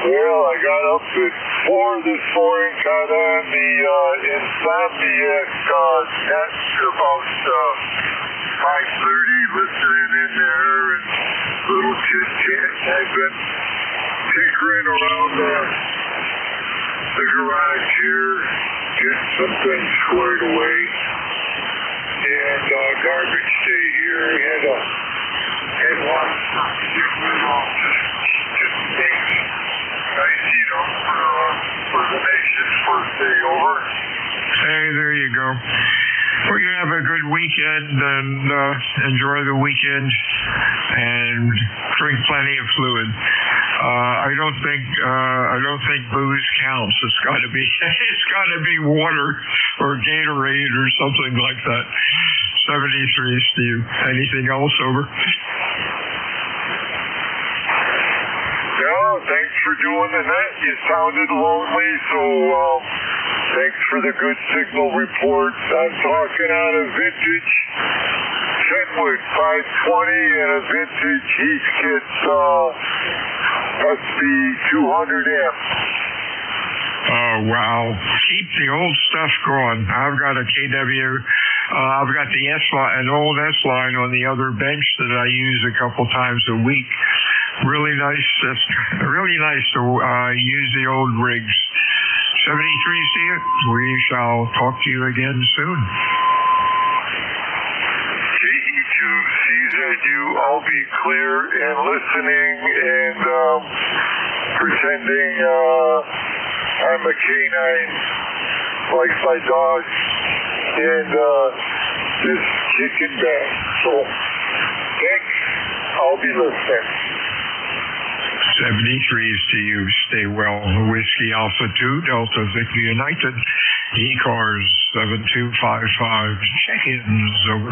Well, I got up at 4 this morning, got on the Insomniac net about 5:30, listening in there, and little chit-chat. I've been tinkering around the garage here, getting some things squared away, and garbage day here. I had one to get rid of, just things. Nice, for the nation's first day over. Hey, there you go. Well, you have a good weekend and enjoy the weekend and drink plenty of fluid. I don't think booze counts. It's got to be water or Gatorade or something like that. 73, Steve. Anything else? Over. Thanks for doing the net. You sounded lonely, so thanks for the good signal reports. I'm talking out of vintage Kenwood 520 and a vintage Heathkit SB 200M. Oh, wow. Keep the old stuff going. I've got a KW. I've got the an old S-line on the other bench that I use a couple times a week. Really nice to use the old rigs. 73, see it? We shall talk to you again soon. KE2CZU, I'll be clear and listening and pretending I'm a canine like my dog and just kicking back. So, thanks. I'll be listening. 73s to you. Stay well. Whiskey Alpha 2, Delta Victor United, ECARS 7255. Check-ins. Over.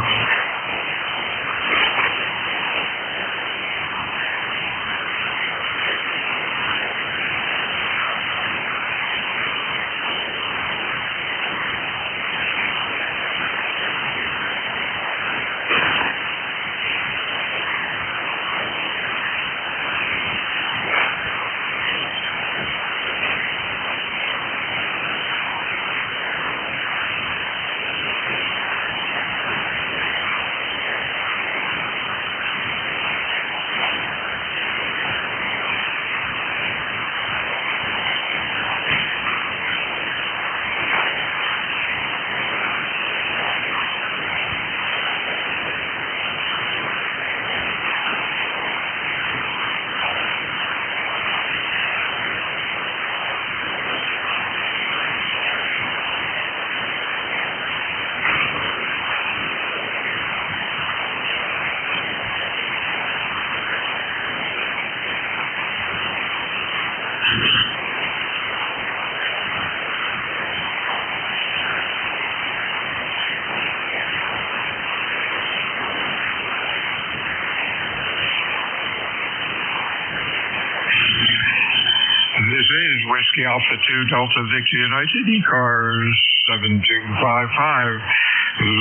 This is Whiskey Alpha 2, Delta Victor United, ECARS 7255.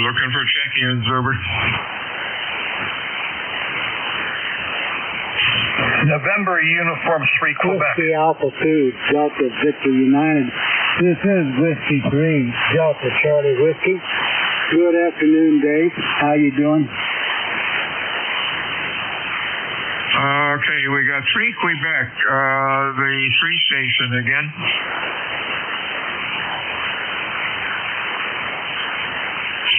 Looking for check-ins. Over. November Uniform 3, Quebec. Whiskey Alpha 2, Delta Victor United. This is Whiskey 3, Delta Charlie Whiskey. Good afternoon, Dave. How you doing? Okay, we got 3 Quebec. The 3 station again.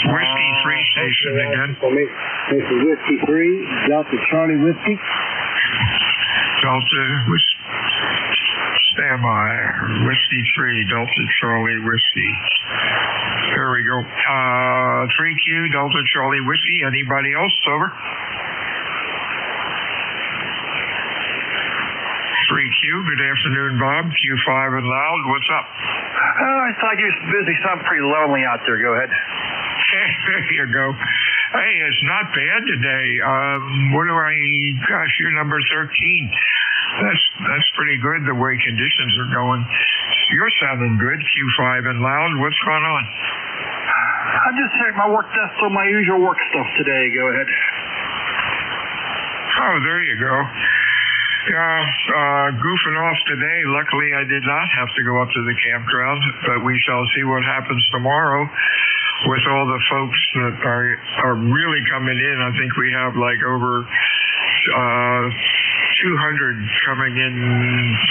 Whiskey 3 station again. This is Whiskey 3, Delta Charlie Whiskey. Delta, stand by. Whiskey 3, Delta Charlie Whiskey. Here we go. 3Q, Delta Charlie Whiskey. Anybody else? Over. 3Q, good afternoon, Bob. Q5 and loud, what's up? I thought you were busy. Sounds pretty lonely out there. Go ahead. There you go. Hey, it's not bad today. Gosh, you're number 13. That's pretty good the way conditions are going. You're sounding good, Q5 and loud. What's going on? I'm just here at my work desk doing my usual work stuff today. Go ahead. Oh, there you go. Goofing off today. Luckily, I did not have to go up to the campground, but we shall see what happens tomorrow with all the folks that are really coming in. I think we have like over 200 coming in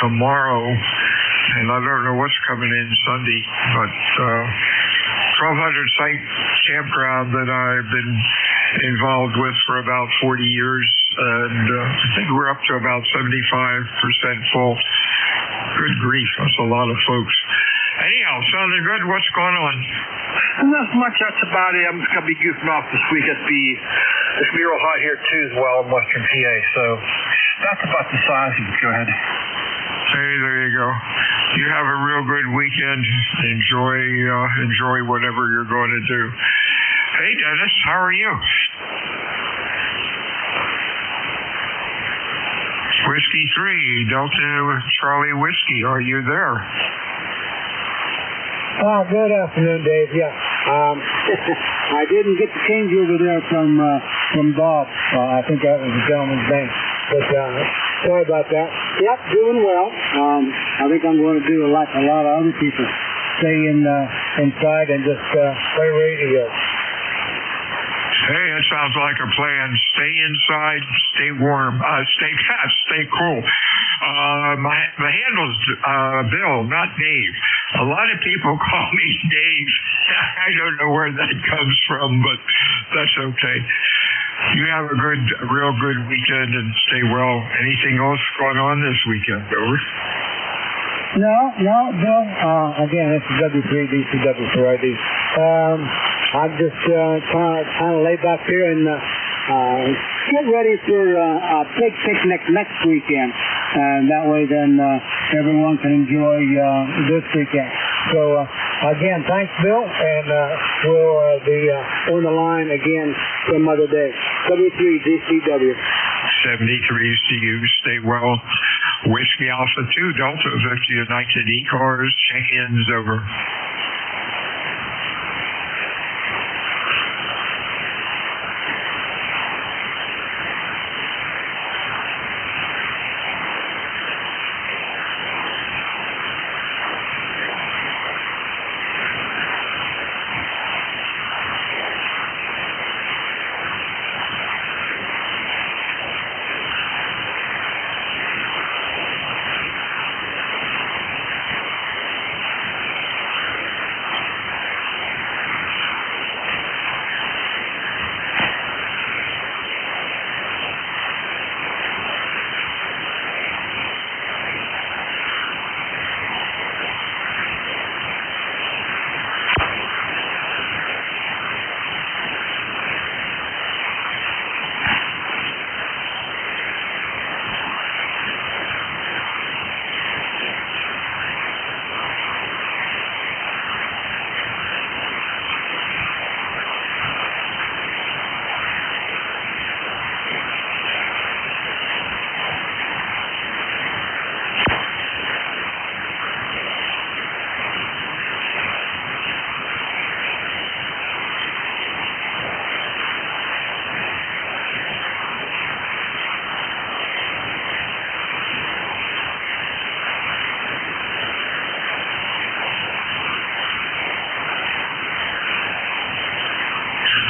tomorrow, and I don't know what's coming in Sunday, but 1,200 site campground that I've been involved with for about 40 years, and I think we're up to about 75% full. Good grief, that's a lot of folks. Anyhow, sounding good. What's going on? Not much. That's about it. I'm just going to be goofing off this week. It's going to be real hot here, too, as well in Western PA. So that's about the size of it. Go ahead. Hey, there you go. You have a real good weekend. Enjoy whatever you're going to do. Hey, Dennis, how are you? Whiskey 3, Delta Charlie Whiskey, are you there? Good afternoon, Dave. Yeah. I didn't get the change over there from Bob. I think that was the gentleman's name. But sorry about that. Yep, doing well. I think I'm going to do like a lot of other people, stay inside and just play radio. Hey, that sounds like a plan. Stay inside, stay warm, stay cool. My handle's Bill, not Dave. A lot of people call me Dave. I don't know where that comes from, but that's okay. You have a real good weekend and stay well. Anything else going on this weekend, over? No, Bill. Again, it's W3 DCW for ID. I'm just kind of laid back here and get ready for a big picnic next weekend, and that way then everyone can enjoy this weekend. So again, thanks, Bill, and we'll be on the line again some other day. W3 DCW. 73 to you. Stay well. Whiskey Alpha 2 Delta Victor United ECARS. Check-ins over.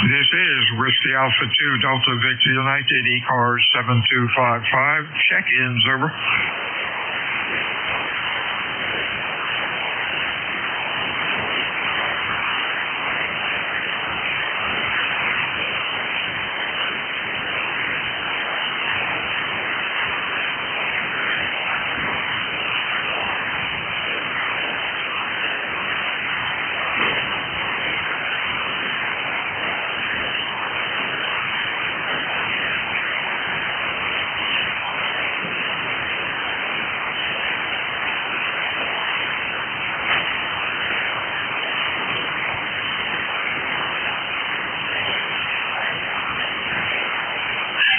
This is Whiskey Alpha 2 Delta Victor United ECARS 7255. Check-ins, over.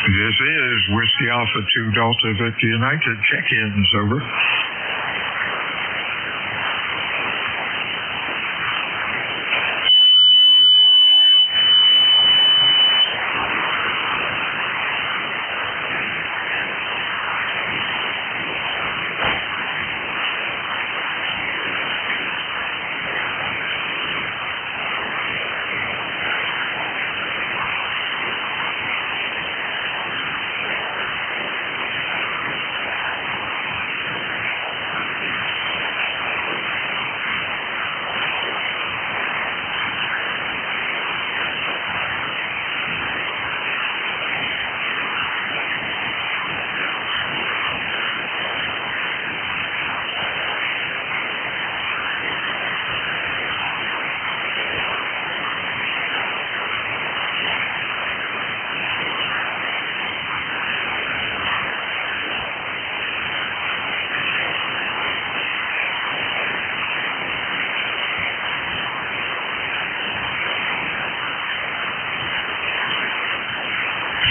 This is Whiskey Alpha 2 Delta Victor United. Check-ins, over.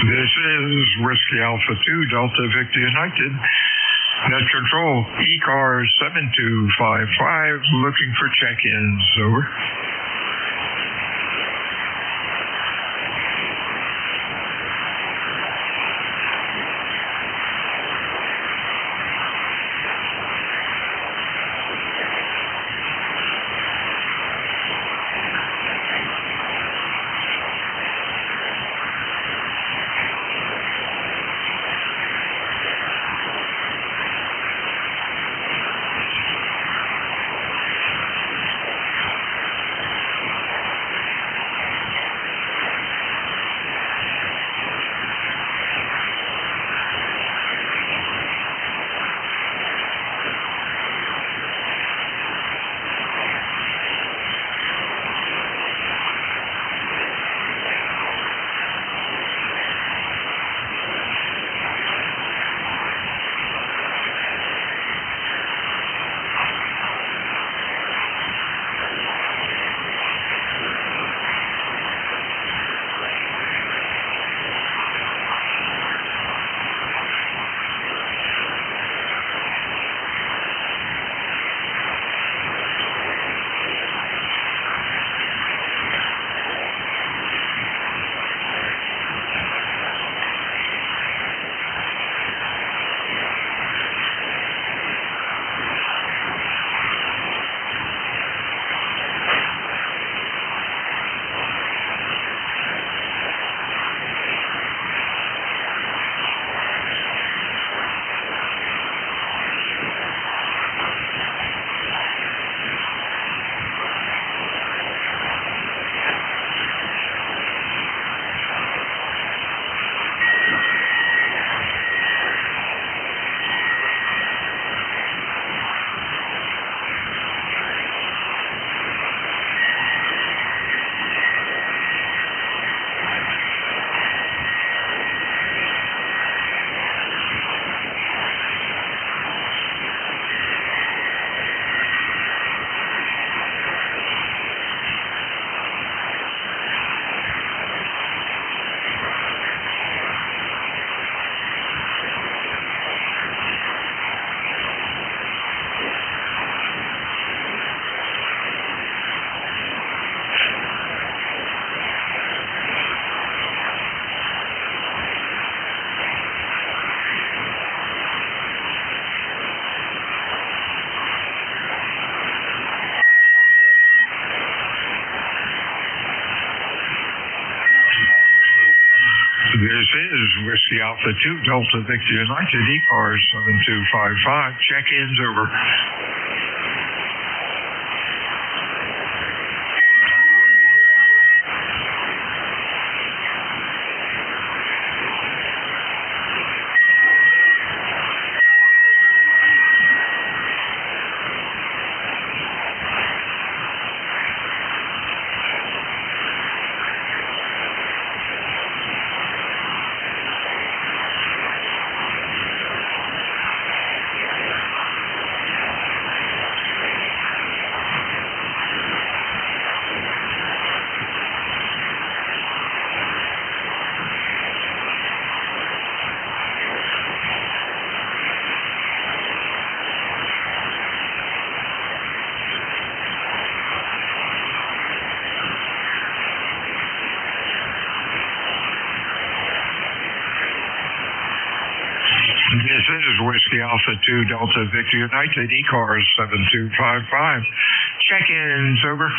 This is Whiskey Alpha 2 Delta Victor United. Net control, ECARS 7255, looking for check-ins, over. This is Whiskey Alpha 2 Delta Victor United, ECARS 7255. Check-ins, over. This is Whiskey Alpha 2 Delta Victor United, ECARS 7255. Check-ins, over.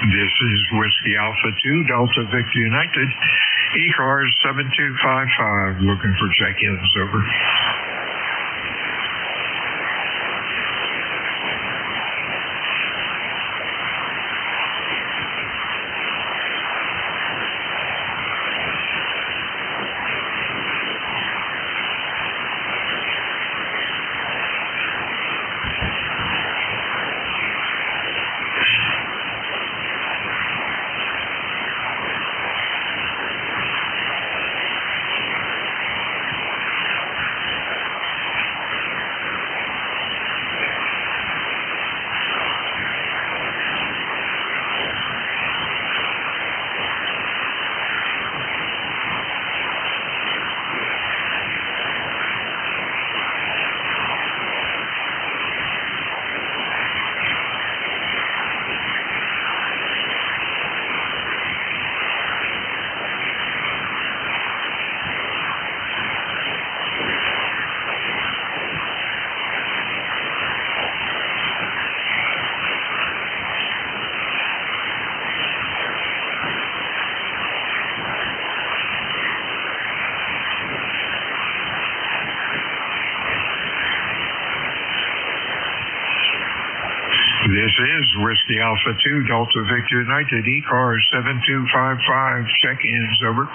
This is Whiskey Alpha 2 Delta Victor United, ECARS 7255, looking for check-ins, over. This is Whiskey Alpha 2 Delta Victor United, ECARS 7255, check-ins, over.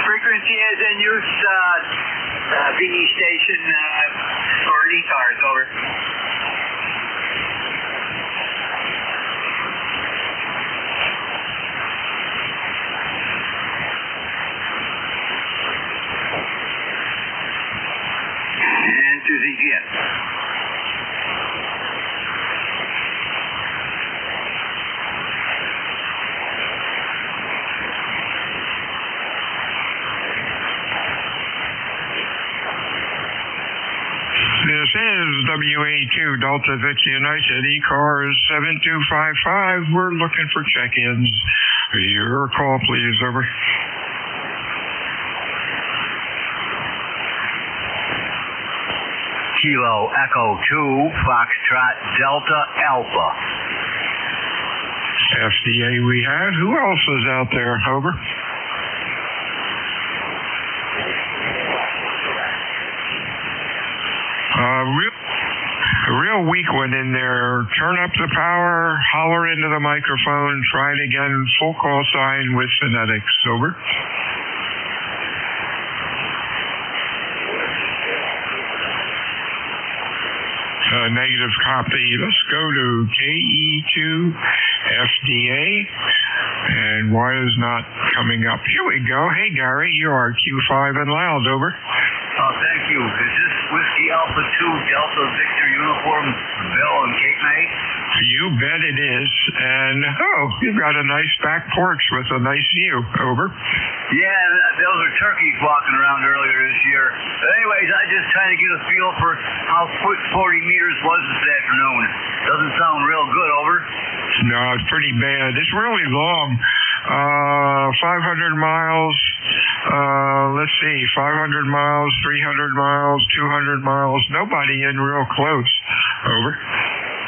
Frequency is in use, VE station, or ECARS, over. And to ZGS. This is WA2 Delta Victor United, ECARS 7255. We're looking for check-ins. Your call, please, over. Kilo Echo 2 Foxtrot Delta Alpha. FDA we had. Who else is out there, over? Real weak one in there. Turn up the power, holler into the microphone, try it again, full call sign with phonetics, over. negative copy. Let's go to KE2FDA. And why is not coming up? Here we go. Hey, Gary, you are Q5 and loud. Over. Thank you. Is this Whiskey Alpha 2 Delta Victor Uniform Bill and Cape May? You bet it is. And, you've got a nice back porch with a nice view. Over. Yeah, those are turkeys walking around earlier this year. But anyways, I just trying to get a feel for how 40 meters was this afternoon. Doesn't sound real good. Over. No, it's pretty bad. It's really long. 500 miles. Let's see, 500 miles, 300 miles, 200 miles. Nobody in real close. Over.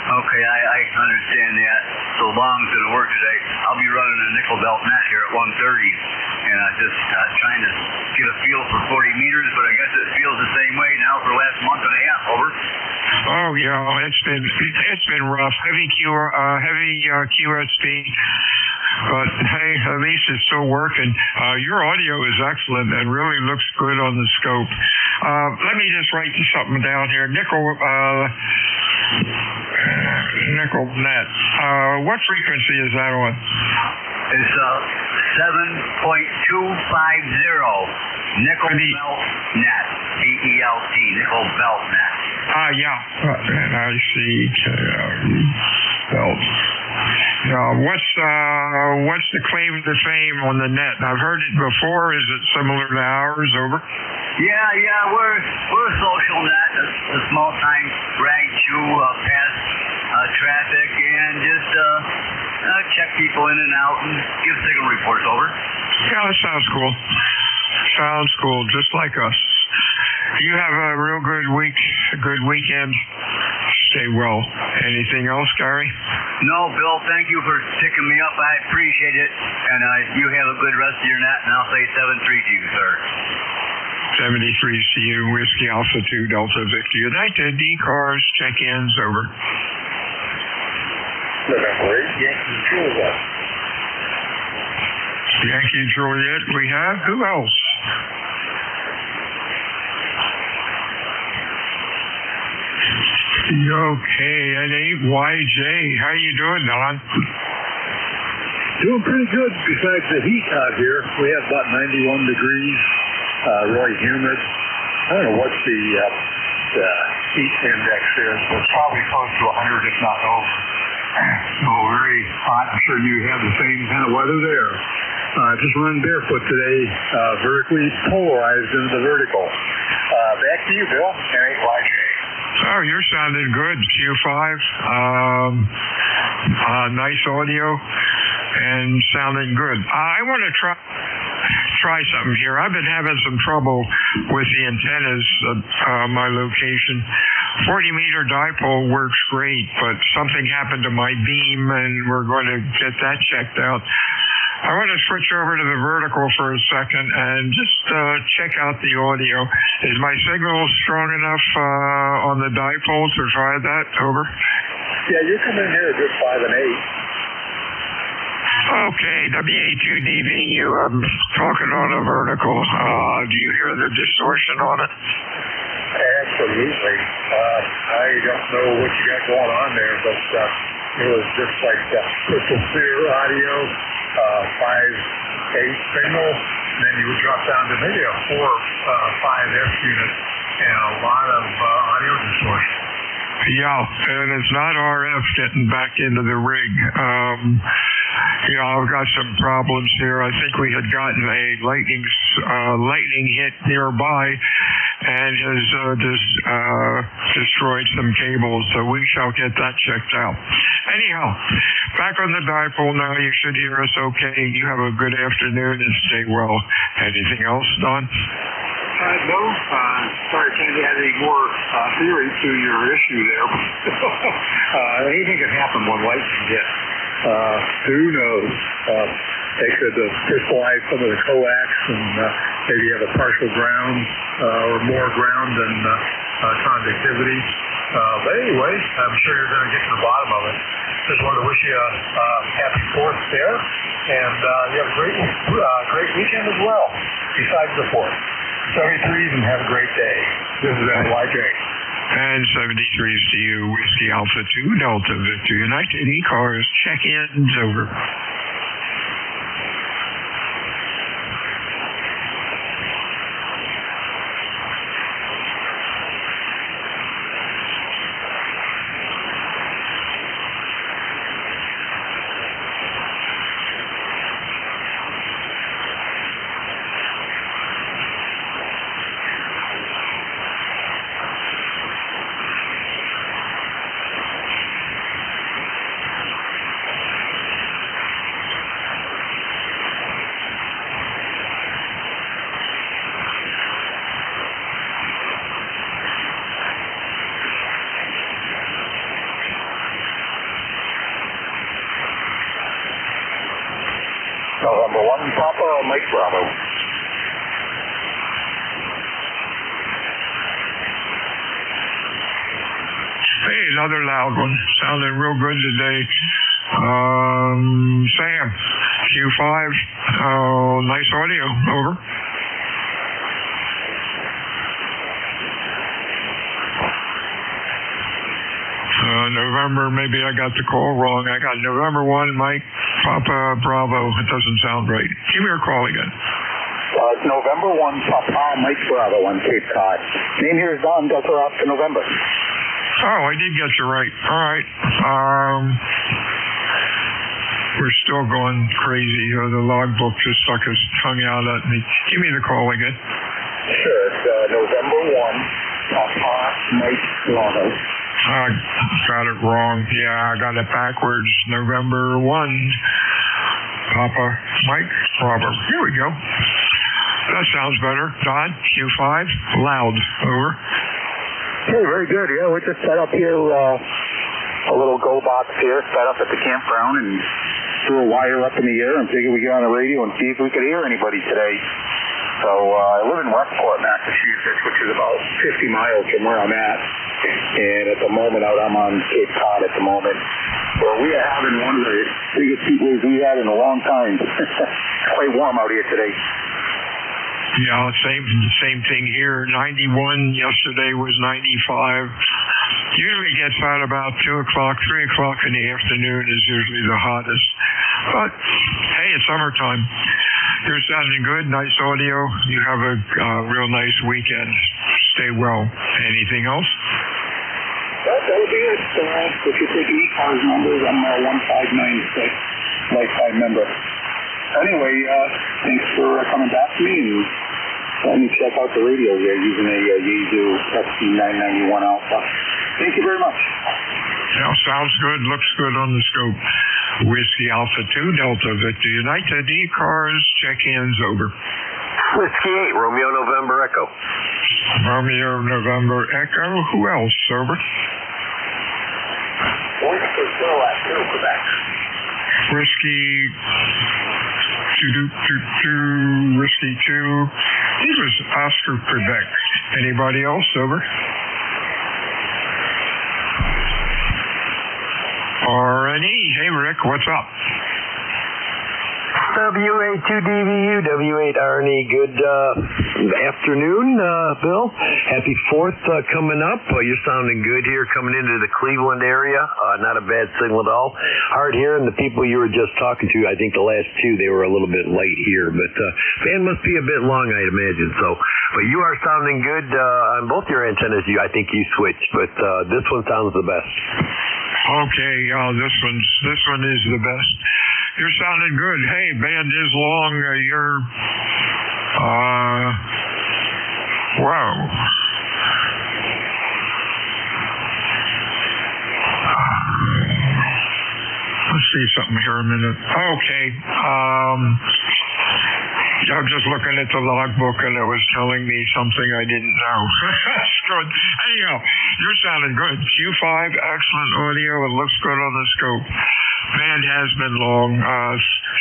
Okay, I understand that. So long's going to work today. I'll be running a nickel belt net here at 130, and I'm just trying to get a feel for 40 meters, but I guess it feels the same way now for the last month and a half. Over. Oh yeah, it's been rough. Heavy QSP. But hey, at least it's still working. Your audio is excellent and really looks good on the scope. Let me just write something down here. Nickel net. What frequency is that on? It's 7.250 nickel belt net. BELT, nickel belt net. Yeah. And I see belt. What's the claim to fame on the net? I've heard it before. Is it similar to ours? Over. Yeah, we're a social net, a small time rag chew past traffic, and just check people in and out and give signal reports. Over. Yeah, that sounds cool. Sounds cool, just like us. You have a real good week, a good weekend. Stay well. Anything else, Gary? No, Bill, thank you for picking me up. I appreciate it. And you have a good rest of your night, and I'll say 7-3 to you, sir. 73 to you, Whiskey Alpha 2 Delta Victor United, ECARS, check-ins, over. November 8, Yankee Juliet. Yankee Juliet, we have. Who else? Okay, and 8YJ. How you doing, Don? Doing pretty good besides the heat out here. We have about 91 degrees, really humid. I don't know what the heat index is, but probably close to 100, if not over. So very hot. I'm sure you have the same kind of weather there. Just running barefoot today, vertically polarized into the vertical. Back to you, Bill, and 8YJ. Oh, you're sounding good, Q5. Nice audio and sounding good. I want to try something here. I've been having some trouble with the antennas at my location. 40-meter dipole works great, but something happened to my beam, and we're going to get that checked out. I want to switch over to the vertical for a second and just check out the audio. Is my signal strong enough on the dipole to try that? Over. Yeah, you come in here a good 5 and 8. Okay, WA2DVU, I'm talking on a vertical. Do you hear the distortion on it? Absolutely. I don't know what you got going on there, but it was just like crystal clear audio. 5-8 signal, then you would drop down to maybe a 4-5 F unit and a lot of audio distortion. Yeah, and it's not RF getting back into the rig. I've got some problems here. I think we had gotten a lightning hit nearby and has destroyed some cables, so we shall get that checked out. Anyhow, back on the dipole now. You should hear us okay. You have a good afternoon and stay well. Anything else, Don? No. Sorry, can't add any more theory to your issue there. Anything can happen when lightning hits. Who knows? They could crystallize some of the coax and maybe have a partial ground or more ground than conductivity. But anyway, I'm sure you're going to get to the bottom of it. Just want to wish you a happy 4th there, and you have a great weekend as well, besides the 4th. 73s and have a great day. This is NYJ. And 73s to you, Whiskey Alpha 2 Delta Victor United. ECARS, check-ins over. November 1, Papa, Mike Bravo. Hey, another loud one. Sounding real good today. Sam, Q5. Nice audio. Over. November, maybe I got the call wrong. I got November 1, Mike, Papa, Bravo. It doesn't sound right. Give me your call again. It's November 1, Papa, Mike Bravo on Cape Cod. Name here is Don Delta Oscar November. Oh, I did get you right. All right. We're still going crazy. The logbook just stuck his tongue out at me. Give me the call again. Sure. It's November 1, Papa, Mike Bravo. I got it wrong. Yeah, I got it backwards. November 1, Papa, Mike, Robert. Here we go. That sounds better. Don, Q5, loud. Over. Hey, very good. Yeah, we just set up here a little go box here, set up at the campground, and threw a wire up in the air and figured we'd get on the radio and see if we could hear anybody today. So I live in Westport, Massachusetts, which is about 50 miles from where I'm at. And at the moment I'm on Cape Cod at the moment. Well, we are having one of the biggest heat waves we've had in a long time. It's quite warm out here today. Yeah, same thing here. 91 yesterday was 95. Usually gets out about 2 o'clock, 3 o'clock in the afternoon is usually the hottest. But hey, it's summertime. You're sounding good. Nice audio. You have a real nice weekend. Stay well. Anything else? That'll be it. If you take ECARS numbers, I'm 1596 lifetime member. Anyway, thanks for coming back to me, and let me check out the radio here using a Yaesu SC991 Alpha. Thank you very much. Yeah, sounds good. Looks good on the scope. Whiskey Alpha 2 Delta Victor United. ECARS, check-ins over. Whiskey 8, Romeo November Echo. Romeo November Echo. Who else? Over. Quebec. Whiskey 2, Whiskey 2. He was Oscar Quebec. Anybody else? Over. Alrighty. Hey, Rick, what's up? WA2DVU, W8RNE, good afternoon, Bill. Happy 4th coming up. You're sounding good here coming into the Cleveland area. Not a bad signal at all. Hard hearing the people you were just talking to. I think the last two, they were a little bit late here, but fan must be a bit long, I'd imagine. But you are sounding good on both your antennas. I think you switched, but this one sounds the best. Okay, this one is the best. You're sounding good. Hey, band is long. Wow. Let's see something here a minute. Okay. I'm just looking at the logbook and it was telling me something I didn't know. That's good. Anyhow, you're sounding good. Q5, excellent audio. It looks good on the scope. Band has been long.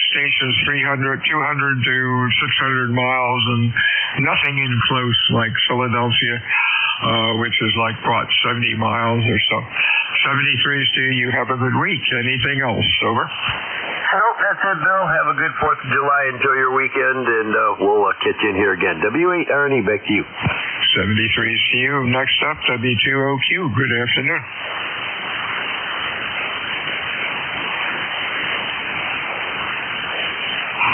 Stations 300, 200 to 600 miles and nothing in close like Philadelphia, which is like, 70 miles or so. 73s to you. Have a good week. Anything else? Over. Nope, that's it, Bill. Have a good 4th of July. Enjoy your weekend, and we'll catch you in here again. W8RNE, back to you. 73CU. Next up, W2OQ. Good afternoon.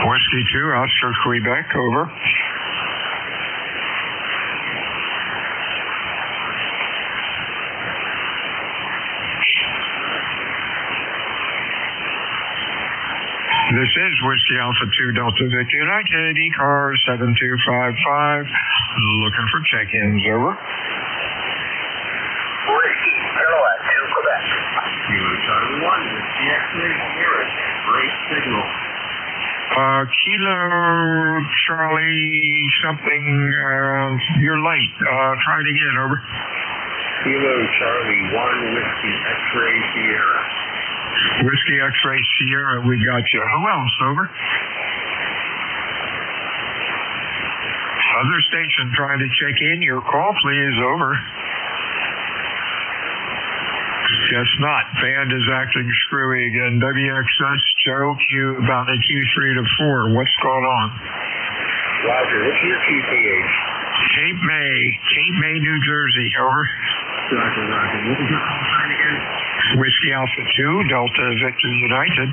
Whiskey 2, Oscar, Quebec, over. This is Whiskey Alpha 2 Delta Victor United, ECARS 7255, looking for check-ins, over. Whiskey, Kilowatt 2, Quebec. Kilo Charlie 1, Whiskey X-ray, Sierra, great signal. Kilo Charlie something, you're late. Try it again, over. Kilo Charlie 1, Whiskey X-ray, Sierra. Whiskey X-ray Sierra, we got you. Who else, over? Other station trying to check in. Your call, please, over. Guess not. Band is acting screwy again. WXS, Joe Q, about a Q3 to 4. What's going on? Roger, what's your QTH? Cape May, New Jersey, over. Roger. What was your call sign again? Whiskey Alpha 2, Delta Victor United.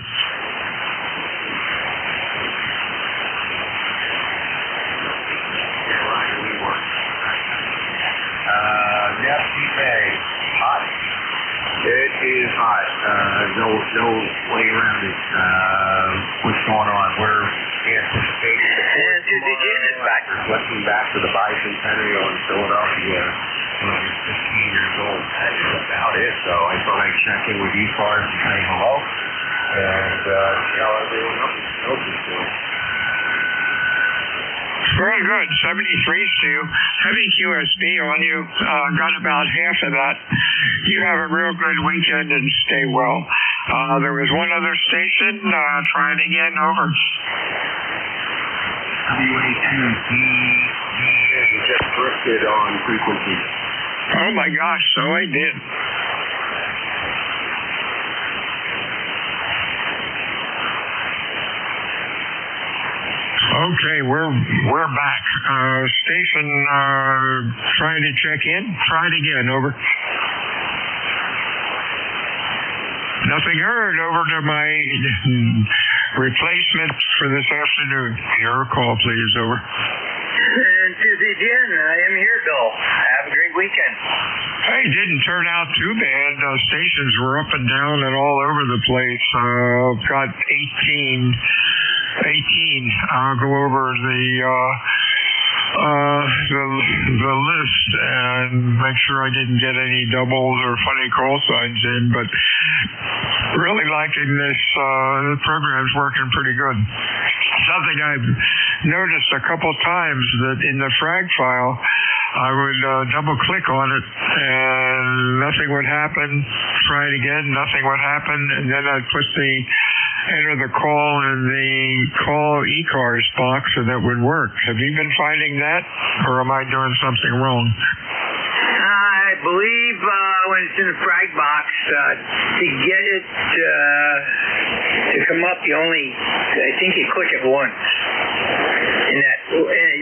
Yeah, Roger, we work. Cape May, hot. It is hot. No way around it. What's going on? We're anticipating And Susie Jen is back. Reflecting back to the bicentennial in Philadelphia when I was 15 years old. That's about it, though. I thought I'd check in with ECARS and say hello. And see how everyone else is doing. Very good. 73 Stu. Heavy QSB on you. Got about half of that. You have a real good weekend and stay well. There was one other station. Try it again. Over. WA2D just drifted on frequency. Oh my gosh, so I did. Okay, we're back. Station trying to check in. Try it again, over. Nothing heard. Over to my replacement for this afternoon. Your call, please, over. And Susie Jen, I am here, Bill. Have a great weekend. Hey, didn't turn out too bad. Stations were up and down and all over the place. Got 18. I'll go over the list and make sure I didn't get any doubles or funny call signs in, but really liking this. The program's working pretty good. Something I've noticed a couple times that in the frag file, I would double click on it and nothing would happen. Try it again, nothing would happen, and then I'd enter the call in the call ECARS box and it would work. Have you been finding that, or am I doing something wrong? I believe when it's in the frag box, to get it to come up, I think you click it once.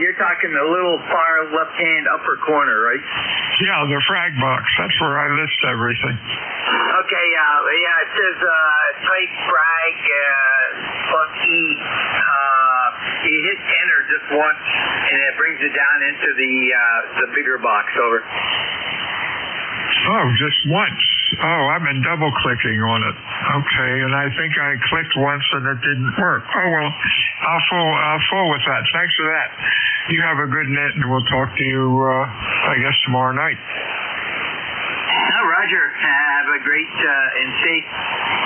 You're talking the little far left-hand upper corner, right? Yeah, the frag box. That's where I list everything. Okay, yeah, it says type frag plus E. You hit enter just once, and it brings it down into the bigger box, over. Oh, just once. Oh, I've been double clicking on it. Okay, and I think I clicked once and it didn't work. Oh well, I'll fool with that. Thanks for that. You have a good net, and we'll talk to you, I guess, tomorrow night. Roger. Have a great and safe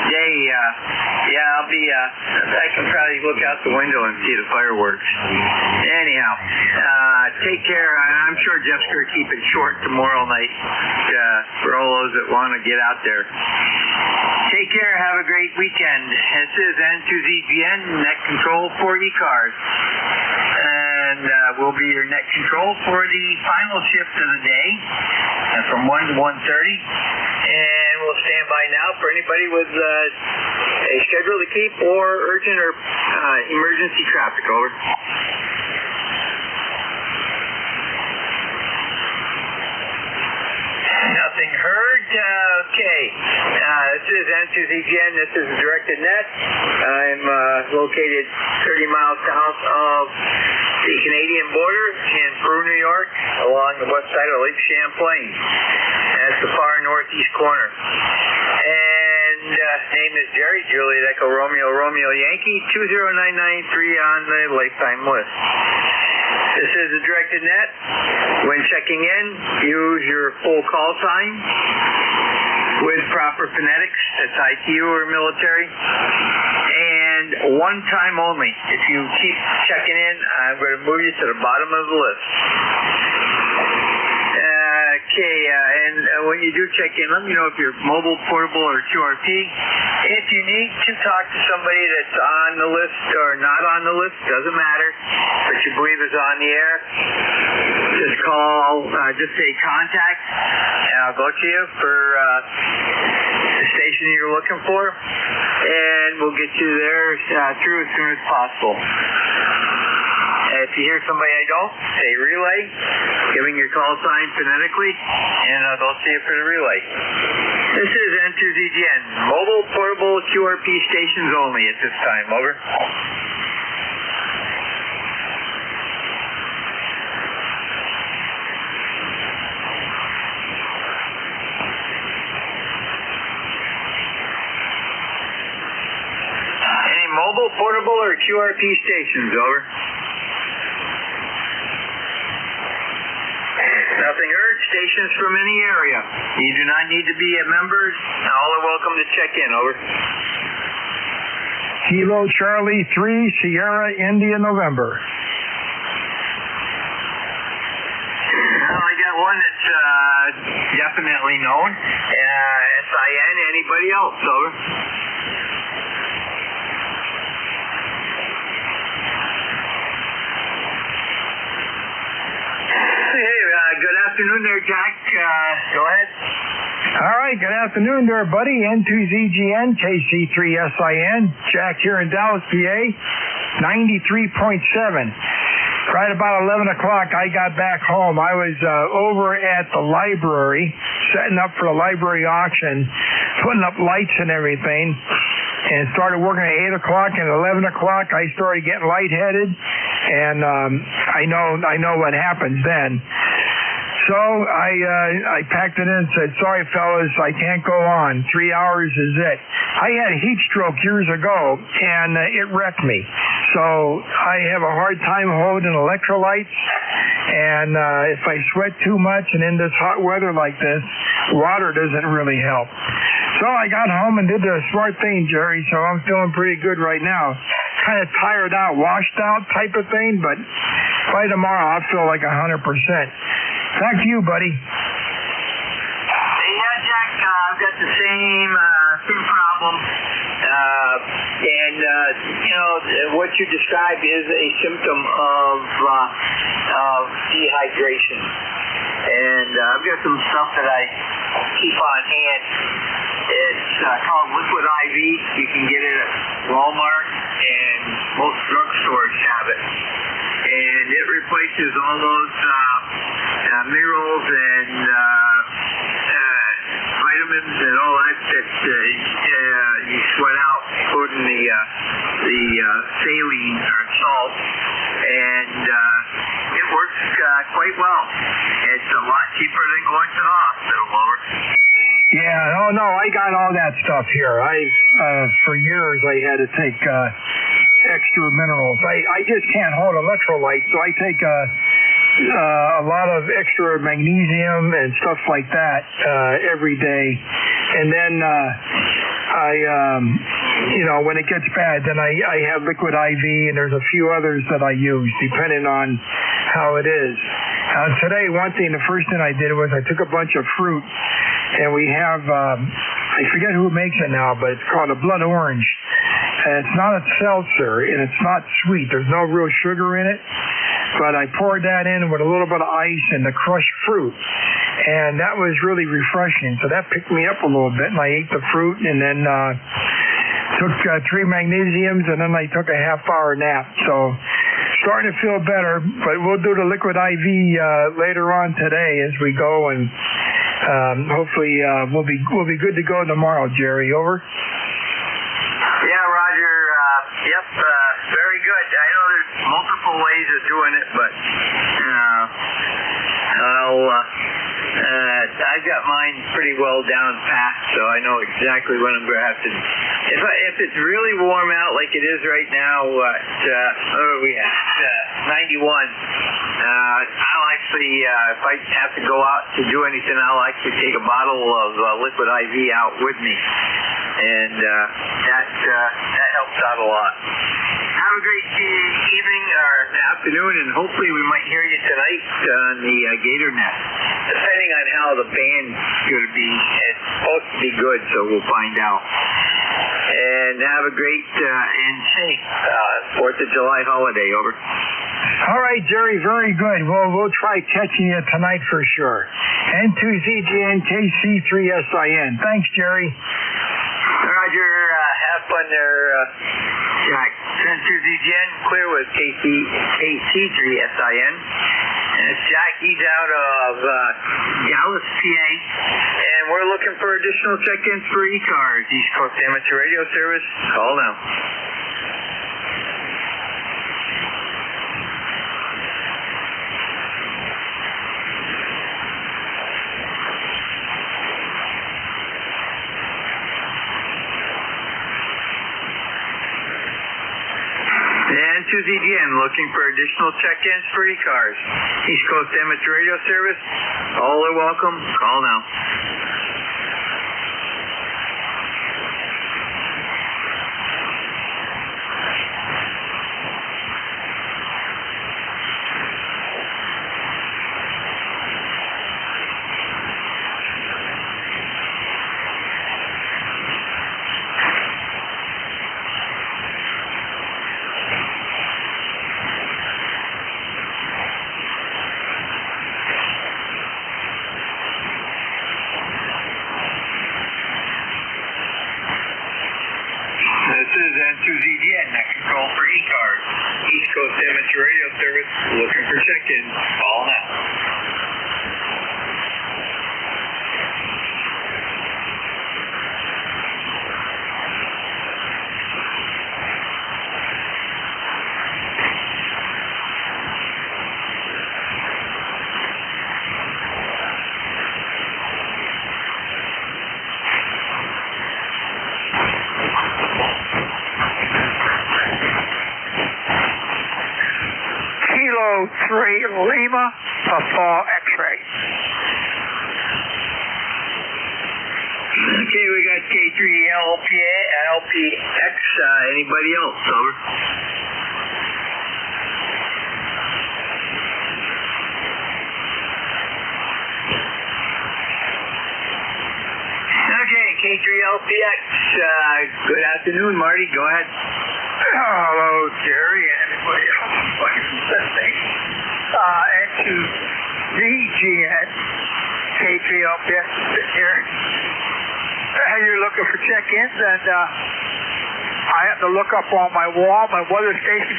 day. Yeah, I'll be. I can probably look out the window and see the fireworks. Anyhow, take care. I'm sure Jeff's going to keep it short tomorrow night for all those that want to get out there. Take care. Have a great weekend. This is N2ZBN Net Control for ECARS. And we'll be your net control for the final shift of the day from 1 to 1:30. And we'll stand by now for anybody with a schedule to keep or urgent or emergency traffic. Over. Nothing heard. Okay. This is N2ZGN. This is Directed Net. I'm located 30 miles south of the Canadian border in Peru, New York, along the west side of Lake Champlain. That's the far northeast corner. And name is Jerry, Juliet Echo Romeo, Romeo Yankee, 20993 on the lifetime list. This is a Directed Net. When checking in, use your full call sign with proper phonetics. That's ITU or military. And one time only. If you keep checking in, I'm going to move you to the bottom of the list. Okay, and when you do check in, let me know if you're mobile, portable, or QRP. If you need to talk to somebody that's on the list or not on the list, doesn't matter, but you believe is on the air, just call, just say contact, and I'll go to you for the station you're looking for, and we'll get you there through as soon as possible. If you hear somebody I don't, say relay, giving your call sign phonetically, and I'll go see you for the relay. This is N2ZGN, mobile, portable, QRP stations only at this time. Over. Any mobile, portable, or QRP stations? Over. Nothing heard. Stations from any area. You do not need to be a member. All are welcome to check in. Over. Kilo Charlie 3 Sierra India November. Well, I got one that's definitely known. SIN. Anybody else? Over. Good afternoon there, Jack. Go ahead. All right, good afternoon there, buddy. N2ZGN, KC3SIN. Jack here in Dallas, PA, 93.7. Right about 11 o'clock, I got back home. I was over at the library, setting up for the library auction, putting up lights and everything, and started working at 8 o'clock, and 11 o'clock, I started getting lightheaded, and I know what happens then. So I packed it in and said, sorry, fellas, I can't go on. 3 hours is it. I had a heat stroke years ago, and it wrecked me. So I have a hard time holding electrolytes, and if I sweat too much and in this hot weather like this, water doesn't really help. So I got home and did the smart thing, Jerry, so I'm feeling pretty good right now. Kind of tired out, washed out type of thing, but by tomorrow I'll feel like 100%. Back to you, buddy. Yeah, Jack, I've got the same problem. What you described is a symptom of dehydration. And I've got some stuff that I keep on hand. It's called Liquid IV. You can get it at Walmart, and most drugstores have it. And it replaces all those minerals and vitamins and all that you sweat out, including the saline or salt, and it works quite well. It's a lot cheaper than going to the hospital. Over. Yeah, oh no, I got all that stuff here. For years I had to take extra minerals. I just can't hold electrolytes, so I take a lot of extra magnesium and stuff like that every day. And then when it gets bad, then I have Liquid IV, and there's a few others that I use depending on how it is. Today, the first thing I did was I took a bunch of fruit, and we have, I forget who makes it now, but it's called a blood orange. And it's not a seltzer, and it's not sweet. There's no real sugar in it. But I poured that in with a little bit of ice and the crushed fruit. And that was really refreshing. So that picked me up a little bit, and I ate the fruit, and then took 3 magnesiums, and then I took a half-hour nap. So starting to feel better, but we'll do the Liquid IV later on today as we go, and hopefully we'll be good to go tomorrow, Jerry. Over. Yeah, Roger. Yep. Very good. I know there's multiple ways of doing it, but I've got mine pretty well down pat, so I know exactly when I'm going to have to. If it's really warm out like it is right now, we at 91. I'll actually, if I have to go out to do anything, I'll actually take a bottle of liquid IV out with me, and that helps out a lot. Have a great evening or afternoon, and hopefully we might hear you tonight on the Gator Nest. Depending on how the band's going to be, it's supposed to be good, so we'll find out. And have a great and safe 4th of July holiday. Over. All right, Jerry, very good. We'll try catching you tonight for sure. N2ZGNKC3SIN. Thanks, Jerry. Roger. Have fun there, Jack. N2ZGN, clear with KC3SIN. And it's Jack. He's out of Dallas, PA. And we're looking for additional check-ins for ECARS, East Coast Amateur Radio Service. Call now. And to ZGN, looking for additional check-ins for ECARS, East Coast Amateur Radio Service. All are welcome. Call now. This is N2ZGN, next control for ECARS, East Coast Amateur Radio Service, looking for check-ins. Call now. Kilo 3 Lima Papa X-ray. Okay, we got K3 LPX. Anybody else? Over. Okay, K3 LPX. Good afternoon, Marty. Go ahead. Hello, Jerry, and anybody else listening. N2ZGN, K3LPX sitting here. You're looking for check-ins, and I have to look up on my wall, my weather station.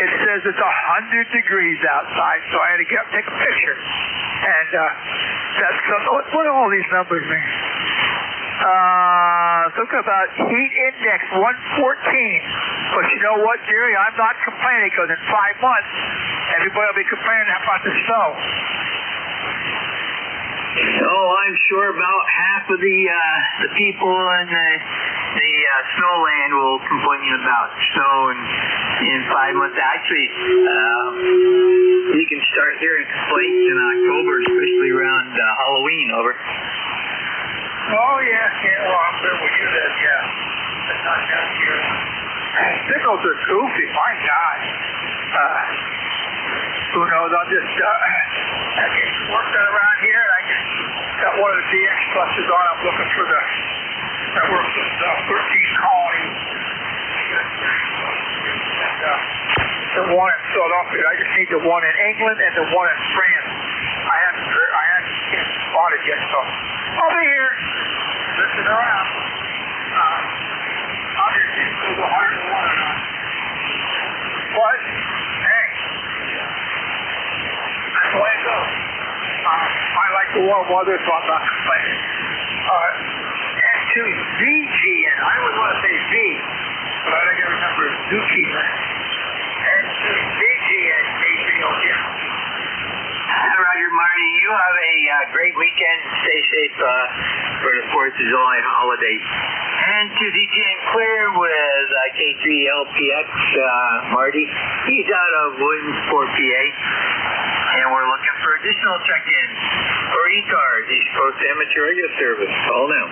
It says it's 100 degrees outside, so I had to get up and take a picture. And what do all these numbers mean? Talking about heat index 114. But you know what, Jerry? I'm not complaining because in 5 months, everybody will be complaining about the snow. Oh, I'm sure about half of the people in the snowland will complain about snow in 5 months. Actually, you can start hearing complaints in October, especially around Halloween. Over. Oh, yeah, well, I'm there with you then, yeah. That's not down here. Signals are goofy, my God. Who knows, I'll just I get some work done around here, and I just got one of the DX buses on. I'm looking for I work with 13 colonies. The one in Philadelphia. I just need the one in England and the one in France. I haven't spotted yet, so I'll be here. Listen around. I'll just see if there's a 101 or not. What? Hey. That's the way it goes. I like the warm weather, so I'm not complaining. N2ZGN, I always want to say Z, but I don't remember Zookeeper. N2ZGN, Adriel here. Roger, Marty, you have a great weekend. Stay safe for the 4th of July holiday. And to DGN Clear with K3LPX, Marty. He's out of Williamsport, PA. And we're looking for additional check-ins for ECARS, East Coast Amateur Radio Service. Call now.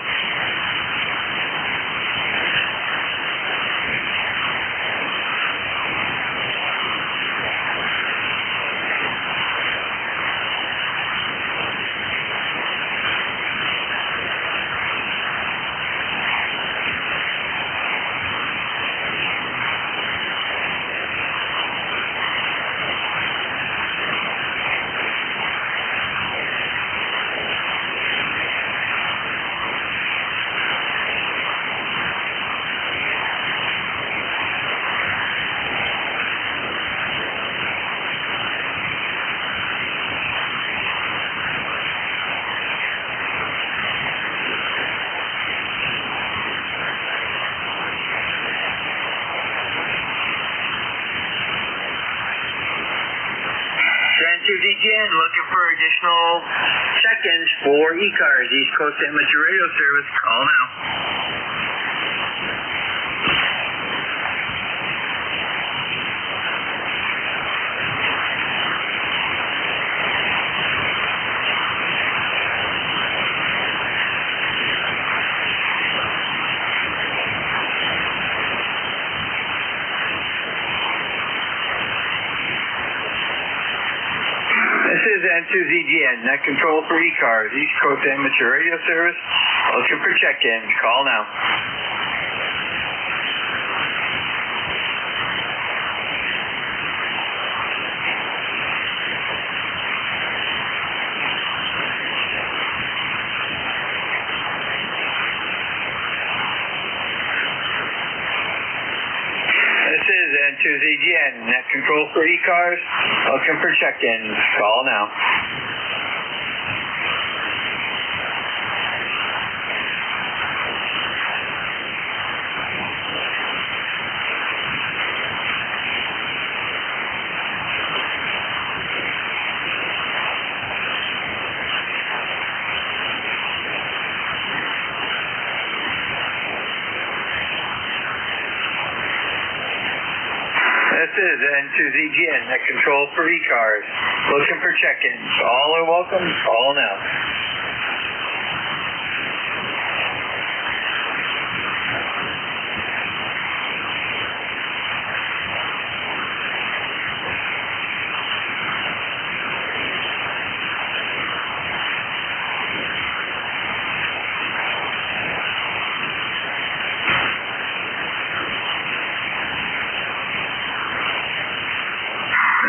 DGN looking for additional check-ins for ECARS, East Coast Amateur Radio Service. Call now. This is N2ZGN, net control for ECARS, East Coast Amateur Radio Service. Looking for check-ins. Call now. This is N2ZGN, net control for ECARS. Looking for check-ins. Call now. This is N2ZGN, net control for ECARS. Looking for check-ins. All are welcome. Call now.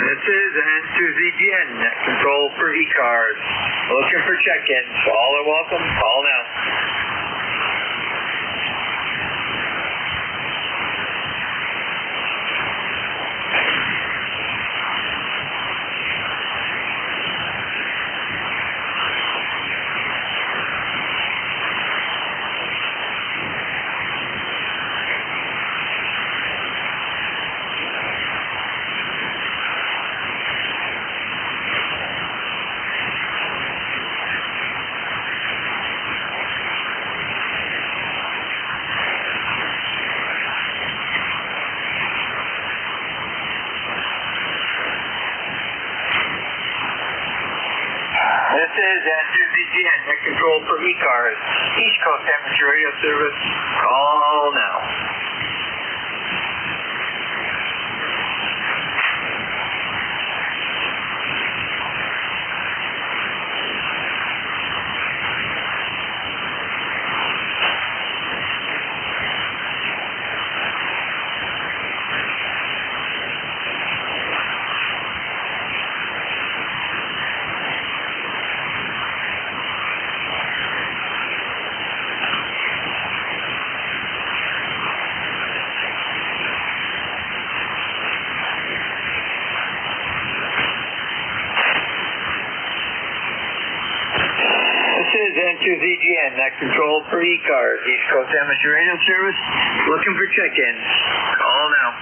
This is N2ZGN, net control for ECARS. Looking for check-ins. All are welcome. Call now. This is N2ZGN, net control for ECARS, East Coast Amateur Radio Service. Call now. Net Control for ECARS, East Coast Amateur Radio Service. Looking for check-ins. Call now.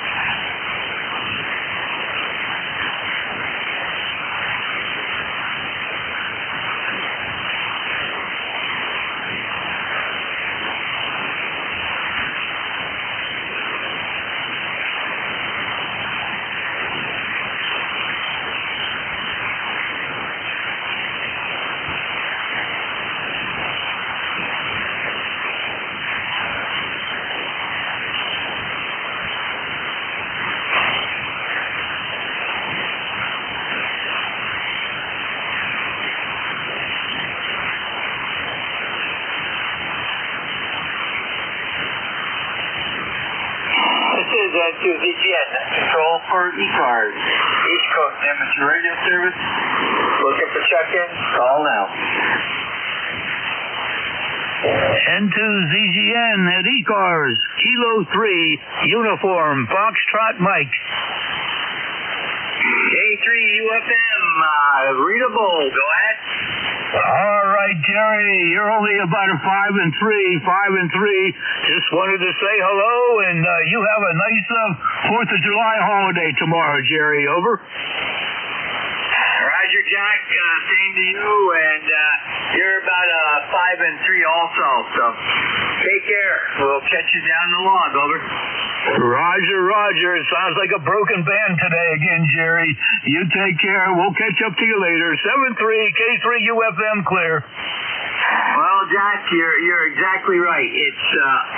This is N2ZGN, Net Control for ECARS, East Coast Amateur Radio Service. Looking for check-ins? Call now. N2ZGN at ECARS, Kilo 3, Uniform, Foxtrot Mike. K3UFM, readable. Go ahead. All right, Jerry, you're only about a 5 and 3. Just wanted to say hello, and you have a nice 4th of July holiday tomorrow, Jerry. Over. Roger, Jack. Same to you, and you're about a 5 and 3 also. So take care. We'll catch you down the log. Over. Roger. It sounds like a broken band today again, Jerry. You take care. We'll catch up to you later. 7-3, K3UFM clear. Well, Jack, you're exactly right. It's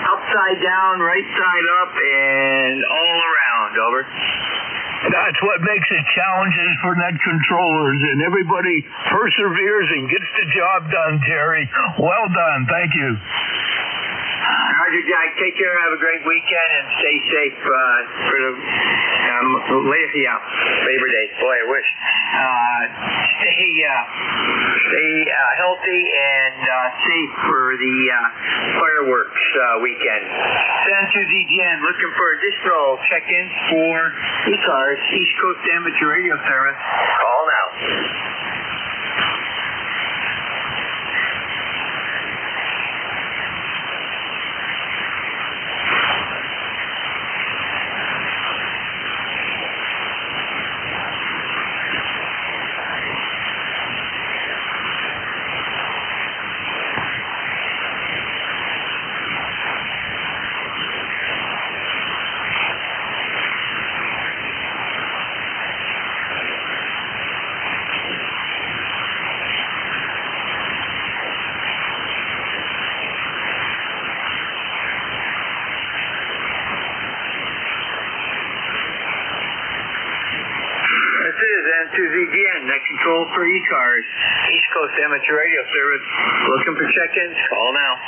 upside down, right side up, and all around. Over. That's what makes it challenges for net controllers, and everybody perseveres and gets the job done, Jerry. Well done. Thank you. Roger, Jack. Take care. Have a great weekend and stay safe for the Labor Day. Boy, I wish. Stay healthy and safe for the fireworks weekend. N2ZGN looking for additional check-ins for ECARS, East Coast Amateur Radio Service. Call now. N2ZGN, Net Control for ECARS, East Coast Amateur Radio Service. Looking for check-ins? Call now.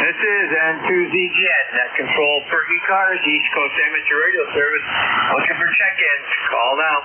This is N2ZGN, Net Control for ECARS, East Coast Amateur Radio Service. Looking for check-ins. Call now.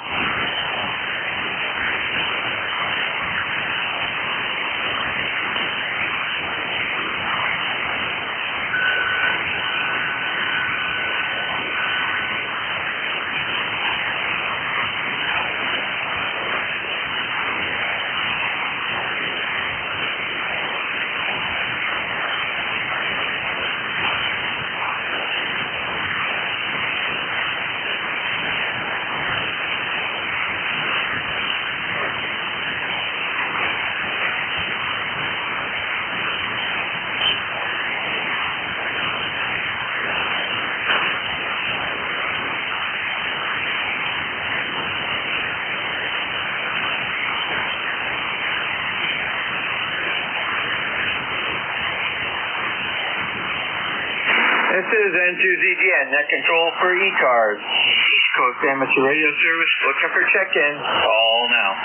This is N2ZGN, Net Control for ECARS, East Coast Amateur Radio Service. Looking for check-in. Call now.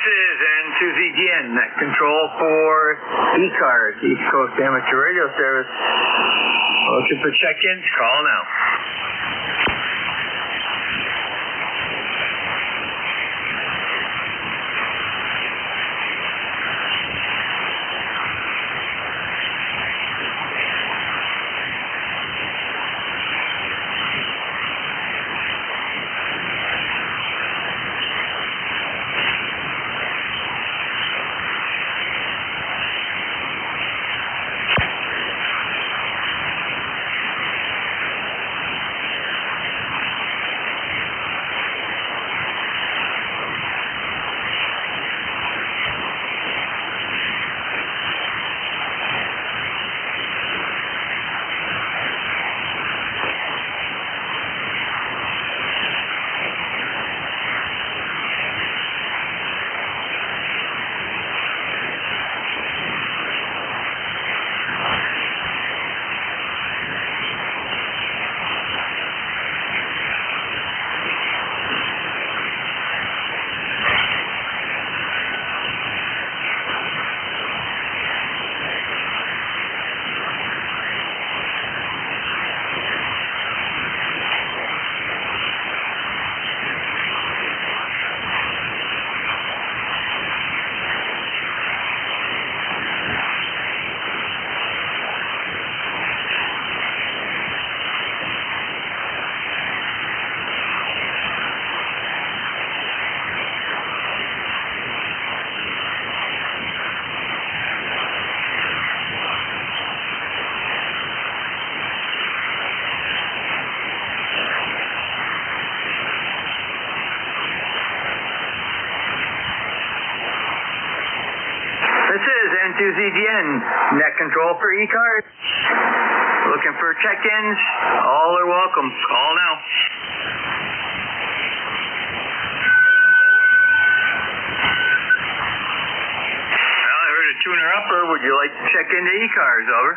is N2ZGN, net control for ECARS, East Coast Amateur Radio Service. Looking for check-ins, call now. N2ZGN, net control for ECARS. Looking for check-ins? All are welcome. Call now. Well, I heard a tuner upper. Would you like to check into ECARS? Over.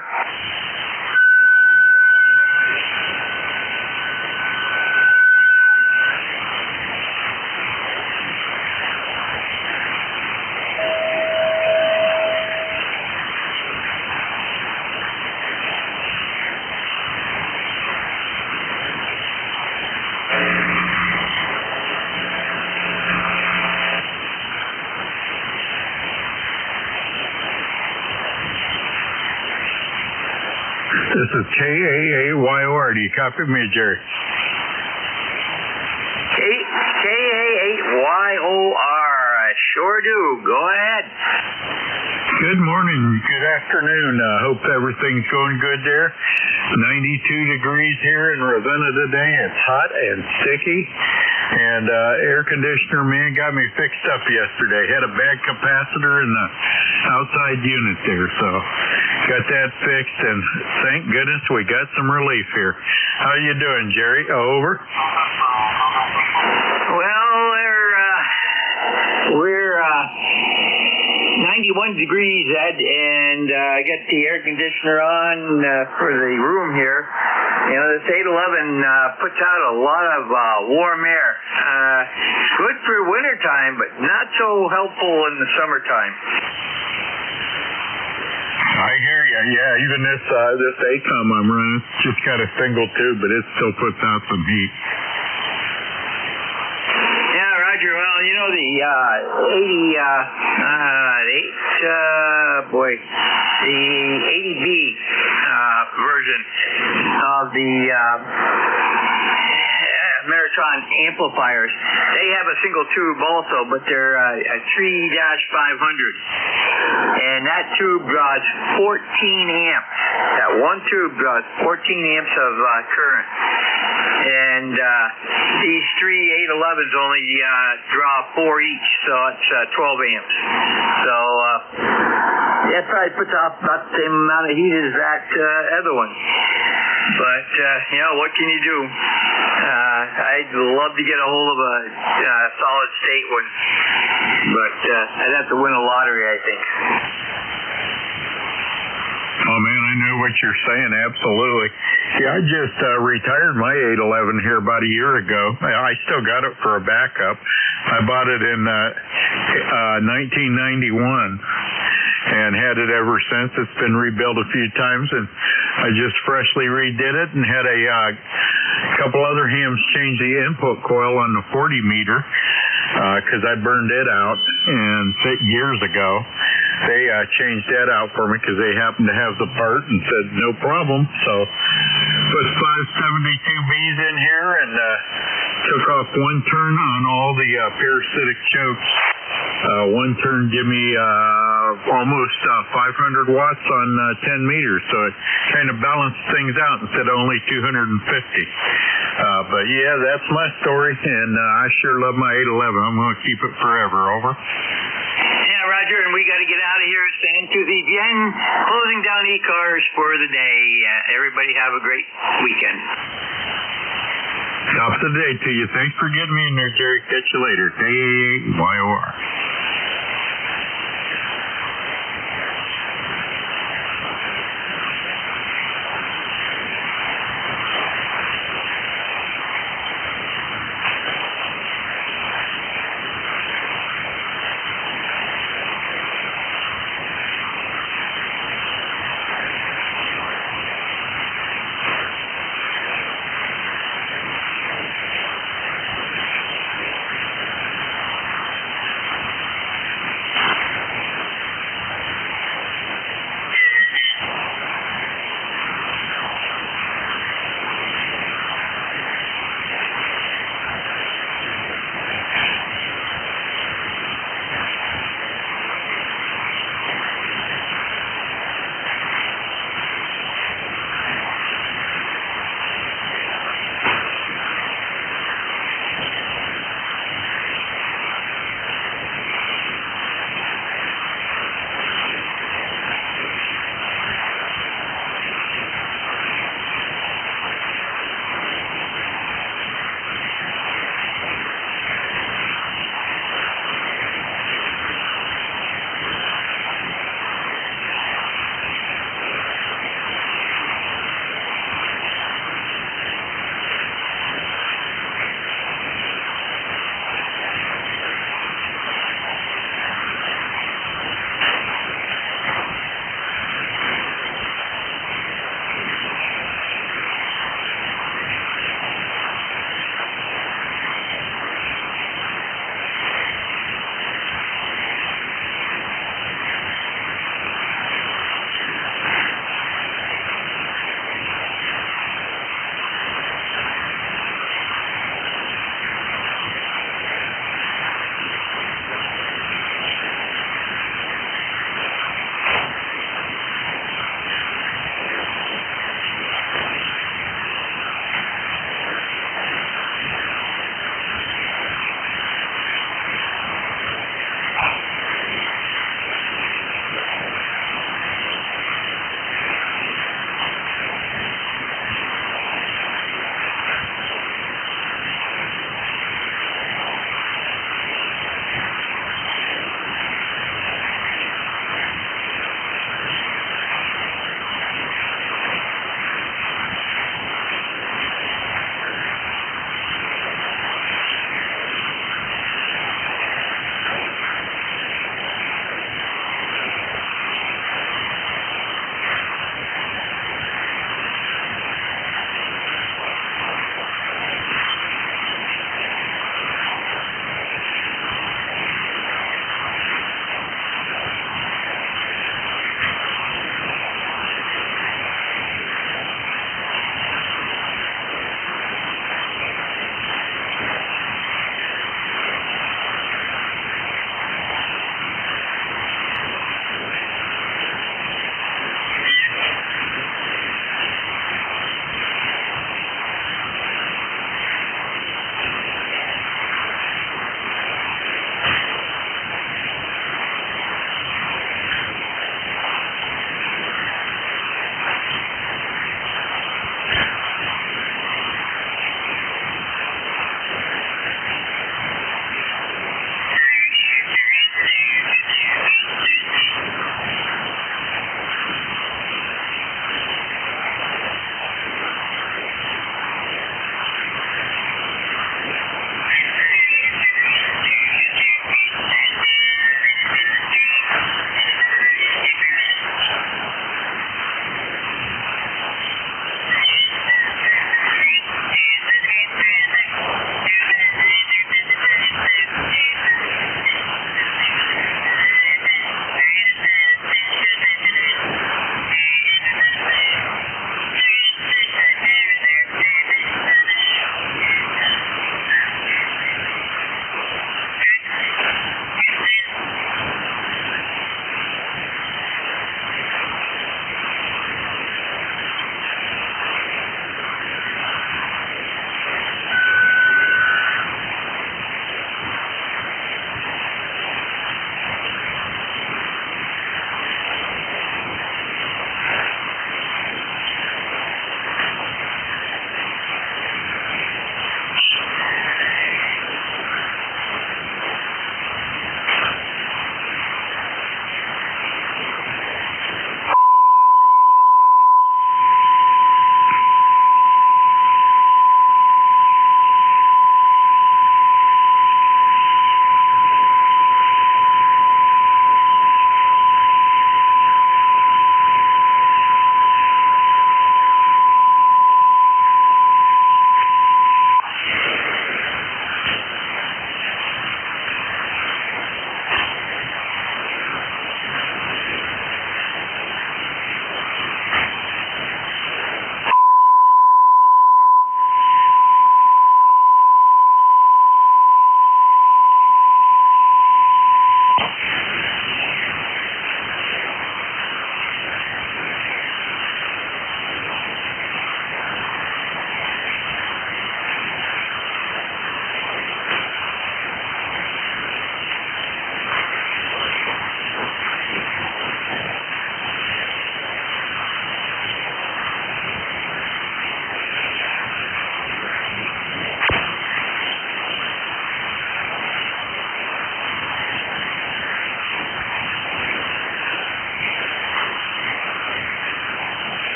This is KAAYOR. Do you copy me, Jerry? KAAYOR. I sure do. Go ahead. Good morning. Good afternoon. Hope everything's going good there. 92 degrees here in Ravenna today. It's hot and sticky. And air conditioner man got me fixed up yesterday. Had a bad capacitor in the outside unit there, so got that fixed, and thank goodness we got some relief here. How you doing, Jerry? Over. Well, we're 91 degrees, Ed, and I got the air conditioner on for the room here. You know, this 811 puts out a lot of warm air. Good for wintertime, but not so helpful in the summertime. I hear you. Yeah, even this ACOM I'm running, just got a single tube, but it still puts out some heat. Yeah, Roger. Well, you know the the 80B version of the Meritron amplifiers. They have a single tube also, but they're a 3-500. And that tube draws 14 amps. That one tube draws 14 amps of current. And these three 811s only draw 4 each, so it's 12 amps. So that probably puts off about the same amount of heat as that other one. But, you know, what can you do? I'd love to get a hold of a solid state one, but I'd have to win a lottery, I think. Oh, Oh, man, I know what you're saying, absolutely. See, I just retired my 811 here about a year ago. I still got it for a backup. I bought it in 1991 and had it ever since. It's been rebuilt a few times, and I just freshly redid it and had a couple other hams change the input coil on the 40 meter because I burned it out and years ago. They changed that out for me because they happened to have the part and said no problem. So put 572Bs in here and took off one turn on all the parasitic chokes. One turn give me almost 500 watts on 10 meters, so it kind of balanced things out instead of only 250. But yeah, that's my story, and I sure love my 811. I'm going to keep it forever. Over. Yeah, Roger, and we got to get out of here. Stand to the bien. Closing down ECARS for the day. Everybody have a great weekend. Top of the day to you. Thanks for getting me in there, Jerry. Catch you later. KAAYOR.